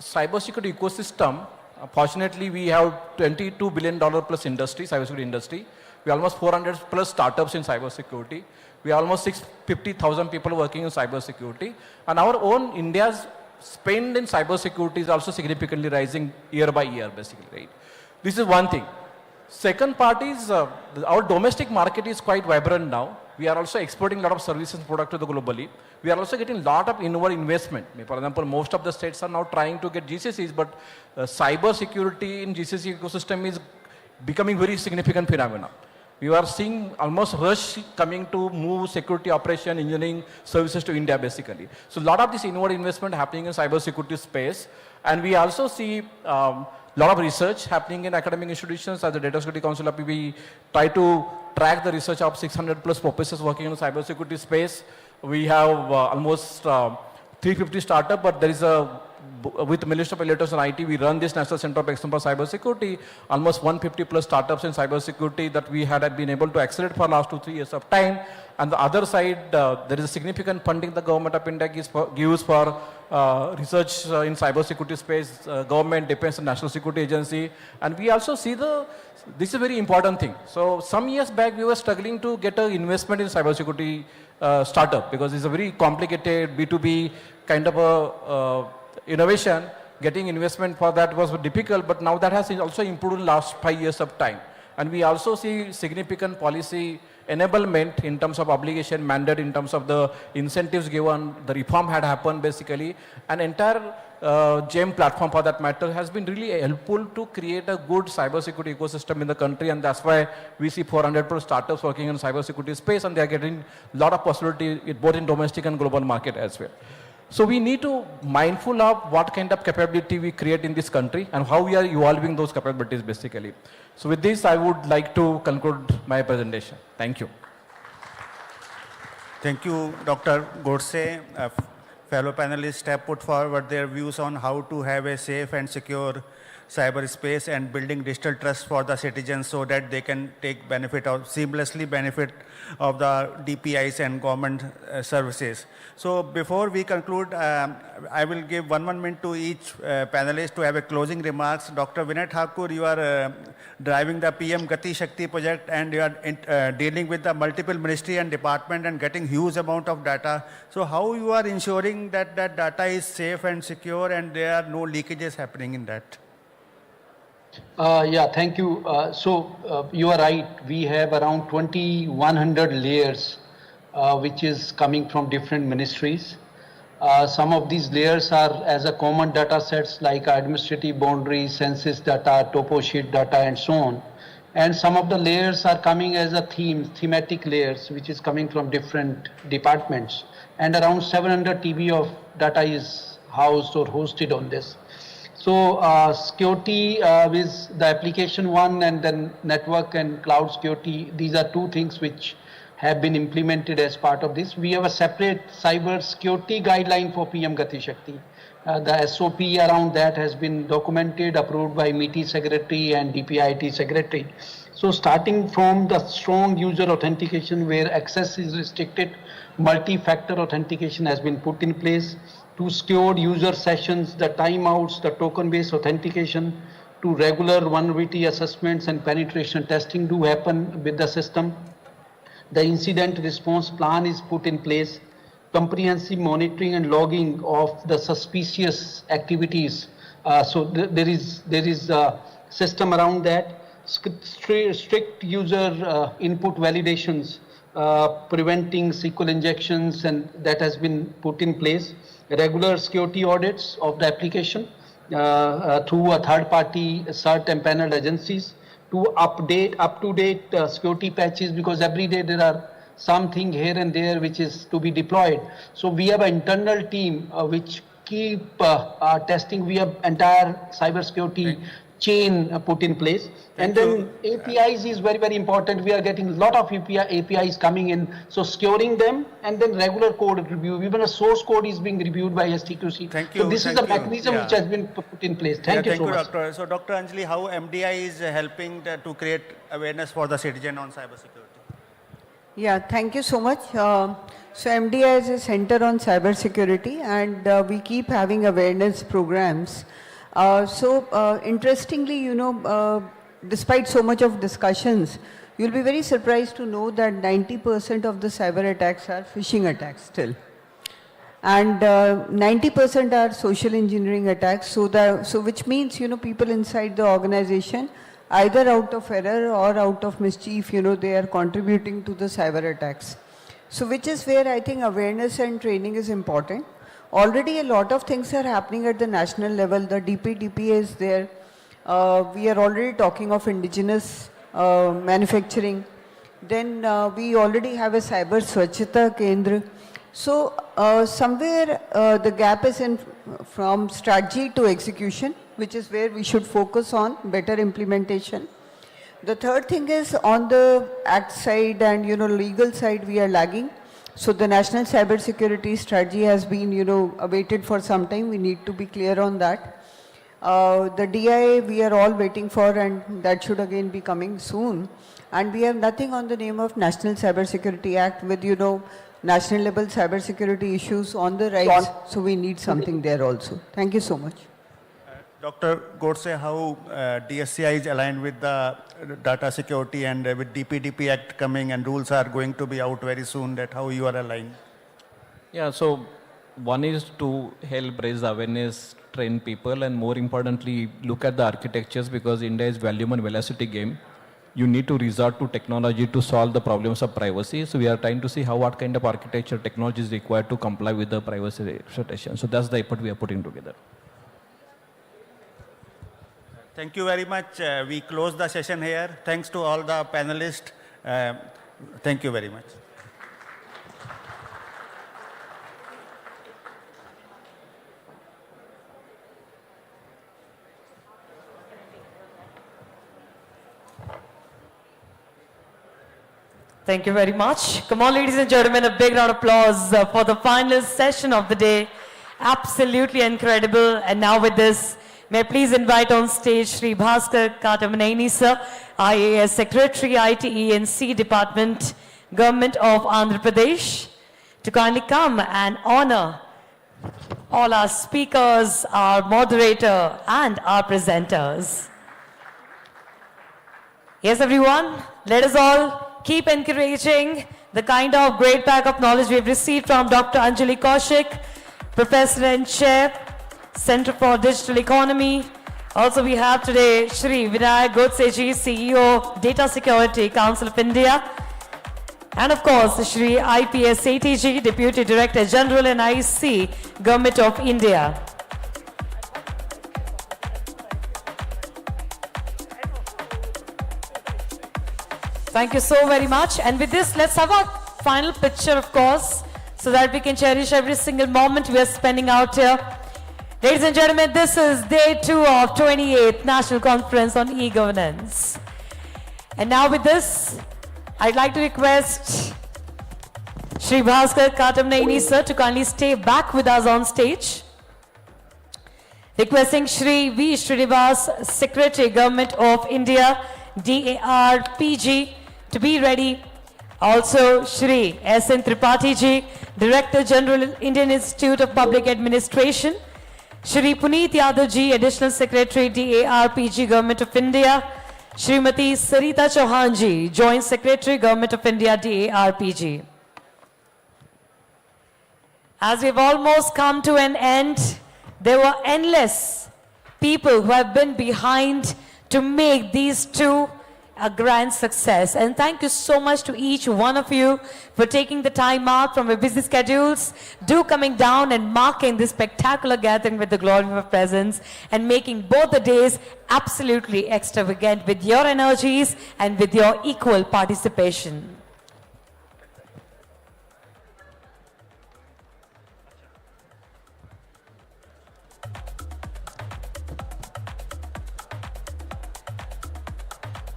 cybersecurity ecosystem, fortunately we have $22 billion plus industry, cybersecurity industry. We have almost 400 plus startups in cybersecurity. We have almost 650,000 people working in cybersecurity. And our own India's spend in cybersecurity is also significantly rising year by year basically, right? This is one thing. Second part is our domestic market is quite vibrant now. We are also exporting a lot of services and products to the globally. We are also getting a lot of inward investment. For example, most of the states are now trying to get GCCs, but cyber security in GCC ecosystem is becoming very significant phenomena. We are seeing almost rush coming to move security operation, engineering services to India basically. So a lot of this inward investment happening in cyber security space. And we also see lot of research happening in academic institutions. As the Data Security Council, we try to track the research of 600 plus professors working in the cybersecurity space. We have almost 350 startups, but there is with Ministry of Electronics and IT, we run this National Center of Excellence for Cybersecurity, almost 150 plus startups in cybersecurity that we had been able to accelerate for last 2-3 years of time. And the other side, there is a significant funding the government of India gives for research in cybersecurity space, government, defense and national security agency. And we also see this is a very important thing. So some years back, we were struggling to get an investment in cybersecurity startup because it's a very complicated B2B kind of a innovation. Getting investment for that was difficult, but now that has also improved in the last 5 years of time. And we also see significant policy enablement in terms of obligation mandate, in terms of the incentives given, the reform had happened basically. An entire GEM platform for that matter has been really helpful to create a good cybersecurity ecosystem in the country, and that's why we see 400 plus startups working in cybersecurity space, and they are getting a lot of possibility both in domestic and global market as well. So we need to mindful of what kind of capability we create in this country and how we are evolving those capabilities basically. So with this, I would like to conclude my presentation. Thank you. Thank you, Dr. Godse. Fellow panelists have put forward their views on how to have a safe and secure cyberspace and building digital trust for the citizens so that they can take seamlessly benefit of the DPIs and government services. So before we conclude, I will give one minute to each panelist to have a closing remarks. Dr. Vinay Thakur, you are driving the PM Gati Shakti project and you are dealing with the multiple ministry and department and getting huge amount of data. So how you are ensuring that that data is safe and secure and there are no leakages happening in that? Yeah, thank you. You are right. We have around 2,100 layers, which is coming from different ministries. Some of these layers are as a common data sets like administrative boundaries, census data, topo sheet data, and so on. And some of the layers are coming as a thematic layers, which is coming from different departments. And around 700 TB of data is housed or hosted on this. So security is the application one, and then network and cloud security. These are two things which have been implemented as part of this. We have a separate cyber security guideline for PM Gati Shakti. The SOP around that has been documented, approved by MITI Secretary and DPIIT Secretary. So starting from the strong user authentication where access is restricted, multi-factor authentication has been put in place. To secured user sessions, the timeouts, the token-based authentication, to regular vulnerability assessments and penetration testing do happen with the system. The incident response plan is put in place. Comprehensive monitoring and logging of the suspicious activities. There is a system around that. Strict user input validations, preventing SQL injections, and that has been put in place. Regular security audits of the application through a third-party cert and panel agencies to update up-to-date security patches, because every day there are something here and there which is to be deployed. So we have an internal team which keep testing. We have entire cybersecurity chain put in place. And then APIs is very, very important. We are getting a lot of APIs coming in. So securing them and then regular code review. Even a source code is being reviewed by STQC. Thank you. So this is the mechanism which has been put in place. Thank you so much. Doctor. So Dr. Anjali, how MDI is helping to create awareness for the citizen on cybersecurity? Yeah, thank you so much. So MDI is a center on cybersecurity, and we keep having awareness programs. Interestingly, you know, despite so much of discussions, you'll be very surprised to know that 90% of the cyber attacks are phishing attacks still. And 90% are social engineering attacks, so which means, you know, people inside the organization, either out of error or out of mischief, you know, they are contributing to the cyber attacks. So which is where I think awareness and training is important. Already a lot of things are happening at the national level. The DPDP is there. We are already talking of indigenous manufacturing. Then we already have a cyber Swachhata Kendra. So somewhere the gap is in from strategy to execution, which is where we should focus on better implementation. The third thing is on the act side and, you know, legal side we are lagging. So the national cyber security strategy has been, you know, awaited for some time. We need to be clear on that. The DIA we are all waiting for, and that should again be coming soon. And we have nothing on the name of National Cyber Security Act with, you know, national level cyber security issues on the rise. So we need something there also. Thank you so much. Dr. Godse, how DSCI is aligned with the data security and with DPDP Act coming and rules are going to be out very soon, that how you are aligned? Yeah, so one is to help raise awareness, train people, and more importantly, look at the architectures, because India is volume and velocity game. You need to resort to technology to solve the problems of privacy. So we are trying to see what kind of architecture technology is required to comply with the privacy expectations. So that's the effort we are putting together. Thank you very much. We close the session here. Thanks to all the panelists. Thank you very much. Thank you very much. Come on, ladies and gentlemen, a big round of applause for the final session of the day. Absolutely incredible. And now with this, may I please invite on stage Shri Bhaskar Katamaneni, sir, IAS Secretary, ITE and C Department, Government of Andhra Pradesh, to kindly come and honor all our speakers, our moderator, and our presenters. Yes, everyone, let us all keep encouraging the kind of great pack of knowledge we've received from Dr. Anjali Kaushik, Professor and Chair, Center for Digital Economy. Also we have today Shri Vinayak Godseji, CEO, Data Security Council of India. And of course, Shri IPS ATG, Deputy Director General and IC, Government of India. Thank you so very much. And with this, let's have a final picture, of course, so that we can cherish every single moment we are spending out here. Ladies and gentlemen, this is day 2 of 28th National Conference on E-Governance. And now with this, I'd like to request Shri Bhaskar Katamaneni, sir, to kindly stay back with us on stage. Requesting Shri V. Srinivas, Secretary, Government of India, DARPG, to be ready. Also, Shri S.N. Tripathi ji, Director General, Indian Institute of Public Administration. Shri Puneet Yadav ji, Additional Secretary, DARPG, Government of India. Shrimati Sarita Chauhan ji, Joint Secretary, Government of India, DARPG. As we've almost come to an end, there were endless people who have been behind to make these two a grand success. And thank you so much to each one of you for taking the time out from your busy schedules, coming down and marking this spectacular gathering with the glory of your presence and making both the days absolutely extravagant with your energies and with your equal participation.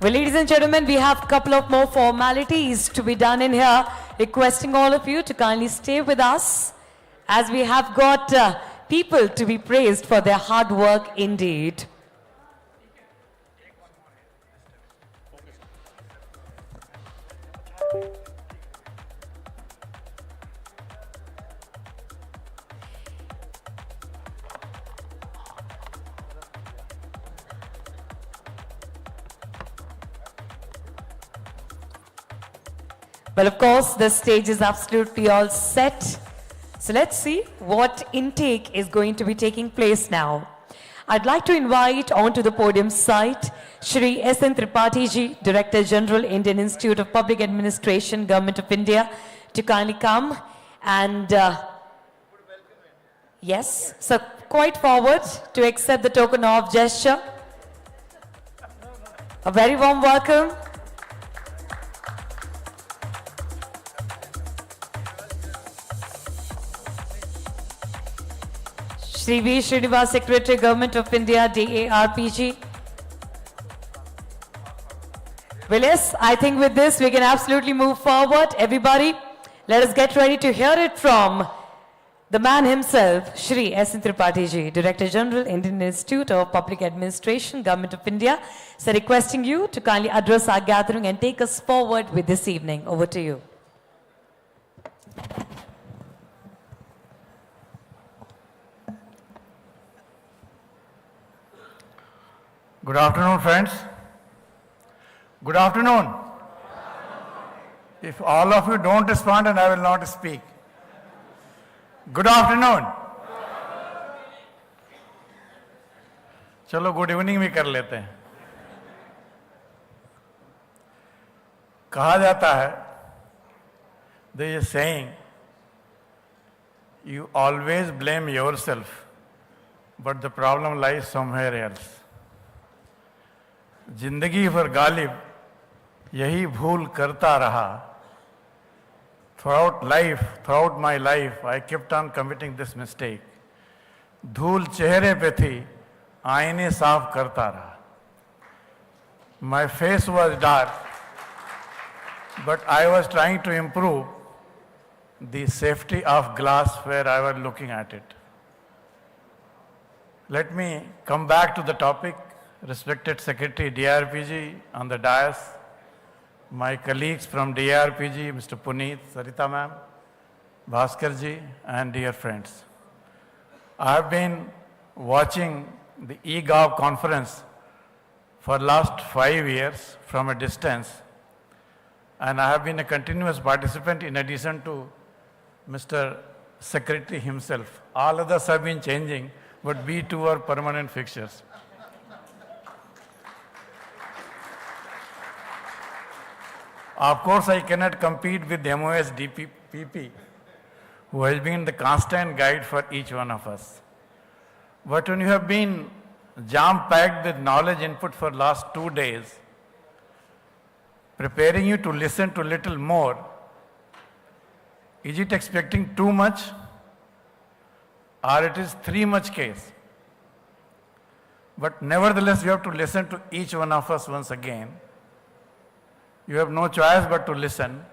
Well, ladies and gentlemen, we have a couple of more formalities to be done in here. Requesting all of you to kindly stay with us as we have got people to be praised for their hard work indeed. Well, of course, the stage is absolutely all set. So let's see what intake is going to be taking place now. I'd like to invite onto the podium site Shri S.N. Tripathi ji, Director General, Indian Institute of Public Administration, Government of India, to kindly come and yes, so quite forward to accept the token of gesture. A very warm welcome. Shri V. Srinivas, Secretary, Government of India, DARPG. Well, yes, I think with this we can absolutely move forward. Everybody, let us get ready to hear it from the man himself, Shri S.N. Tripathi ji, Director General, Indian Institute of Public Administration, Government of India. So requesting you to kindly address our gathering and take us forward with this evening. Over to you. Good afternoon, friends. Good afternoon. If all of you don't respond, then I will not speak. Good afternoon. चलो good evening भी कर लेते हैं. कहा जाता है, there is a saying, you always blame yourself, but the problem lies somewhere else. जिंदगी भर गालिब यही भूल करता रहा. Throughout my life, I kept on committing this mistake. धूल चेहरे पे थी, आईने साफ करता रहा. My face was dark, but I was trying to improve the safety of glass where I was looking at it. Let me come back to the topic. Respected Secretary DRPG on the dais, my colleagues from DRPG, Mr. Puneet, Sarita ma'am, Bhaskar ji, and dear friends. I have been watching the eGov conference for last 5 years from a distance, and I have been a continuous participant in addition to Mr. Secretary himself. All others have been changing, but we two are permanent fixtures. Of course, I cannot compete with MOS DPP, who has been the constant guide for each one of us. But when you have been jam-packed with knowledge input for last 2 days, preparing you to listen to little more, is it expecting too much, or it is too much case? But nevertheless, you have to listen to each one of us once again. You have no choice but to listen,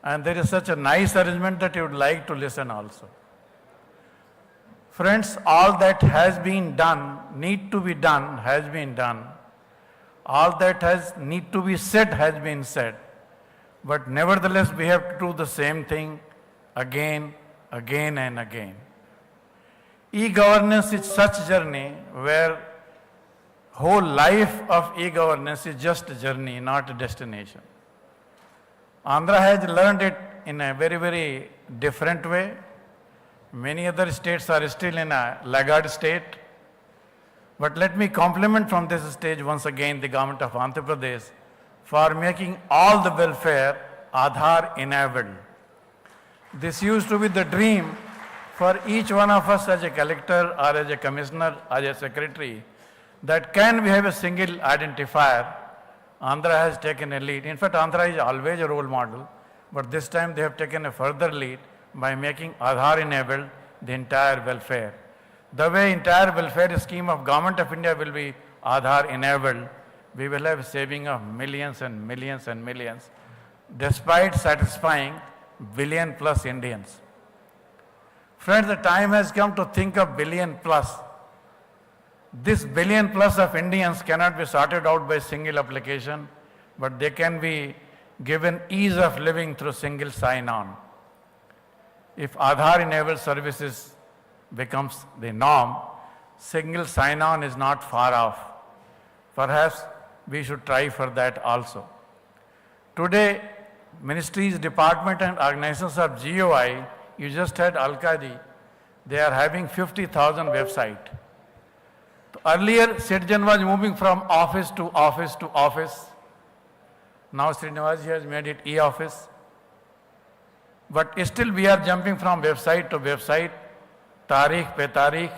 and there is such a nice arrangement that you would like to listen also. Friends, all that has been done, need to be done, has been done. All that need to be said has been said. But nevertheless, we have to do the same thing again, again and again. E-governance is such a journey where whole life of e-governance is just a journey, not a destination. Andhra has learned it in a very, very different way. Many other states are still in a laggard state. But let me compliment from this stage once again the government of Andhra Pradesh for making all the welfare Aadhaar enabled. This used to be the dream for each one of us as a collector or as a commissioner, as a secretary, that can we have a single identifier. Andhra has taken a lead. In fact, Andhra is always a role model, but this time they have taken a further lead by making Aadhaar enabled the entire welfare. The way entire welfare scheme of Government of India will be Aadhaar enabled, we will have a saving of millions and millions and millions, despite satisfying billion plus Indians. Friends, the time has come to think of billion plus. This billion plus of Indians cannot be sorted out by single application, but they can be given ease of living through single sign-on. If Aadhaar-enabled services becomes the norm, single sign-on is not far off. Perhaps we should try for that also. Today, ministries, department and organizations of GOI, you just had Al-Qadi, they are having 50,000 website. Earlier, citizen was moving from office to office to office. Now Srinivaji has made it e-office. But still we are jumping from website to website, tarikh pe tarikh.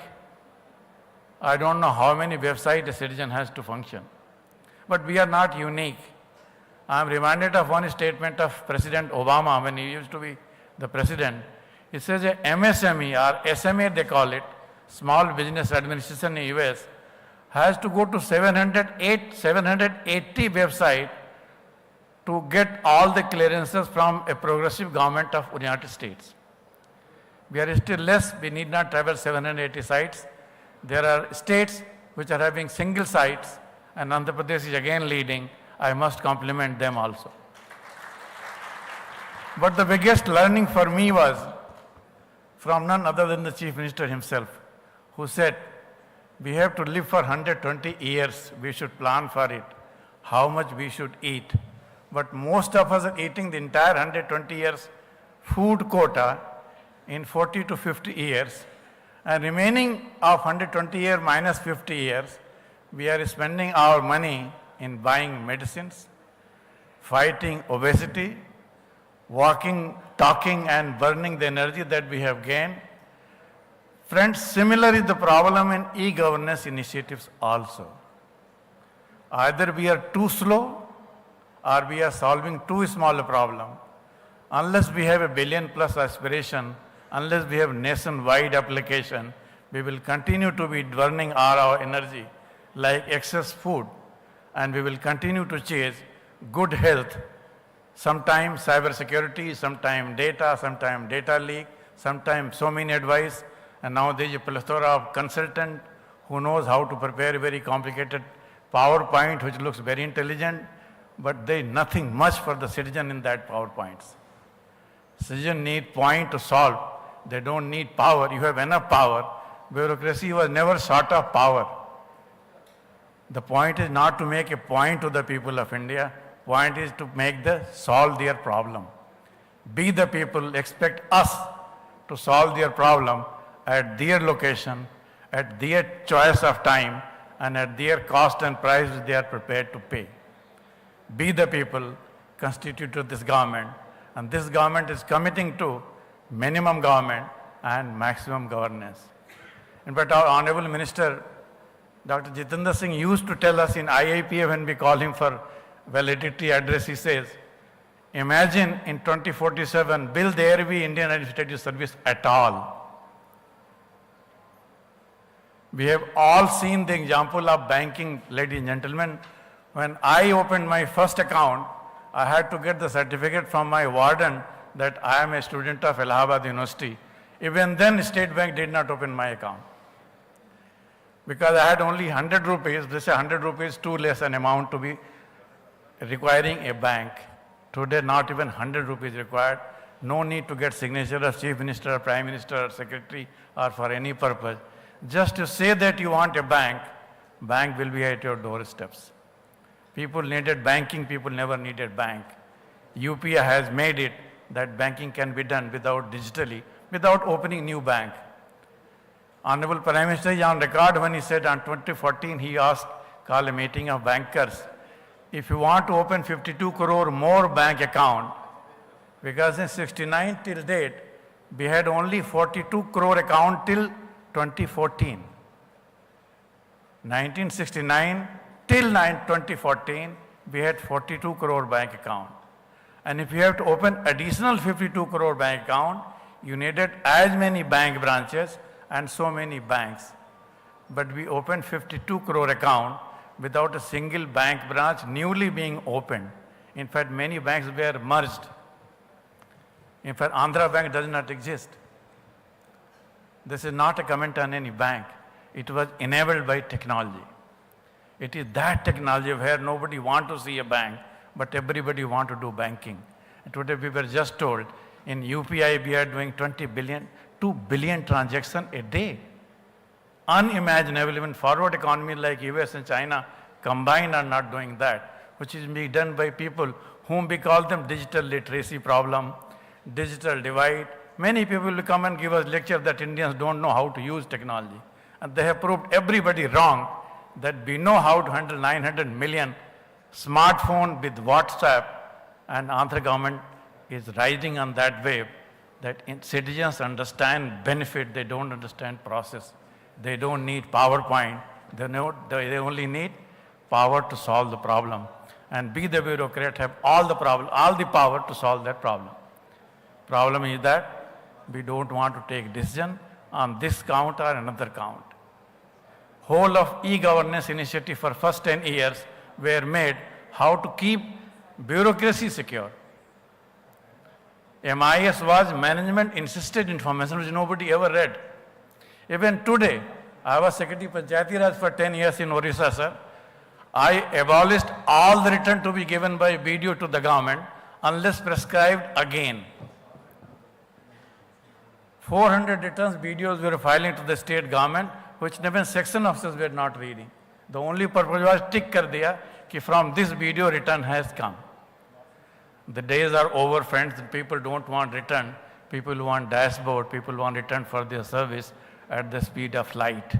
I don't know how many websites a citizen has to function. But we are not unique. I am reminded of one statement of President Obama when he used to be the president. He says a MSME or SMA they call it, Small Business Administration in US, has to go to 780 websites to get all the clearances from a progressive government of United States. We are still less, we need not travel 780 sites. There are states which are having single sites, and Andhra Pradesh is again leading. I must compliment them also. But the biggest learning for me was from none other than the Chief Minister himself, who said, we have to live for 120 years, we should plan for it, how much we should eat. But most of us are eating the entire 120 years food quota in 40 to 50 years, and remaining of 120 years minus 50 years, we are spending our money in buying medicines, fighting obesity, walking, talking and burning the energy that we have gained. Friends, similar is the problem in e-governance initiatives also. Either we are too slow or we are solving too small a problem. Unless we have a billion plus aspiration, unless we have nationwide application, we will continue to be burning our energy like excess food, and we will continue to chase good health, sometimes cyber security, sometimes data leak, sometimes so many advice, and now there is a plethora of consultant who knows how to prepare a very complicated PowerPoint which looks very intelligent, but there is nothing much for the citizen in that PowerPoints. Citizen need point to solve. They don't need power. You have enough power. Bureaucracy was never short of power. The point is not to make a point to the people of India. Point is to solve their problem. Be the people, expect us to solve their problem at their location, at their choice of time, and at their cost and price they are prepared to pay. Be the people, constitute this government, and this government is committing to minimum government and maximum governance. In fact, our Honorable Minister, Dr. Jitendra Singh used to tell us in IIPA when we call him for validity address, he says, imagine in 2047, will there be Indian Administrative Service at all? We have all seen the example of banking, ladies and gentlemen. When I opened my first account, I had to get the certificate from my warden that I am a student of Allahabad University. Even then, State Bank did not open my account. Because I had only 100 rupees, this is 100 rupees too less an amount to be requiring a bank. Today, not even 100 rupees required. No need to get signature of Chief Minister or Prime Minister or Secretary or for any purpose. Just to say that you want a bank, bank will be at your doorsteps. People needed banking, people never needed bank. UPI has made it that banking can be done digitally, without opening new bank. Honorable Prime Minister is on record when he said on 2014 he called a meeting of bankers. If you want to open 52 crore more bank account, because in 69 till date, we had only 42 crore account till 2014. 1969 till 2014, we had 42 crore bank account. And if you have to open additional 52 crore bank account, you needed as many bank branches and so many banks. But we opened 52 crore account without a single bank branch newly being opened. In fact, many banks were merged. In fact, Andhra Bank does not exist. This is not a comment on any bank. It was enabled by technology. It is that technology where nobody wants to see a bank, but everybody wants to do banking. And today we were just told in UPI we are doing 2 billion transactions a day. Unimaginable, even forward economies like US and China combined are not doing that, which is being done by people whom we call them digital literacy problem, digital divide. Many people will come and give us lecture that Indians don't know how to use technology. And they have proved everybody wrong, that we know how to handle 900 million smartphone with WhatsApp, and Andhra government is riding on that wave, that citizens understand benefit, they don't understand process. They don't need PowerPoint, they only need power to solve the problem. And we the bureaucrat have all the power to solve that problem. Problem is that we don't want to take decision on this count or another count. Whole of e-governance initiative for first 10 years were made how to keep bureaucracy secure. MIS was management insisted information which nobody ever read. Even today, I was Secretary Panchayati Raj for 10 years in Orissa, sir. I abolished all the return to be given by video to the government unless prescribed again. 400 returns videos were filing to the state government, which even section officers were not reading. The only purpose was tick kar diya ki from this video return has come. The days are over, friends. People don't want return. People want dashboard. People want return for their service at the speed of light.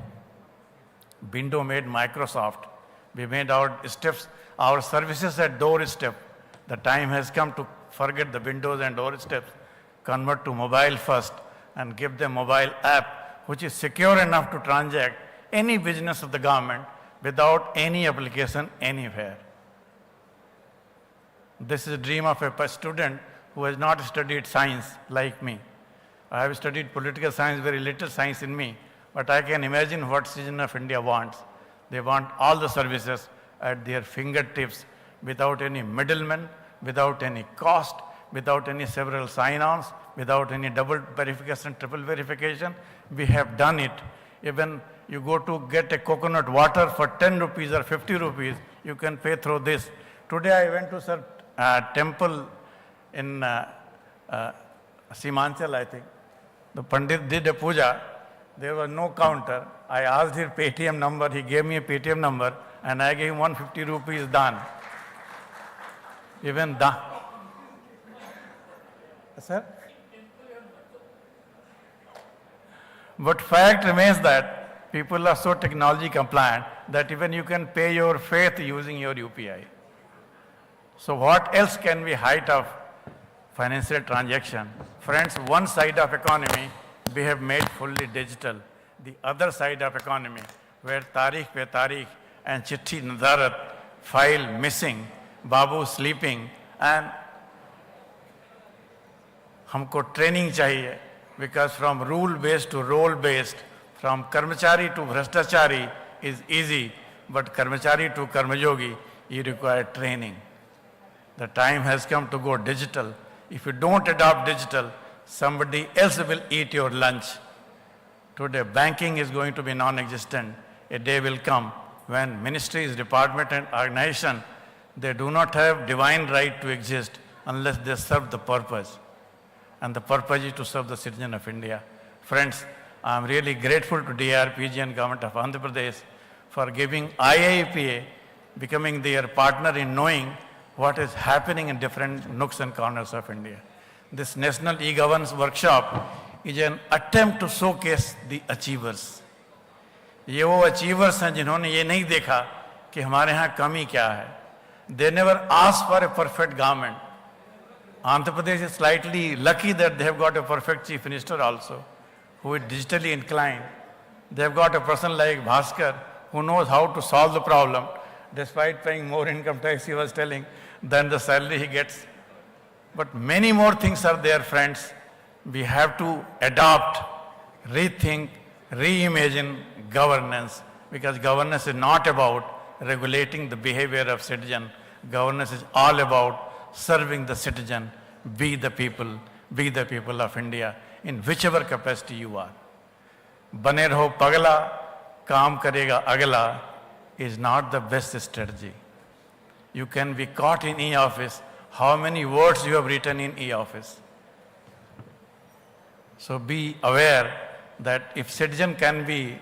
Window made Microsoft. We made our steps, our services at doorstep. The time has come to forget the windows and doorsteps, convert to mobile first, and give them mobile app, which is secure enough to transact any business of the government without any application anywhere. This is a dream of a student who has not studied science like me. I have studied political science, very little science in me, but I can imagine what citizen of India wants. They want all the services at their fingertips without any middleman, without any cost, without any several sign-ons, without any double verification, triple verification. We have done it. Even you go to get a coconut water for 10 rupees or 50 rupees, you can pay through this. Today I went to a temple in Simanchal, I think. The Pandit did a puja. There was no counter. I asked his Paytm number. He gave me a Paytm number, and I gave him 150 rupees done. Even that. Sir? But fact remains that people are so technology compliant that even you can pay your faith using your UPI. So what else can be height of financial transaction? Friends, one side of economy we have made fully digital. The other side of economy, where tarikh pe tarikh and chitti nadarat, file missing, babu sleeping, and हमको training चाहिए, because from rule based to role based, from karmachari to bhrashtachari is easy, but karmachari to karmayogi, you require training. The time has come to go digital. If you don't adopt digital, somebody else will eat your lunch. Today, banking is going to be non-existent. A day will come when ministries, department, and organization, they do not have divine right to exist unless they serve the purpose. And the purpose is to serve the citizen of India. Friends, I am really grateful to DARPG and Government of Andhra Pradesh for giving IIPA, becoming their partner in knowing what is happening in different nooks and corners of India. This National E-Governance Workshop is an attempt to showcase the achievers. ये वो achievers हैं जिन्होंने ये नहीं देखा कि हमारे यहाँ कमी क्या है. They never asked for a perfect government. Andhra Pradesh is slightly lucky that they have got a perfect chief minister also, who is digitally inclined. They have got a person like Bhaskar, who knows how to solve the problem, despite paying more income tax, he was telling, than the salary he gets. But many more things are there, friends. We have to adopt, rethink, reimagine governance, because governance is not about regulating the behavior of citizen. Governance is all about serving the citizen, be the people of India, in whichever capacity you are. Bane raho pagla, kaam karega agla is not the best strategy. You can be caught in e-office. How many words you have written in e-office? So be aware that if citizen can be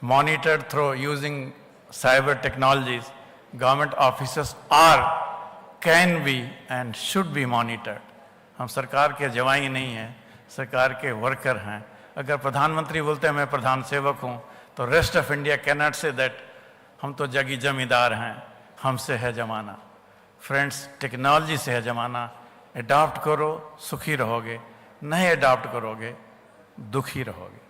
monitored through using cyber technologies, government officers can be and should be monitored. हम सरकार के जवाई नहीं हैं, सरकार के worker हैं. अगर प्रधानमंत्री बोलते हैं मैं प्रधान सेवक हूं, तो rest of India cannot say that हम तो जगी जमींदार हैं, हमसे है जमाना. फ्रेंड्स, टेक्नोलॉजी से है जमाना. अडॉप्ट करो, सुखी रहोगे. नहीं अडॉप्ट करोगे, दुखी रहोगे.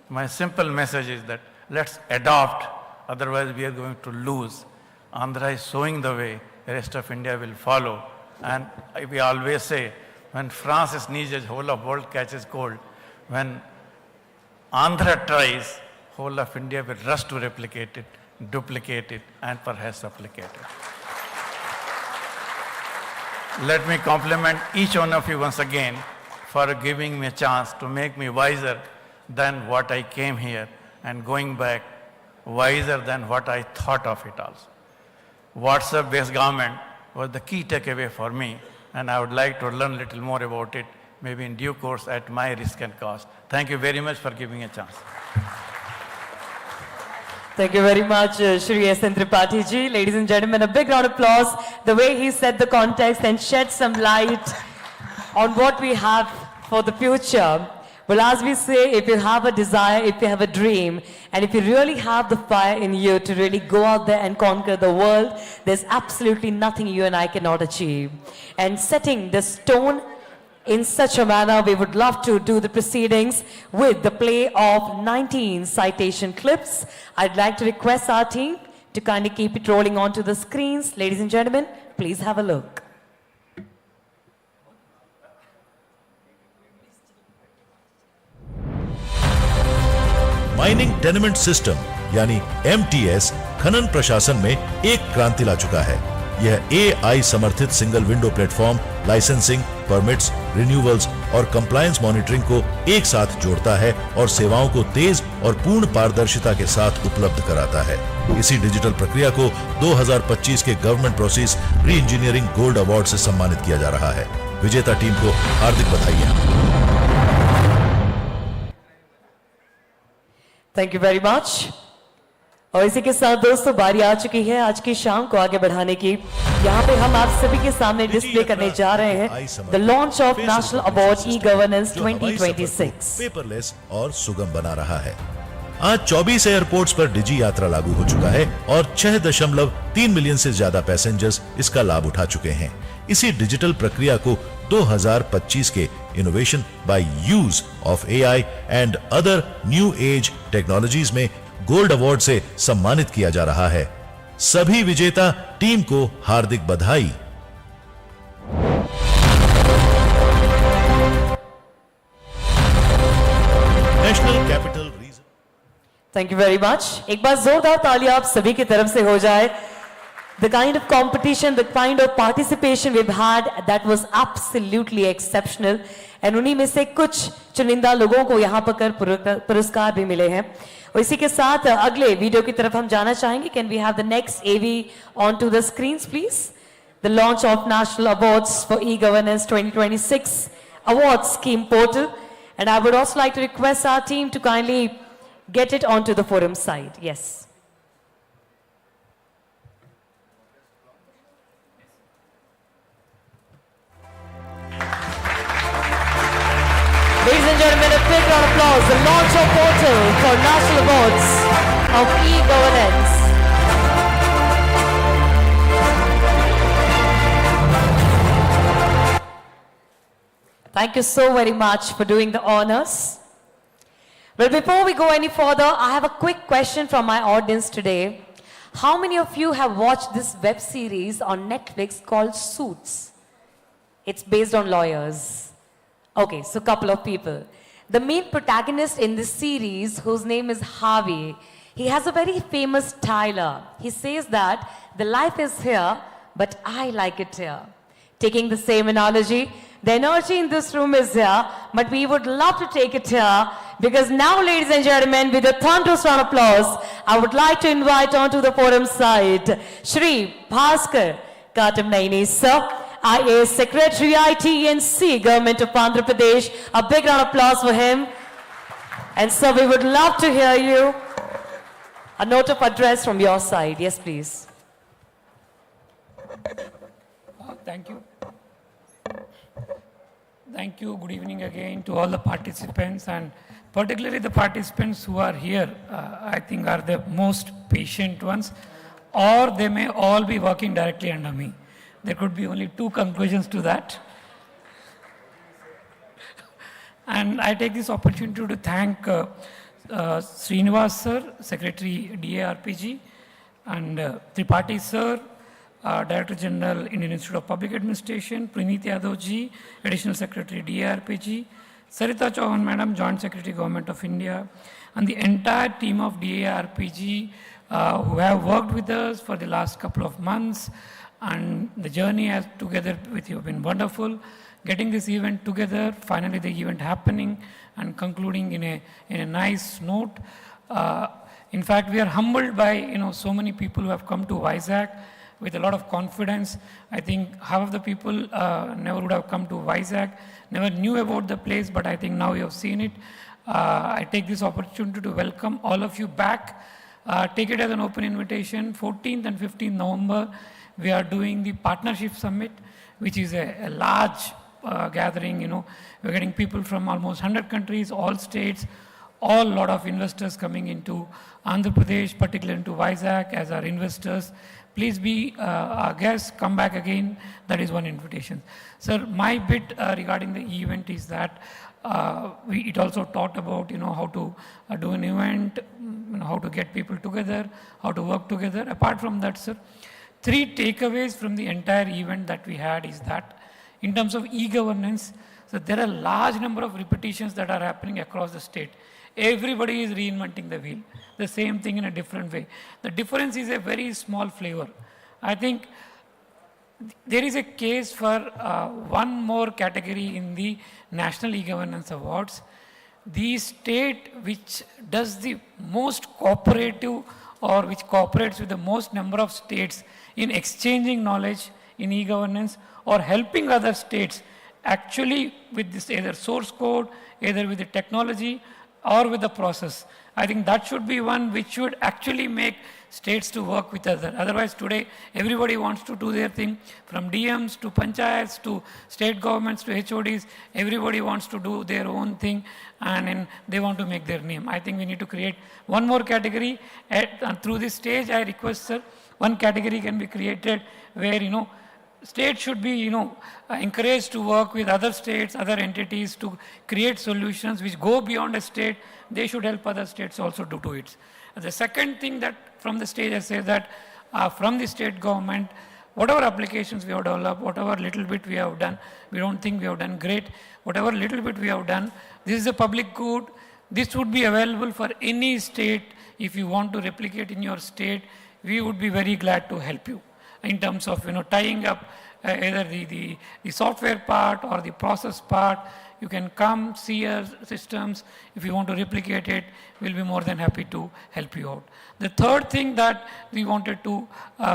My simple message is that let's adopt, otherwise we are going to lose. Andhra is showing the way, the rest of India will follow. And we always say, when France sneezes, whole of world catches cold. When Andhra tries, whole of India will rush to replicate it, duplicate it, and perhaps replicate it. Let me compliment each one of you once again for giving me a chance to make me wiser than what I came here, and going back wiser than what I thought of it also. WhatsApp-based government was the key takeaway for me, and I would like to learn a little more about it, maybe in due course at my risk and cost. Thank you very much for giving a chance. Thank you very much, Shri S.N. Tripathi ji. Ladies and gentlemen, a big round of applause. The way he set the context and shed some light on what we have for the future. Well, as we say, if you have a desire, if you have a dream, and if you really have the fire in you to really go out there and conquer the world, there's absolutely nothing you and I cannot achieve. And setting the stone in such a manner, we would love to do the proceedings with the play of 19 citation clips. I'd like to request our team to kindly keep it rolling onto the screens. Ladies and gentlemen, please have a look. Mining tenement system यानी MTS खनन प्रशासन में एक क्रांति ला चुका है. यह AI समर्थित single window platform licensing, permits, renewals और कंप्लायंस मॉनिटरिंग को एक साथ जोड़ता है और सेवाओं को तेज और पूर्ण पारदर्शिता के साथ उपलब्ध कराता है. इसी डिजिटल प्रक्रिया को 2025 के गवर्नमेंट प्रोसेस री इंजीनियरिंग गोल्ड अवार्ड से सम्मानित किया जा रहा है. विजेता टीम को हार्दिक बधाइयां. Thank you very much. और इसी के साथ दोस्तों बारी आ चुकी है आज की शाम को आगे बढ़ाने की. यहाँ पे हम आप सभी के सामने डिस्प्ले करने जा रहे हैं the launch of national award e-governance 2026. Paperless और सुगम बना रहा है. आज 24 एयरपोर्ट्स पर डिजी यात्रा लागू हो चुका है और 6.3 मिलियन से ज्यादा पैसेंजर्स इसका लाभ उठा चुके हैं. इसी डिजिटल प्रक्रिया को 2025 के innovation by use of AI and other new age technologies में गोल्ड अवार्ड से सम्मानित किया जा रहा है. सभी विजेता टीम को हार्दिक बधाई. National capital region. Thank you very much. एक बार जोरदार तालियां आप सभी की तरफ से हो जाए. The kind of competition, the kind of participation we've had, that was absolutely exceptional. And उन्हीं में से कुछ चुनिंदा लोगों को यहाँ पर पुरस्कार भी मिले हैं. और इसी के साथ अगले वीडियो की तरफ हम जाना चाहेंगे. Can we have the next AV onto the screens, please? The launch of National Awards for E-Governance 2026 Award Scheme Portal. And I would also like to request our team to kindly get it onto the forum side. Yes. Ladies and gentlemen, a big round of applause. The launch of portal for National Awards of E-Governance. Thank you so very much for doing the honors. Well, before we go any further, I have a quick question from my audience today. How many of you have watched this web series on Netflix called Suits? It's based on lawyers. Okay, so a couple of people. The main protagonist in this series, whose name is Harvey, He has a very famous dialogue. He says that the life is here, but I like it here. Taking the same analogy, the energy in this room is here, but we would love to take it here, because now, ladies and gentlemen, with a thunderous round of applause, I would like to invite onto the forum side Shri Bhaskar Katamnaini, sir, IAS Secretary IT&C, Government of Andhra Pradesh. A big round of applause for him. And sir, we would love to hear you. A note of address from your side. Yes, please. Thank you. Thank you. Good evening again to all the participants, and particularly the participants who are here, I think are the most patient ones, or they may all be working directly under me. There could be only two conclusions to that. And I take this opportunity to thank Srinivas sir, Secretary DARPG, and Tripathi sir, Director General, Indian Institute of Public Administration, Pranit Yadav ji, Additional Secretary DARPG, Sarita Chauhan Madam, Joint Secretary Government of India, and the entire team of DARPG who have worked with us for the last couple of months. And the journey has together with you have been wonderful. Getting this event together, finally the event happening and concluding in a nice note. In fact, we are humbled by so many people who have come to Vizag with a lot of confidence. I think half of the people never would have come to Vizag, never knew about the place, but I think now you have seen it. I take this opportunity to welcome all of you back. Take it as an open invitation. 14th and 15th November, we are doing the Partnership Summit, which is a large gathering. We're getting people from almost 100 countries, all states, all lot of investors coming into Andhra Pradesh, particularly into Vizag as our investors. Please be our guests, come back again. That is one invitation. Sir, my bit regarding the event is that it also taught about how to do an event, how to get people together, how to work together. Apart from that, sir, 3 takeaways from the entire event that we had is that in terms of e-governance, so there are large number of repetitions that are happening across the state. Everybody is reinventing the wheel, the same thing in a different way. The difference is a very small flavor. I think there is a case for one more category in the National E-Governance Awards. The state which does the most cooperative or which cooperates with the most number of states in exchanging knowledge in e-governance or helping other states actually with this either source code, either with the technology or with the process. I think that should be one which should actually make states to work with others. Otherwise today everybody wants to do their thing, from DMs to panchayats to state governments to HODs, everybody wants to do their own thing and they want to make their name. I think we need to create one more category and through this stage I request, sir, one category can be created where states should be encouraged to work with other states, other entities to create solutions which go beyond a state. They should help other states also to do it. The second thing that from the stage I say that from the state government, whatever applications we have developed, whatever little bit we have done, we don't think we have done great. Whatever little bit we have done, this is a public good. This would be available for any state. If you want to replicate in your state, we would be very glad to help you in terms of tying up either the software part or the process part. You can come, see our systems. If you want to replicate it, we'll be more than happy to help you out. The third thing that we wanted to,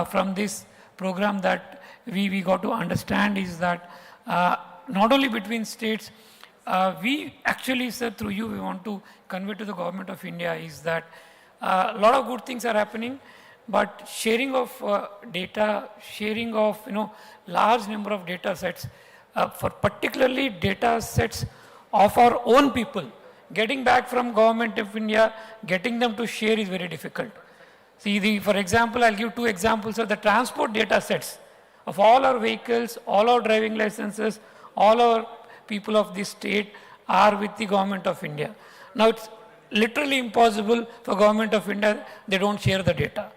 from this program that we got to understand is that not only between states, we actually, sir, through you, we want to convey to the Government of India is that a lot of good things are happening, but sharing of data, sharing of large number of data sets, for particularly data sets of our own people, getting back from Government of India, getting them to share is very difficult. See, for example, I'll give 2 examples of the transport data sets of all our vehicles, all our driving licenses, all our people of this state are with the Government of India. Now it's literally impossible for Government of India, they don't share the data.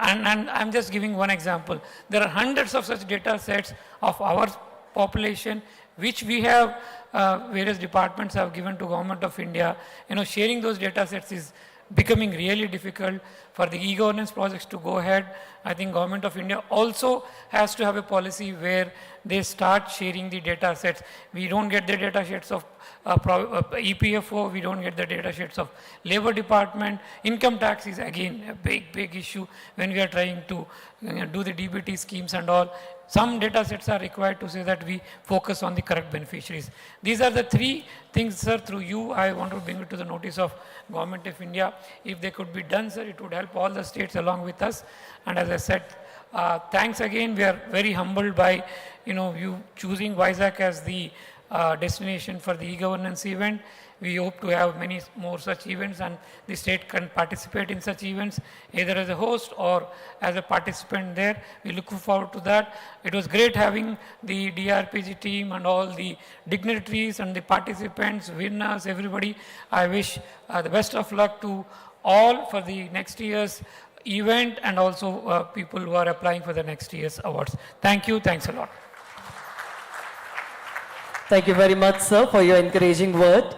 And I'm just giving one example. There are hundreds of such data sets of our population, which we have, various departments have given to Government of India. Sharing those data sets is becoming really difficult for the e-governance projects to go ahead. I think Government of India also has to have a policy where they start sharing the data sets. We don't get the data sets of EPFO, we don't get the data sets of Labor Department. Income tax is again a big issue when we are trying to do the DBT schemes and all. Some data sets are required to say that we focus on the correct beneficiaries. These are the three things, sir, through you, I want to bring it to the notice of Government of India. If they could be done, sir, it would help all the states along with us. And as I said, thanks again. We are very humbled by, you choosing Vizag as the destination for the e-governance event. We hope to have many more such events, and the state can participate in such events either as a host or as a participant there. We look forward to that. It was great having the DRPG team and all the dignitaries and the participants, winners, everybody. I wish the best of luck to all for the next year's event, and also people who are applying for the next year's awards. Thank you. Thanks a lot. Thank you very much, sir, for your encouraging word.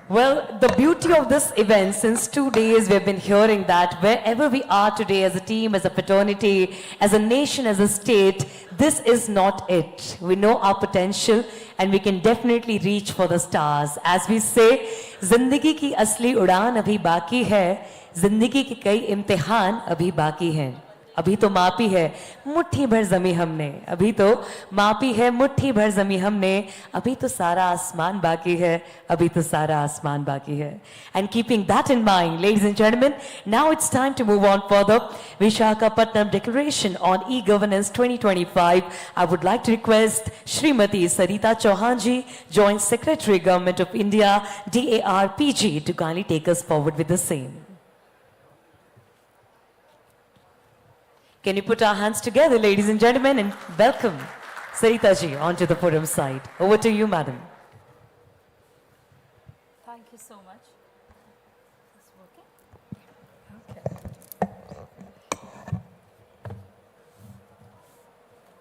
Well, the beauty of this event, since 2 days we've been hearing that wherever we are today as a team, as a fraternity, as a nation, as a state, this is not it. We know our potential and we can definitely reach for the stars. As we say, Zindagi ki asli उड़ान अभी बाकी है, जिंदगी के कई इम्तिहान अभी बाकी हैं. अभी तो मापी है मुट्ठी भर जमी हमने, अभी तो मापी है मुट्ठी भर जमी हमने, अभी तो सारा आसमान बाकी है, अभी तो सारा आसमान बाकी है. And keeping that in mind, ladies and gentlemen, now it's time to move on further. Visakhapatnam Declaration on E-Governance 2025. I would like to request Srimati Sarita Chauhan ji, Joint Secretary Government of India, DARPG, to kindly take us forward with the same. Can you put our hands together, ladies and gentlemen, and welcome Sarita ji onto the podium side. Over to you, madam. Thank you so much.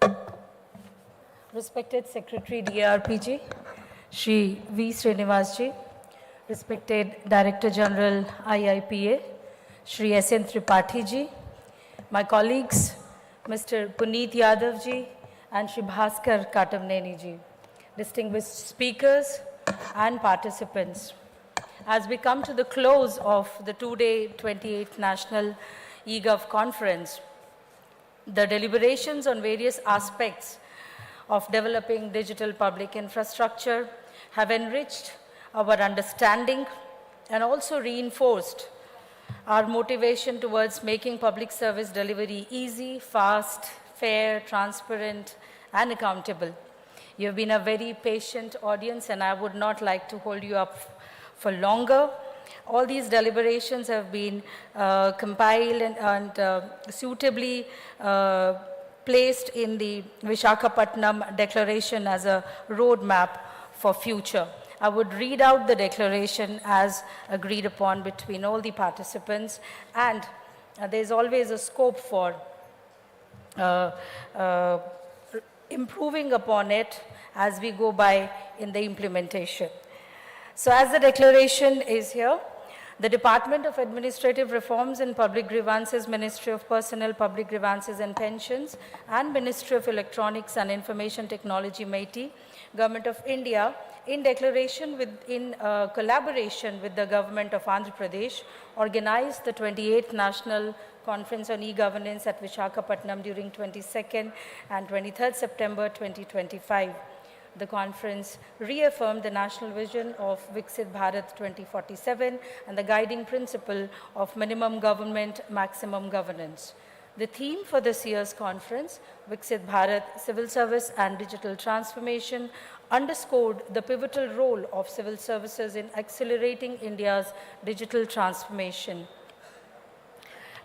Okay. Respected Secretary DRPG, Shri V. Srinivas ji, respected Director General IIPA, Shri S.N. Tripathi ji, my colleagues, Mr. Puneet Yadav ji and Shri Bhaskar Katamneni ji, distinguished speakers and participants. As we come to the close of the two-day 28th National eGov Conference, the deliberations on various aspects of developing digital public infrastructure have enriched our understanding and also reinforced our motivation towards making public service delivery easy, fast, fair, transparent, and accountable. You have been a very patient audience, and I would not like to hold you up for longer. All these deliberations have been compiled and suitably placed in the Visakhapatnam Declaration as a roadmap for future. I would read out the declaration as agreed upon between all the participants, and there's always a scope for improving upon it as we go by in the implementation. So as the declaration is here, the Department of Administrative Reforms and Public Grievances, Ministry of Personnel, Public Grievances and Pensions, and Ministry of Electronics and Information Technology, MeitY, Government of India, in declaration in collaboration with the Government of Andhra Pradesh, organized the 28th National Conference on E-Governance at Visakhapatnam during 22nd and 23rd September 2025. The conference reaffirmed the national vision of Viksit Bharat 2047 and the guiding principle of minimum government, maximum governance. The theme for this year's conference, Viksit Bharat, Civil Service and Digital Transformation, underscored the pivotal role of civil services in accelerating India's digital transformation.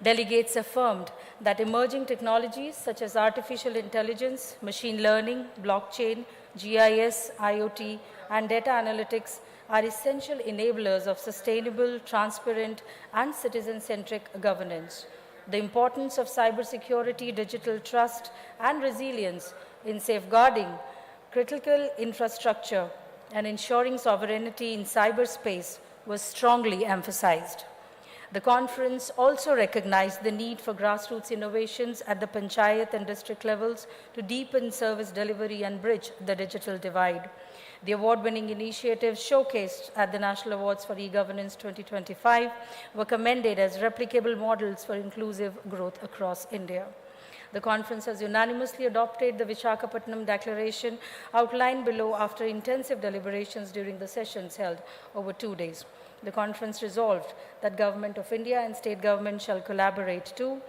Delegates affirmed that emerging technologies such as artificial intelligence, machine learning, blockchain, GIS, IoT, and data analytics are essential enablers of sustainable, transparent, and citizen-centric governance. The importance of cybersecurity, digital trust, and resilience in safeguarding critical infrastructure and ensuring sovereignty in cyberspace was strongly emphasized. The conference also recognized the need for grassroots innovations at the panchayat and district levels to deepen service delivery and bridge the digital divide. The award-winning initiatives showcased at the National Awards for E-Governance 2025 were commended as replicable models for inclusive growth across India. The conference has unanimously adopted the Visakhapatnam Declaration outlined below after intensive deliberations during the sessions held over 2 days. The conference resolved that Government of India and state government shall collaborate to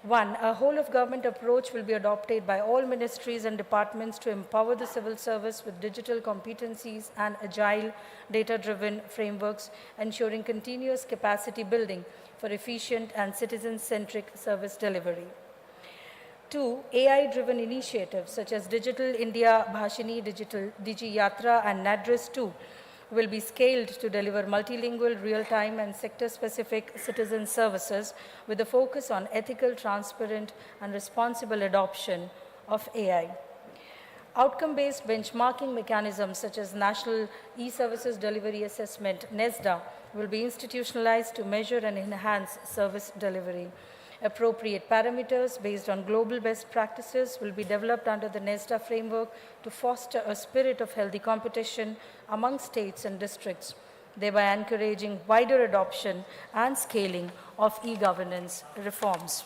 1. A whole-of-government approach will be adopted by all ministries and departments to empower the civil service with digital competencies and agile, data-driven frameworks, ensuring continuous capacity building for efficient and citizen-centric service delivery. 2. AI-driven initiatives such as Digital India Bhashini, Digital Digi Yatra, and NADRIS 2 will be scaled to deliver multilingual, real-time, and sector-specific citizen services with a focus on ethical, transparent, and responsible adoption of AI. Outcome-based benchmarking mechanisms such as National E-Services Delivery Assessment, NESDA, will be institutionalized to measure and enhance service delivery. Appropriate parameters based on global best practices will be developed under the NESDA framework to foster a spirit of healthy competition among states and districts, thereby encouraging wider adoption and scaling of e-governance reforms.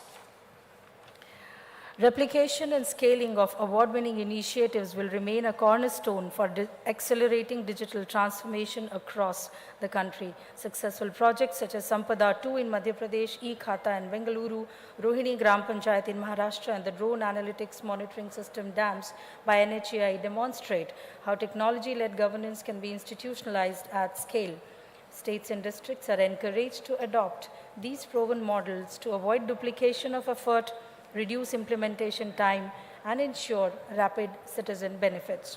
Replication and scaling of award-winning initiatives will remain a cornerstone for accelerating digital transformation across the country. Successful projects such as Sampada 2 in Madhya Pradesh, e-Khata in Bengaluru, Rohini Gram Panchayat in Maharashtra, and the Drone Analytics Monitoring System DAMS by NHAI demonstrate how technology-led governance can be institutionalized at scale. States and districts are encouraged to adopt these proven models to avoid duplication of effort, reduce implementation time, and ensure rapid citizen benefits.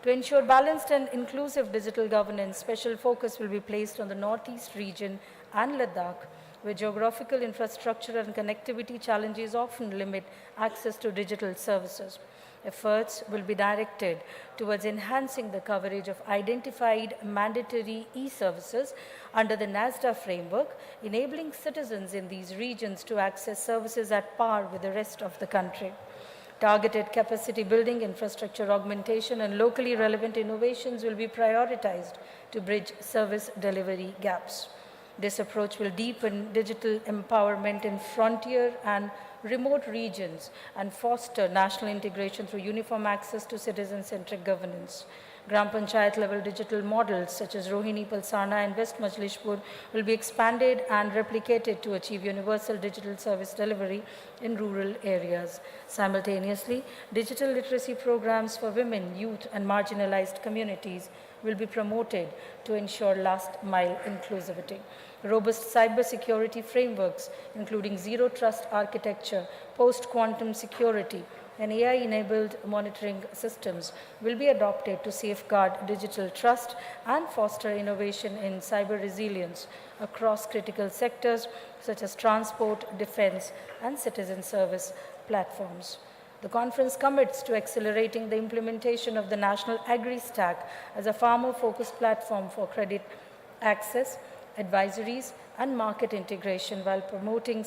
To ensure balanced and inclusive digital governance, special focus will be placed on the Northeast region and Ladakh, where geographical infrastructure and connectivity challenges often limit access to digital services. Efforts will be directed towards enhancing the coverage of identified mandatory e-services under the NASDA framework, enabling citizens in these regions to access services at par with the rest of the country. Targeted capacity building, infrastructure augmentation, and locally relevant innovations will be prioritized to bridge service delivery gaps. This approach will deepen digital empowerment in frontier and remote regions and foster national integration through uniform access to citizen-centric governance. Gram Panchayat level digital models such as Rohini, Palsana, and West Majlishpur will be expanded and replicated to achieve universal digital service delivery in rural areas. Simultaneously, digital literacy programs for women, youth, and marginalized communities will be promoted to ensure last-mile inclusivity. Robust cybersecurity frameworks, including zero trust architecture, post-quantum security, and AI-enabled monitoring systems will be adopted to safeguard digital trust and foster innovation in cyber resilience across critical sectors such as transport, defense, and citizen service platforms. The conference commits to accelerating the implementation of the National Agri-Stack as a farmer-focused platform for credit access, advisories, and market integration while promoting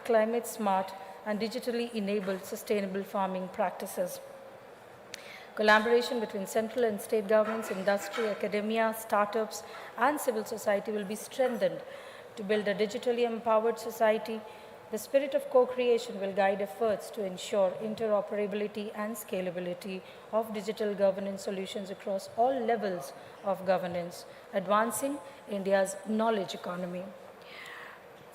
climate-smart and digitally enabled sustainable farming practices. Collaboration between central and state governments, industry, academia, startups, and civil society will be strengthened to build a digitally empowered society. The spirit of co-creation will guide efforts to ensure interoperability and scalability of digital governance solutions across all levels of governance, advancing India's knowledge economy.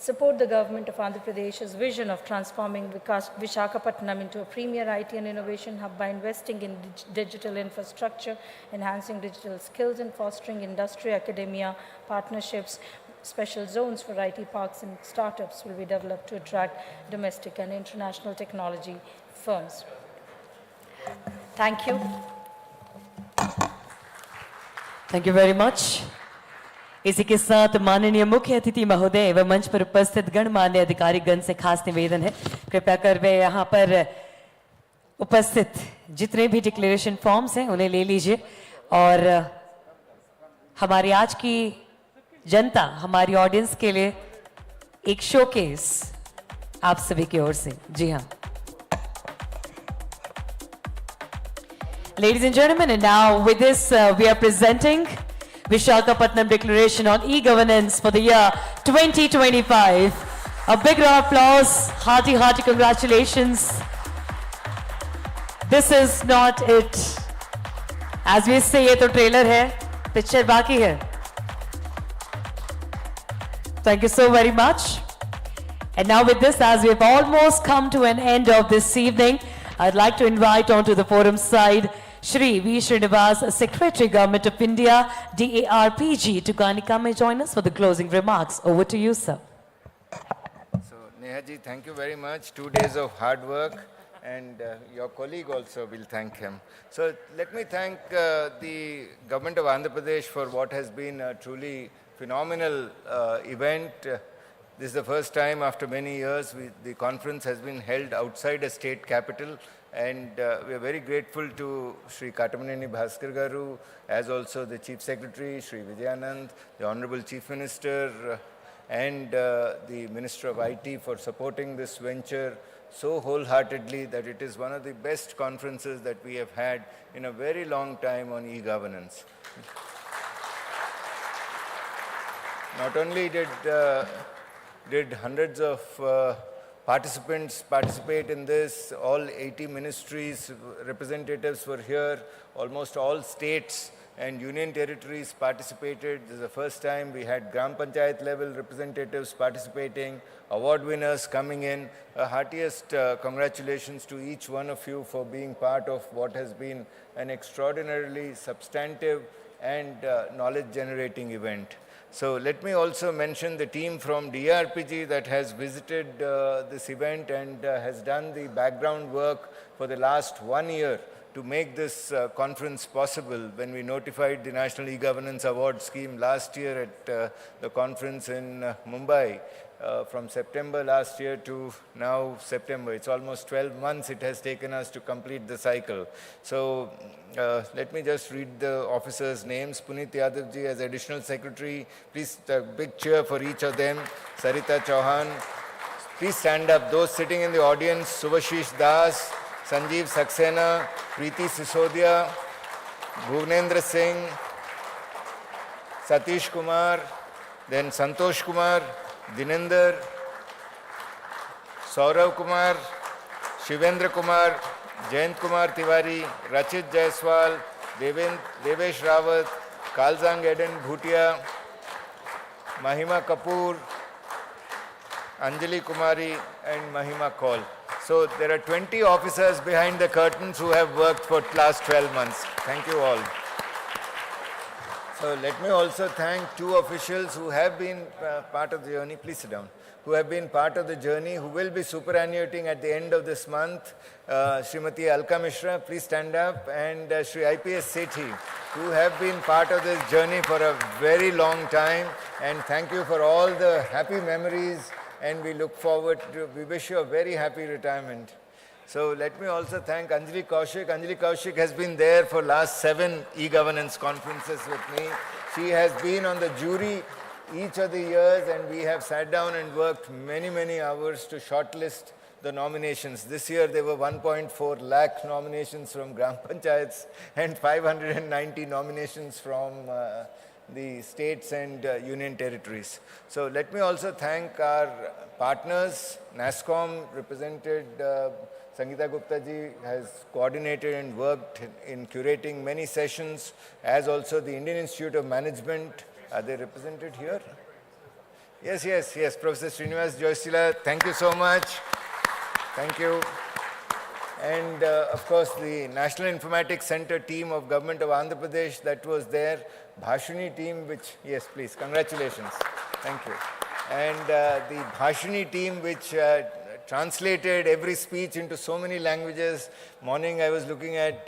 Support the government of Andhra Pradesh's vision of transforming Visakhapatnam into a premier IT and innovation hub by investing in digital infrastructure, enhancing digital skills, and fostering industry, academia, partnerships. Special zones for IT parks and startups will be developed to attract domestic and international technology firms. Thank you. Thank you very much. इसी के साथ माननीय मुख्य अतिथि महोदय एवं मंच पर उपस्थित गणमान्य अधिकारीगण से खास निवेदन है, कृपया कर वे यहाँ पर उपस्थित जितने भी डिक्लेरेशन फॉर्म्स हैं उन्हें ले लीजिए और हमारी आज की जनता, हमारी ऑडियंस के लिए एक शोकेस आप सभी की ओर से। जी हाँ। Ladies and gentlemen, and now with this we are presenting Vishakhapatnam Declaration on E-Governance for the year 2025. A big round of applause, hearty congratulations. This is not it. As we say, ये तो trailer है, picture बाकी है. Thank you so very much. And now with this, as we've almost come to an end of this evening, I'd like to invite onto the forum side Shri V. Srinivas, Secretary Government of India, DARPG, to kindly come and join us for the closing remarks. Over to you, sir. So, Neha ji, thank you very much. 2 days of hard work, and your colleague also will thank him. So, let me thank the Government of Andhra Pradesh for what has been a truly phenomenal event. This is the first time after many years the conference has been held outside a state capital, and we are very grateful to Sri Katamaneni Bhaskar Garu, as also the Chief Secretary, Sri Vijayanand, the Honorable Chief Minister, and the Minister of IT for supporting this venture so wholeheartedly that it is one of the best conferences that we have had in a very long time on e-governance. Not only did hundreds of participants participate in this, all 80 ministries representatives were here, almost all states and union territories participated. This is the first time we had Gram Panchayat level representatives participating, award winners coming in. Heartiest congratulations to each one of you for being part of what has been an extraordinarily substantive and knowledge generating event. So let me also mention the team from DRPG that has visited this event and has done the background work for the last 1 year to make this conference possible. When we notified the National E-Governance Award Scheme last year at the conference in Mumbai, from September last year to now September, it's almost 12 months it has taken us to complete the cycle. So let me just read the officers' names. Puneet Yadavji as Additional Secretary. Please, a big cheer for each of them. Sarita Chauhan. Please stand up. Those sitting in the audience, Subhashish Das, Sanjeev Saxena, Preeti Sisodia, Bhuvnendra Singh, Satish Kumar, then Santosh Kumar, Dinender, Saurav Kumar, Shivendra Kumar, Jayant Kumar Tiwari, Rachit Jaiswal, Devesh Rawat, Kalzang Eden Bhutia, Mahima Kapoor, Anjali Kumari, and Mahima Kaul. So there are 20 officers behind the curtains who have worked for the last 12 months. Thank you all. So let me also thank 2 officials who have been part of the journey. Please sit down. Who have been part of the journey, who will be superannuating at the end of this month. Srimati Alka Mishra, please stand up, and Sri IPS Sethi, who have been part of this journey for a very long time. And thank you for all the happy memories, and we look forward to, we wish you a very happy retirement. So let me also thank Anjali Kaushik. Anjali Kaushik has been there for last 7 e-governance conferences with me. She has been on the jury each of the years, and we have sat down and worked many hours to shortlist the nominations. This year there were 1.4 lakh nominations from Gram Panchayats and 590 nominations from the states and union territories. So let me also thank our partners. NASSCOM, represented Sangeeta Gupta ji, has coordinated and worked in curating many sessions, as also the Indian Institute of Management. Are they represented here? Yes, Professor Srinivas Joyasila, thank you so much. Thank you. And of course, the National Informatics Center team of Government of Andhra Pradesh that was there. Bhashini team, which, yes, please, congratulations. Thank you. And the Bhashini team, which translated every speech into so many languages. Morning, I was looking at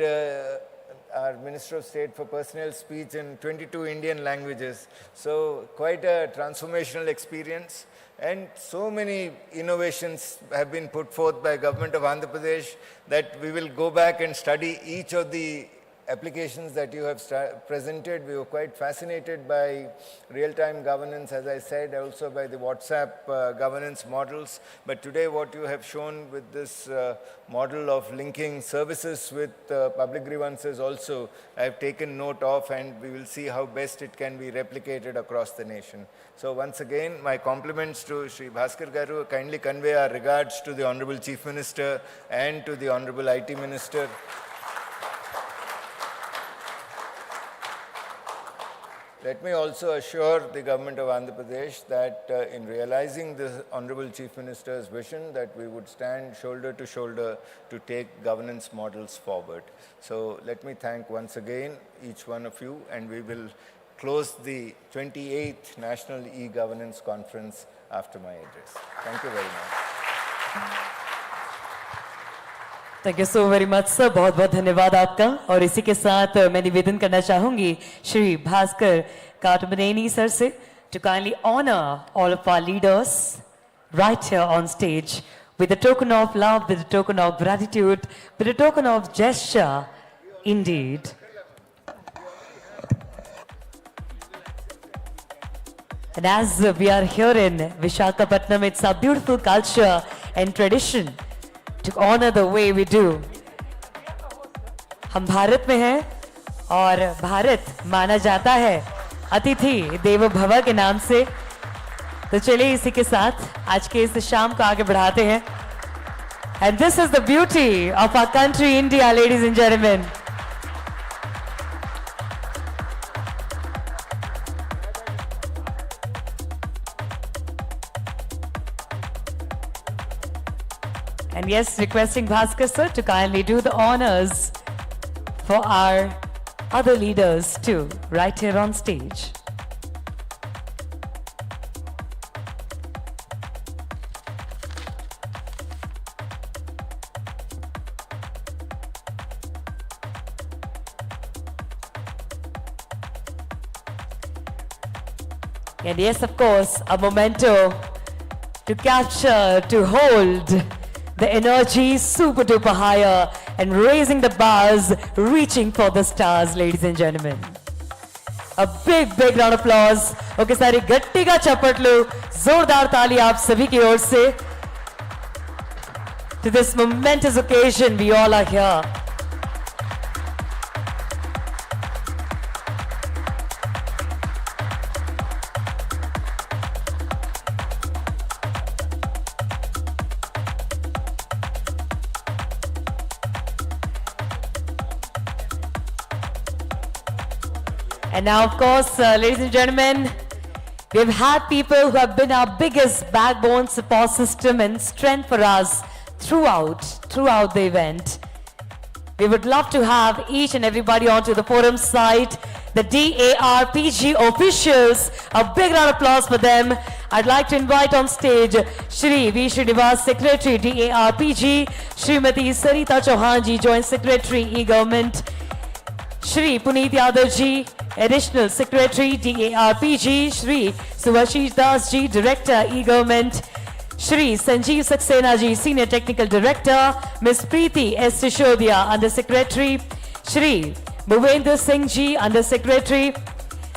our Minister of State for Personnel speech in 22 Indian languages. So quite a transformational experience. And so many innovations have been put forth by Government of Andhra Pradesh that we will go back and study each of the applications that you have presented. We were quite fascinated by real-time governance, as I said, also by the WhatsApp governance models. But today what you have shown with this model of linking services with public grievances also, I have taken note of, and we will see how best it can be replicated across the nation. So once again, my compliments to Sri Bhaskar Garu. Kindly convey our regards to the Honorable Chief Minister and to the Honorable IT Minister. Let me also assure the government of Andhra Pradesh that in realizing the Honorable Chief Minister's vision, that we would stand shoulder to shoulder to take governance models forward. So let me thank once again each one of you, and we will close the 28th National E-Governance Conference after my address. Thank you very much. Thank you so very much sir, बहुत बहुत धन्यवाद आपका। और इसी के साथ मैं निवेदन करना चाहूंगी श्री भास्कर काटमनेनी सर से to kindly honour all of our leaders right here on stage with a token of love, with a token of gratitude, with a token of gesture indeed. And as we are here in Visakhapatnam, it's our beautiful culture and tradition to honor the way we do. हम भारत में हैं और भारत माना जाता है अतिथि देवो भव के नाम से। तो चलिए इसी के साथ आज के इस शाम को आगे बढ़ाते हैं। And this is the beauty of our country, India, ladies and gentlemen. And yes, requesting Bhaskar sir to kindly do the honors for our other leaders too, right here on stage. And yes, of course, a memento to capture, to hold the energy super duper higher and raising the bars, reaching for the stars, ladies and gentlemen. A big round of applause. Okay, सारी गट्टी का चपट लो, जोरदार ताली आप सभी की ओर से. To this momentous occasion, we all are here. And now, of course, ladies and gentlemen, we've had people who have been our biggest backbone, support system and strength for us throughout the event. We would love to have each and everybody onto the forum side, the DARPG officials. A big round of applause for them. I'd like to invite on stage Shri V. Srinivas, Secretary, DARPG, Srimati Sarita Chauhan ji, Joint Secretary, E-Government, Shri Puneet Yadav ji, Additional Secretary, DARPG, Shri Subhashish Das ji, Director, E-Government, Shri Sanjeev Saxena ji, Senior Technical Director, Ms. Preeti S. Sishodia, Under Secretary, Shri Bhuvendra Singh ji, Under Secretary,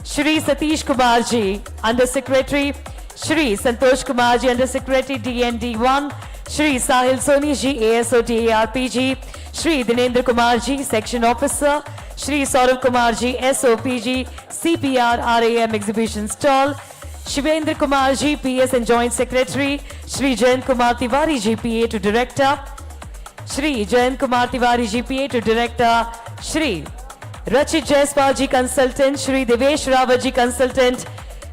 Shri Satish Kumar ji, Under Secretary, Shri Santosh Kumar ji, Under Secretary, DND1, Shri Sahil Soni ji, ASO DARPG, Shri Dinendra Kumar ji, Section Officer, Shri Saurav Kumar ji, SOPG, CPR RAM Exhibition Stall, Shivendra Kumar ji, PS and Joint Secretary, Shri Jayant Kumar Tiwari ji, PA to Director, Shri Jayant Kumar Tiwari ji, PA to Director, Shri Rachit Jaiswal ji, Consultant, Shri Devesh Rawat ji, Consultant,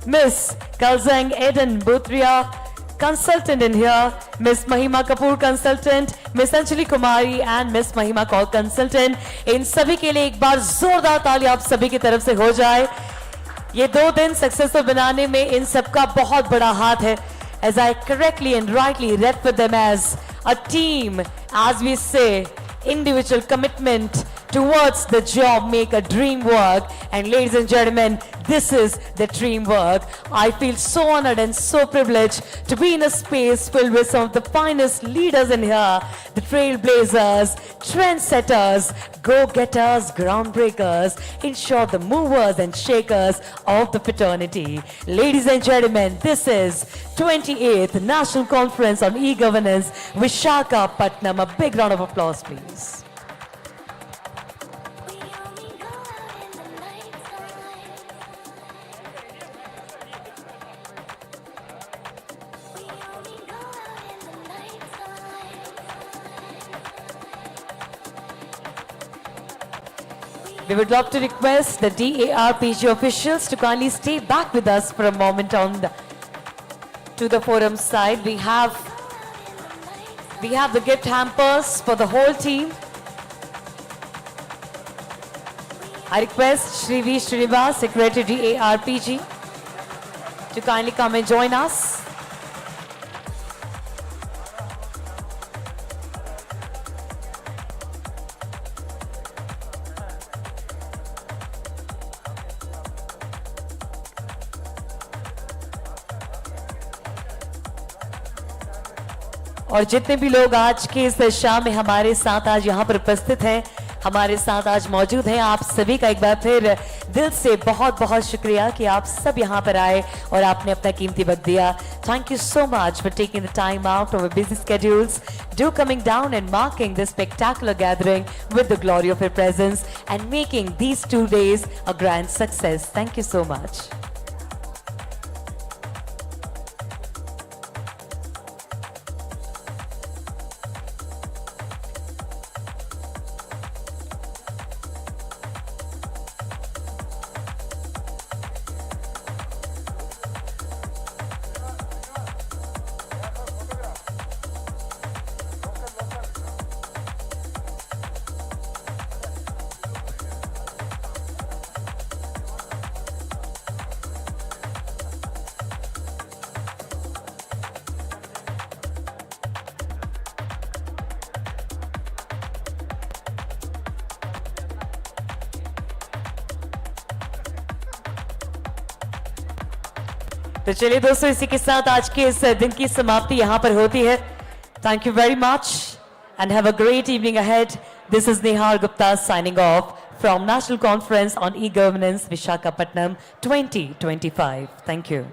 Miss Kalzang Eden Butria, Consultant in here, Miss Mahima Kapoor, Consultant, Miss Anjali Kumari and Miss Mahima Kaur, Consultant. इन सभी के लिए एक बार जोरदार ताली आप सभी की तरफ से हो जाए. ये 2 दिन सक्सेसफुल बनाने में इन सबका बहुत बड़ा हाथ है. As I correctly and rightly read for them as a team, as we say, individual commitment towards the job make a dream work. And ladies and gentlemen, This is the dream work. I feel so honored and so privileged to be in a space filled with some of the finest leaders in here, the trailblazers, trendsetters, go-getters, groundbreakers, in short, the movers and shakers of the fraternity. Ladies and gentlemen, this is 28th National Conference on E-Governance, Visakhapatnam. A big round of applause, please. We would love to request the DARPG officials to kindly stay back with us for a moment to the forum side. We have the gift hampers for the whole team. I request Shri V. Srinivas, Secretary DARPG, to kindly come and join us. और जितने भी लोग आज के इस शाम में हमारे साथ आज यहाँ पर उपस्थित हैं, हमारे साथ आज मौजूद हैं, आप सभी का एक बार फिर दिल से बहुत बहुत शुक्रिया कि आप सब यहाँ पर आए और आपने अपना कीमती वक्त दिया. Thank you so much for taking the time out of your busy schedules, do coming down and marking this spectacular gathering with the glory of your presence and making these 2 days a grand success. Thank you so much. तो चलिए दोस्तों, इसी के साथ आज के इस दिन की समाप्ति यहाँ पर होती है. Thank you very much and have a great evening ahead. This is Nehal Gupta signing off from National Conference on E-Governance, Visakhapatnam 2025. Thank you.